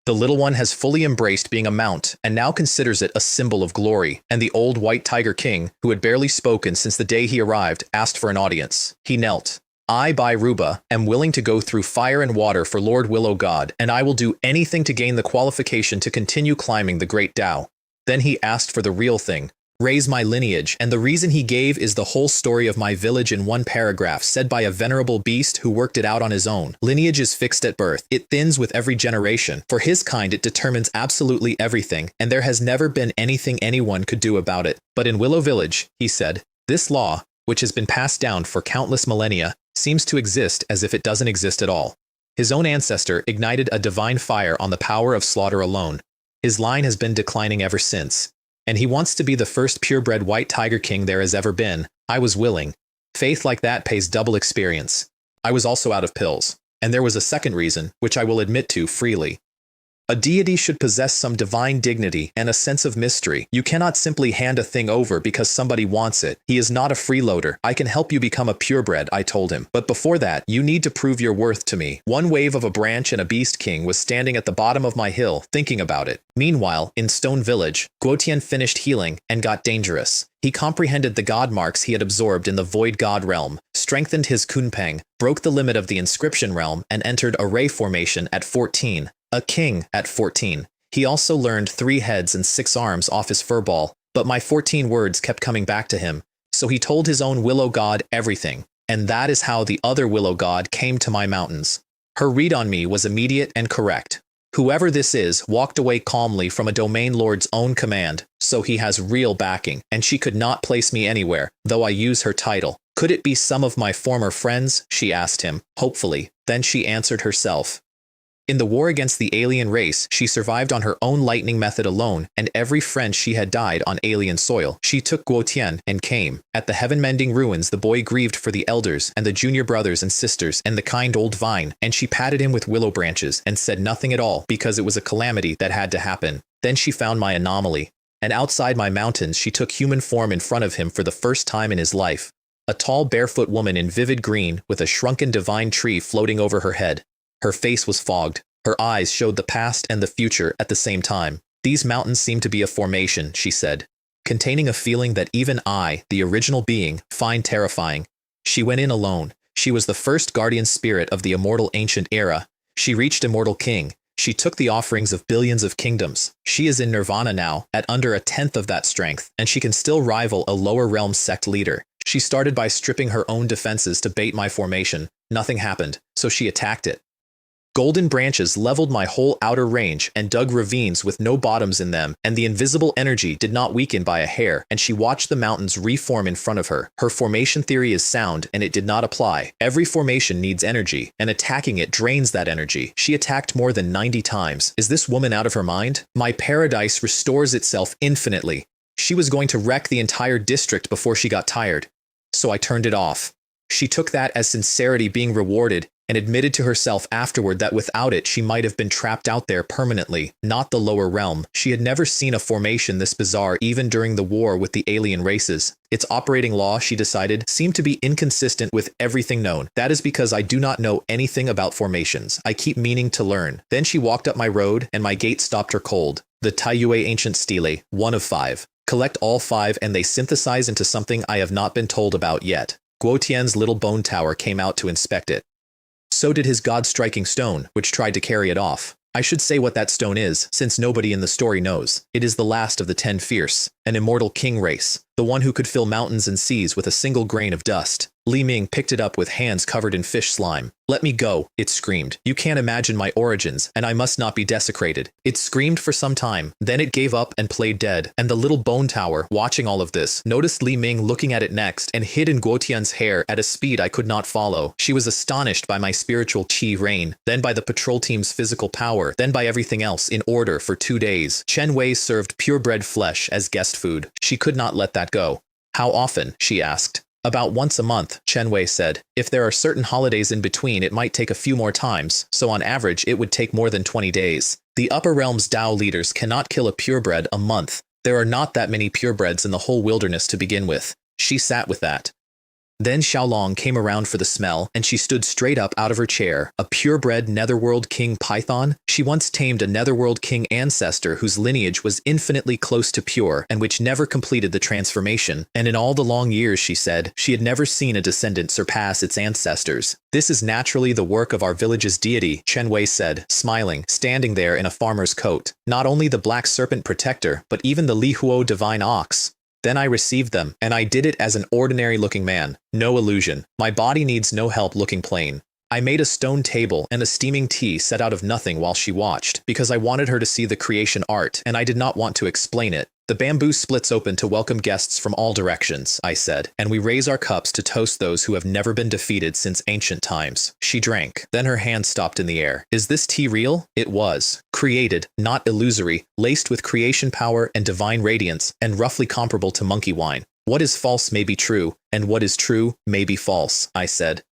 The little one has fully embraced being a mount, and now considers it a symbol of glory. And the old white tiger king, who had barely spoken since the day he arrived, asked for an audience. He knelt. I, Bai Ruba, am willing to go through fire and water for Lord Willow God, and I will do anything to gain the qualification to continue climbing the great Tao. Then he asked for the real thing. Raise my lineage, and the reason he gave is the whole story of my village in one paragraph, said by a venerable beast who worked it out on his own. Lineage is fixed at birth. It thins with every generation. For his kind, it determines absolutely everything, and there has never been anything anyone could do about it. But in Willow Village, he said, this law, which has been passed down for countless millennia, seems to exist as if it doesn't exist at all. His own ancestor ignited a divine fire on the power of slaughter alone. His line has been declining ever since. And he wants to be the first purebred white tiger king there has ever been. I was willing. Faith like that pays double experience. I was also out of pills. And there was a second reason, which I will admit to freely. A deity should possess some divine dignity and a sense of mystery. You cannot simply hand a thing over because somebody wants it. He is not a freeloader. I can help you become a purebred, I told him. But before that, you need to prove your worth to me. One wave of a branch and a beast king was standing at the bottom of my hill, thinking about it. Meanwhile, in Stone Village, Guotian finished healing and got dangerous. He comprehended the god marks he had absorbed in the void god realm, strengthened his kunpeng, broke the limit of the inscription realm, and entered array formation at 14. A king at 14. He also learned 3 heads and 6 arms off his furball, but my 14 words kept coming back to him, so he told his own willow god everything, and that is how the other willow god came to my mountains. Her read on me was immediate and correct. Whoever this is walked away calmly from a domain lord's own command, so he has real backing, and she could not place me anywhere, though I use her title. Could it be some of my former friends? She asked him, hopefully. Then she answered herself. In the war against the alien race, she survived on her own lightning method alone, and every friend she had died on alien soil. She took Guotian and came. At the heaven-mending ruins, the boy grieved for the elders and the junior brothers and sisters and the kind old vine, and she patted him with willow branches and said nothing at all because it was a calamity that had to happen. Then she found my anomaly, and outside my mountains she took human form in front of him for the first time in his life. A tall barefoot woman in vivid green with a shrunken divine tree floating over her head. Her face was fogged. Her eyes showed the past and the future at the same time. These mountains seem to be a formation, she said, containing a feeling that even I, the original being, find terrifying. She went in alone. She was the first guardian spirit of the immortal ancient era. She reached immortal king. She took the offerings of billions of kingdoms. She is in nirvana now, at under 1/10 of that strength, and she can still rival a lower realm sect leader. She started by stripping her own defenses to bait my formation. Nothing happened, so she attacked it. Golden branches leveled my whole outer range and dug ravines with no bottoms in them, and the invisible energy did not weaken by a hair, and she watched the mountains reform in front of her. Her formation theory is sound, and it did not apply. Every formation needs energy, and attacking it drains that energy. She attacked more than 90 times. Is this woman out of her mind? My paradise restores itself infinitely. She was going to wreck the entire district before she got tired. So I turned it off. She took that as sincerity being rewarded, and admitted to herself afterward that without it she might have been trapped out there permanently, not the lower realm. She had never seen a formation this bizarre even during the war with the alien races. Its operating law, she decided, seemed to be inconsistent with everything known. That is because I do not know anything about formations. I keep meaning to learn. Then she walked up my road, and my gait stopped her cold. The Taiyue Ancient Stele, 1 of 5. Collect all 5 and they synthesize into something I have not been told about yet. Guotian's little bone tower came out to inspect it. So did his god-striking stone, which tried to carry it off. I should say what that stone is, since nobody in the story knows. It is the last of the 10 fierce, an immortal king race, the one who could fill mountains and seas with a single grain of dust. Li Ming picked it up with hands covered in fish slime. "Let me go," it screamed. "You can't imagine my origins, and I must not be desecrated." It screamed for some time, then it gave up and played dead, and the little bone tower, watching all of this, noticed Li Ming looking at it next and hid in Guotian's hair at a speed I could not follow. She was astonished by my spiritual qi reign, then by the patrol team's physical power, then by everything else in order for 2 days. Chen Wei served purebred flesh as guest food. She could not let that go. "How often?" she asked. "About once a month," Chen Wei said. "If there are certain holidays in between, it might take a few more times, so on average it would take more than 20 days. The upper realm's Dao leaders cannot kill a purebred a month. There are not that many purebreds in the whole wilderness to begin with." She sat with that. Then Xiaolong came around for the smell, and she stood straight up out of her chair. A purebred netherworld king python? She once tamed a netherworld king ancestor whose lineage was infinitely close to pure and which never completed the transformation. And in all the long years, she said, she had never seen a descendant surpass its ancestors. "This is naturally the work of our village's deity," Chen Wei said, smiling, standing there in a farmer's coat. "Not only the black serpent protector, but even the Li Huo divine ox. Then I received them, and I did it as an ordinary-looking man. No illusion. My body needs no help looking plain. I made a stone table and a steaming tea set out of nothing while she watched, because I wanted her to see the creation art, and I did not want to explain it. The bamboo splits open to welcome guests from all directions," I said, "and we raise our cups to toast those who have never been defeated since ancient times." She drank. Then her hand stopped in the air. "Is this tea real?" It was. Created, not illusory, laced with creation power and divine radiance, and roughly comparable to monkey wine. "What is false may be true, and what is true may be false," I said.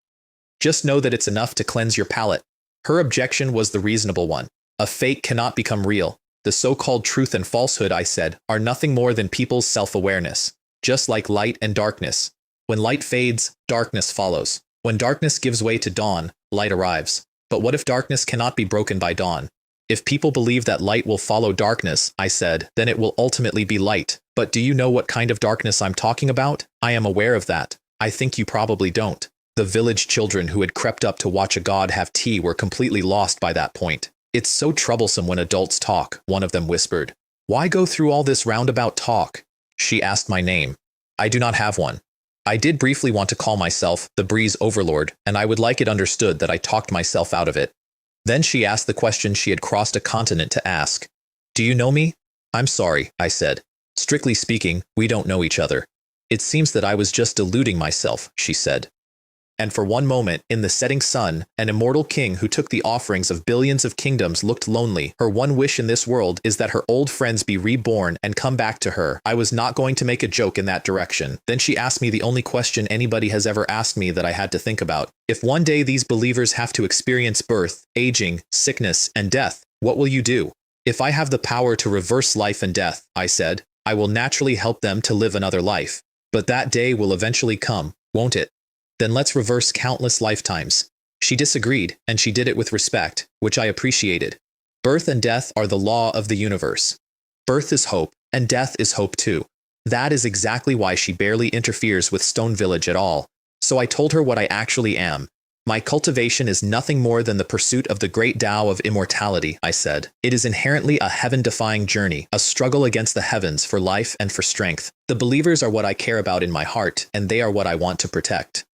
"Just know that it's enough to cleanse your palate." Her objection was the reasonable one. A fake cannot become real. The so-called truth and falsehood, I said, are nothing more than people's self-awareness. Just like light and darkness. When light fades, darkness follows. When darkness gives way to dawn, light arrives. But what if darkness cannot be broken by dawn? If people believe that light will follow darkness, I said, then it will ultimately be light. But do you know what kind of darkness I'm talking about? I am aware of that. I think you probably don't. The village children who had crept up to watch a god have tea were completely lost by that point. "It's so troublesome when adults talk," one of them whispered. "Why go through all this roundabout talk?" She asked my name. I do not have one. I did briefly want to call myself the Breeze Overlord, and I would like it understood that I talked myself out of it. Then she asked the question she had crossed a continent to ask. "Do you know me?" "I'm sorry," I said. "Strictly speaking, we don't know each other." "It seems that I was just deluding myself," she said. And for one moment, in the setting sun, an immortal king who took the offerings of billions of kingdoms looked lonely. Her one wish in this world is that her old friends be reborn and come back to her. I was not going to make a joke in that direction. Then she asked me the only question anybody has ever asked me that I had to think about. "If one day these believers have to experience birth, aging, sickness, and death, what will you do?" "If I have the power to reverse life and death," I said, "I will naturally help them to live another life. But that day will eventually come, won't it? Then let's reverse countless lifetimes." She disagreed, and she did it with respect, which I appreciated. Birth and death are the law of the universe. Birth is hope, and death is hope too. That is exactly why she barely interferes with Stone Village at all. So I told her what I actually am. "My cultivation is nothing more than the pursuit of the great Tao of immortality," I said. "It is inherently a heaven-defying journey, a struggle against the heavens for life and for strength. The believers are what I care about in my heart, and they are what I want to protect.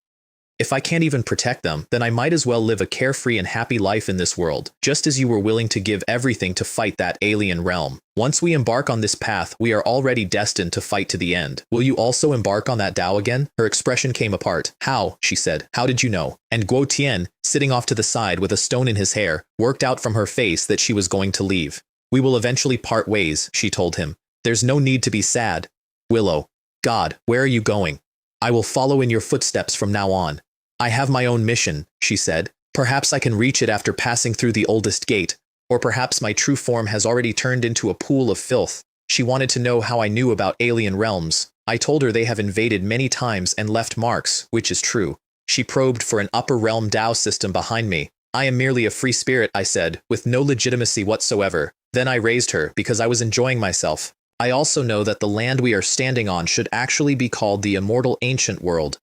If I can't even protect them, then I might as well live a carefree and happy life in this world, just as you were willing to give everything to fight that alien realm. Once we embark on this path, we are already destined to fight to the end. Will you also embark on that Tao again?" Her expression came apart. "How?" she said. "How did you know?" And Guo Tian, sitting off to the side with a stone in his hair, worked out from her face that she was going to leave. "We will eventually part ways," she told him. "There's no need to be sad." "Willow. God, where are you going?" "I will follow in your footsteps from now on. I have my own mission," she said. Perhaps I can reach it after passing through the oldest gate, or perhaps my true form has already turned into a pool of filth. She wanted to know how I knew about alien realms. I told her they have invaded many times and left marks, which is true. She probed for an upper realm Tao system behind me. I am merely a free spirit, I said, with no legitimacy whatsoever. Then I raised her, because I was enjoying myself. I also know that the land we are standing on should actually be called the immortal ancient world.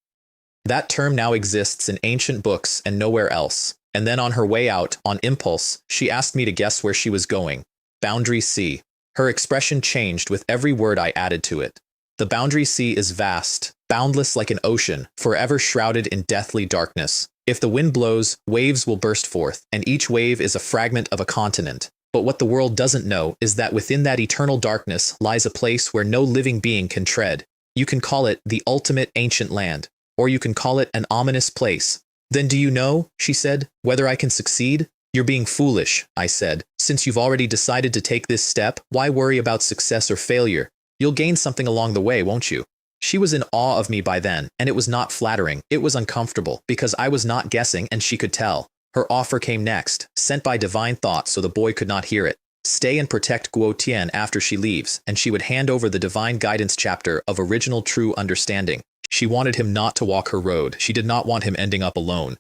That term now exists in ancient books and nowhere else. And then on her way out, on impulse, she asked me to guess where she was going. Boundary Sea. Her expression changed with every word I added to it. The Boundary Sea is vast, boundless like an ocean, forever shrouded in deathly darkness. If the wind blows, waves will burst forth, and each wave is a fragment of a continent. But what the world doesn't know is that within that eternal darkness lies a place where no living being can tread. You can call it the ultimate ancient land, or you can call it an ominous place. Then do you know, she said, whether I can succeed? You're being foolish, I said. Since you've already decided to take this step, why worry about success or failure? You'll gain something along the way, won't you? She was in awe of me by then, and it was not flattering. It was uncomfortable, because I was not guessing and she could tell. Her offer came next, sent by divine thought so the boy could not hear it. Stay and protect Guo Tian after she leaves, and she would hand over the divine guidance chapter of original true understanding. She wanted him not to walk her road. She did not want him ending up alone.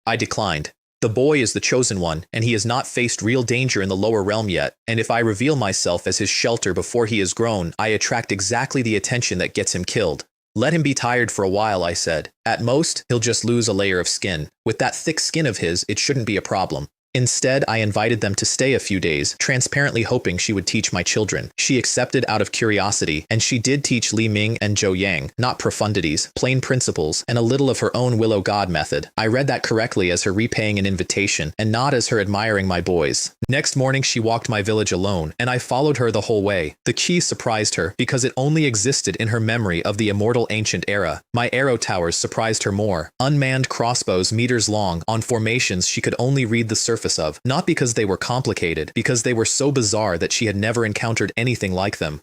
I declined. The boy is the chosen one, and he has not faced real danger in the lower realm yet, and if I reveal myself as his shelter before he is grown, I attract exactly the attention that gets him killed. Let him be tired for a while, I said. At most, he'll just lose a layer of skin. With that thick skin of his, it shouldn't be a problem. Instead, I invited them to stay a few days, transparently hoping she would teach my children. She accepted out of curiosity, and she did teach Li Ming and Zhou Yang, not profundities, plain principles, and a little of her own Willow God method. I read that correctly as her repaying an invitation, and not as her admiring my boys. Next morning, she walked my village alone, and I followed her the whole way. The key surprised her, because it only existed in her memory of the immortal ancient era. My arrow towers surprised her more. Unmanned crossbows meters long, on formations she could only read the surface of, not because they were complicated, because they were so bizarre that she had never encountered anything like them.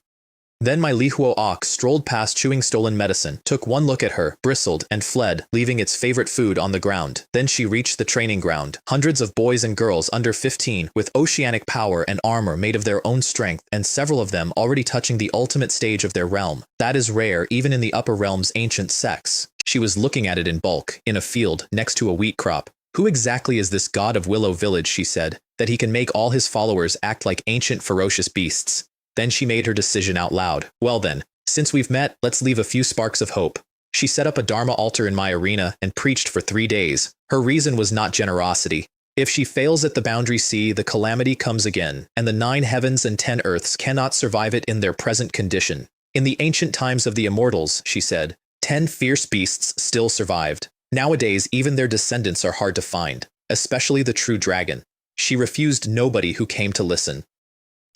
Then my Lihuo ox strolled past chewing stolen medicine, took one look at her, bristled, and fled, leaving its favorite food on the ground. Then she reached the training ground. Hundreds of boys and girls under 15, with oceanic power and armor made of their own strength, and several of them already touching the ultimate stage of their realm. That is rare even in the upper realm's ancient sex. She was looking at it in bulk, in a field, next to a wheat crop. Who exactly is this god of Willow Village, she said, that he can make all his followers act like ancient ferocious beasts? Then she made her decision out loud. Well then, since we've met, let's leave a few sparks of hope. She set up a Dharma altar in my arena and preached for 3 days. Her reason was not generosity. If she fails at the Boundary Sea, the calamity comes again, and the 9 heavens and 10 earths cannot survive it in their present condition. In the ancient times of the immortals, she said, 10 fierce beasts still survived. Nowadays, even their descendants are hard to find, especially the true dragon. She refused nobody who came to listen.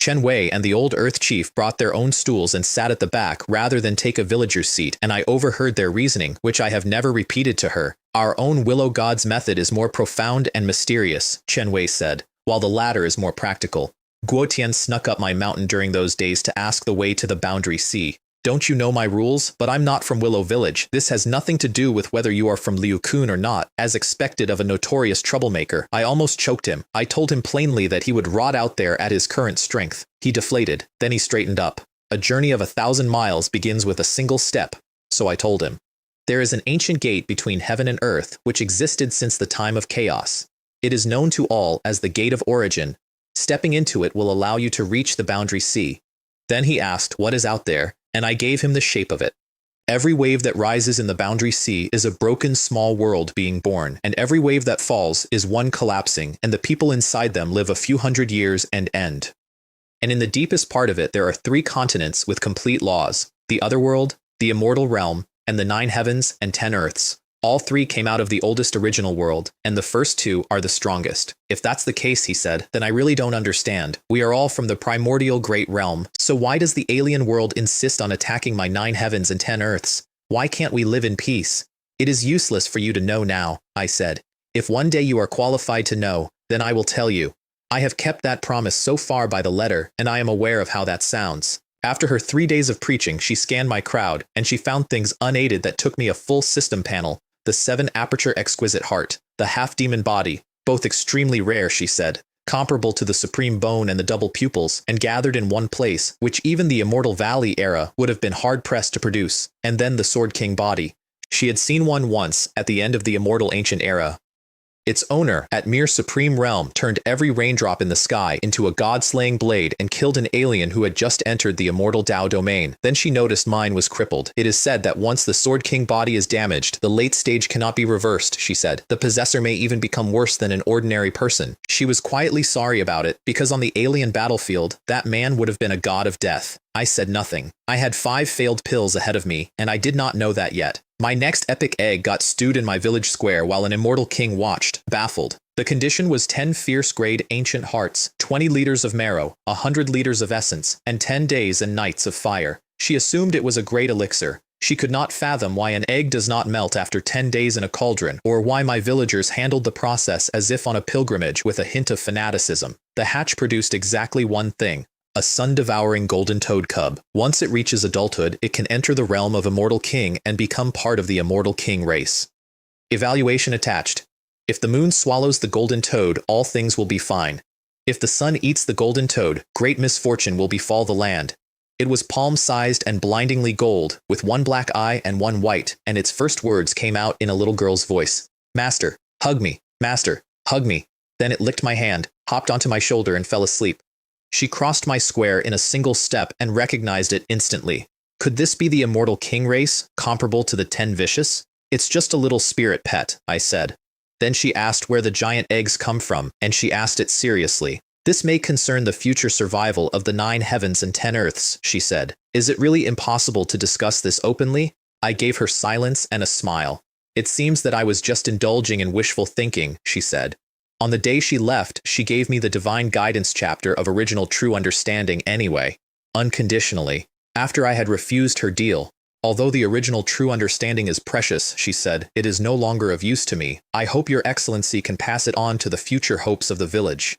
Chen Wei and the old Earth Chief brought their own stools and sat at the back rather than take a villager's seat, and I overheard their reasoning, which I have never repeated to her. Our own Willow God's method is more profound and mysterious, Chen Wei said, while the latter is more practical. Guo Tian snuck up my mountain during those days to ask the way to the Boundary Sea. Don't you know my rules? But I'm not from Willow Village. This has nothing to do with whether you are from Liu Kun or not, as expected of a notorious troublemaker. I almost choked him. I told him plainly that he would rot out there at his current strength. He deflated. Then he straightened up. A journey of 1,000 miles begins with a single step, so I told him. There is an ancient gate between heaven and earth, which existed since the time of chaos. It is known to all as the Gate of Origin. Stepping into it will allow you to reach the Boundary Sea. Then he asked, what is out there? And I gave him the shape of it. Every wave that rises in the Boundary Sea is a broken small world being born, and every wave that falls is one collapsing, and the people inside them live a few hundred years and end. And in the deepest part of it there are 3 continents with complete laws, the Otherworld, the Immortal Realm, and the 9 heavens and 10 earths. All 3 came out of the oldest original world, and the first 2 are the strongest. If that's the case, he said, then I really don't understand. We are all from the primordial great realm, so why does the alien world insist on attacking my 9 heavens and 10 earths? Why can't we live in peace? It is useless for you to know now, I said. If one day you are qualified to know, then I will tell you. I have kept that promise so far by the letter, and I am aware of how that sounds. After her 3 days of preaching, she scanned my crowd, and she found things unaided that took me a full system panel. The 7 aperture exquisite heart, the half-demon body, both extremely rare, she said, comparable to the supreme bone and the double pupils, and gathered in one place, which even the Immortal Valley era would have been hard-pressed to produce, and then the Sword King body. She had seen one once, at the end of the Immortal Ancient Era. Its owner, at mere supreme realm, turned every raindrop in the sky into a god-slaying blade and killed an alien who had just entered the Immortal Tao domain. Then she noticed mine was crippled. It is said that once the Sword King body is damaged, the late stage cannot be reversed, she said. The possessor may even become worse than an ordinary person. She was quietly sorry about it, because on the alien battlefield, that man would have been a god of death. I said nothing. I had 5 failed pills ahead of me, and I did not know that yet. My next epic egg got stewed in my village square while an immortal king watched, baffled. The condition was 10 fierce-grade ancient hearts, 20 liters of marrow, 100 liters of essence, and 10 days and nights of fire. She assumed it was a great elixir. She could not fathom why an egg does not melt after 10 days in a cauldron, or why my villagers handled the process as if on a pilgrimage with a hint of fanaticism. The hatch produced exactly one thing: a sun-devouring golden toad cub. Once it reaches adulthood, it can enter the realm of Immortal King and become part of the Immortal King race. Evaluation attached. If the moon swallows the golden toad, all things will be fine. If the sun eats the golden toad, great misfortune will befall the land. It was palm-sized and blindingly gold, with one black eye and one white, and its first words came out in a little girl's voice. "Master, hug me. Master, hug me." Then it licked my hand, hopped onto my shoulder, and fell asleep. She crossed my square in a single step and recognized it instantly. Could this be the Immortal King race, comparable to the 10 Vicious? "It's just a little spirit pet," I said. Then she asked where the giant eggs come from, and she asked it seriously. "This may concern the future survival of the 9 heavens and 10 earths," she said. "Is it really impossible to discuss this openly?" I gave her silence and a smile. "It seems that I was just indulging in wishful thinking," she said. On the day she left, she gave me the Divine Guidance chapter of Original True Understanding anyway, unconditionally, after I had refused her deal. "Although the Original True Understanding is precious," she said, "it is no longer of use to me. I hope your excellency can pass it on to the future hopes of the village."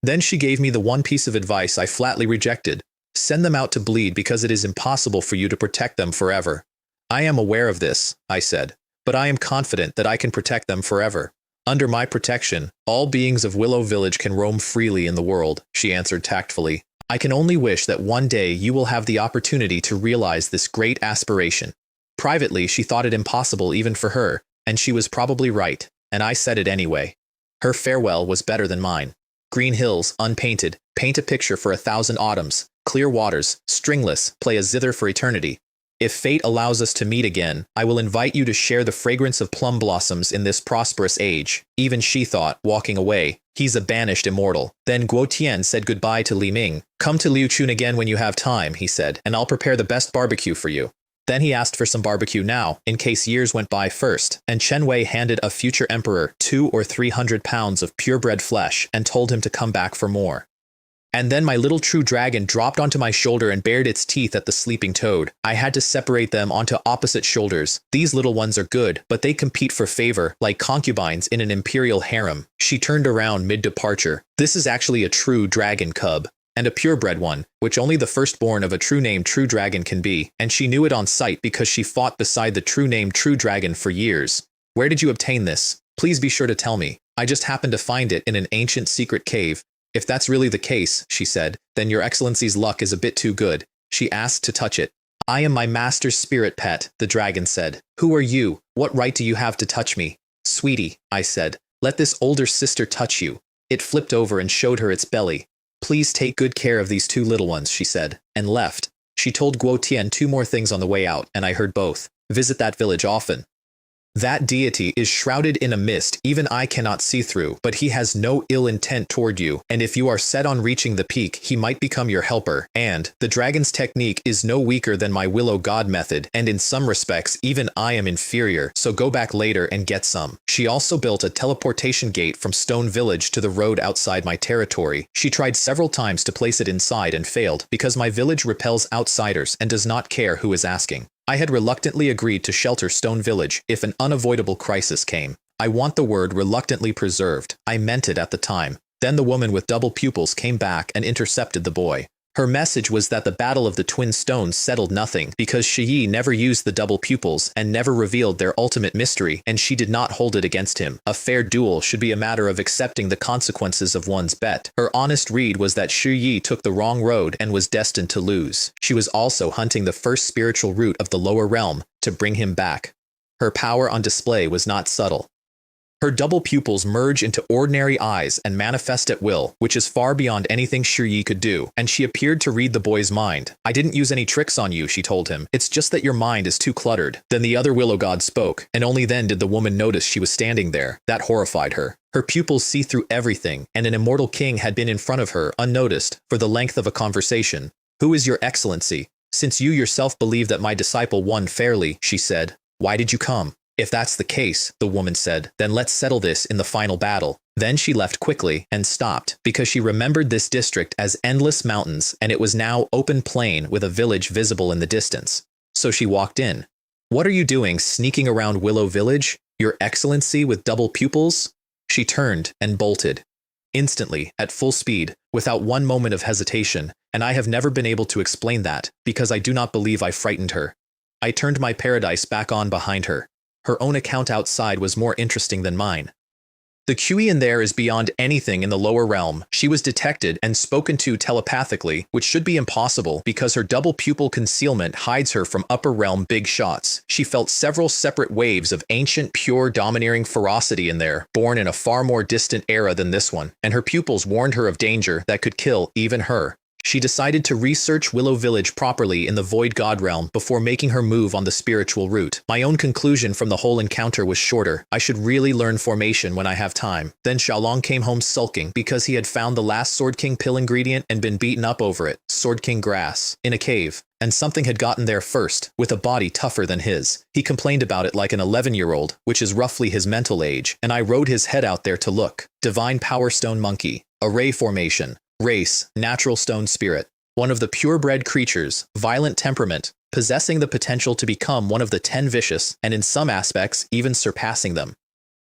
Then she gave me the one piece of advice I flatly rejected. "Send them out to bleed because it is impossible for you to protect them forever." "I am aware of this," I said, "but I am confident that I can protect them forever. Under my protection, all beings of Willow Village can roam freely in the world," she answered tactfully. "I can only wish that one day you will have the opportunity to realize this great aspiration." Privately, she thought it impossible even for her, and she was probably right, and I said it anyway. Her farewell was better than mine. "Green hills, unpainted, paint a picture for 1,000 autumns. Clear waters, stringless, play a zither for eternity. If fate allows us to meet again, I will invite you to share the fragrance of plum blossoms in this prosperous age." Even she thought, walking away, "He's a banished immortal." Then Guo Tian said goodbye to Li Ming. "Come to Liu Chun again when you have time," he said, "and I'll prepare the best barbecue for you." Then he asked for some barbecue now, in case years went by first, and Chen Wei handed a future emperor 200 or 300 pounds of purebred flesh and told him to come back for more. And then my little true dragon dropped onto my shoulder and bared its teeth at the sleeping toad. I had to separate them onto opposite shoulders. These little ones are good, but they compete for favor, like concubines in an imperial harem. She turned around mid-departure. "This is actually a true dragon cub, and a purebred one, which only the firstborn of a true-named true dragon can be, and she knew it on sight because she fought beside the true-named true dragon for years." "Where did you obtain this? Please be sure to tell me. I just happened to find it in an ancient secret cave." "If that's really the case," she said, "then your excellency's luck is a bit too good." She asked to touch it. "I am my master's spirit pet," the dragon said. "Who are you? What right do you have to touch me?" "Sweetie," I said, "let this older sister touch you." It flipped over and showed her its belly. "Please take good care of these 2 little ones," she said, and left. She told Guo Tian 2 more things on the way out, and I heard both. "Visit that village often. That deity is shrouded in a mist even I cannot see through, but he has no ill intent toward you, and if you are set on reaching the peak, he might become your helper. And the dragon's technique is no weaker than my Willow God method, and in some respects even I am inferior, so go back later and get some." She also built a teleportation gate from Stone Village to the road outside my territory. She tried several times to place it inside and failed, because my village repels outsiders and does not care who is asking. I had reluctantly agreed to shelter Stone Village if an unavoidable crisis came. I want the word reluctantly preserved. I meant it at the time. Then the woman with double pupils came back and intercepted the boy. Her message was that the Battle of the Twin Stones settled nothing because Shi never used the double pupils and never revealed their ultimate mystery, and she did not hold it against him. A fair duel should be a matter of accepting the consequences of one's bet. Her honest read was that Shi took the wrong road and was destined to lose. She was also hunting the first spiritual root of the lower realm to bring him back. Her power on display was not subtle. Her double pupils merge into ordinary eyes and manifest at will, which is far beyond anything Shi could do, and she appeared to read the boy's mind. "I didn't use any tricks on you," she told him. "It's just that your mind is too cluttered." Then the other Willow god spoke, and only then did the woman notice she was standing there. That horrified her. Her pupils see through everything, and an immortal king had been in front of her, unnoticed, for the length of a conversation. "Who is your excellency? Since you yourself believe that my disciple won fairly," she said, "why did you come?" "If that's the case," the woman said, "then let's settle this in the final battle." Then she left quickly and stopped because she remembered this district as endless mountains, and it was now open plain with a village visible in the distance. So she walked in. "What are you doing sneaking around Willow Village, Your Excellency with double pupils?" She turned and bolted. Instantly, at full speed, without one moment of hesitation, and I have never been able to explain that, because I do not believe I frightened her. I turned my paradise back on behind her. Her own account outside was more interesting than mine. The QE in there is beyond anything in the lower realm. She was detected and spoken to telepathically, which should be impossible because her double pupil concealment hides her from upper realm big shots. She felt several separate waves of ancient, pure, domineering ferocity in there, born in a far more distant era than this one, and her pupils warned her of danger that could kill even her. She decided to research Willow Village properly in the Void God realm before making her move on the spiritual route. My own conclusion from the whole encounter was shorter. I should really learn formation when I have time. Then Xiaolong came home sulking because he had found the last Sword King pill ingredient and been beaten up over it, Sword King grass, in a cave. And something had gotten there first, with a body tougher than his. He complained about it like an 11-year-old, which is roughly his mental age, and I rode his head out there to look. Divine Power Stone Monkey. Array formation. Race, natural stone spirit. One of the purebred creatures, violent temperament, possessing the potential to become one of the 10 vicious, and in some aspects, even surpassing them.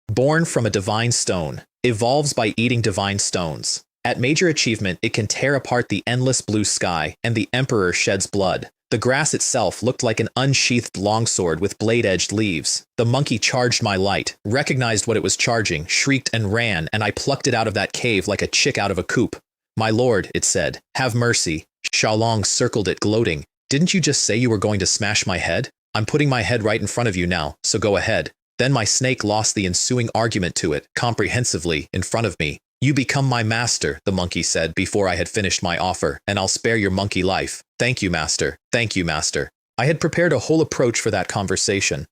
Born from a divine stone, evolves by eating divine stones. At major achievement, it can tear apart the endless blue sky, and the Emperor sheds blood. The grass itself looked like an unsheathed longsword with blade-edged leaves. The monkey charged my light, recognized what it was charging, shrieked and ran, and I plucked it out of that cave like a chick out of a coop. "My lord," it said, "have mercy." Xiaolong circled it, gloating. "Didn't you just say you were going to smash my head? I'm putting my head right in front of you now, so go ahead." Then my snake lost the ensuing argument to it, comprehensively, in front of me. "You become my master," the monkey said before I had finished my offer, "and I'll spare your monkey life." "Thank you, master. Thank you, master." I had prepared a whole approach for that conversation.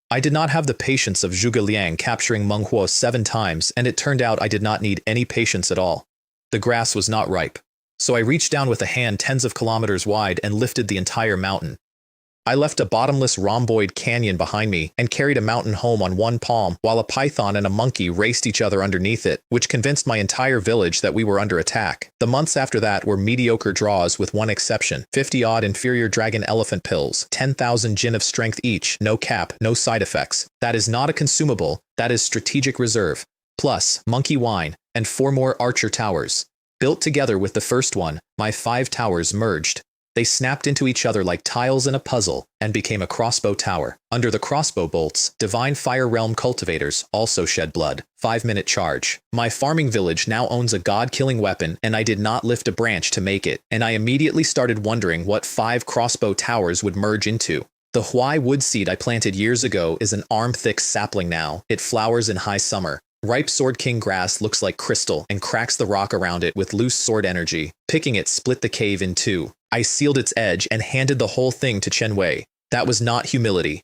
I did not have the patience of Zhuge Liang capturing Manhwa 7 times, and it turned out I did not need any patience at all. The grass was not ripe, so I reached down with a hand tens of kilometers wide and lifted the entire mountain. I left a bottomless rhomboid canyon behind me and carried a mountain home on one palm while a python and a monkey raced each other underneath it, which convinced my entire village that we were under attack. The months after that were mediocre draws with one exception: 50-odd inferior dragon elephant pills, 10,000 jin of strength each, no cap, no side effects. That is not a consumable, that is strategic reserve. Plus, monkey wine, and 4 more archer towers. Built together with the first one, my 5 towers merged. They snapped into each other like tiles in a puzzle and became a crossbow tower. Under the crossbow bolts, divine fire realm cultivators also shed blood. 5-minute charge. My farming village now owns a god-killing weapon, and I did not lift a branch to make it, and I immediately started wondering what 5 crossbow towers would merge into. The Huai wood seed I planted years ago is an arm-thick sapling now. It flowers in high summer. Ripe Sword King grass looks like crystal and cracks the rock around it with loose sword energy. Picking it split the cave in 2. I sealed its edge and handed the whole thing to Chen Wei. That was not humility.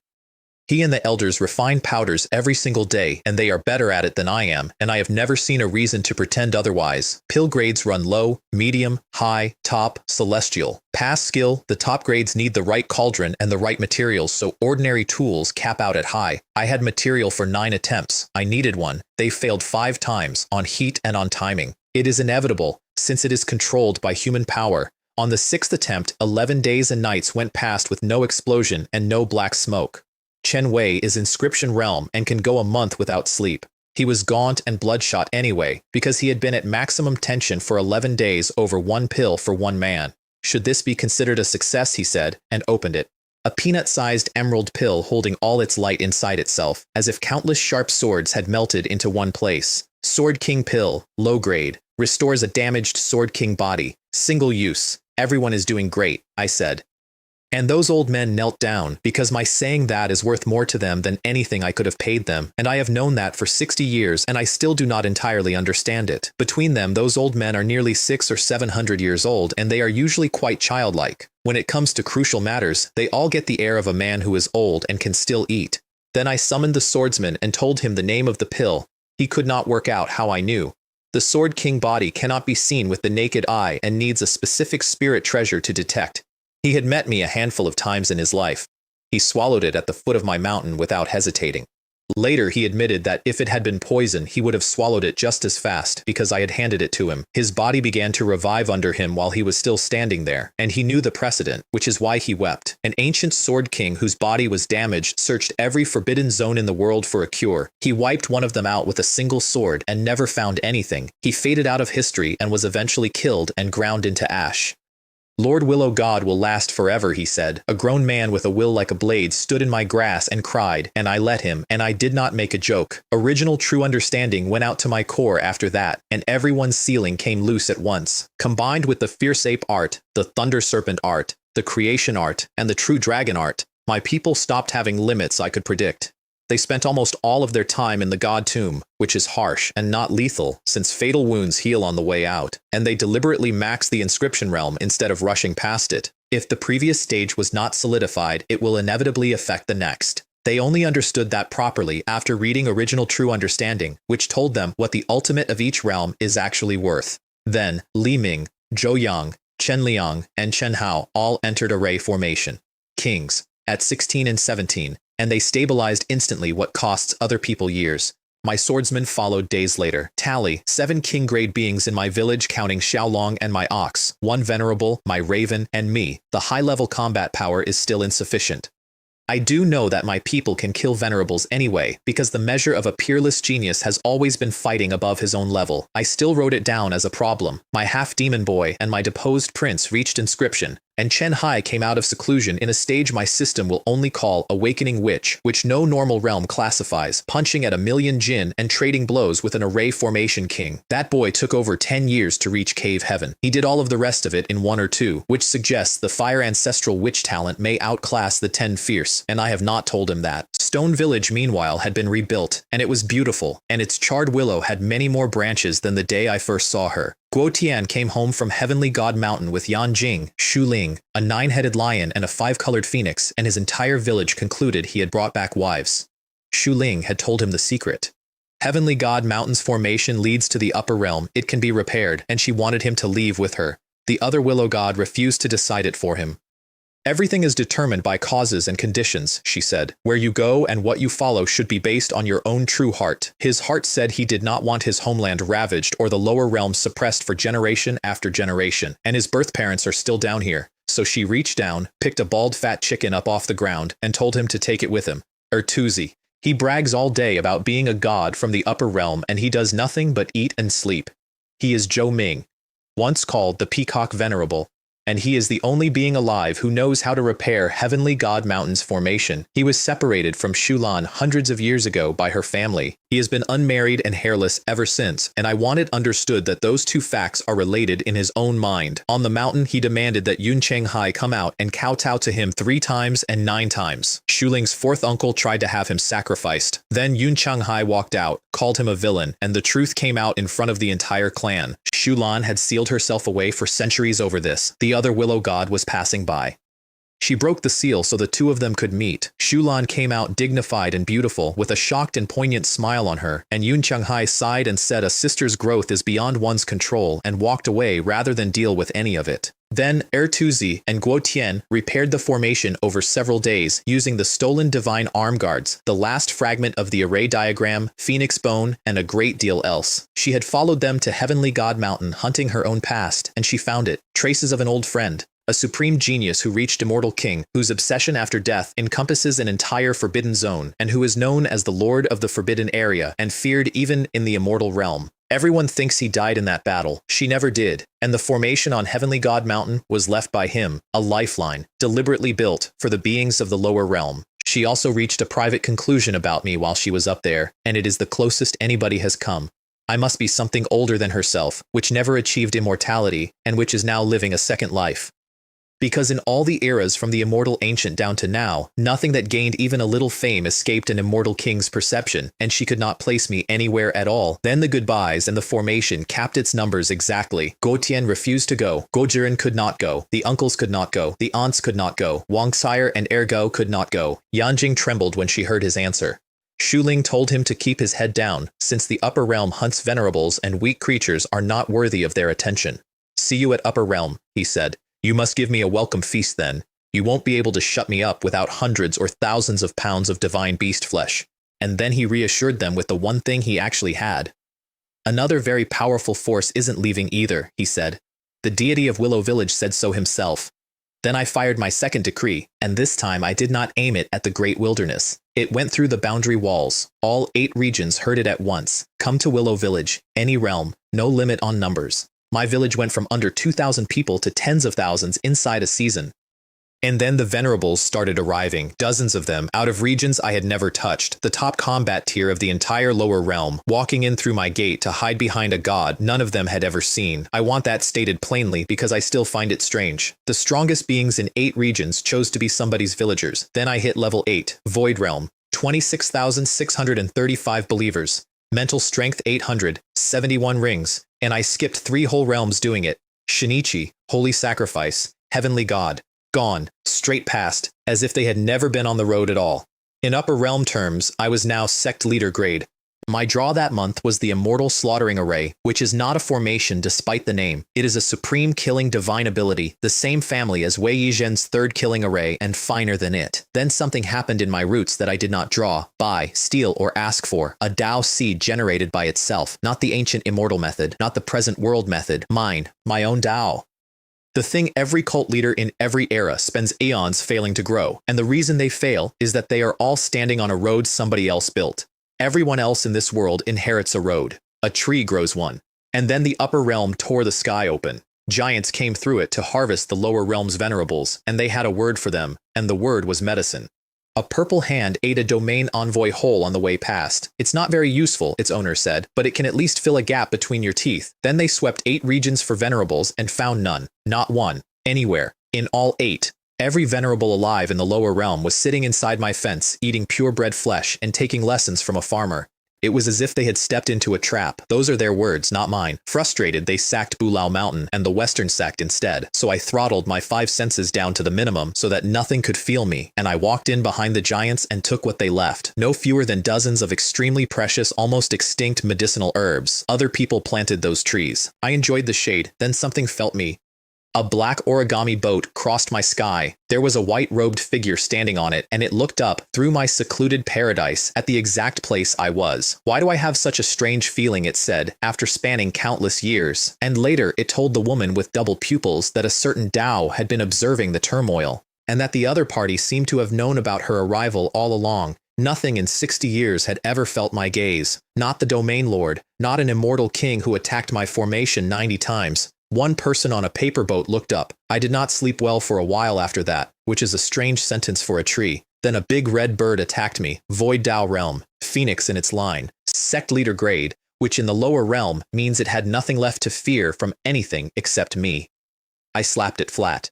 He and the elders refine powders every single day, and they are better at it than I am, and I have never seen a reason to pretend otherwise. Pill grades run low, medium, high, top, celestial. Past skill, the top grades need the right cauldron and the right materials, so ordinary tools cap out at high. I had material for 9 attempts. I needed one. They failed 5 times, on heat and on timing. It is inevitable, since it is controlled by human power. On the 6th attempt, 11 days and nights went past with no explosion and no black smoke. Chen Wei is inscription realm and can go a month without sleep. He was gaunt and bloodshot anyway, because he had been at maximum tension for 11 days over 1 pill for 1 man. Should this be considered a success, he said, and opened it. A peanut-sized emerald pill holding all its light inside itself, as if countless sharp swords had melted into one place. Sword King Pill, low grade, restores a damaged Sword King body. Single use. Everyone is doing great, I said. And those old men knelt down, because my saying that is worth more to them than anything I could have paid them, and I have known that for 60 years and I still do not entirely understand it. Between them, those old men are nearly 600 or 700 years old, and they are usually quite childlike. When it comes to crucial matters, they all get the air of a man who is old and can still eat. Then I summoned the swordsman and told him the name of the pill. He could not work out how I knew. The Sword King body cannot be seen with the naked eye and needs a specific spirit treasure to detect. He had met me a handful of times in his life. He swallowed it at the foot of my mountain without hesitating. Later, he admitted that if it had been poison, he would have swallowed it just as fast because I had handed it to him. His body began to revive under him while he was still standing there, and he knew the precedent, which is why he wept. An ancient Sword King whose body was damaged searched every forbidden zone in the world for a cure. He wiped one of them out with a single sword and never found anything. He faded out of history and was eventually killed and ground into ash. Lord Willow God will last forever, he said. A grown man with a will like a blade stood in my grass and cried, and I let him, and I did not make a joke. Original true understanding went out to my core after that, and everyone's ceiling came loose at once. Combined with the fierce ape art, the thunder serpent art, the creation art, and the true dragon art, my people stopped having limits I could predict. They spent almost all of their time in the god tomb, which is harsh and not lethal since fatal wounds heal on the way out, and they deliberately maxed the inscription realm instead of rushing past it. If the previous stage was not solidified, it will inevitably affect the next. They only understood that properly after reading Original True Understanding, which told them what the ultimate of each realm is actually worth. Then, Li Ming, Zhou Yang, Chen Liang, and Chen Hao all entered array formation. Kings, at 16 and 17. And they stabilized instantly what costs other people years. My swordsman followed days later. Tally, 7 king-grade beings in my village counting Xiaolong and my ox, 1 venerable, my raven, and me. The high-level combat power is still insufficient. I do know that my people can kill venerables anyway, because the measure of a peerless genius has always been fighting above his own level. I still wrote it down as a problem. My half-demon boy and my deposed prince reached inscription, and Chen Hai came out of seclusion in a stage my system will only call Awakening Witch, which no normal realm classifies, punching at 1,000,000 Jin and trading blows with an array formation king. That boy took over 10 years to reach Cave Heaven. He did all of the rest of it in 1 or 2, which suggests the Fire Ancestral Witch talent may outclass the 10 Fierce, and I have not told him that. Stone Village, meanwhile, had been rebuilt, and it was beautiful, and its charred willow had many more branches than the day I first saw her. Guo Tian came home from Heavenly God Mountain with Yan Jing, Xu Ling, a 9-headed lion and a 5-colored phoenix, and his entire village concluded he had brought back wives. Xu Ling had told him the secret. Heavenly God Mountain's formation leads to the upper realm. It can be repaired, and she wanted him to leave with her. The other Willow God refused to decide it for him. Everything is determined by causes and conditions, she said. Where you go and what you follow should be based on your own true heart. His heart said he did not want his homeland ravaged or the lower realms suppressed for generation after generation, and his birth parents are still down here. So she reached down, picked a bald fat chicken up off the ground, and told him to take it with him. Ertuzi. He brags all day about being a god from the upper realm, and he does nothing but eat and sleep. He is Zhou Ming, once called the Peacock Venerable, and he is the only being alive who knows how to repair Heavenly God Mountain's formation. He was separated from Shulan hundreds of years ago by her family. He has been unmarried and hairless ever since, and I want it understood that those two facts are related in his own mind. On the mountain, he demanded that Yun Chenghai come out and kowtow to him 3 times and 9 times. Shuling's 4th uncle tried to have him sacrificed. Then Yun Chenghai walked out, called him a villain, and the truth came out in front of the entire clan. Shulan had sealed herself away for centuries over this. The other Willow God was passing by. She broke the seal so the two of them could meet. Shulan came out dignified and beautiful, with a shocked and poignant smile on her, and Yun Chenghai sighed and said a sister's growth is beyond one's control, and walked away rather than deal with any of it. Then Ertuzi and Guo Tian repaired the formation over several days using the stolen divine arm guards, the last fragment of the array diagram, phoenix bone, and a great deal else. She had followed them to Heavenly God Mountain hunting her own past, and she found it, traces of an old friend. A supreme genius who reached Immortal King, whose obsession after death encompasses an entire forbidden zone, and who is known as the Lord of the Forbidden Area and feared even in the immortal realm. Everyone thinks he died in that battle. She never did, and the formation on Heavenly God Mountain was left by him, a lifeline, deliberately built for the beings of the lower realm. She also reached a private conclusion about me while she was up there, and it is the closest anybody has come. I must be something older than herself, which never achieved immortality, and which is now living a second life. Because in all the eras from the immortal ancient down to now, nothing that gained even a little fame escaped an immortal king's perception, and she could not place me anywhere at all. Then the goodbyes and the formation capped its numbers exactly. Gotian refused to go. Gojiren could not go. The uncles could not go. The aunts could not go. Wang Sire and Ergo could not go. Yanjing trembled when she heard his answer. Shuling told him to keep his head down, since the upper realm hunts venerables and weak creatures are not worthy of their attention. See you at upper realm, he said. You must give me a welcome feast then. You won't be able to shut me up without hundreds or thousands of pounds of divine beast flesh. And then he reassured them with the one thing he actually had. Another very powerful force isn't leaving either, he said. The deity of Willow Village said so himself. Then I fired my second decree, and this time I did not aim it at the great wilderness. It went through the boundary walls. All 8 regions heard it at once. Come to Willow Village, any realm, no limit on numbers. My village went from under 2,000 people to tens of thousands inside a season. And then the venerables started arriving, dozens of them, out of regions I had never touched, the top combat tier of the entire lower realm, walking in through my gate to hide behind a god none of them had ever seen. I want that stated plainly because I still find it strange. The strongest beings in 8 regions chose to be somebody's villagers. Then I hit level 8, Void Realm, 26,635 believers. Mental strength 800, 71 rings, and I skipped 3 whole realms doing it. Shinichi, Holy Sacrifice, Heavenly God, gone, straight past, as if they had never been on the road at all. In upper realm terms, I was now sect leader grade. My draw that month was the Immortal Slaughtering Array, which is not a formation despite the name. It is a supreme killing divine ability, the same family as Wei Yizhen's 3rd killing array and finer than it. Then something happened in my roots that I did not draw, buy, steal, or ask for. A Tao seed generated by itself, not the ancient immortal method, not the present world method, mine, my own Tao. The thing every cult leader in every era spends eons failing to grow, and the reason they fail is that they are all standing on a road somebody else built. Everyone else in this world inherits a road. A tree grows one. And then the upper realm tore the sky open. Giants came through it to harvest the lower realm's venerables, and they had a word for them, and the word was medicine. A purple hand ate a domain envoy whole on the way past. It's not very useful, its owner said, but it can at least fill a gap between your teeth. Then they swept 8 regions for venerables and found none. Not one. Anywhere. In all 8. Every venerable alive in the lower realm was sitting inside my fence, eating purebred flesh and taking lessons from a farmer. It was as if they had stepped into a trap. Those are their words, not mine. Frustrated, they sacked Bulao Mountain, and the western sacked instead. So I throttled my 5 senses down to the minimum so that nothing could feel me, and I walked in behind the giants and took what they left. No fewer than dozens of extremely precious, almost extinct medicinal herbs. Other people planted those trees. I enjoyed the shade, then something felt me. A black origami boat crossed my sky. There was a white-robed figure standing on it, and it looked up, through my secluded paradise, at the exact place I was. Why do I have such a strange feeling, it said, after spanning countless years. And later, it told the woman with double pupils that a certain Tao had been observing the turmoil, and that the other party seemed to have known about her arrival all along. Nothing in 60 years had ever felt my gaze. Not the domain lord, not an immortal king who attacked my formation 90 times. One person on a paper boat looked up. I did not sleep well for a while after that, which is a strange sentence for a tree. Then a big red bird attacked me, Void Tao Realm, Phoenix in its line, Sect Leader grade, which in the lower realm means it had nothing left to fear from anything except me. I slapped it flat.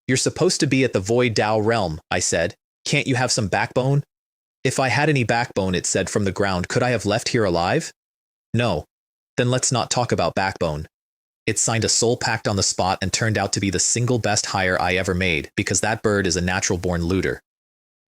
You're supposed to be at the Void Tao Realm, I said. Can't you have some backbone? If I had any backbone, it said from the ground, could I have left here alive? No. Then let's not talk about backbone. It signed a soul pact on the spot and turned out to be the single best hire I ever made, because that bird is a natural-born looter.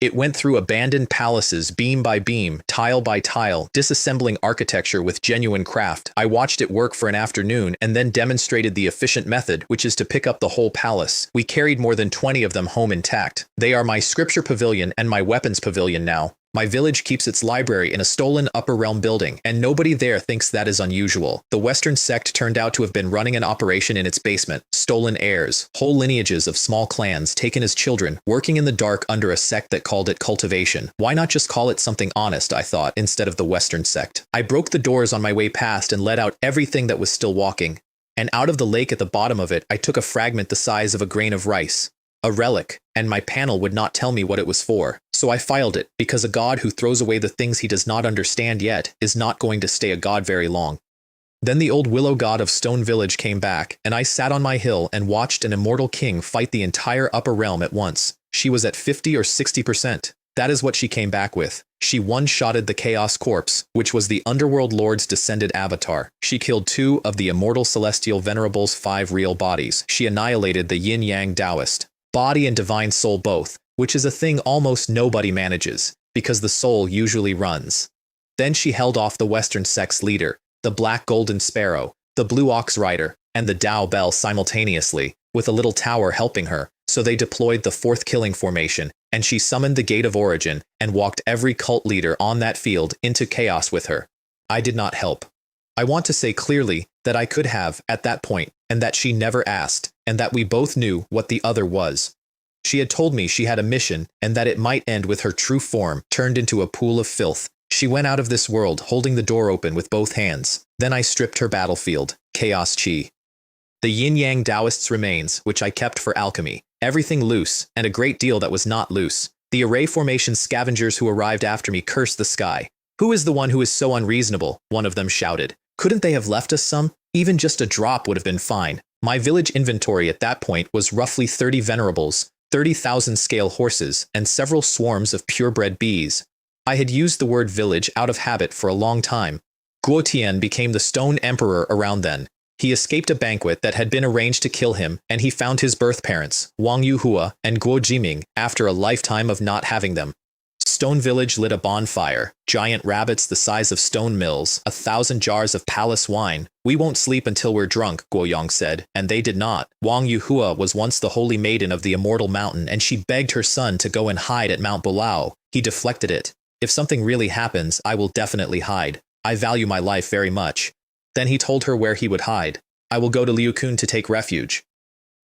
It went through abandoned palaces, beam by beam, tile by tile, disassembling architecture with genuine craft. I watched it work for an afternoon and then demonstrated the efficient method, which is to pick up the whole palace. We carried more than 20 of them home intact. They are my scripture pavilion and my weapons pavilion now. My village keeps its library in a stolen upper realm building, and nobody there thinks that is unusual. The Western sect turned out to have been running an operation in its basement. Stolen heirs, whole lineages of small clans taken as children, working in the dark under a sect that called it cultivation. Why not just call it something honest, I thought, instead of the Western sect. I broke the doors on my way past and let out everything that was still walking. And out of the lake at the bottom of it, I took a fragment the size of a grain of rice. A relic, and my panel would not tell me what it was for. So I filed it, because a god who throws away the things he does not understand yet is not going to stay a god very long. Then the old Willow god of Stone Village came back, and I sat on my hill and watched an immortal king fight the entire upper realm at once. She was at 50 or 60%. That is what she came back with. She one-shotted the Chaos Corpse, which was the Underworld Lord's descended avatar. She killed 2 of the immortal celestial venerables' 5 real bodies. She annihilated the yin-yang Taoist. Body and divine soul both, which is a thing almost nobody manages, because the soul usually runs. Then she held off the Western sect's leader, the Black Golden Sparrow, the Blue Ox Rider, and the Tao Bell simultaneously, with a little tower helping her, so they deployed the 4th killing formation, and she summoned the Gate of Origin and walked every cult leader on that field into chaos with her. I did not help. I want to say clearly that I could have at that point, and that she never asked, and that we both knew what the other was. She had told me she had a mission, and that it might end with her true form turned into a pool of filth. She went out of this world holding the door open with both hands. Then I stripped her battlefield, Chaos Chi. The yin-yang Taoist's remains, which I kept for alchemy. Everything loose, and a great deal that was not loose. The array formation scavengers who arrived after me cursed the sky. "Who is the one who is so unreasonable?" one of them shouted. "Couldn't they have left us some? Even just a drop would have been fine." My village inventory at that point was roughly 30 venerables, 30,000 scale horses, and several swarms of purebred bees. I had used the word village out of habit for a long time. Guo Tian became the Stone Emperor around then. He escaped a banquet that had been arranged to kill him, and he found his birth parents, Wang Yuhua and Guo Jiming, after a lifetime of not having them. Stone Village lit a bonfire, giant rabbits the size of stone mills, 1,000 jars of palace wine. "We won't sleep until we're drunk," Guoyong said, and they did not. Wang Yuhua was once the holy maiden of the immortal mountain, and she begged her son to go and hide at Mount Bulao. He deflected it. "If something really happens, I will definitely hide. I value my life very much." Then he told her where he would hide. "I will go to Liukun to take refuge."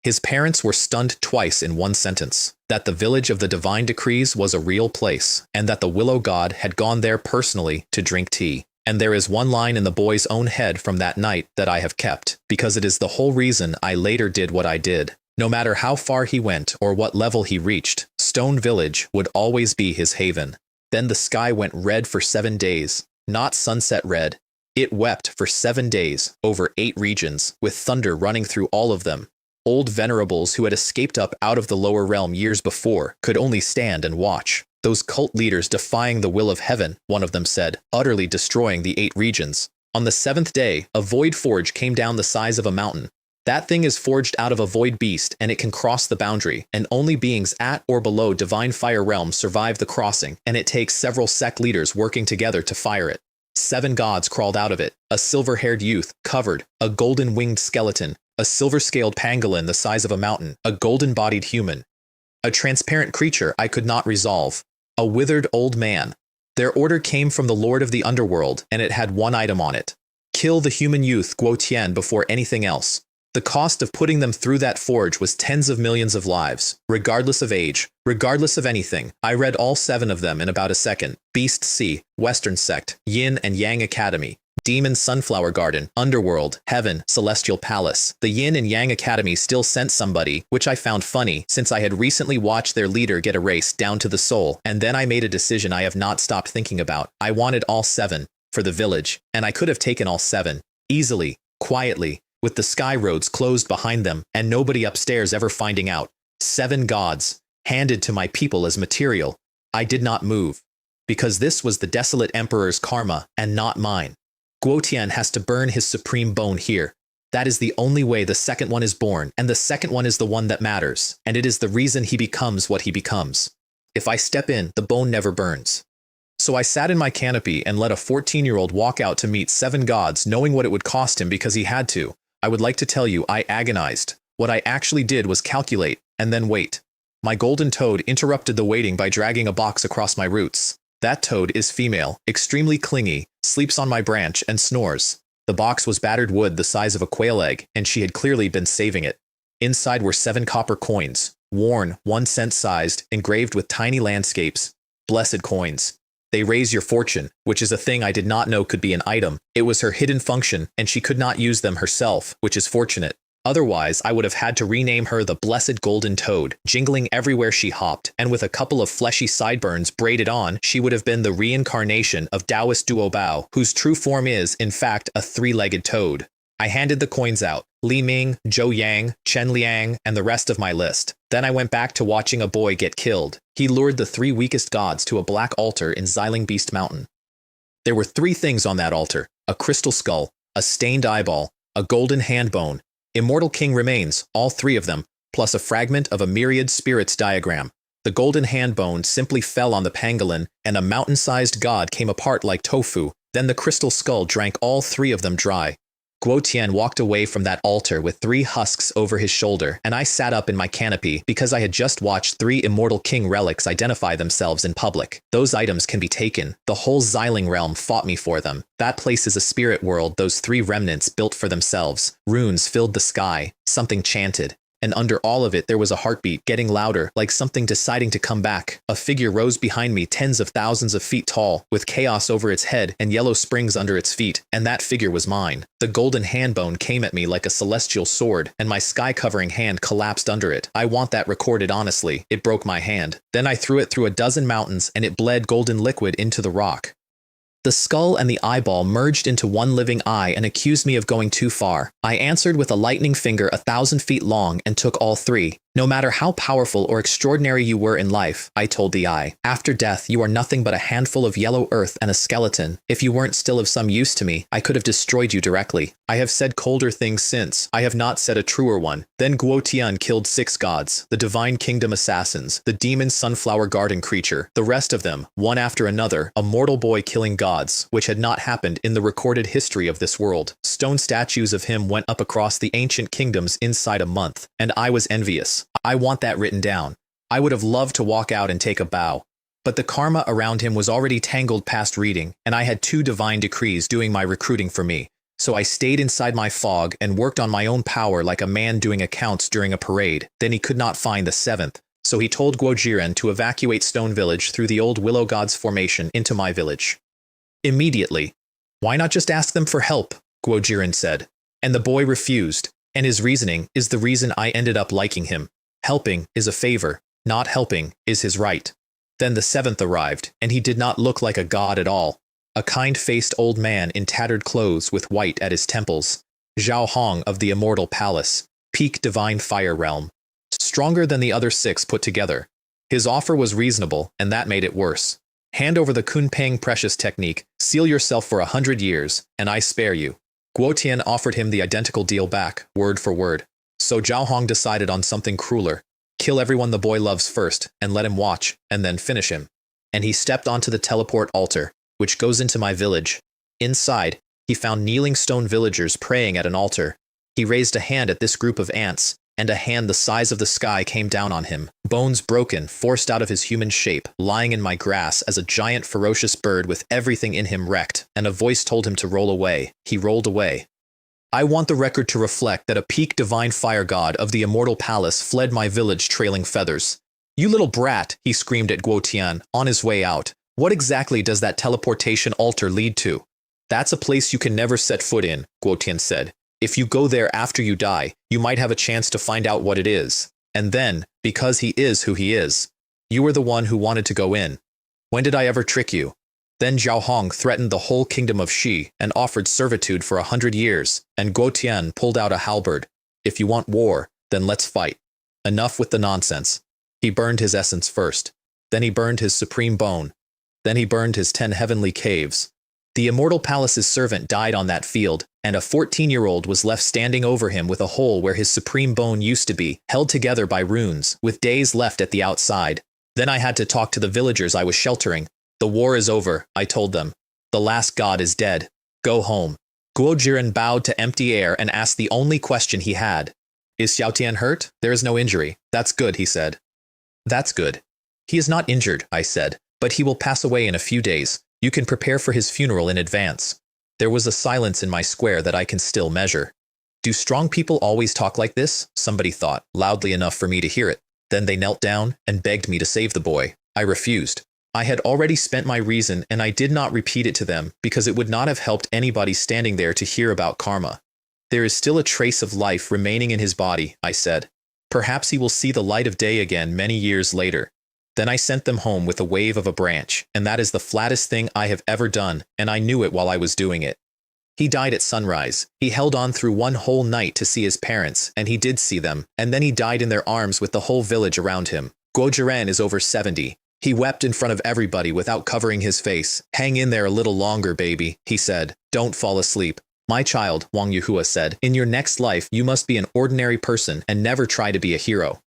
His parents were stunned twice in one sentence, that the village of the divine decrees was a real place, and that the Willow god had gone there personally to drink tea. And there is one line in the boy's own head from that night that I have kept, because it is the whole reason I later did what I did. No matter how far he went or what level he reached, Stone Village would always be his haven. Then the sky went red for 7 days, not sunset red. It wept for 7 days, over 8 regions, with thunder running through all of them. Old venerables who had escaped up out of the lower realm years before could only stand and watch. "Those cult leaders defying the will of heaven," one of them said, "utterly destroying the 8 regions." On the 7th day, a void forge came down the size of a mountain. That thing is forged out of a void beast, and it can cross the boundary, and only beings at or below divine fire realms survive the crossing, and it takes several sect leaders working together to fire it. 7 gods crawled out of it, a silver-haired youth, covered, a golden-winged skeleton, a silver-scaled pangolin the size of a mountain, a golden-bodied human, a transparent creature I could not resolve, a withered old man. Their order came from the Lord of the Underworld, and it had one item on it: kill the human youth Guo Tian before anything else. The cost of putting them through that forge was tens of millions of lives, regardless of age, regardless of anything. I read all 7 of them in about a second. Beast Sea, Western Sect, Yin and Yang Academy, Demon Sunflower Garden, Underworld, Heaven, Celestial Palace. The Yin and Yang Academy still sent somebody, which I found funny, since I had recently watched their leader get erased down to the soul, and then I made a decision I have not stopped thinking about. I wanted all 7, for the village, and I could have taken all 7, easily, quietly, with the sky roads closed behind them, and nobody upstairs ever finding out. 7 gods, handed to my people as material. I did not move, because this was the desolate emperor's karma, and not mine. Guo Tian has to burn his supreme bone here. That is the only way the second one is born, and the second one is the one that matters, and it is the reason he becomes what he becomes. If I step in, the bone never burns. So I sat in my canopy and let a 14-year-old walk out to meet 7 gods, knowing what it would cost him because he had to. I would like to tell you I agonized. What I actually did was calculate, and then wait. My golden toad interrupted the waiting by dragging a box across my roots. That toad is female, extremely clingy, sleeps on my branch and snores. The box was battered wood the size of a quail egg, and she had clearly been saving it. Inside were 7 copper coins, worn, 1 cent sized, engraved with tiny landscapes. Blessed coins. They raise your fortune, which is a thing I did not know could be an item. It was her hidden function, and she could not use them herself, which is fortunate. Otherwise, I would have had to rename her the Blessed Golden Toad, jingling everywhere she hopped, and with a couple of fleshy sideburns braided on, she would have been the reincarnation of Taoist Duobao, whose true form is, in fact, a 3-legged toad. I handed the coins out, Li Ming, Zhou Yang, Chen Liang, and the rest of my list. Then I went back to watching a boy get killed. He lured the 3 weakest gods to a black altar in Xiling Beast Mountain. There were 3 things on that altar: a crystal skull, a stained eyeball, a golden hand bone, immortal king remains, all 3 of them, plus a fragment of a myriad spirits diagram. The golden hand bone simply fell on the pangolin, and a mountain-sized god came apart like tofu. Then the crystal skull drank all 3 of them dry. Guo Tian walked away from that altar with 3 husks over his shoulder, and I sat up in my canopy because I had just watched 3 immortal king relics identify themselves in public. Those items can be taken. The whole Xiling realm fought me for them. That place is a spirit world those 3 remnants built for themselves. Runes filled the sky, something chanted. And under all of it there was a heartbeat, getting louder, like something deciding to come back. A figure rose behind me, tens of thousands of feet tall, with chaos over its head and yellow springs under its feet, and that figure was mine. The golden hand bone came at me like a celestial sword, and my sky-covering hand collapsed under it. I want that recorded honestly. It broke my hand. Then I threw it through a dozen mountains, and it bled golden liquid into the rock. The skull and the eyeball merged into one living eye and accused me of going too far. I answered with a lightning finger 1,000 feet long and took all 3. No matter how powerful or extraordinary you were in life, I told the eye, after death you are nothing but a handful of yellow earth and a skeleton. If you weren't still of some use to me, I could have destroyed you directly. I have said colder things since. I have not said a truer one. Then Guo Tian killed 6 gods, the Divine Kingdom assassins, the demon sunflower garden creature, the rest of them, one after another, a mortal boy killing gods, which had not happened in the recorded history of this world. Stone statues of him went up across the ancient kingdoms inside a month, and I was envious. I want that written down. I would have loved to walk out and take a bow. But the karma around him was already tangled past reading, and I had 2 divine decrees doing my recruiting for me. So I stayed inside my fog and worked on my own power like a man doing accounts during a parade. Then he could not find the 7th. So he told Guo Jiren to evacuate Stone Village through the old Willow Gods formation into my village. Immediately. Why not just ask them for help? Guo Jiren said. And the boy refused. And his reasoning is the reason I ended up liking him. Helping is a favor, not helping is his right. Then the 7th arrived, and he did not look like a god at all. A kind-faced old man in tattered clothes with white at his temples. Zhao Hong of the Immortal Palace, peak divine fire realm. Stronger than the other 6 put together. His offer was reasonable, and that made it worse. Hand over the Kunpeng precious technique, seal yourself for 100 years, and I spare you. Guo Tian offered him the identical deal back, word for word. So Zhao Hong decided on something crueler. Kill everyone the boy loves first, and let him watch, and then finish him. And he stepped onto the teleport altar, which goes into my village. Inside, he found kneeling stone villagers praying at an altar. He raised a hand at this group of ants, and a hand the size of the sky came down on him, bones broken, forced out of his human shape, lying in my grass as a giant ferocious bird with everything in him wrecked, and a voice told him to roll away. He rolled away. I want the record to reflect that a peak divine fire god of the Immortal Palace fled my village trailing feathers. You little brat, he screamed at Guo Tian, on his way out. What exactly does that teleportation altar lead to? That's a place you can never set foot in, Guo Tian said. If you go there after you die, you might have a chance to find out what it is. And then, because he is who he is, you were the one who wanted to go in. When did I ever trick you? Then Zhao Hong threatened the whole kingdom of Xi and offered servitude for 100 years, and Guo Tian pulled out a halberd. If you want war, then let's fight. Enough with the nonsense. He burned his essence first. Then he burned his supreme bone. Then he burned his 10 heavenly caves. The Immortal Palace's servant died on that field, and a 14-year-old was left standing over him with a hole where his supreme bone used to be, held together by runes, with days left at the outside. Then I had to talk to the villagers I was sheltering. The war is over, I told them. The last god is dead. Go home. Guo Jiren bowed to empty air and asked the only question he had. Is Xiao Tian hurt? There is no injury. That's good, he said. That's good. He is not injured, I said, But he will pass away in a few days. You can prepare for his funeral in advance. There was a silence in my square that I can still measure. Do strong people always talk like this? Somebody thought, loudly enough for me to hear it. Then they knelt down and begged me to save the boy. I refused. I had already spent my reason and I did not repeat it to them because it would not have helped anybody standing there to hear about karma. There is still a trace of life remaining in his body, I said. Perhaps he will see the light of day again many years later. Then I sent them home with a wave of a branch, and that is the flattest thing I have ever done, and I knew it while I was doing it. He died at sunrise. He held on through one whole night to see his parents, and he did see them, and then he died in their arms with the whole village around him. Guojiren is over 70. He wept in front of everybody without covering his face. Hang in there a little longer, baby, he said. Don't fall asleep. My child, Wang Yuhua said, in your next life you must be an ordinary person and never try to be a hero.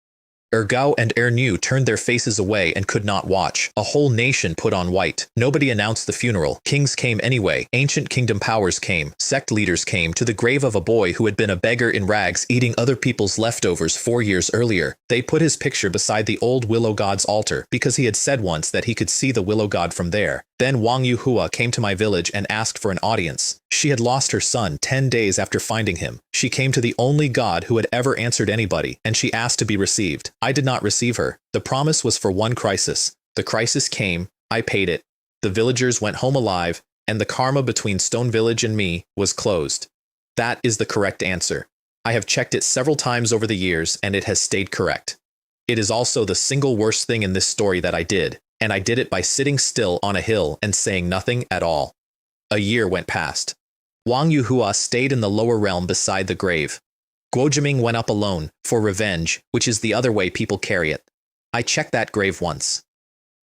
Ergao and Ernu turned their faces away and could not watch. A whole nation put on white. Nobody announced the funeral. Kings came anyway. Ancient kingdom powers came. Sect leaders came to the grave of a boy who had been a beggar in rags eating other people's leftovers 4 years earlier. They put his picture beside the old Willow god's altar because he had said once that he could see the Willow god from there. Then Wang Yuhua came to my village and asked for an audience. She had lost her son 10 days after finding him. She came to the only god who had ever answered anybody, and she asked to be received. I did not receive her. The promise was for one crisis. The crisis came. I paid it. The villagers went home alive, and the karma between Stone Village and me was closed. That is the correct answer. I have checked it several times over the years, and it has stayed correct. It is also the single worst thing in this story that I did, and I did it by sitting still on a hill and saying nothing at all. A year went past. Wang Yuhua stayed in the lower realm beside the grave. Guojiming went up alone, for revenge, which is the other way people carry it. I checked that grave once.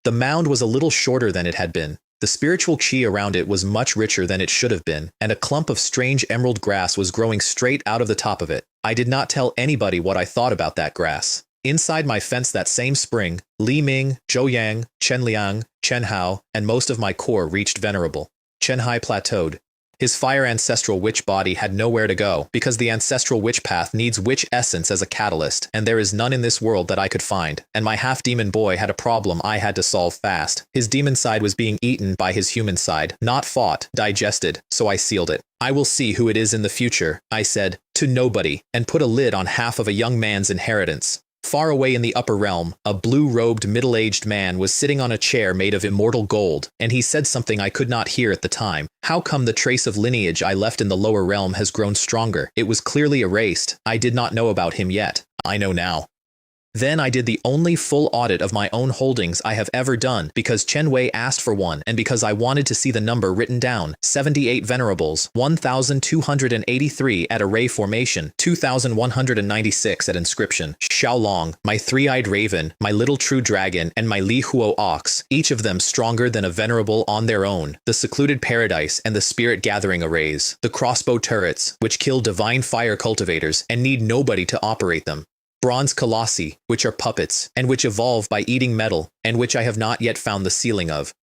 The mound was a little shorter than it had been. The spiritual qi around it was much richer than it should have been, and a clump of strange emerald grass was growing straight out of the top of it. I did not tell anybody what I thought about that grass. Inside my fence that same spring, Li Ming, Zhou Yang, Chen Liang, Chen Hao, and most of my core reached venerable. Chen Hai plateaued. His fire ancestral witch body had nowhere to go, because the ancestral witch path needs witch essence as a catalyst, and there is none in this world that I could find, and my half-demon boy had a problem I had to solve fast. His demon side was being eaten by his human side, not fought, digested, so I sealed it. I will see who it is in the future, I said, to nobody, and put a lid on half of a young man's inheritance. Far away in the upper realm, a blue-robed middle-aged man was sitting on a chair made of immortal gold, and he said something I could not hear at the time. How come the trace of lineage I left in the lower realm has grown stronger? It was clearly erased. I did not know about him yet. I know now. Then I did the only full audit of my own holdings I have ever done, because Chen Wei asked for one and because I wanted to see the number written down. 78 venerables, 1,283 at array formation, 2,196 at inscription. Xiaolong, my three-eyed raven, my little true dragon, and my Li Huo ox, each of them stronger than a venerable on their own. The secluded paradise and the spirit gathering arrays. The crossbow turrets, which kill divine fire cultivators and need nobody to operate them. Bronze colossi, which are puppets, and which evolve by eating metal, and which I have not yet found the sealing of.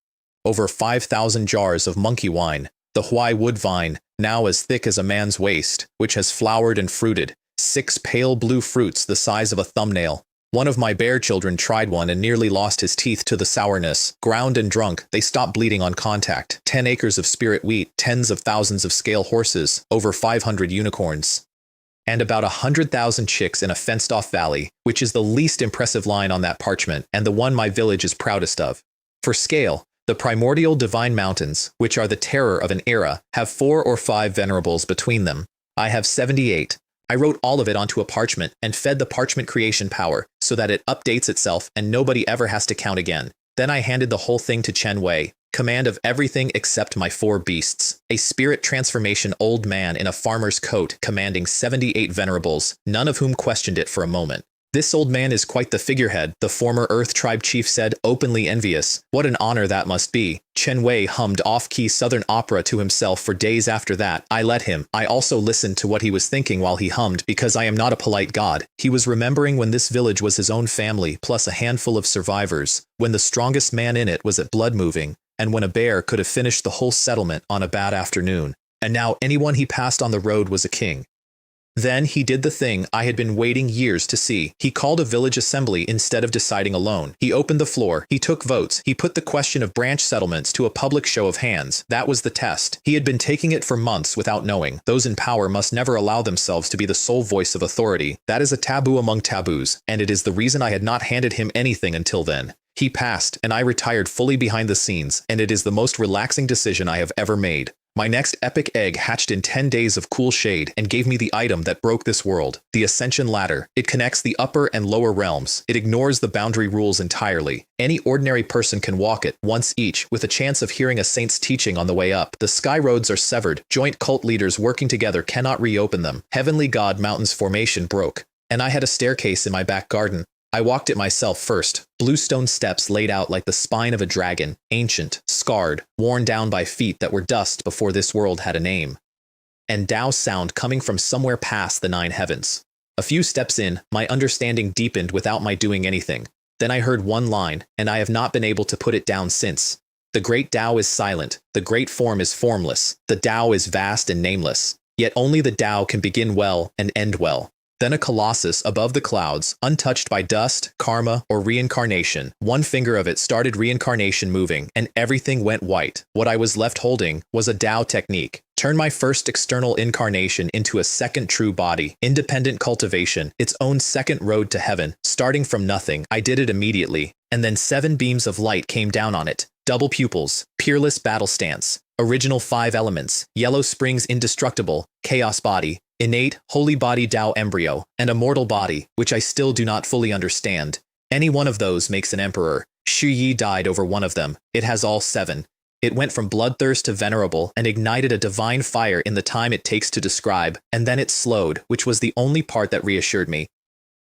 Over 5,000 jars of monkey wine, the Huai wood vine, now as thick as a man's waist, which has flowered and fruited, 6 pale blue fruits the size of a thumbnail. One of my bear children tried one and nearly lost his teeth to the sourness. Ground and drunk, they stopped bleeding on contact. 10 acres of spirit wheat, tens of thousands of scale horses, over 500 unicorns. And about 100,000 chicks in a fenced-off valley, which is the least impressive line on that parchment, and the one my village is proudest of. For scale, the primordial divine mountains, which are the terror of an era, have 4 or 5 venerables between them. I have 78. I wrote all of it onto a parchment and fed the parchment creation power so that it updates itself and nobody ever has to count again. Then I handed the whole thing to Chen Wei. Command of everything except my 4 beasts. A spirit transformation old man in a farmer's coat commanding 78 venerables, none of whom questioned it for a moment. This old man is quite the figurehead, the former Earth Tribe chief said, openly envious. What an honor that must be. Chen Wei hummed off-key Southern opera to himself for days after that. I let him. I also listened to what he was thinking while he hummed, because I am not a polite god. He was remembering when this village was his own family, plus a handful of survivors, when the strongest man in it was at blood moving, and when a bear could have finished the whole settlement on a bad afternoon. And now anyone he passed on the road was a king. Then he did the thing I had been waiting years to see. He called a village assembly instead of deciding alone. He opened the floor. He took votes. He put the question of branch settlements to a public show of hands. That was the test. He had been taking it for months without knowing. Those in power must never allow themselves to be the sole voice of authority. That is a taboo among taboos, and it is the reason I had not handed him anything until then. He passed, and I retired fully behind the scenes, and it is the most relaxing decision I have ever made. My next epic egg hatched in 10 days of cool shade and gave me the item that broke this world, the Ascension Ladder. It connects the upper and lower realms. It ignores the boundary rules entirely. Any ordinary person can walk it, once each, with a chance of hearing a saint's teaching on the way up. The sky roads are severed. Joint cult leaders working together cannot reopen them. Heavenly God Mountain's formation broke. And I had a staircase in my back garden. I walked it myself first. Blue stone steps laid out like the spine of a dragon, ancient, scarred, worn down by feet that were dust before this world had a name. And Tao sound coming from somewhere past the 9 heavens. A few steps in, my understanding deepened without my doing anything. Then I heard one line, and I have not been able to put it down since. The great Tao is silent. The great form is formless. The Tao is vast and nameless. Yet only the Tao can begin well and end well. Then a colossus above the clouds, untouched by dust, karma, or reincarnation. One finger of it started reincarnation moving, and everything went white. What I was left holding was a Tao technique. Turn my first external incarnation into a second true body. Independent cultivation, its own second road to heaven. Starting from nothing, I did it immediately. And then 7 beams of light came down on it. Double pupils, peerless battle stance, original 5 elements, yellow springs indestructible, chaos body, innate, holy body Tao embryo, and a mortal body, which I still do not fully understand. Any one of those makes an emperor. Shi Yi died over one of them. It has all 7. It went from bloodthirst to venerable and ignited a divine fire in the time it takes to describe, and then it slowed, which was the only part that reassured me.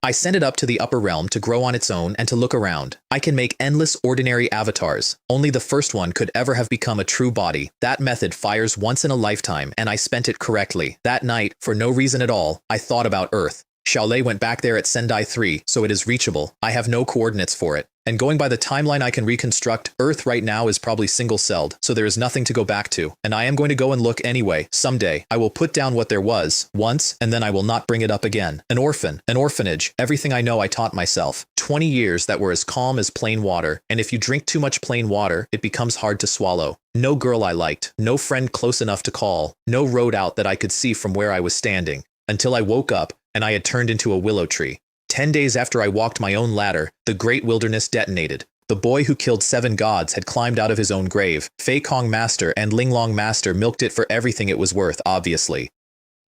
I sent it up to the upper realm to grow on its own and to look around. I can make endless ordinary avatars. Only the first one could ever have become a true body. That method fires once in a lifetime, and I spent it correctly. That night, for no reason at all, I thought about Earth. Xiaolei went back there at Sendai 3, so it is reachable. I have no coordinates for it. And going by the timeline I can reconstruct, Earth right now is probably single-celled, so there is nothing to go back to. And I am going to go and look anyway, someday. I will put down what there was, once, and then I will not bring it up again. An orphan, an orphanage, everything I know I taught myself. 20 years that were as calm as plain water, and if you drink too much plain water, it becomes hard to swallow. No girl I liked, no friend close enough to call, no road out that I could see from where I was standing. Until I woke up, and I had turned into a willow tree. 10 days after I walked my own ladder, the great wilderness detonated. The boy who killed 7 gods had climbed out of his own grave. Fei Kong Master and Linglong Master milked it for everything it was worth, obviously.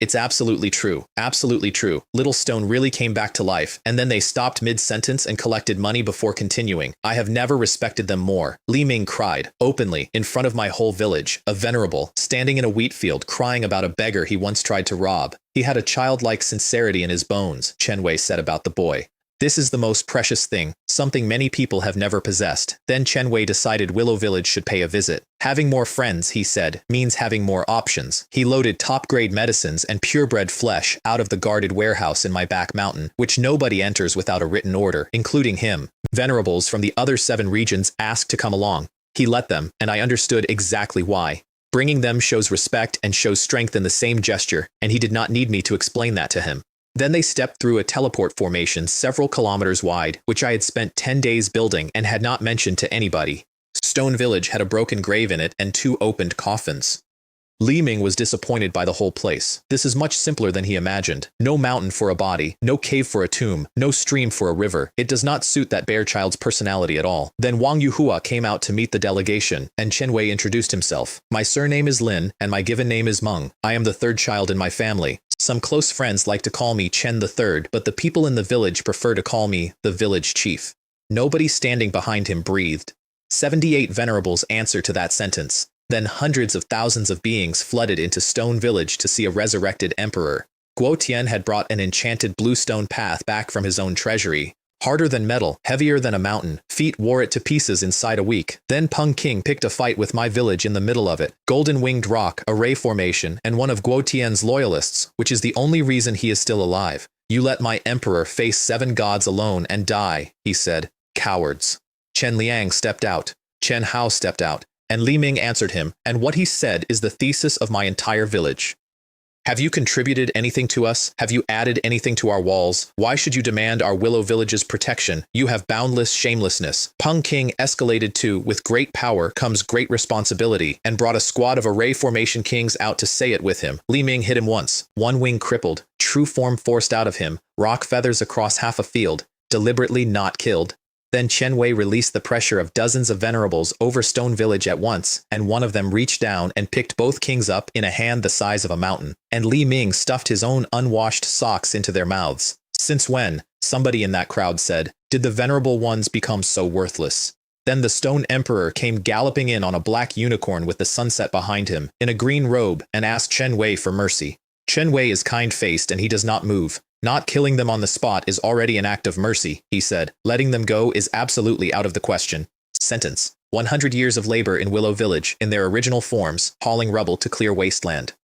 It's absolutely true. Absolutely true. Little Stone really came back to life, and then they stopped mid-sentence and collected money before continuing. I have never respected them more. Li Ming cried, openly, in front of my whole village, a venerable, standing in a wheat field crying about a beggar he once tried to rob. He had a childlike sincerity in his bones, Chen Wei said about the boy. This is the most precious thing, something many people have never possessed. Then Chen Wei decided Willow Village should pay a visit. Having more friends, he said, means having more options. He loaded top-grade medicines and purebred flesh out of the guarded warehouse in my back mountain, which nobody enters without a written order, including him. Venerables from the other 7 regions asked to come along. He let them, and I understood exactly why. Bringing them shows respect and shows strength in the same gesture, and he did not need me to explain that to him. Then they stepped through a teleport formation several kilometers wide, which I had spent 10 days building and had not mentioned to anybody. Stone Village had a broken grave in it and 2 opened coffins. Li Ming was disappointed by the whole place. This is much simpler than he imagined. No mountain for a body, no cave for a tomb, no stream for a river. It does not suit that bear child's personality at all. Then Wang Yuhua came out to meet the delegation, and Chen Wei introduced himself. My surname is Lin, and my given name is Meng. I am the 3rd child in my family. Some close friends like to call me Chen the 3rd, but the people in the village prefer to call me the village chief. Nobody standing behind him breathed. 78 venerables answer to that sentence. Then hundreds of thousands of beings flooded into Stone Village to see a resurrected emperor. Guo Tian had brought an enchanted blue stone path back from his own treasury. Harder than metal, heavier than a mountain. Feet wore it to pieces inside a week. Then Peng King picked a fight with my village in the middle of it. Golden winged rock, a ray formation, and one of Guo Tian's loyalists, which is the only reason he is still alive. You let my emperor face 7 gods alone and die, he said. Cowards. Chen Liang stepped out. Chen Hao stepped out. And Li Ming answered him, and what he said is the thesis of my entire village. Have you contributed anything to us? Have you added anything to our walls? Why should you demand our Willow Village's protection? You have boundless shamelessness. Peng King escalated to, with great power comes great responsibility, and brought a squad of array formation kings out to say it with him. Li Ming hit him once, one wing crippled, true form forced out of him, rock feathers across half a field, deliberately not killed. Then Chen Wei released the pressure of dozens of venerables over Stone Village at once, and one of them reached down and picked both kings up in a hand the size of a mountain, and Li Ming stuffed his own unwashed socks into their mouths. Since when, somebody in that crowd said, did the venerable ones become so worthless? Then the Stone Emperor came galloping in on a black unicorn with the sunset behind him, in a green robe, and asked Chen Wei for mercy. Chen Wei is kind-faced and he does not move. Not killing them on the spot is already an act of mercy, he said. Letting them go is absolutely out of the question. Sentence: 100 years of labor in Willow Village, in their original forms, hauling rubble to clear wasteland.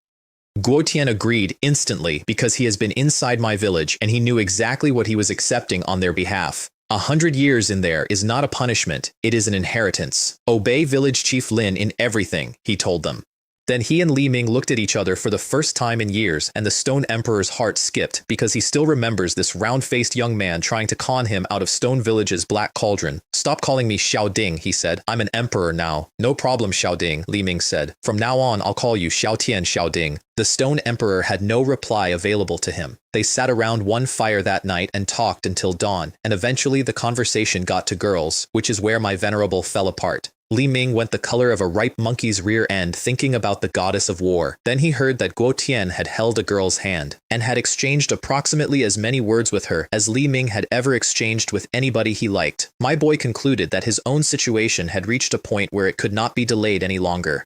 Guo Tian agreed instantly because he has been inside my village and he knew exactly what he was accepting on their behalf. 100 years in there is not a punishment, it is an inheritance. Obey Village Chief Lin in everything, he told them. Then he and Li Ming looked at each other for the first time in years, and the Stone Emperor's heart skipped because he still remembers this round-faced young man trying to con him out of Stone Village's black cauldron. Stop calling me Xiao Ding, he said. I'm an emperor now. No problem, Xiao Ding, Li Ming said. From now on, I'll call you Xiao Tian Xiao Ding. The Stone Emperor had no reply available to him. They sat around one fire that night and talked until dawn, and eventually the conversation got to girls, which is where my venerable fell apart. Li Ming went the color of a ripe monkey's rear end thinking about the goddess of war. Then he heard that Guo Tian had held a girl's hand, and had exchanged approximately as many words with her as Li Ming had ever exchanged with anybody he liked. My boy concluded that his own situation had reached a point where it could not be delayed any longer.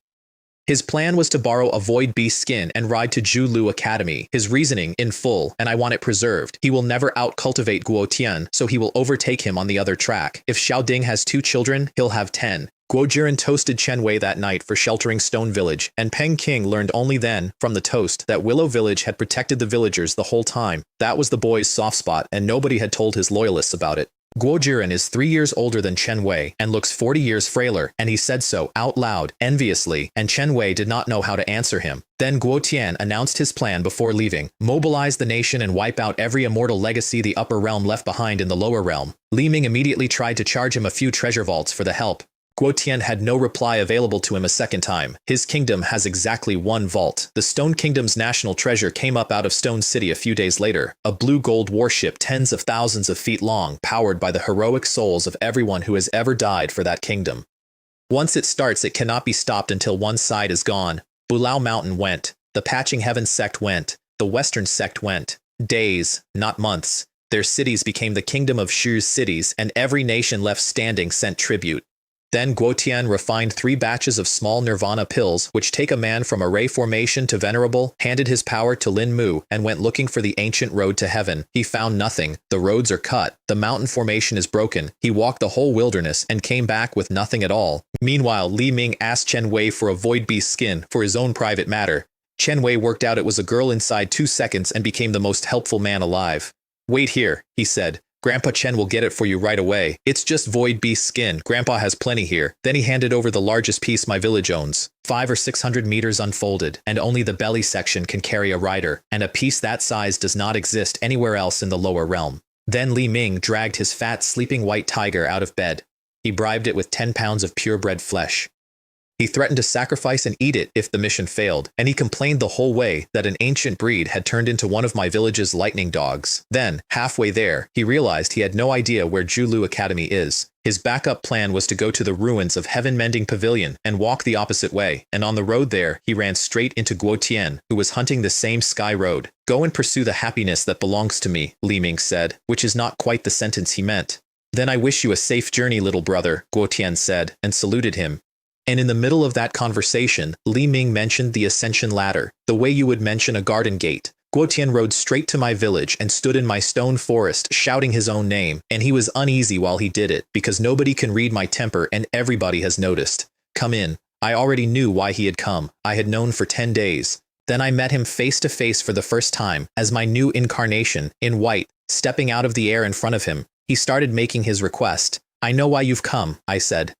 His plan was to borrow a void beast skin and ride to Zhulu Academy. His reasoning, in full, and I want it preserved. He will never out-cultivate Guo Tian, so he will overtake him on the other track. If Xiao Ding has 2 children, he'll have 10. Guo Jiren toasted Chen Wei that night for sheltering Stone Village, and Peng King learned only then, from the toast, that Willow Village had protected the villagers the whole time. That was the boy's soft spot, and nobody had told his loyalists about it. Guo Jiren is 3 years older than Chen Wei, and looks 40 years frailer, and he said so out loud, enviously, and Chen Wei did not know how to answer him. Then Guo Tian announced his plan before leaving: mobilize the nation and wipe out every immortal legacy the upper realm left behind in the lower realm. Li Ming immediately tried to charge him a few treasure vaults for the help. Guo Tian had no reply available to him a second time. His kingdom has exactly 1 vault. The Stone Kingdom's national treasure came up out of Stone City a few days later. A blue-gold warship tens of thousands of feet long, powered by the heroic souls of everyone who has ever died for that kingdom. Once it starts, it cannot be stopped until one side is gone. Bulao Mountain went. The Patching Heaven sect went. The Western sect went. Days, not months. Their cities became the kingdom of Shu's cities, and every nation left standing sent tribute. Then Guo Tian refined 3 batches of small nirvana pills which take a man from array formation to venerable, handed his power to Lin Mu, and went looking for the ancient road to heaven. He found nothing. The roads are cut. The mountain formation is broken. He walked the whole wilderness and came back with nothing at all. Meanwhile, Li Ming asked Chen Wei for a void beast skin for his own private matter. Chen Wei worked out it was a girl inside 2 seconds and became the most helpful man alive. Wait here, he said. Grandpa Chen will get it for you right away. It's just void beast skin. Grandpa has plenty here. Then he handed over the largest piece my village owns. 500 or 600 meters unfolded, and only the belly section can carry a rider, and a piece that size does not exist anywhere else in the lower realm. Then Li Ming dragged his fat sleeping white tiger out of bed. He bribed it with 10 pounds of purebred flesh. He threatened to sacrifice and eat it if the mission failed, and he complained the whole way that an ancient breed had turned into one of my village's lightning dogs. Then, halfway there, he realized he had no idea where Zhulu Academy is. His backup plan was to go to the ruins of Heaven Mending Pavilion and walk the opposite way, and on the road there, he ran straight into Guo Tian, who was hunting the same sky road. Go and pursue the happiness that belongs to me, Li Ming said, which is not quite the sentence he meant. Then I wish you a safe journey, little brother, Guo Tian said, and saluted him. And in the middle of that conversation, Li Ming mentioned the ascension ladder, the way you would mention a garden gate. Guo Tian rode straight to my village and stood in my stone forest shouting his own name, and he was uneasy while he did it, because nobody can read my temper and everybody has noticed. Come in. I already knew why he had come. I had known for 10 days. Then I met him face to face for the first time, as my new incarnation, in white, stepping out of the air in front of him. He started making his request. I know why you've come, I said.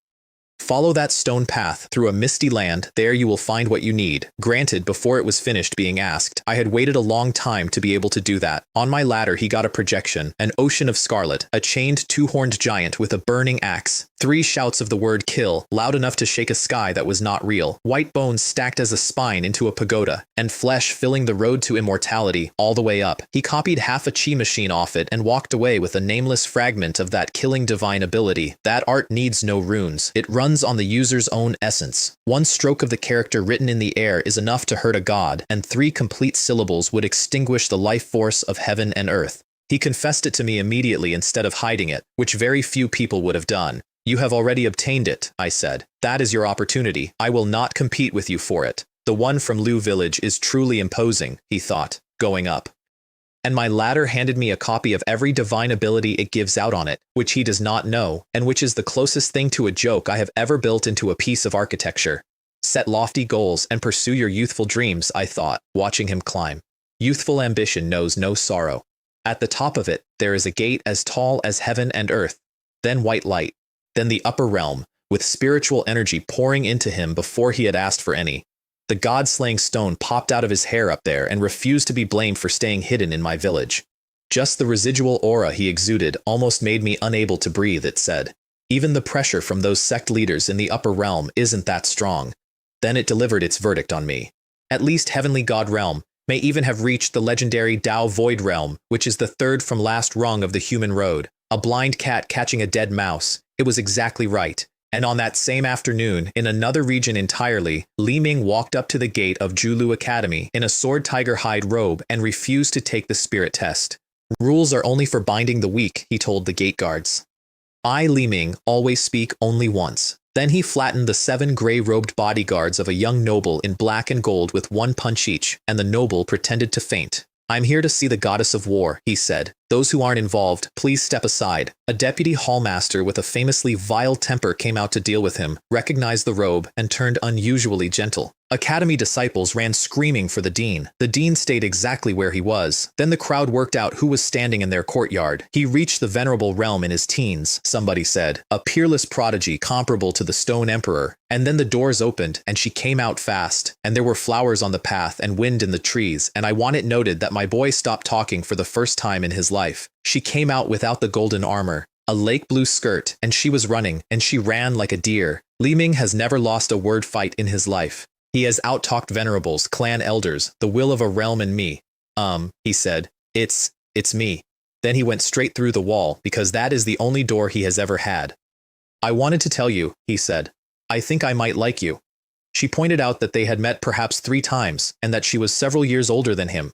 Follow that stone path through a misty land, there you will find what you need. Granted, before it was finished being asked, I had waited a long time to be able to do that. On my ladder he got a projection, an ocean of scarlet, a chained two-horned giant with a burning axe, 3 shouts of the word kill, loud enough to shake a sky that was not real, white bones stacked as a spine into a pagoda, and flesh filling the road to immortality all the way up. He copied half a chi machine off it and walked away with a nameless fragment of that killing divine ability. That art needs no runes. It runs on the user's own essence. One stroke of the character written in the air is enough to hurt a god, and 3 complete syllables would extinguish the life force of heaven and earth. He confessed it to me immediately instead of hiding it, which very few people would have done. You have already obtained it, I said. That is your opportunity. I will not compete with you for it. The one from Liu Village is truly imposing, he thought, going up. And my ladder handed me a copy of every divine ability it gives out on it, which he does not know, and which is the closest thing to a joke I have ever built into a piece of architecture. Set lofty goals and pursue your youthful dreams, I thought, watching him climb. Youthful ambition knows no sorrow. At the top of it, there is a gate as tall as heaven and earth, then white light, then the upper realm, with spiritual energy pouring into him before he had asked for any. The god-slaying stone popped out of his hair up there and refused to be blamed for staying hidden in my village. Just the residual aura he exuded almost made me unable to breathe, it said. Even the pressure from those sect leaders in the upper realm isn't that strong. Then it delivered its verdict on me. At least Heavenly God Realm may even have reached the legendary Tao Void Realm, which is the 3rd from last rung of the human road. A blind cat catching a dead mouse. It was exactly right. And on that same afternoon, in another region entirely, Li Ming walked up to the gate of Julu Academy in a sword tiger hide robe and refused to take the spirit test. Rules are only for binding the weak, he told the gate guards. I, Li Ming, always speak only once. Then he flattened the 7 gray-robed bodyguards of a young noble in black and gold with 1 punch each, and the noble pretended to faint. I'm here to see the goddess of war, he said. Those who aren't involved, please step aside. A deputy hallmaster with a famously vile temper came out to deal with him, recognized the robe, and turned unusually gentle. Academy disciples ran screaming for the dean. The dean stayed exactly where he was. Then the crowd worked out who was standing in their courtyard. He reached the venerable realm in his teens, somebody said. A peerless prodigy comparable to the Stone Emperor. And then the doors opened, and she came out fast. And there were flowers on the path and wind in the trees, and I want it noted that my boy stopped talking for the first time in his life. She came out without the golden armor, a lake blue skirt, and she was running, and she ran like a deer. Li Ming has never lost a word fight in his life. He has out-talked venerables, clan elders, the will of a realm and me. He said, it's me. Then he went straight through the wall, because that is the only door he has ever had. I wanted to tell you, he said. I think I might like you. She pointed out that they had met perhaps 3 times, and that she was several years older than him.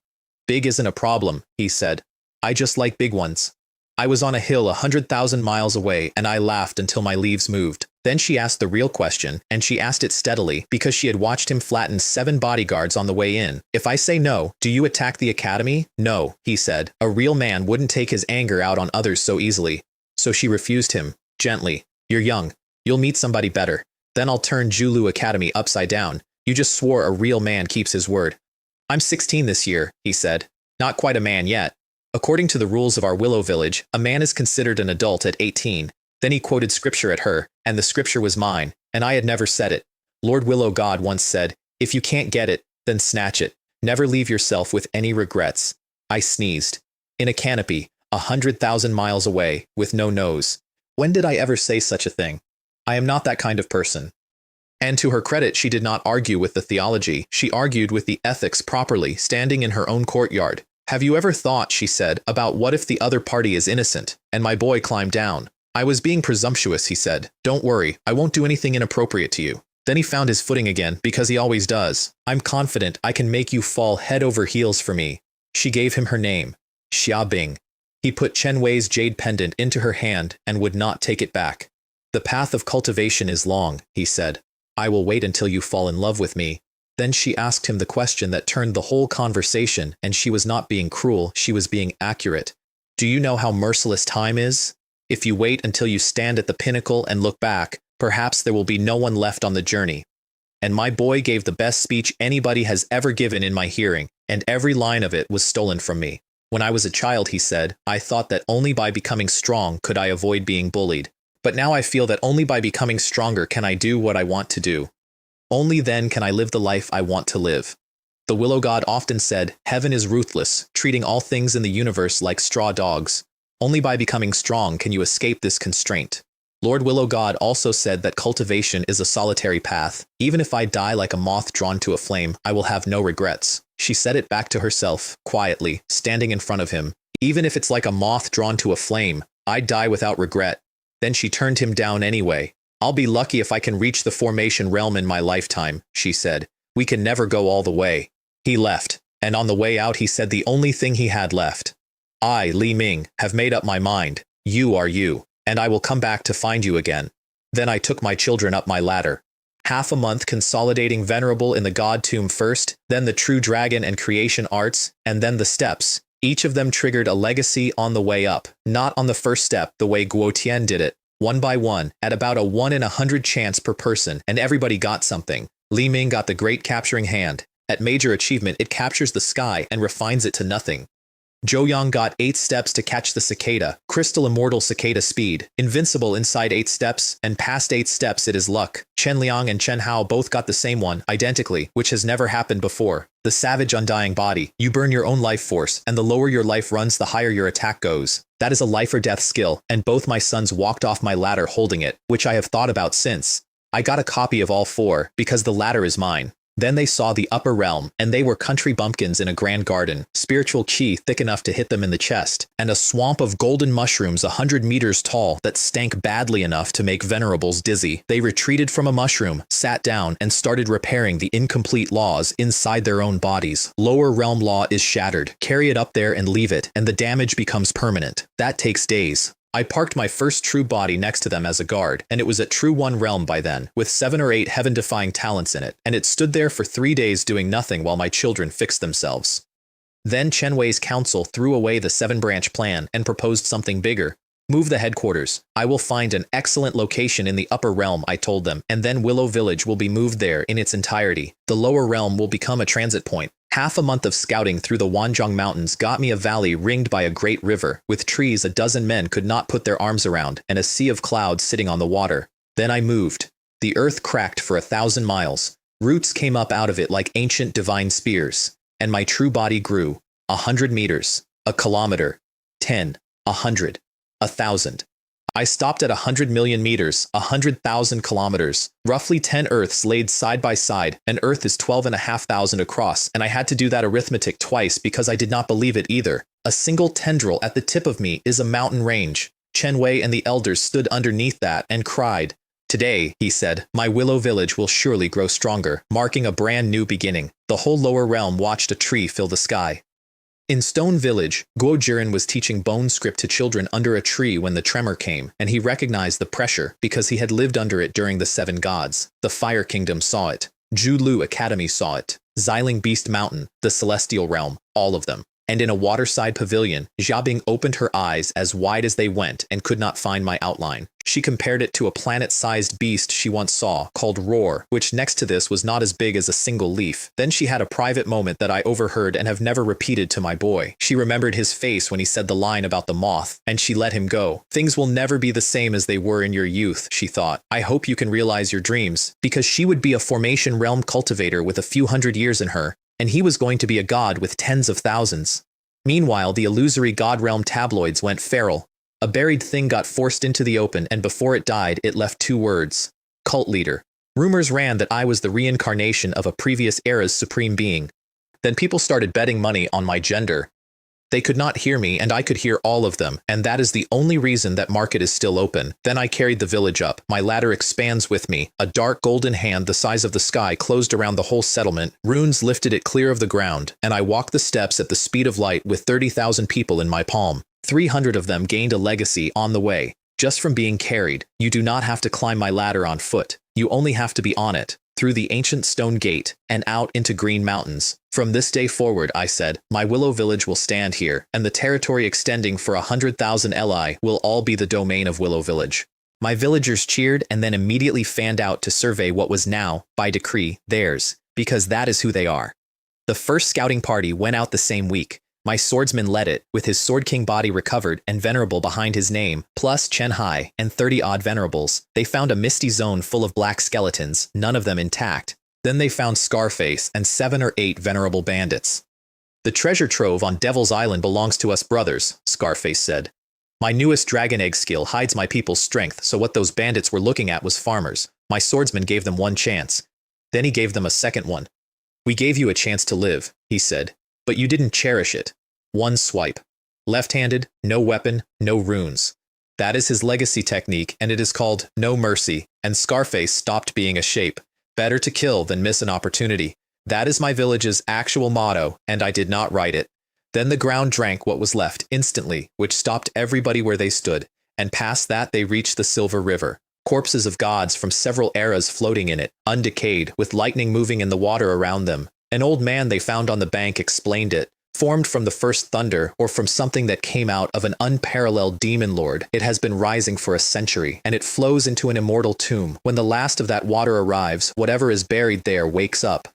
Big isn't a problem, he said. I just like big ones. I was on a hill 100,000 miles away, and I laughed until my leaves moved. Then she asked the real question, and she asked it steadily, because she had watched him flatten 7 bodyguards on the way in. If I say no, do you attack the academy? No, he said. A real man wouldn't take his anger out on others so easily. So she refused him, gently. You're young. You'll meet somebody better. Then I'll turn Julu Academy upside down. You just swore a real man keeps his word. I'm 16 this year, he said. Not quite a man yet. According to the rules of our Willow village, a man is considered an adult at 18. Then he quoted scripture at her, and the scripture was mine, and I had never said it. Lord Willow God once said, if you can't get it, then snatch it. Never leave yourself with any regrets. I sneezed. In a canopy, 100,000 miles away, with no nose. When did I ever say such a thing? I am not that kind of person. And to her credit, she did not argue with the theology. She argued with the ethics properly, standing in her own courtyard. Have you ever thought, she said, about what if the other party is innocent? And my boy climbed down. I was being presumptuous, he said. Don't worry, I won't do anything inappropriate to you. Then he found his footing again, because he always does. I'm confident I can make you fall head over heels for me. She gave him her name, Xia Bing. He put Chen Wei's jade pendant into her hand and would not take it back. The path of cultivation is long, he said. I will wait until you fall in love with me. Then she asked him the question that turned the whole conversation, and she was not being cruel, she was being accurate. Do you know how merciless time is? If you wait until you stand at the pinnacle and look back, perhaps there will be no one left on the journey. And my boy gave the best speech anybody has ever given in my hearing, and every line of it was stolen from me. When I was a child, he said, I thought that only by becoming strong could I avoid being bullied. But now I feel that only by becoming stronger can I do what I want to do. Only then can I live the life I want to live. The Willow God often said, "Heaven is ruthless, treating all things in the universe like straw dogs. Only by becoming strong can you escape this constraint." Lord Willow God also said that cultivation is a solitary path. Even if I die like a moth drawn to a flame, I will have no regrets. She said it back to herself, quietly, standing in front of him. Even if it's like a moth drawn to a flame, I'd die without regret. Then she turned him down anyway. "I'll be lucky if I can reach the formation realm in my lifetime," she said. "We can never go all the way." He left, and on the way out he said the only thing he had left. "I, Li Ming, have made up my mind. You are you, and I will come back to find you again." Then I took my children up my ladder. Half a month consolidating Venerable in the God Tomb first, then the True Dragon and Creation Arts, and then the steps. Each of them triggered a legacy on the way up, not on the first step the way Guo Tian did it, one by one, at about a 1 in 100 chance per person, and everybody got something. Li Ming got the Great Capturing Hand. At major achievement, it captures the sky and refines it to nothing. Zhou Yang got 8 steps to catch the cicada, crystal immortal cicada speed, invincible inside 8 steps, and past 8 steps it is luck. Chen Liang and Chen Hao both got the same one, identically, which has never happened before. The savage undying body. You burn your own life force, and the lower your life runs the higher your attack goes. That is a life or death skill, and both my sons walked off my ladder holding it, which I have thought about since. I got a copy of all 4, because the ladder is mine. Then they saw the upper realm, and they were country bumpkins in a grand garden, spiritual chi thick enough to hit them in the chest, and a swamp of golden mushrooms 100 meters tall that stank badly enough to make venerables dizzy. They retreated from a mushroom, sat down, and started repairing the incomplete laws inside their own bodies. Lower realm law is shattered. Carry it up there and leave it, and the damage becomes permanent. That takes days. I parked my first true body next to them as a guard, and it was at True One Realm by then, with 7 or 8 heaven-defying talents in it, and it stood there for 3 days doing nothing while my children fixed themselves. Then Chen Wei's council threw away the 7-branch plan and proposed something bigger. "Move the headquarters. I will find an excellent location in the upper realm," I told them, "and then Willow Village will be moved there in its entirety. The lower realm will become a transit point." Half a month of scouting through the Wanzhong Mountains got me a valley ringed by a great river, with trees a dozen men could not put their arms around, and a sea of clouds sitting on the water. Then I moved. The earth cracked for 1,000 miles. Roots came up out of it like ancient divine spears. And my true body grew. 100 meters. A kilometer. 10. 100. 1,000. I stopped at 100 million meters, 100,000 kilometers, roughly 10 Earths laid side by side. An Earth is 12,500 across, and I had to do that arithmetic twice because I did not believe it either. A single tendril at the tip of me is a mountain range. Chen Wei and the elders stood underneath that and cried. "Today," he said, "my Willow Village will surely grow stronger, marking a brand new beginning." The whole lower realm watched a tree fill the sky. In Stone Village, Guo Jiren was teaching bone script to children under a tree when the tremor came, and he recognized the pressure because he had lived under it during the 7 gods. The Fire Kingdom saw it. Zhulu Academy saw it. Xiling Beast Mountain, the Celestial Realm, all of them. And in a waterside pavilion, Xiaobing opened her eyes as wide as they went and could not find my outline. She compared it to a planet-sized beast she once saw, called Roar, which next to this was not as big as a single leaf. Then she had a private moment that I overheard and have never repeated to my boy. She remembered his face when he said the line about the moth, and she let him go. "Things will never be the same as they were in your youth," she thought. "I hope you can realize your dreams," because she would be a formation realm cultivator with a few hundred years in her, and he was going to be a god with tens of thousands. Meanwhile, the illusory God Realm tabloids went feral. A buried thing got forced into the open, and before it died, it left 2 words. Cult leader. Rumors ran that I was the reincarnation of a previous era's supreme being. Then people started betting money on my gender. They could not hear me, and I could hear all of them, and that is the only reason that market is still open. Then I carried the village up. My ladder expands with me. A dark golden hand the size of the sky closed around the whole settlement. Runes lifted it clear of the ground, and I walked the steps at the speed of light with 30,000 people in my palm. 300 of them gained a legacy on the way. Just from being carried, you do not have to climb my ladder on foot. You only have to be on it, through the ancient stone gate, and out into green mountains. From this day forward, I said, my Willow Village will stand here, and the territory extending for 100,000 Li will all be the domain of Willow Village. My villagers cheered and then immediately fanned out to survey what was now, by decree, theirs, because that is who they are. The first scouting party went out the same week. My swordsman led it, with his Sword King body recovered and venerable behind his name, plus Chen Hai and 30-odd venerables. They found a misty zone full of black skeletons, none of them intact. Then they found Scarface and 7 or 8 venerable bandits. The treasure trove on Devil's Island belongs to us brothers, Scarface said. My newest dragon egg skill hides my people's strength, so what those bandits were looking at was farmers. My swordsman gave them one chance. Then he gave them a second one. We gave you a chance to live, he said, but you didn't cherish it. One swipe. Left-handed, no weapon, no runes. That is his legacy technique, and it is called no mercy, and Scarface stopped being a shape. Better to kill than miss an opportunity. That is my village's actual motto, and I did not write it. Then the ground drank what was left instantly, which stopped everybody where they stood, and past that they reached the Silver River. Corpses of gods from several eras floating in it, undecayed, with lightning moving in the water around them. An old man they found on the bank explained it. Formed from the first thunder, or from something that came out of an unparalleled demon lord, it has been rising for a century, and it flows into an immortal tomb. When the last of that water arrives, whatever is buried there wakes up.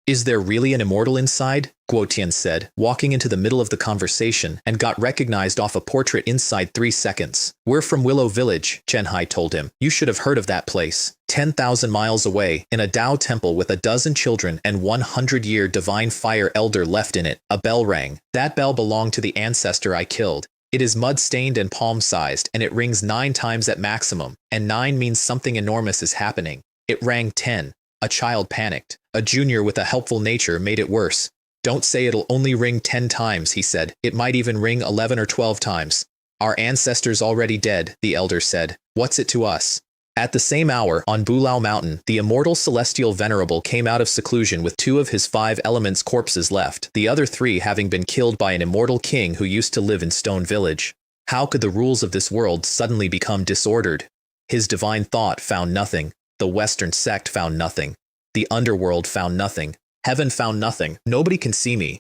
Is there really an immortal inside? Guotian said, walking into the middle of the conversation, and got recognized off a portrait inside 3 seconds. We're from Willow Village, Chen Hai told him. You should have heard of that place. 10,000 miles away, in a Tao temple with 12 children and 100-year divine fire elder left in it. A bell rang. That bell belonged to the ancestor I killed. It is mud-stained and palm-sized, and it rings 9 times at maximum, and 9 means something enormous is happening. It rang 10. A child panicked. A junior with a helpful nature made it worse. Don't say it'll only ring 10 times, he said. It might even ring 11 or 12 times. Our ancestor's already dead, the elder said. What's it to us? At the same hour, on Bulao Mountain, the immortal celestial venerable came out of seclusion with 2 of his 5 elements corpses left, the other 3 having been killed by an immortal king who used to live in Stone Village. How could the rules of this world suddenly become disordered? His divine thought found nothing. The Western sect found nothing. The underworld found nothing. Heaven found nothing. Nobody can see me.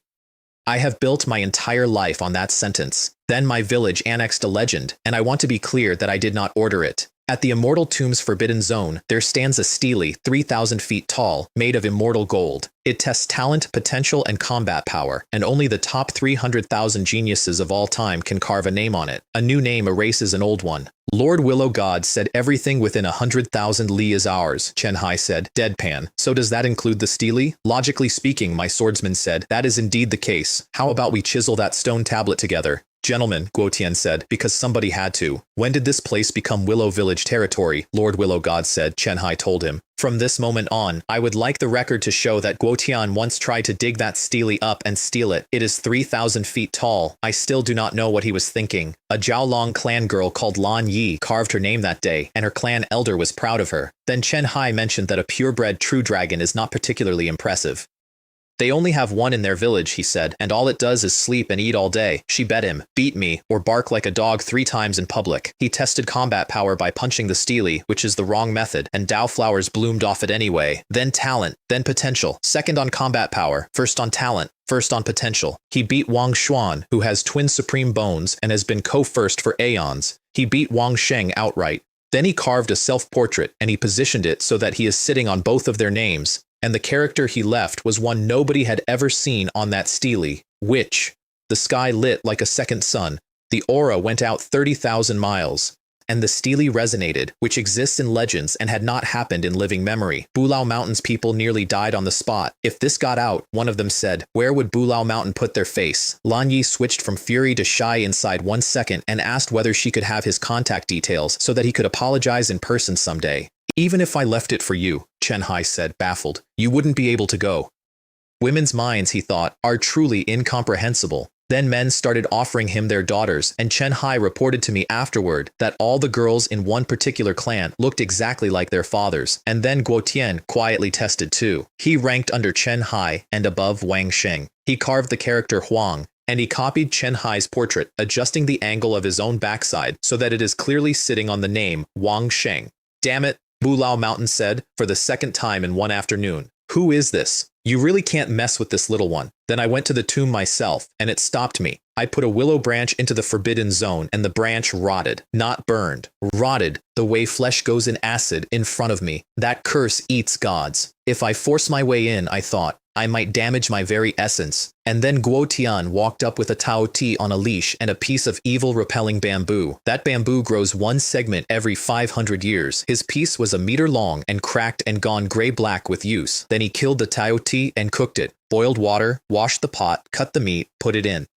I have built my entire life on that sentence. Then my village annexed a legend, and I want to be clear that I did not order it. At the Immortal Tomb's Forbidden Zone, there stands a stele 3,000 feet tall, made of immortal gold. It tests talent, potential, and combat power, and only the top 300,000 geniuses of all time can carve a name on it. A new name erases an old one. Lord Willow God said everything within 100,000 li is ours, Chen Hai said, deadpan. So does that include the stele? Logically speaking, my swordsman said, that is indeed the case. How about we chisel that stone tablet together? Gentlemen, Guotian said, because somebody had to. When did this place become Willow Village territory? Lord Willow God said, Chen Hai told him. From this moment on, I would like the record to show that Guotian once tried to dig that stele up and steal it. It is 3,000 feet tall. I still do not know what he was thinking. A Jiaolong clan girl called Lan Yi carved her name that day, and her clan elder was proud of her. Then Chen Hai mentioned that a purebred true dragon is not particularly impressive. They only have one in their village, he said, and all it does is sleep and eat all day. She bet him, beat me, or bark like a dog 3 times in public. He tested combat power by punching the stele, which is the wrong method, and Dao flowers bloomed off it anyway. Then talent, then potential. Second on combat power, first on talent, first on potential. He beat Wang Xuan, who has twin supreme bones and has been co-first for aeons. He beat Wang Sheng outright. Then he carved a self-portrait, and he positioned it so that he is sitting on both of their names. And the character he left was one nobody had ever seen on that stele. Which? The sky lit like a second sun. The aura went out 30,000 miles. And the stele resonated, which exists in legends and had not happened in living memory. Bulao Mountain's people nearly died on the spot. If this got out, one of them said, where would Bulao Mountain put their face? Lan Yi switched from fury to shy inside 1 second and asked whether she could have his contact details so that he could apologize in person someday. Even if I left it for you, Chen Hai said, baffled, you wouldn't be able to go. Women's minds, he thought, are truly incomprehensible. Then men started offering him their daughters, and Chen Hai reported to me afterward that all the girls in one particular clan looked exactly like their fathers, and then Guotian quietly tested too. He ranked under Chen Hai and above Wang Sheng. He carved the character Huang, and he copied Chen Hai's portrait, adjusting the angle of his own backside so that it is clearly sitting on the name Wang Sheng. Damn it, Bulao Mountain said, for the 2nd time in 1 afternoon. Who is this? You really can't mess with this little one. Then I went to the tomb myself, and it stopped me. I put a willow branch into the forbidden zone, and the branch rotted. Not burned. Rotted, the way flesh goes in acid, in front of me. That curse eats gods. If I force my way in, I thought, I might damage my very essence. And then Guo Tian walked up with a Tao Ti on a leash and a piece of evil-repelling bamboo. That bamboo grows one segment every 500 years. His piece was a meter long and cracked and gone gray-black with use. Then he killed the Tao Ti and cooked it, boiled water, washed the pot, cut the meat, put it in.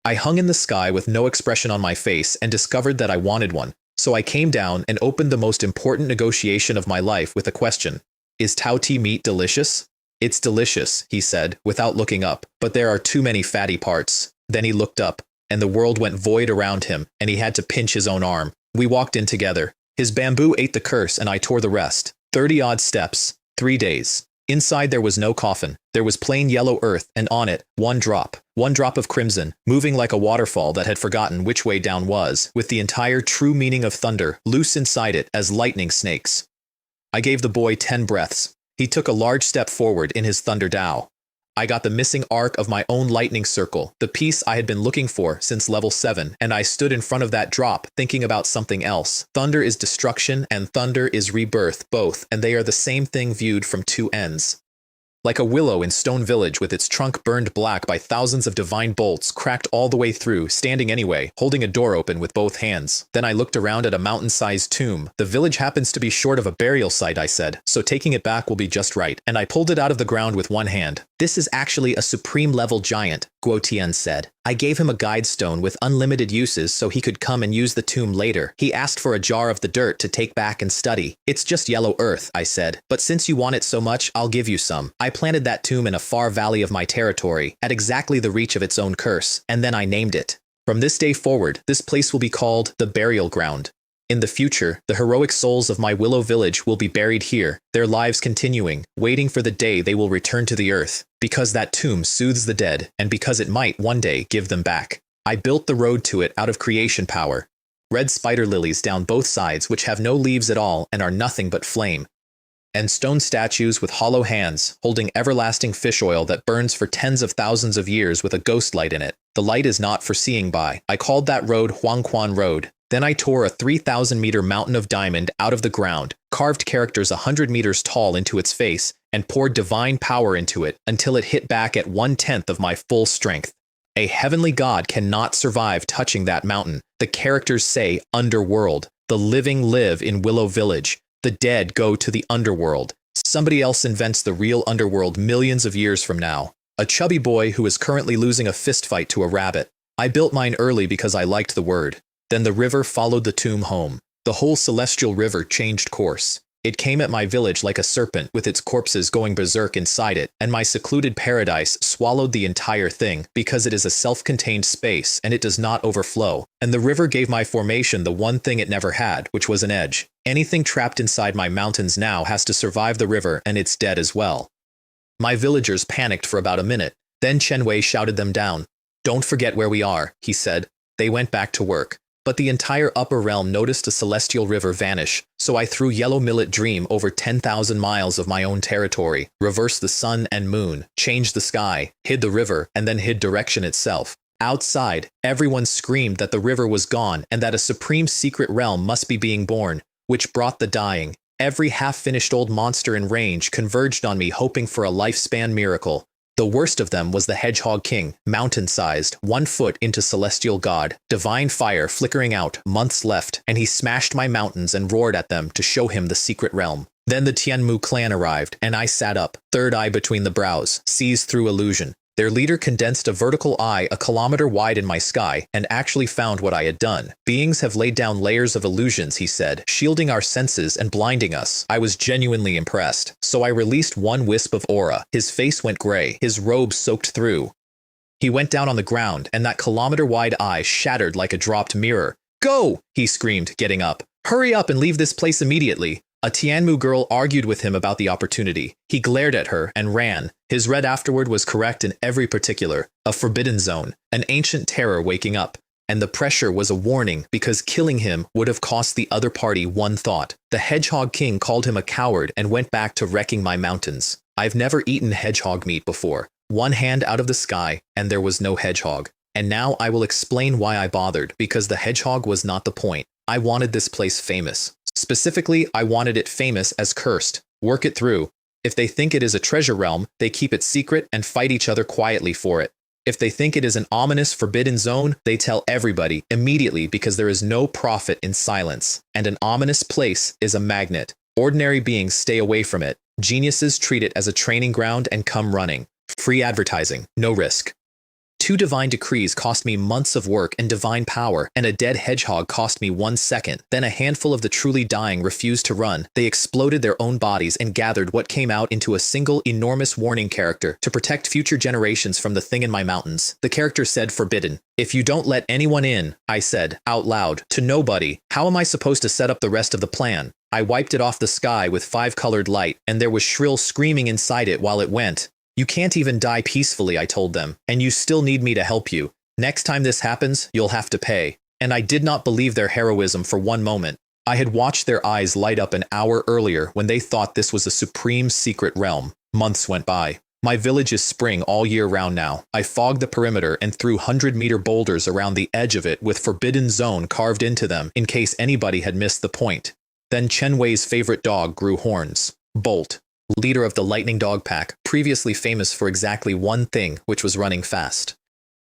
I hung in the sky with no expression on my face and discovered that I wanted one. So I came down and opened the most important negotiation of my life with a question. Is Tao Ti meat delicious? It's delicious, he said, without looking up, but there are too many fatty parts. Then he looked up, and the world went void around him, and he had to pinch his own arm. We walked in together. His bamboo ate the curse, and I tore the rest. 30-odd steps, 3 days. Inside there was no coffin. There was plain yellow earth, and on it, one drop of crimson, moving like a waterfall that had forgotten which way down was, with the entire true meaning of thunder loose inside it as lightning snakes. I gave the boy 10 breaths. He took a large step forward in his thunder Dao. I got the missing arc of my own lightning circle, the piece I had been looking for since level 7, and I stood in front of that drop thinking about something else. Thunder is destruction and thunder is rebirth, both, and they are the same thing viewed from two ends. Like a willow in Stone Village with its trunk burned black by thousands of divine bolts cracked all the way through, standing anyway, holding a door open with both hands. Then I looked around at a mountain-sized tomb. The village happens to be short of a burial site, I said, so taking it back will be just right. And I pulled it out of the ground with one hand. This is actually a supreme-level giant, Guo Tian said. I gave him a guide stone with unlimited uses so he could come and use the tomb later. He asked for a jar of the dirt to take back and study. It's just yellow earth, I said, but since you want it so much, I'll give you some. I planted that tomb in a far valley of my territory, at exactly the reach of its own curse, and then I named it. From this day forward, this place will be called the Burial Ground. In the future, the heroic souls of my Willow village will be buried here, their lives continuing, waiting for the day they will return to the earth, because that tomb soothes the dead, and because it might one day give them back. I built the road to it out of creation power. Red spider lilies down both sides which have no leaves at all and are nothing but flame. And stone statues with hollow hands, holding everlasting fish oil that burns for tens of thousands of years with a ghost light in it. The light is not for seeing by. I called that road Huangquan Road. Then I tore a 3,000-meter mountain of diamond out of the ground, carved characters 100 meters tall into its face, and poured divine power into it until it hit back at 1/10 of my full strength. A heavenly god cannot survive touching that mountain. The characters say underworld. The living live in Willow Village. The dead go to the underworld. Somebody else invents the real underworld millions of years from now. A chubby boy who is currently losing a fistfight to a rabbit. I built mine early because I liked the word. Then the river followed the tomb home. The whole celestial river changed course. It came at my village like a serpent with its corpses going berserk inside it, and my secluded paradise swallowed the entire thing because it is a self-contained space and it does not overflow. And the river gave my formation the one thing it never had, which was an edge. Anything trapped inside my mountains now has to survive the river and it's dead as well. My villagers panicked for about a minute. Then Chen Wei shouted them down. Don't forget where we are, he said. They went back to work. But the entire upper realm noticed a celestial river vanish, so I threw Yellow Millet Dream over 10,000 miles of my own territory, reversed the sun and moon, changed the sky, hid the river, and then hid direction itself. Outside, everyone screamed that the river was gone and that a supreme secret realm must be being born, which brought the dying. Every half-finished old monster in range converged on me hoping for a lifespan miracle. The worst of them was the Hedgehog King, mountain-sized, 1 foot into celestial god, divine fire flickering out, months left, and he smashed my mountains and roared at them to show him the secret realm. Then the Tianmu clan arrived, and I sat up, third eye between the brows, seized through illusion. Their leader condensed a vertical eye a kilometer wide in my sky and actually found what I had done. Beings have laid down layers of illusions, he said, shielding our senses and blinding us. I was genuinely impressed, so I released one wisp of aura. His face went gray, his robe soaked through. He went down on the ground, and that kilometer-wide eye shattered like a dropped mirror. Go! He screamed, getting up. Hurry up and leave this place immediately. A Tianmu girl argued with him about the opportunity. He glared at her and ran. His read afterward was correct in every particular. A forbidden zone, an ancient terror waking up. And the pressure was a warning because killing him would have cost the other party one thought. The Hedgehog King called him a coward and went back to wrecking my mountains. I've never eaten hedgehog meat before. One hand out of the sky, and there was no hedgehog. And now I will explain why I bothered, because the hedgehog was not the point. I wanted this place famous. Specifically, I wanted it famous as cursed. Work it through. If they think it is a treasure realm, they keep it secret and fight each other quietly for it. If they think it is an ominous forbidden zone, they tell everybody immediately because there is no profit in silence. And an ominous place is a magnet. Ordinary beings stay away from it. Geniuses treat it as a training ground and come running. Free advertising, no risk. 2 divine decrees cost me months of work and divine power, and a dead hedgehog cost me 1 second. Then a handful of the truly dying refused to run. They exploded their own bodies and gathered what came out into a single enormous warning character to protect future generations from the thing in my mountains. The character said forbidden. If you don't let anyone in, I said, out loud, to nobody, how am I supposed to set up the rest of the plan? I wiped it off the sky with 5-colored light, and there was shrill screaming inside it while it went. You can't even die peacefully, I told them, and you still need me to help you. Next time this happens, you'll have to pay. And I did not believe their heroism for one moment. I had watched their eyes light up an hour earlier when they thought this was a supreme secret realm. Months went by. My village is spring all year round now. I fogged the perimeter and threw 100-meter boulders around the edge of it with forbidden zone carved into them in case anybody had missed the point. Then Chen Wei's favorite dog grew horns. Bolt, leader of the lightning dog pack, previously famous for exactly one thing, which was running fast.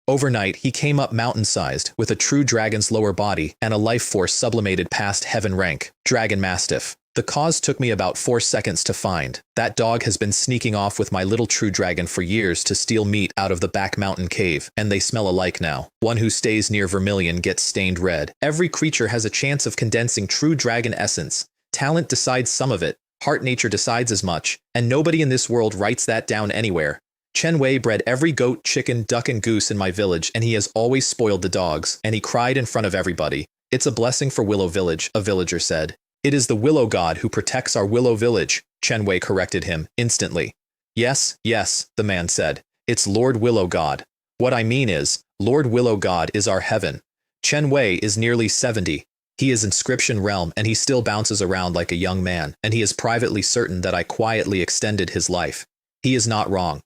Overnight, he came up mountain-sized, with a true dragon's lower body and a life force sublimated past heaven rank, Dragon Mastiff. The cause took me about 4 seconds to find. That dog has been sneaking off with my little true dragon for years to steal meat out of the back mountain cave, and they smell alike now. One who stays near vermilion gets stained red. Every creature has a chance of condensing true dragon essence. Talent decides some of it. Heart nature decides as much, and nobody in this world writes that down anywhere. Chen Wei bred every goat, chicken, duck, and goose in my village, and he has always spoiled the dogs, and he cried in front of everybody. It's a blessing for Willow Village, a villager said. It is the Willow God who protects our Willow Village, Chen Wei corrected him, instantly. Yes, yes, the man said. It's Lord Willow God. What I mean is, Lord Willow God is our heaven. Chen Wei is nearly 70. He is inscription realm, and he still bounces around like a young man, and he is privately certain that I quietly extended his life. He is not wrong.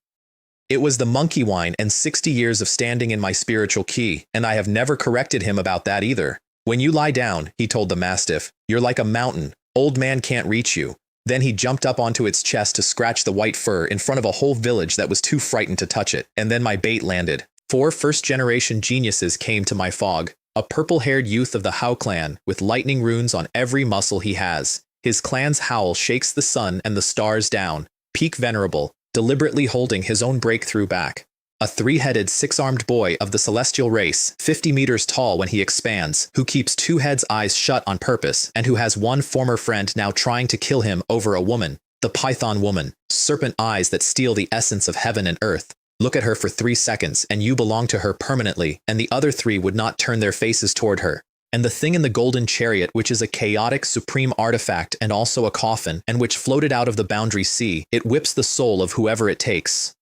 It was the monkey wine and 60 years of standing in my spiritual key, and I have never corrected him about that either. When you lie down, he told the mastiff, you're like a mountain. Old man can't reach you. Then he jumped up onto its chest to scratch the white fur in front of a whole village that was too frightened to touch it, and then my bait landed. 4 first-generation geniuses came to my fog. A purple-haired youth of the Hao clan, with lightning runes on every muscle he has. His clan's howl shakes the sun and the stars down. Peak venerable, deliberately holding his own breakthrough back. A 3-headed, 6-armed boy of the celestial race, 50 meters tall when he expands, who keeps 2 heads' eyes shut on purpose, and who has one former friend now trying to kill him over a woman. The Python woman, serpent eyes that steal the essence of heaven and earth. Look at her for 3 seconds, and you belong to her permanently, and the other 3 would not turn their faces toward her. And the thing in the golden chariot, which is a chaotic supreme artifact and also a coffin, and which floated out of the boundary sea, it whips the soul of whoever it takes.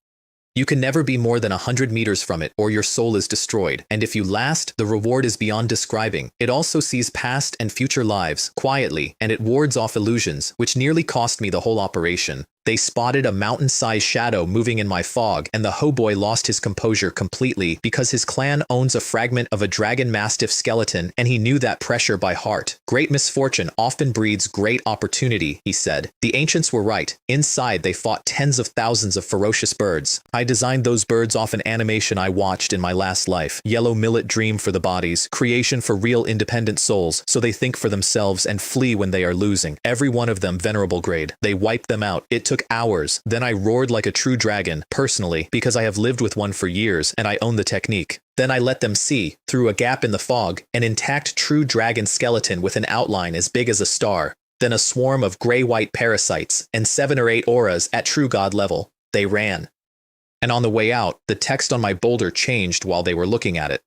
You can never be more than 100 meters from it, or your soul is destroyed, and if you last, the reward is beyond describing. It also sees past and future lives, quietly, and it wards off illusions, which nearly cost me the whole operation. They spotted a mountain-sized shadow moving in my fog, and the hoboy lost his composure completely because his clan owns a fragment of a dragon mastiff skeleton, and he knew that pressure by heart. Great misfortune often breeds great opportunity, he said. The ancients were right. Inside, they fought tens of thousands of ferocious birds. I designed those birds off an animation I watched in my last life. Yellow millet dream for the bodies, creation for real independent souls, so they think for themselves and flee when they are losing. Every one of them venerable grade. They wiped them out. It took hours. Then I roared like a true dragon, personally, because I have lived with one for years and I own the technique. Then I let them see, through a gap in the fog, an intact true dragon skeleton with an outline as big as a star. Then a swarm of gray-white parasites and 7 or 8 auras at true god level. They ran. And on the way out, the text on my boulder changed while they were looking at it.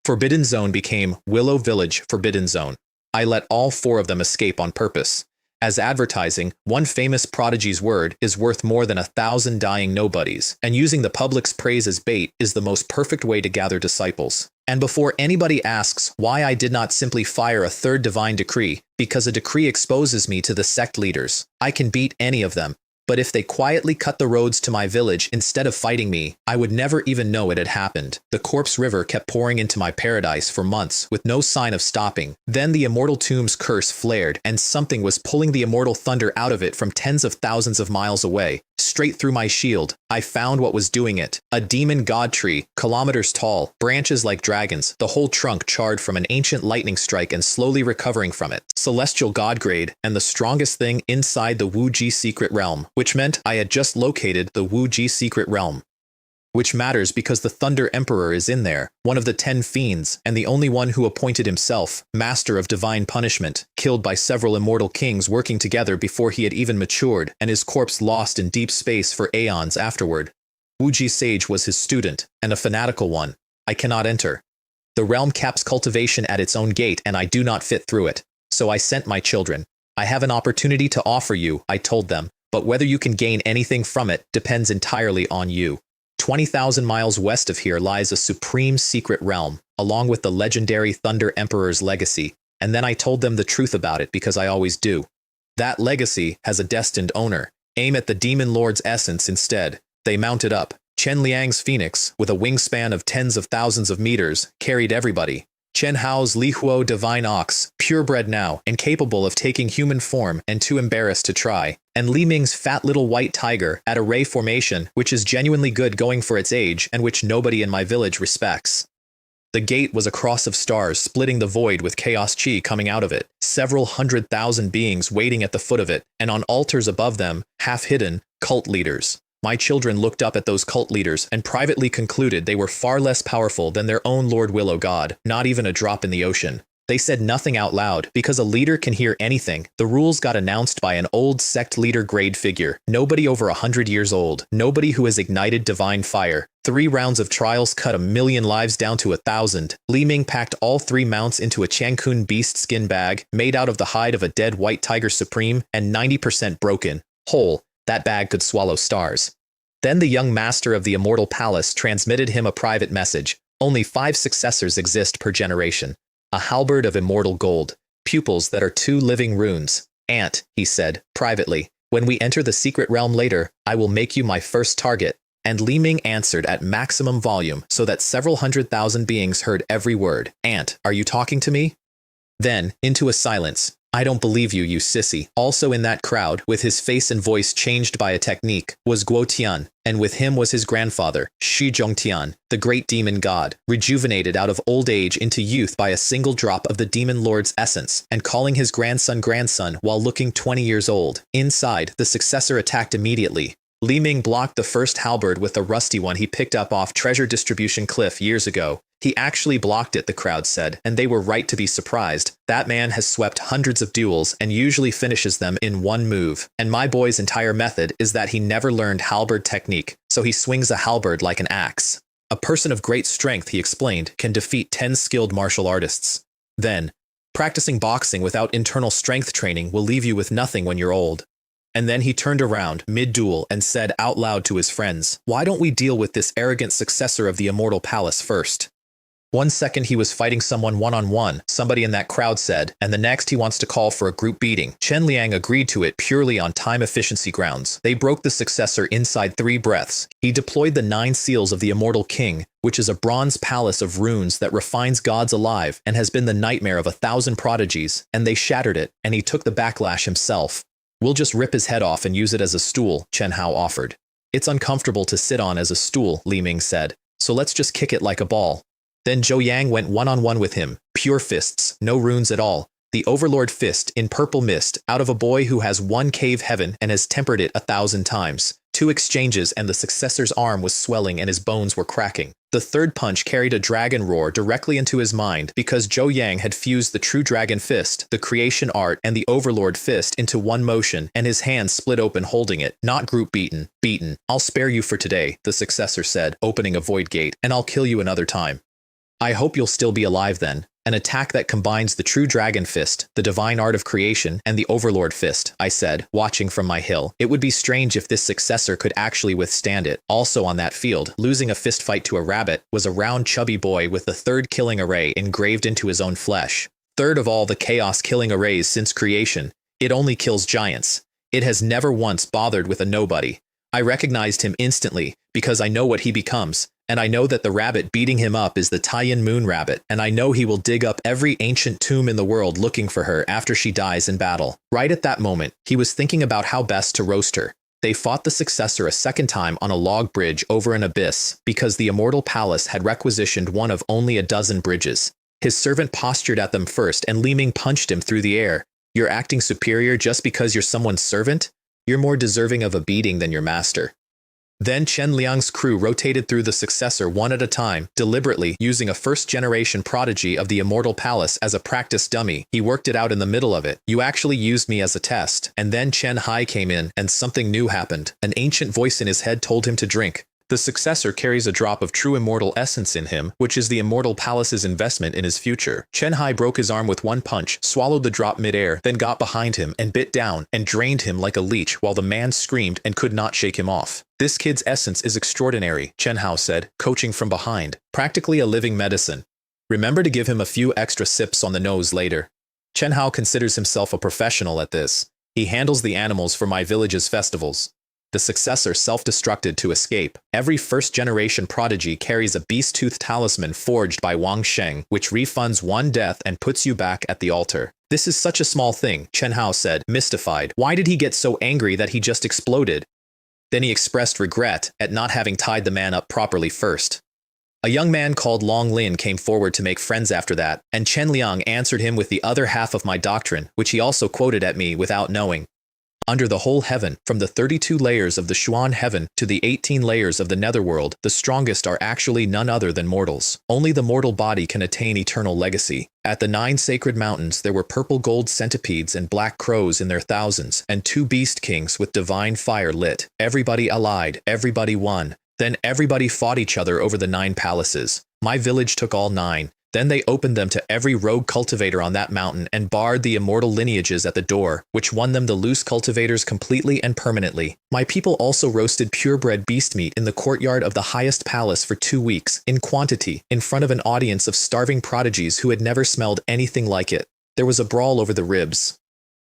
Forbidden Zone became Willow Village Forbidden Zone. I let all 4 of them escape on purpose. As advertising, one famous prodigy's word is worth more than 1,000 dying nobodies, and using the public's praise as bait is the most perfect way to gather disciples. And before anybody asks why I did not simply fire a 3rd divine decree, because a decree exposes me to the sect leaders. I can beat any of them, But if they quietly cut the roads to my village instead of fighting me, I would never even know it had happened. The corpse river kept pouring into my paradise for months with no sign of stopping. Then the immortal tomb's curse flared, and something was pulling the immortal thunder out of it from tens of thousands of miles away, straight through my shield. I found what was doing it. A demon god tree, kilometers tall, branches like dragons, the whole trunk charred from an ancient lightning strike and slowly recovering from it. Celestial god grade, and the strongest thing inside the Wu-Ji secret realm, which meant I had just located the Wu-Ji secret realm. Which matters because the Thunder Emperor is in there, one of the 10 fiends, and the only one who appointed himself, master of divine punishment, killed by several immortal kings working together before he had even matured, and his corpse lost in deep space for aeons afterward. Wu-Ji Sage was his student, and a fanatical one. I cannot enter. The realm caps cultivation at its own gate, and I do not fit through it. So I sent my children. I have an opportunity to offer you, I told them, but whether you can gain anything from it depends entirely on you. 20,000 miles west of here lies a supreme secret realm, along with the legendary Thunder Emperor's legacy, and then I told them the truth about it because I always do. That legacy has a destined owner. Aim at the Demon Lord's essence instead. They mounted up. Chen Liang's phoenix, with a wingspan of tens of thousands of meters, carried everybody. Chen Hao's Li Huo divine ox, purebred now, incapable of taking human form and too embarrassed to try, and Li Ming's fat little white tiger at a ray formation, which is genuinely good going for its age and which nobody in my village respects. The gate was a cross of stars splitting the void with chaos chi coming out of it, several 100,000 beings waiting at the foot of it, and on altars above them, half-hidden, cult leaders. My children looked up at those cult leaders and privately concluded they were far less powerful than their own Lord Willow God, not even a drop in the ocean. They said nothing out loud, because a leader can hear anything. The rules got announced by an old sect leader grade figure, nobody over 100 years old, nobody who has ignited divine fire. 3 rounds of trials cut 1,000,000 lives down to 1,000. Li Ming packed all 3 mounts into a Changkun beast skin bag, made out of the hide of a dead white tiger supreme, and 90% broken, whole. That bag could swallow stars. Then the young master of the immortal palace transmitted him a private message. Only 5 successors exist per generation. A halberd of immortal gold. Pupils that are 2 living runes. Aunt, he said, privately, when we enter the secret realm later, I will make you my first target. And Li Ming answered at maximum volume so that several 100,000 beings heard every word. Aunt, are you talking to me? Then, into a silence. I don't believe you, you sissy. Also in that crowd, with his face and voice changed by a technique, was Guo Tian, and with him was his grandfather, Shi Zhongtian, the great demon god, rejuvenated out of old age into youth by a single drop of the demon lord's essence, and calling his grandson while looking 20 years old. Inside, the successor attacked immediately. Li Ming blocked the first halberd with a rusty one he picked up off Treasure Distribution Cliff years ago. He actually blocked it, the crowd said, and they were right to be surprised. That man has swept hundreds of duels and usually finishes them in one move. And my boy's entire method is that he never learned halberd technique, so he swings a halberd like an axe. A person of great strength, he explained, can defeat 10 skilled martial artists. Then, practicing boxing without internal strength training will leave you with nothing when you're old. And then he turned around, mid-duel, and said out loud to his friends, why don't we deal with this arrogant successor of the immortal palace first? 1 second he was fighting someone one-on-one, somebody in that crowd said, and the next he wants to call for a group beating. Chen Liang agreed to it purely on time efficiency grounds. They broke the successor inside 3 breaths. He deployed the 9 seals of the immortal king, which is a bronze palace of runes that refines gods alive and has been the nightmare of 1,000 prodigies, and they shattered it, and he took the backlash himself. We'll just rip his head off and use it as a stool, Chen Hao offered. It's uncomfortable to sit on as a stool, Li Ming said, so let's just kick it like a ball. Then Zhou Yang went one-on-one with him, pure fists, no runes at all. The Overlord fist in purple mist out of a boy who has 1 cave heaven and has tempered it 1,000 times. 2 exchanges and the successor's arm was swelling and his bones were cracking. The 3rd punch carried a dragon roar directly into his mind because Zhou Yang had fused the true dragon fist, the creation art, and the Overlord fist into one motion, and his hand split open holding it. Not group beaten. Beaten. I'll spare you for today, the successor said, opening a void gate, and I'll kill you another time. I hope you'll still be alive then. An attack that combines the true dragon fist, the divine art of creation, and the overlord fist, I said, watching from my hill. It would be strange if this successor could actually withstand it. Also on that field, losing a fist fight to a rabbit, was a round chubby boy with the 3rd killing array engraved into his own flesh. 3rd of all the chaos killing arrays since creation. It only kills giants. It has never once bothered with a nobody. I recognized him instantly, because I know what he becomes, and I know that the rabbit beating him up is the Taiyan moon rabbit, and I know he will dig up every ancient tomb in the world looking for her after she dies in battle. Right at that moment, he was thinking about how best to roast her. They fought the successor a second time on a log bridge over an abyss, because the immortal palace had requisitioned one of only a dozen bridges. His servant postured at them first, and Li Ming punched him through the air. You're acting superior just because you're someone's servant? You're more deserving of a beating than your master. Then Chen Liang's crew rotated through the successor one at a time, deliberately using a first-generation prodigy of the immortal palace as a practice dummy. He worked it out in the middle of it. You actually used me as a test. And then Chen Hai came in, and something new happened. An ancient voice in his head told him to drink. The successor carries a drop of true immortal essence in him, which is the immortal palace's investment in his future. Chen Hai broke his arm with one punch, swallowed the drop midair, then got behind him and bit down and drained him like a leech while the man screamed and could not shake him off. This kid's essence is extraordinary, Chen Hao said, coaching from behind. Practically a living medicine. Remember to give him a few extra sips on the nose later. Chen Hao considers himself a professional at this. He handles the animals for my village's festivals. The successor self-destructed to escape. Every first-generation prodigy carries a beast-tooth talisman forged by Wang Sheng, which refunds one death and puts you back at the altar. This is such a small thing, Chen Hao said, mystified. Why did he get so angry that he just exploded? Then he expressed regret at not having tied the man up properly first. A young man called Long Lin came forward to make friends after that, and Chen Liang answered him with the other half of my doctrine, which he also quoted at me without knowing. Under the whole heaven, from the 32 layers of the Xuan heaven to the 18 layers of the netherworld, the strongest are actually none other than mortals. Only the mortal body can attain eternal legacy. At the 9 sacred mountains there were purple gold centipedes and black crows in their thousands, and 2 beast kings with divine fire lit. Everybody allied, everybody won. Then everybody fought each other over the 9 palaces. My village took all 9. Then they opened them to every rogue cultivator on that mountain and barred the immortal lineages at the door, which won them the loose cultivators completely and permanently. My people also roasted purebred beast meat in the courtyard of the highest palace for 2 weeks, in quantity, in front of an audience of starving prodigies who had never smelled anything like it. There was a brawl over the ribs.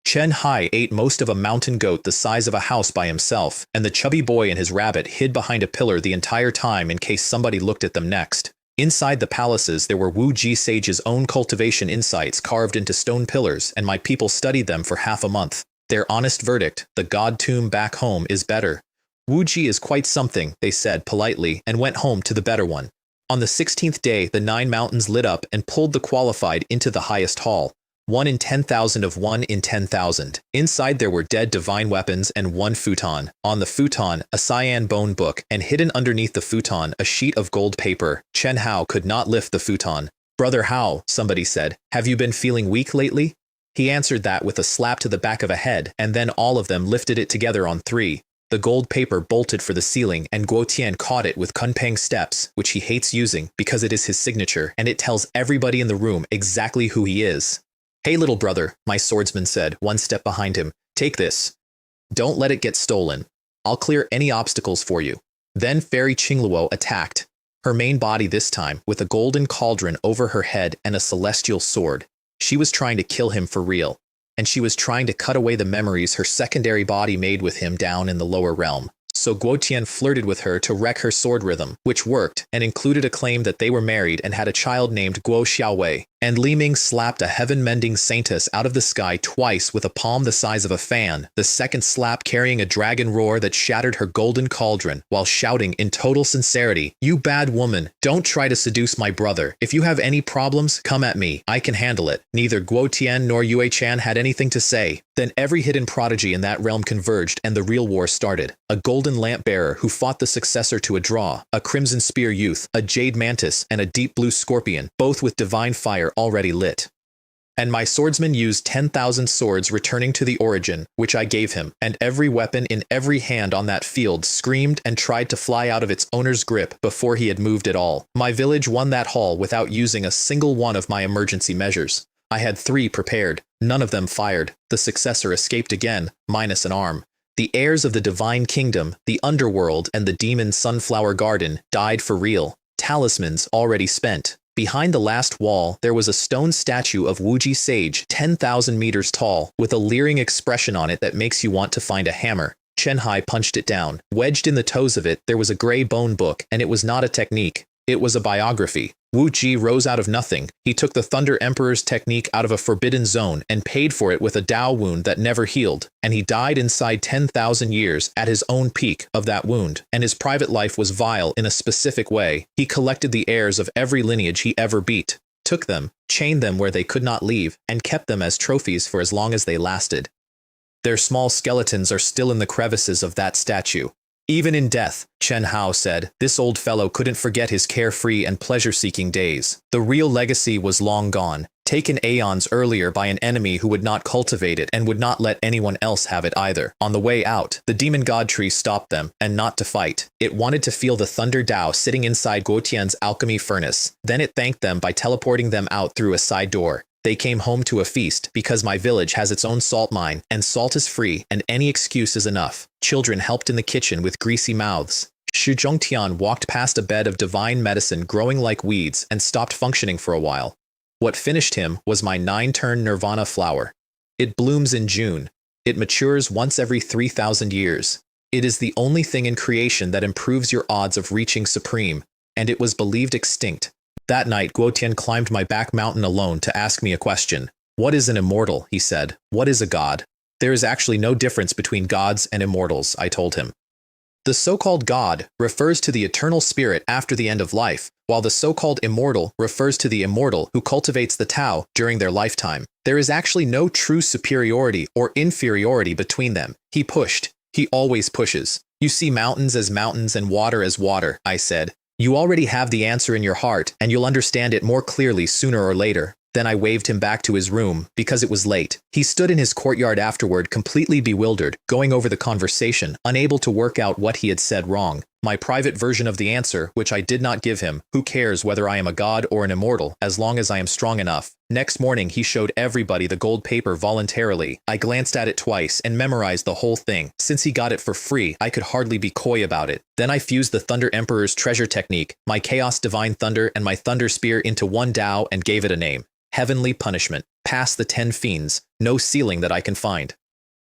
Chen Hai ate most of a mountain goat the size of a house by himself, and the chubby boy and his rabbit hid behind a pillar the entire time in case somebody looked at them next. Inside the palaces there were Wu Ji Sage's own cultivation insights carved into stone pillars, and my people studied them for half a month. Their honest verdict, the god tomb back home is better. Wu Ji is quite something, they said politely, and went home to the better one. On the 16th day the 9 mountains lit up and pulled the qualified into the highest hall. 1 in 10,000 of 1 in 10,000. Inside there were dead divine weapons and 1 futon. On the futon, a cyan bone book, and hidden underneath the futon, a sheet of gold paper. Chen Hao could not lift the futon. Brother Hao, somebody said, have you been feeling weak lately? He answered that with a slap to the back of a head, and then all of them lifted it together on 3. The gold paper bolted for the ceiling, and Guo Tian caught it with Kunpeng steps, which he hates using because it is his signature, and it tells everybody in the room exactly who he is. Hey little brother, my swordsman said, one step behind him. Take this. Don't let it get stolen. I'll clear any obstacles for you. Then Fairy Qingluo attacked. Her main body this time, with a golden cauldron over her head and a celestial sword. She was trying to kill him for real. And she was trying to cut away the memories her secondary body made with him down in the lower realm. So Guo Tian flirted with her to wreck her sword rhythm, which worked, and included a claim that they were married and had a child named Guo Xiaowei. And Li Ming slapped a heaven-mending saintess out of the sky twice with a palm the size of a fan, the second slap carrying a dragon roar that shattered her golden cauldron, while shouting in total sincerity, "You bad woman, don't try to seduce my brother. If you have any problems, come at me. I can handle it." Neither Guo Tian nor Yue Chan had anything to say. Then every hidden prodigy in that realm converged and the real war started. A golden lamp bearer who fought the successor to a draw, a crimson spear youth, a jade mantis, and a deep blue scorpion, both with divine fire already lit. And my swordsman used 10,000 swords returning to the origin, which I gave him, and every weapon in every hand on that field screamed and tried to fly out of its owner's grip before he had moved at all. My village won that haul without using a single one of my emergency measures. I had 3 prepared, none of them fired. The successor escaped again, minus an arm. The heirs of the divine kingdom, the underworld, and the demon sunflower garden died for real. Talismans already spent. Behind the last wall, there was a stone statue of Wuji Sage, 10,000 meters tall, with a leering expression on it that makes you want to find a hammer. Chen Hai punched it down. Wedged in the toes of it, there was a gray bone book, and it was not a technique. It was a biography. Wu Ji rose out of nothing. He took the Thunder Emperor's technique out of a forbidden zone and paid for it with a Tao wound that never healed, and he died inside 10,000 years at his own peak of that wound, and his private life was vile in a specific way. He collected the heirs of every lineage he ever beat, took them, chained them where they could not leave, and kept them as trophies for as long as they lasted. Their small skeletons are still in the crevices of that statue. Even in death, Chen Hao said, this old fellow couldn't forget his carefree and pleasure-seeking days. The real legacy was long gone, taken aeons earlier by an enemy who would not cultivate it and would not let anyone else have it either. On the way out, the demon god tree stopped them, and not to fight. It wanted to feel the thunder Tao sitting inside Guotian's alchemy furnace. Then it thanked them by teleporting them out through a side door. They came home to a feast, because my village has its own salt mine, and salt is free, and any excuse is enough. Children helped in the kitchen with greasy mouths. Xu Zhongtian walked past a bed of divine medicine growing like weeds and stopped functioning for a while. What finished him was my 9-turn nirvana flower. It blooms in June. It matures once every 3,000 years. It is the only thing in creation that improves your odds of reaching supreme, and it was believed extinct. That night, Guotian climbed my back mountain alone to ask me a question. What is an immortal? He said. What is a god? There is actually no difference between gods and immortals, I told him. The so-called god refers to the eternal spirit after the end of life, while the so-called immortal refers to the immortal who cultivates the Tao during their lifetime. There is actually no true superiority or inferiority between them. He pushed. He always pushes. You see mountains as mountains and water as water, I said. You already have the answer in your heart, and you'll understand it more clearly sooner or later. Then I waved him back to his room, because it was late. He stood in his courtyard afterward, completely bewildered, going over the conversation, unable to work out what he had said wrong. My private version of the answer, which I did not give him, who cares whether I am a god or an immortal, as long as I am strong enough. Next morning he showed everybody the gold paper voluntarily. I glanced at it twice and memorized the whole thing. Since he got it for free, I could hardly be coy about it. Then I fused the Thunder Emperor's treasure technique, my Chaos Divine Thunder and my Thunder Spear into one Tao and gave it a name. Heavenly Punishment. Past the 10 fiends. No ceiling that I can find.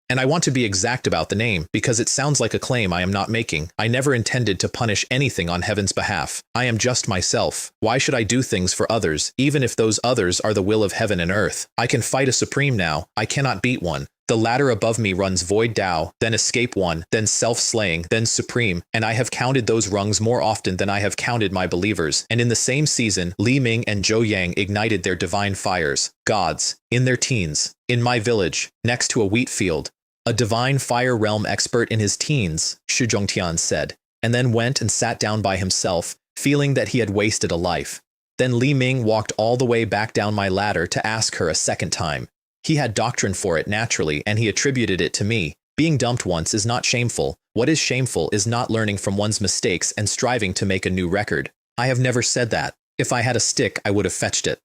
And I want to be exact about the name, because it sounds like a claim I am not making. I never intended to punish anything on heaven's behalf. I am just myself. Why should I do things for others, even if those others are the will of heaven and earth? I can fight a supreme now. I cannot beat one. The ladder above me runs Void Tao, then Escape One, then Self-Slaying, then Supreme, and I have counted those rungs more often than I have counted my believers. And in the same season, Li Ming and Zhou Yang ignited their divine fires, gods, in their teens, in my village, next to a wheat field. A divine fire realm expert in his teens, Xu Zhongtian said, and then went and sat down by himself, feeling that he had wasted a life. Then Li Ming walked all the way back down my ladder to ask her a second time. He had doctrine for it naturally, and he attributed it to me. Being dumped once is not shameful. What is shameful is not learning from one's mistakes and striving to make a new record. I have never said that. If I had a stick, I would have fetched it.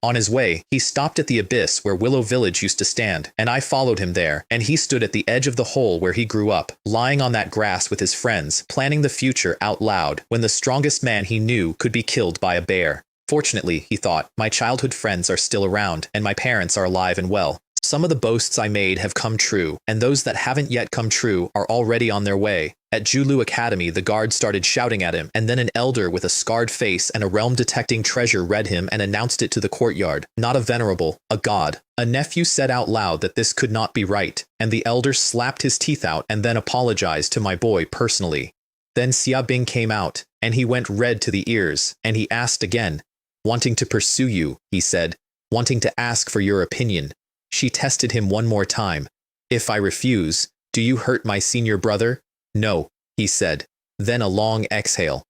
On his way, he stopped at the abyss where Willow Village used to stand, and I followed him there, and he stood at the edge of the hole where he grew up, lying on that grass with his friends, planning the future out loud, when the strongest man he knew could be killed by a bear. Fortunately, he thought, my childhood friends are still around, and my parents are alive and well. Some of the boasts I made have come true, and those that haven't yet come true are already on their way. At Julu Academy, the guard started shouting at him, and then an elder with a scarred face and a realm-detecting treasure read him and announced it to the courtyard. Not a venerable, a god. A nephew said out loud that this could not be right, and the elder slapped his teeth out and then apologized to my boy personally. Then Xia Bing came out, and he went red to the ears, and he asked again. Wanting to pursue you, he said, wanting to ask for your opinion. She tested him one more time. If I refuse, do you hurt my senior brother? No, he said. Then a long exhale.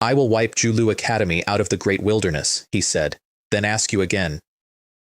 I will wipe Julu Academy out of the great wilderness, he said, then ask you again.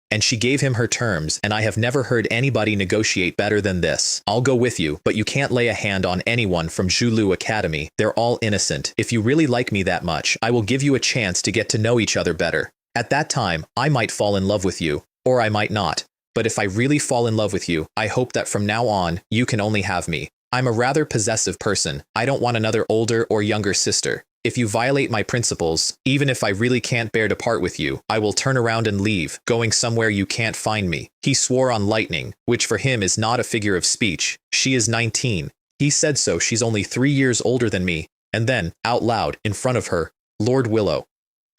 And she gave him her terms, and I have never heard anybody negotiate better than this. I'll go with you, but you can't lay a hand on anyone from Julu Academy. They're all innocent. If you really like me that much, I will give you a chance to get to know each other better. At that time, I might fall in love with you, or I might not. But if I really fall in love with you, I hope that from now on, you can only have me. I'm a rather possessive person. I don't want another older or younger sister. If you violate my principles, even if I really can't bear to part with you, I will turn around and leave, going somewhere you can't find me. He swore on lightning, which for him is not a figure of speech. She is 19. He said so. She's only 3 years older than me. And then, out loud, in front of her, Lord Willow.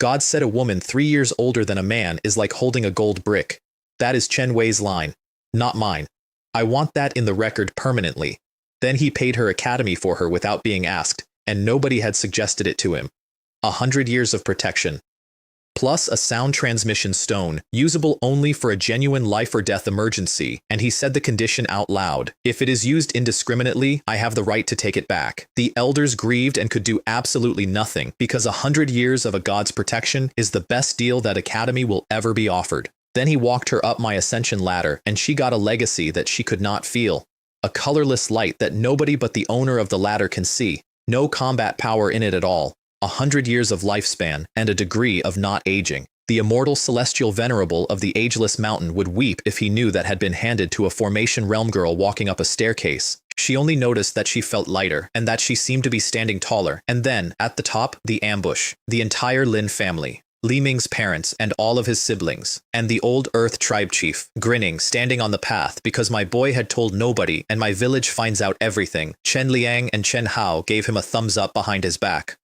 God said a woman 3 years older than a man is like holding a gold brick. That is Chen Wei's line, not mine. I want that in the record permanently. Then he paid her academy for her without being asked, and nobody had suggested it to him. 100 years of protection. Plus a sound transmission stone, usable only for a genuine life or death emergency, and he said the condition out loud. If it is used indiscriminately, I have the right to take it back. The elders grieved and could do absolutely nothing, because 100 years of a god's protection is the best deal that Academy will ever be offered. Then he walked her up my ascension ladder, and she got a legacy that she could not feel. A colorless light that nobody but the owner of the ladder can see. No combat power in it at all. 100 years of lifespan, and a degree of not aging. The immortal celestial venerable of the ageless mountain would weep if he knew that had been handed to a formation realm girl walking up a staircase. She only noticed that she felt lighter, and that she seemed to be standing taller. And then, at the top, the ambush. The entire Lin family. Li Ming's parents and all of his siblings, and the old Earth tribe chief, grinning, standing on the path because my boy had told nobody and my village finds out everything. Chen Liang and Chen Hao gave him a thumbs up behind his back.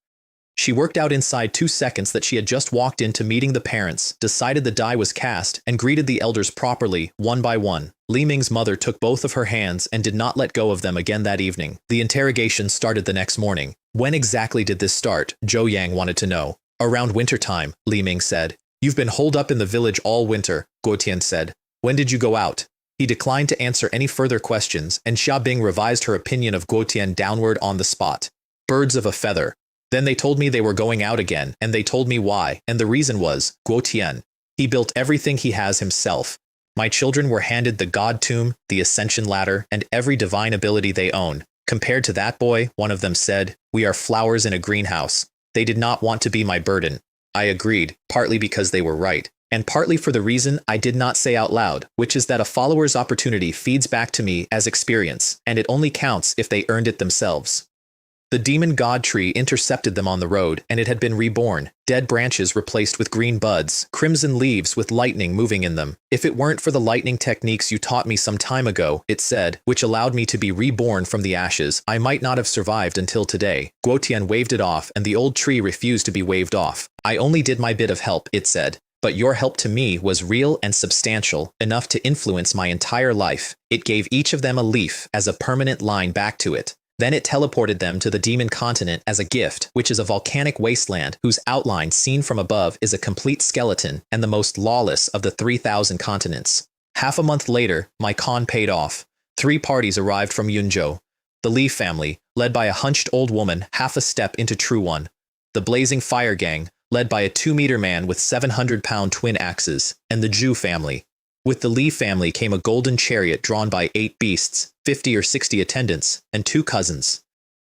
She worked out inside 2 seconds that she had just walked into meeting the parents, decided the die was cast, and greeted the elders properly, one by one. Li Ming's mother took both of her hands and did not let go of them again that evening. The interrogation started the next morning. When exactly did this start? Zhou Yang wanted to know. Around wintertime, Li Ming said. You've been holed up in the village all winter, Guo Tian said. When did you go out? He declined to answer any further questions, and Xia Bing revised her opinion of Guo Tian downward on the spot. Birds of a feather. Then they told me they were going out again, and they told me why, and the reason was, Guo Tian. He built everything he has himself. My children were handed the God Tomb, the Ascension Ladder, and every divine ability they own. Compared to that boy, one of them said, we are flowers in a greenhouse. They did not want to be my burden. I agreed, partly because they were right, and partly for the reason I did not say out loud, which is that a follower's opportunity feeds back to me as experience, and it only counts if they earned it themselves. The demon god tree intercepted them on the road, and it had been reborn, dead branches replaced with green buds, crimson leaves with lightning moving in them. If it weren't for the lightning techniques you taught me some time ago, it said, which allowed me to be reborn from the ashes, I might not have survived until today. Guo Tian waved it off, and the old tree refused to be waved off. I only did my bit of help, it said. But your help to me was real and substantial, enough to influence my entire life. It gave each of them a leaf as a permanent line back to it. Then it teleported them to the demon continent as a gift, which is a volcanic wasteland whose outline seen from above is a complete skeleton and the most lawless of the 3,000 continents. Half a month later, my con paid off. 3 parties arrived from Yunzhou. The Li family, led by a hunched old woman half a step into true one. The Blazing Fire Gang, led by a 2-meter man with 700-pound twin axes. And the Zhu family. With the Li family came a golden chariot drawn by 8 beasts, 50 or 60 attendants, and 2 cousins.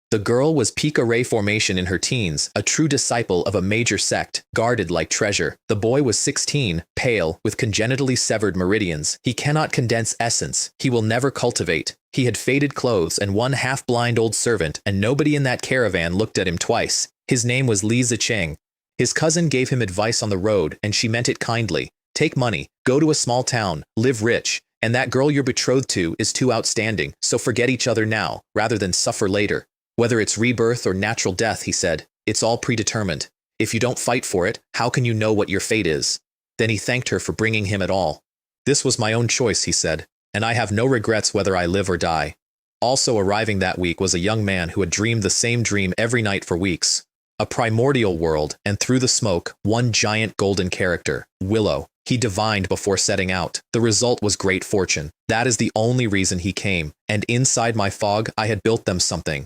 The girl was peak array formation in her teens, a true disciple of a major sect, guarded like treasure. The boy was 16, pale, with congenitally severed meridians. He cannot condense essence. He will never cultivate. He had faded clothes and one half-blind old servant, and nobody in that caravan looked at him twice. His name was Li Zicheng. His cousin gave him advice on the road, and she meant it kindly. Take money, go to a small town, live rich, and that girl you're betrothed to is too outstanding, so forget each other now, rather than suffer later. Whether it's rebirth or natural death, he said, it's all predetermined. If you don't fight for it, how can you know what your fate is? Then he thanked her for bringing him at all. This was my own choice, he said, and I have no regrets whether I live or die. Also arriving that week was a young man who had dreamed the same dream every night for weeks. A primordial world, and through the smoke, one giant golden character, Willow. He divined before setting out. The result was great fortune. That is the only reason he came, and inside my fog I had built them something.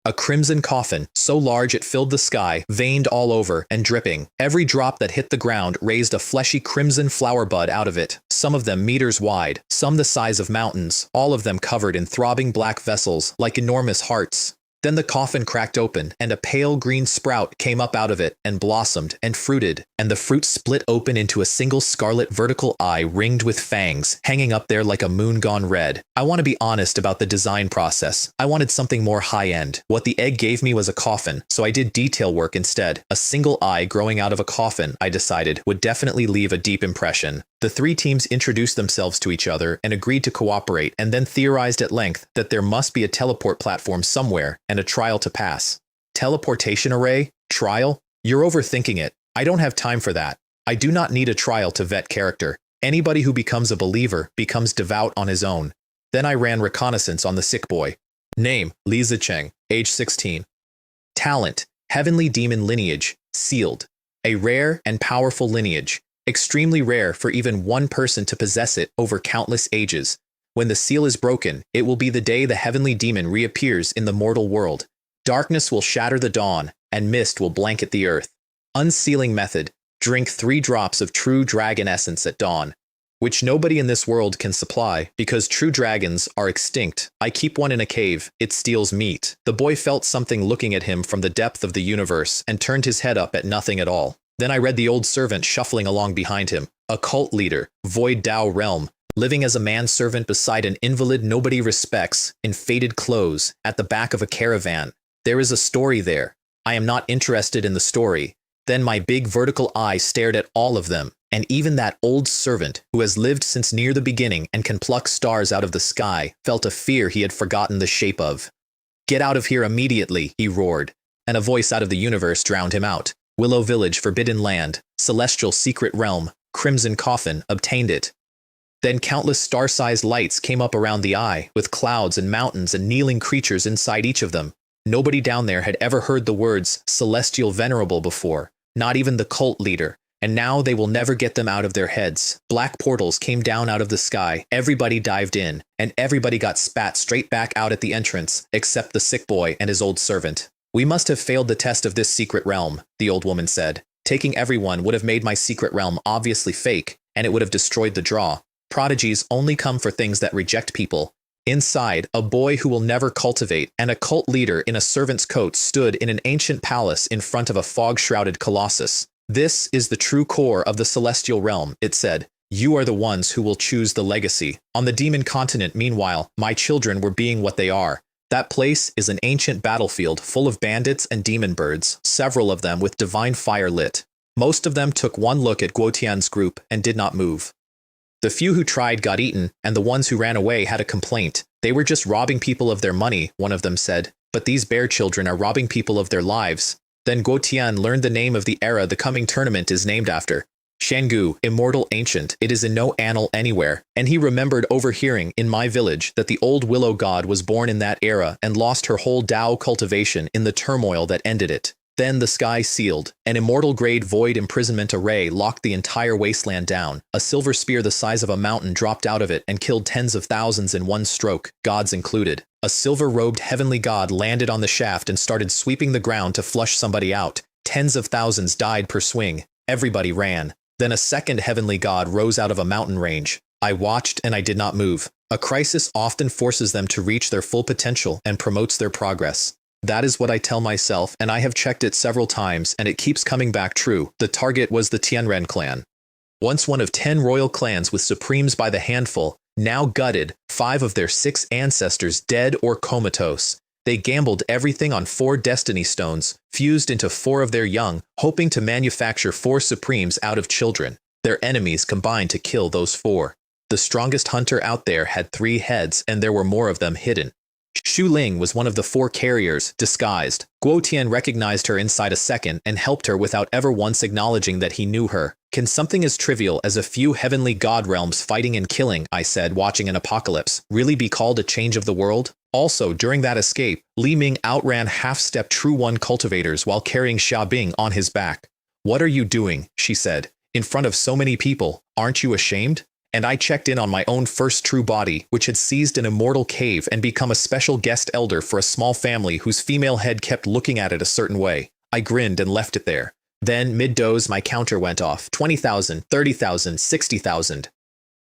A crimson coffin, so large it filled the sky, veined all over, and dripping. Every drop that hit the ground raised a fleshy crimson flower bud out of it, some of them meters wide, some the size of mountains, all of them covered in throbbing black vessels like enormous hearts. Then the coffin cracked open, and a pale green sprout came up out of it and blossomed and fruited, and the fruit split open into a single scarlet vertical eye ringed with fangs, hanging up there like a moon gone red. I want to be honest about the design process. I wanted something more high-end. What the egg gave me was a coffin, so I did detail work instead. A single eye growing out of a coffin, I decided, would definitely leave a deep impression. The three teams introduced themselves to each other and agreed to cooperate, and then theorized at length that there must be a teleport platform somewhere and a trial to pass. Teleportation array? Trial? You're overthinking it. I don't have time for that. I do not need a trial to vet character. Anybody who becomes a believer becomes devout on his own. Then I ran reconnaissance on the sick boy. Name, Li Zicheng, age 16. Talent, heavenly demon lineage, sealed. A rare and powerful lineage. Extremely rare for even one person to possess it over countless ages. When the seal is broken, it will be the day the heavenly demon reappears in the mortal world. Darkness will shatter the dawn, and mist will blanket the earth. Unsealing method: drink 3 drops of true dragon essence at dawn, which nobody in this world can supply because true dragons are extinct. I keep one in a cave. It steals meat. The boy felt something looking at him from the depth of the universe and turned his head up at nothing at all. Then I read the old servant shuffling along behind him, a cult leader, Void Dao realm, living as a manservant beside an invalid nobody respects, in faded clothes, at the back of a caravan. There is a story there. I am not interested in the story. Then my big vertical eye stared at all of them, and even that old servant, who has lived since near the beginning and can pluck stars out of the sky, felt a fear he had forgotten the shape of. "Get out of here immediately," he roared, and a voice out of the universe drowned him out. Willow Village, Forbidden Land, Celestial Secret Realm, Crimson Coffin, obtained it. Then countless star-sized lights came up around the eye, with clouds and mountains and kneeling creatures inside each of them. Nobody down there had ever heard the words Celestial Venerable before, not even the cult leader, and now they will never get them out of their heads. Black portals came down out of the sky, everybody dived in, and everybody got spat straight back out at the entrance, except the sick boy and his old servant. "We must have failed the test of this secret realm," the old woman said. "Taking everyone would have made my secret realm obviously fake, and it would have destroyed the draw. Prodigies only come for things that reject people." Inside, a boy who will never cultivate and a cult leader in a servant's coat stood in an ancient palace in front of a fog-shrouded colossus. "This is the true core of the celestial realm," it said. "You are the ones who will choose the legacy." On the demon continent, meanwhile, my children were being what they are. That place is an ancient battlefield full of bandits and demon birds, several of them with divine fire lit. Most of them took one look at Guotian's group and did not move. The few who tried got eaten, and the ones who ran away had a complaint. "They were just robbing people of their money," one of them said. "But these bear children are robbing people of their lives." Then Guotian learned the name of the era the coming tournament is named after. Shangu, immortal ancient, it is in no annal anywhere, and he remembered overhearing in my village that the old Willow god was born in that era and lost her whole Dao cultivation in the turmoil that ended it. Then the sky sealed. An immortal-grade void imprisonment array locked the entire wasteland down. A silver spear the size of a mountain dropped out of it and killed tens of thousands in one stroke, gods included. A silver-robed heavenly god landed on the shaft and started sweeping the ground to flush somebody out. Tens of thousands died per swing. Everybody ran. Then a second heavenly god rose out of a mountain range. I watched and I did not move. A crisis often forces them to reach their full potential and promotes their progress. That is what I tell myself, and I have checked it several times, and it keeps coming back true. The target was the Tianren clan. Once one of 10 royal clans with supremes by the handful, now gutted, 5 of their 6 ancestors dead or comatose. They gambled everything on 4 destiny stones, fused into 4 of their young, hoping to manufacture 4 supremes out of children. Their enemies combined to kill those 4. The strongest hunter out there had 3 heads, and there were more of them hidden. Xu Ling was one of the 4 carriers, disguised. Guotian recognized her inside a second and helped her without ever once acknowledging that he knew her. "Can something as trivial as a few heavenly god realms fighting and killing," I said, watching an apocalypse, "really be called a change of the world?" Also, during that escape, Li Ming outran half-step True One cultivators while carrying Xiaobing on his back. "What are you doing?" she said. "In front of so many people, aren't you ashamed?" And I checked in on my own first true body, which had seized an immortal cave and become a special guest elder for a small family whose female head kept looking at it a certain way. I grinned and left it there. Then, mid-doze, my counter went off. 20,000, 30,000, 60,000.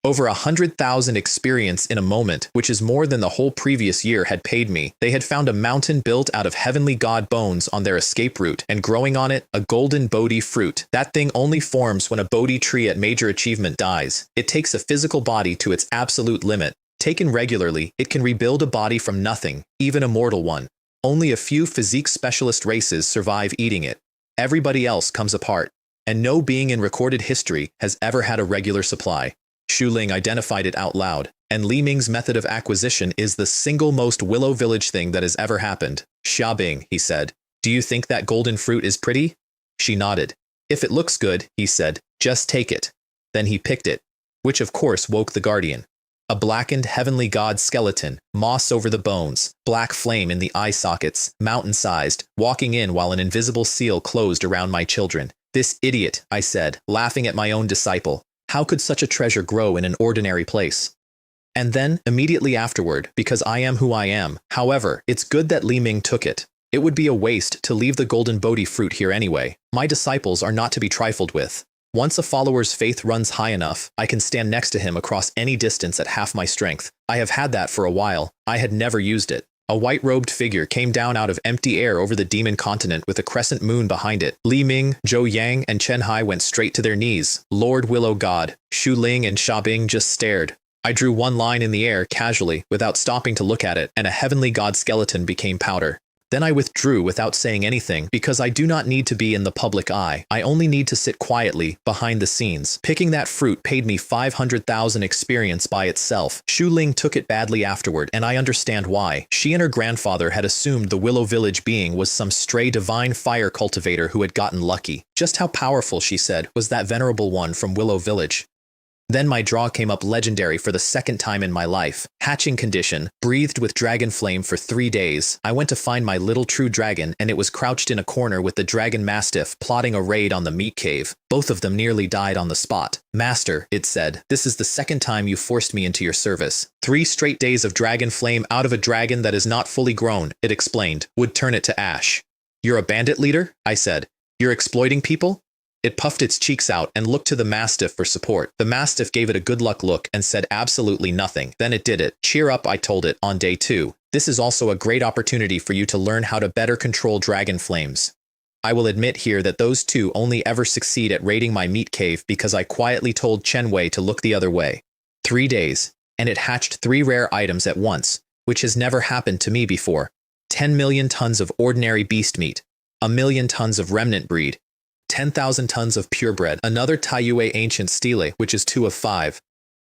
Over 100,000 experience in a moment, which is more than the whole previous year had paid me. They had found a mountain built out of heavenly god bones on their escape route, and growing on it, a golden Bodhi fruit. That thing only forms when a Bodhi tree at major achievement dies. It takes a physical body to its absolute limit. Taken regularly, it can rebuild a body from nothing, even a mortal one. Only a few physique specialist races survive eating it. Everybody else comes apart, and no being in recorded history has ever had a regular supply. Xu Ling identified it out loud, and Li Ming's method of acquisition is the single most Willow Village thing that has ever happened. Xia Bing, he said, do you think that golden fruit is pretty? She nodded. If it looks good, he said, just take it. Then he picked it, which of course woke the guardian. A blackened heavenly god skeleton, moss over the bones, black flame in the eye sockets, mountain-sized, walking in while an invisible seal closed around my children. This idiot, I said, laughing at my own disciple. How could such a treasure grow in an ordinary place? And then, immediately afterward, because I am who I am, however, it's good that Li Ming took it. It would be a waste to leave the golden Bodhi fruit here anyway. My disciples are not to be trifled with. Once a follower's faith runs high enough, I can stand next to him across any distance at half my strength. I have had that for a while. I had never used it. A white-robed figure came down out of empty air over the demon continent with a crescent moon behind it. Li Ming, Zhou Yang, and Chen Hai went straight to their knees. Lord Willow God, Xu Ling and Xia Bing just stared. I drew one line in the air casually, without stopping to look at it, and a heavenly god skeleton became powder. Then I withdrew without saying anything, because I do not need to be in the public eye. I only need to sit quietly, behind the scenes. Picking that fruit paid me 500,000 experience by itself. Xu Ling took it badly afterward, and I understand why. She and her grandfather had assumed the Willow Village being was some stray divine fire cultivator who had gotten lucky. Just how powerful, she said, was that venerable one from Willow Village? Then my draw came up legendary for the second time in my life. Hatching condition, breathed with dragon flame for 3 days. I went to find my little true dragon, and it was crouched in a corner with the dragon mastiff plotting a raid on the meat cave. Both of them nearly died on the spot. Master, it said, this is the second time you forced me into your service. 3 straight days of dragon flame out of a dragon that is not fully grown, it explained, would turn it to ash. You're a bandit leader? I said. You're exploiting people? It puffed its cheeks out and looked to the mastiff for support. The mastiff gave it a good luck look and said absolutely nothing. Then it did it. Cheer up, I told it, on day 2. This is also a great opportunity for you to learn how to better control dragon flames. I will admit here that those 2 only ever succeed at raiding my meat cave because I quietly told Chen Wei to look the other way. 3 days, and it hatched 3 rare items at once, which has never happened to me before. 10 million tons of ordinary beast meat, 1 million tons of remnant breed, 10,000 tons of purebred, another Taiyue ancient stele, which is 2 of 5,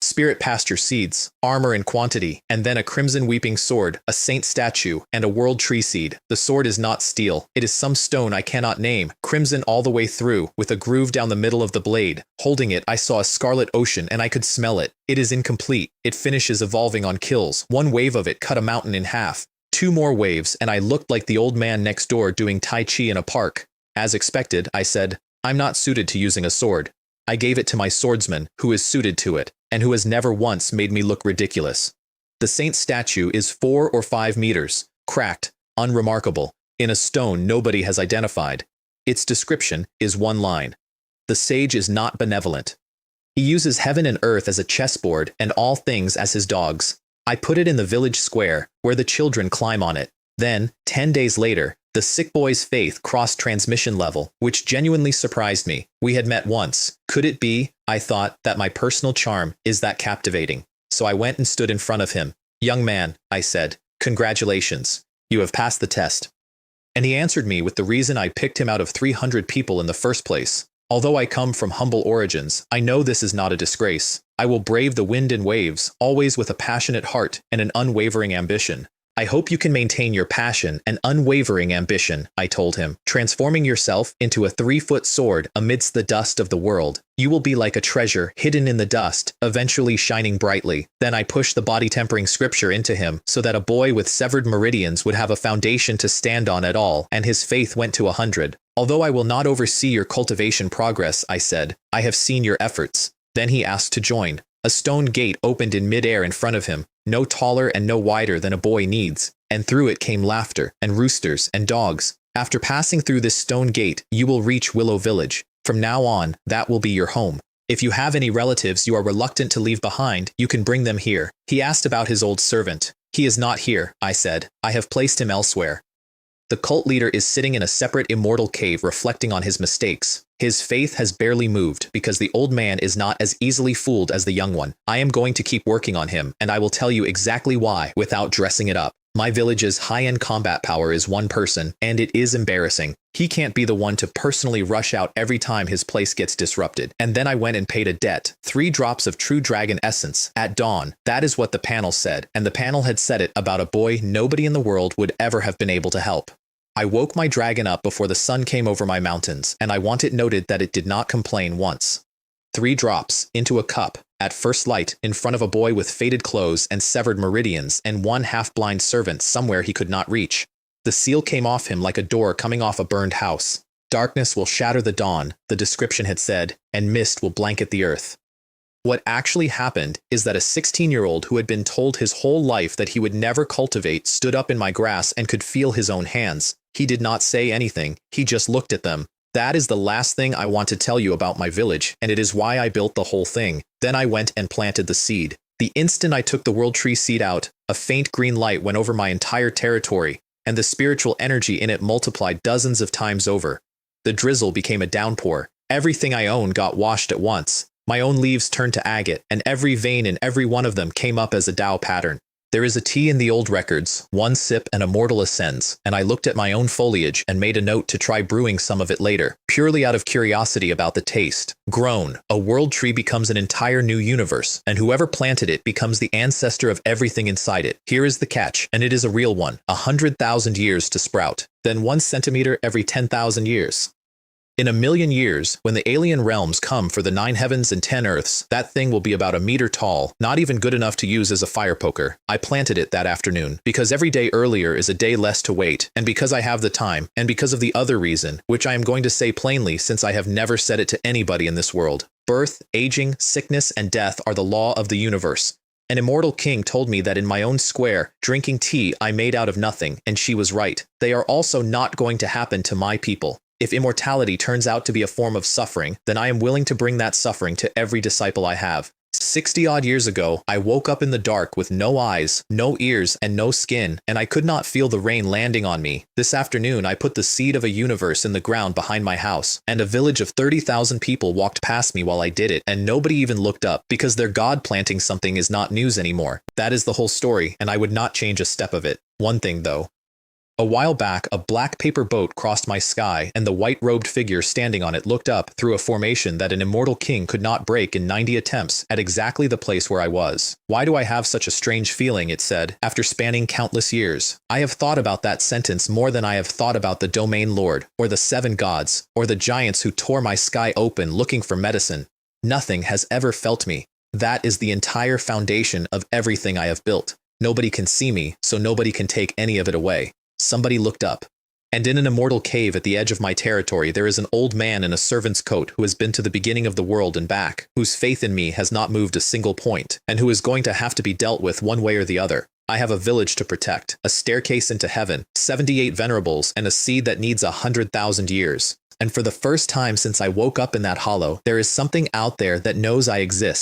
spirit pasture seeds, armor in quantity, and then a crimson weeping sword, a saint statue, and a world tree seed. The sword is not steel. It is some stone I cannot name, crimson all the way through, with a groove down the middle of the blade. Holding it, I saw a scarlet ocean, and I could smell it. It is incomplete. It finishes evolving on kills. 1 wave of it cut a mountain in half. 2 more waves, and I looked like the old man next door doing Tai Chi in a park. As expected, I said, I'm not suited to using a sword. I gave it to my swordsman, who is suited to it, and who has never once made me look ridiculous. The saint statue is 4 or 5 meters, cracked, unremarkable, in a stone nobody has identified. Its description is 1 line. The sage is not benevolent. He uses heaven and earth as a chessboard and all things as his dogs. I put it in the village square, where the children climb on it. Then, 10 days later, the sick boy's faith crossed transmission level, which genuinely surprised me. We had met once. Could it be, I thought, that my personal charm is that captivating? So I went and stood in front of him. Young man, I said, congratulations. You have passed the test. And he answered me with the reason I picked him out of 300 people in the first place. Although I come from humble origins, I know this is not a disgrace. I will brave the wind and waves, always with a passionate heart and an unwavering ambition. I hope you can maintain your passion and unwavering ambition, I told him, transforming yourself into a 3-foot sword amidst the dust of the world. You will be like a treasure hidden in the dust, eventually shining brightly. Then I pushed the body-tempering scripture into him so that a boy with severed meridians would have a foundation to stand on at all, and his faith went to 100. Although I will not oversee your cultivation progress, I said, I have seen your efforts. Then he asked to join. A stone gate opened in midair in front of him, no taller and no wider than a boy needs, and through it came laughter, and roosters, and dogs. After passing through this stone gate, you will reach Willow Village. From now on, that will be your home. If you have any relatives you are reluctant to leave behind, you can bring them here. He asked about his old servant. He is not here, I said. I have placed him elsewhere. The cult leader is sitting in a separate immortal cave reflecting on his mistakes. His faith has barely moved because the old man is not as easily fooled as the young one. I am going to keep working on him, and I will tell you exactly why without dressing it up. My village's high-end combat power is one person, and it is embarrassing. He can't be the one to personally rush out every time his place gets disrupted. And then I went and paid a debt. 3 drops of true dragon essence at dawn. That is what the panel said, and the panel had said it about a boy nobody in the world would ever have been able to help. I woke my dragon up before the sun came over my mountains, and I want it noted that it did not complain once. 3 drops into a cup, at first light, in front of a boy with faded clothes and severed meridians and one half-blind servant somewhere he could not reach. The seal came off him like a door coming off a burned house. Darkness will shatter the dawn, the description had said, and mist will blanket the earth. What actually happened is that a 16-year-old who had been told his whole life that he would never cultivate stood up in my grass and could feel his own hands. He did not say anything, he just looked at them. That is the last thing I want to tell you about my village, and it is why I built the whole thing. Then I went and planted the seed. The instant I took the world tree seed out, a faint green light went over my entire territory, and the spiritual energy in it multiplied dozens of times over. The drizzle became a downpour. Everything I owned got washed at once. My own leaves turned to agate, and every vein in every one of them came up as a Tao pattern. There is a tea in the old records, 1 sip and a mortal ascends, and I looked at my own foliage and made a note to try brewing some of it later, purely out of curiosity about the taste. Grown, a world tree becomes an entire new universe, and whoever planted it becomes the ancestor of everything inside it. Here is the catch, and it is a real one, 100,000 years to sprout, then 1 centimeter every 10,000 years. In a million years, when the alien realms come for the 9 heavens and 10 earths, that thing will be about a meter tall, not even good enough to use as a fire poker. I planted it that afternoon, because every day earlier is a day less to wait, and because I have the time, and because of the other reason, which I am going to say plainly since I have never said it to anybody in this world. Birth, aging, sickness, and death are the law of the universe. An immortal king told me that in my own square, drinking tea I made out of nothing, and she was right. They are also not going to happen to my people. If immortality turns out to be a form of suffering, then I am willing to bring that suffering to every disciple I have. 60-odd years ago, I woke up in the dark with no eyes, no ears, and no skin, and I could not feel the rain landing on me. This afternoon, I put the seed of a universe in the ground behind my house, and a village of 30,000 people walked past me while I did it, and nobody even looked up, because their God planting something is not news anymore. That is the whole story, and I would not change a step of it. One thing, though. A while back, a black paper boat crossed my sky, and the white-robed figure standing on it looked up through a formation that an immortal king could not break in 90 attempts at exactly the place where I was. Why do I have such a strange feeling, it said, after spanning countless years? I have thought about that sentence more than I have thought about the Domain Lord, or the 7 gods, or the giants who tore my sky open looking for medicine. Nothing has ever felt me. That is the entire foundation of everything I have built. Nobody can see me, so nobody can take any of it away. Somebody looked up. And in an immortal cave at the edge of my territory there is an old man in a servant's coat who has been to the beginning of the world and back, whose faith in me has not moved a single point, and who is going to have to be dealt with one way or the other. I have a village to protect, a staircase into heaven, 78 venerables, and a seed that needs 100,000 years. And for the first time since I woke up in that hollow, there is something out there that knows I exist.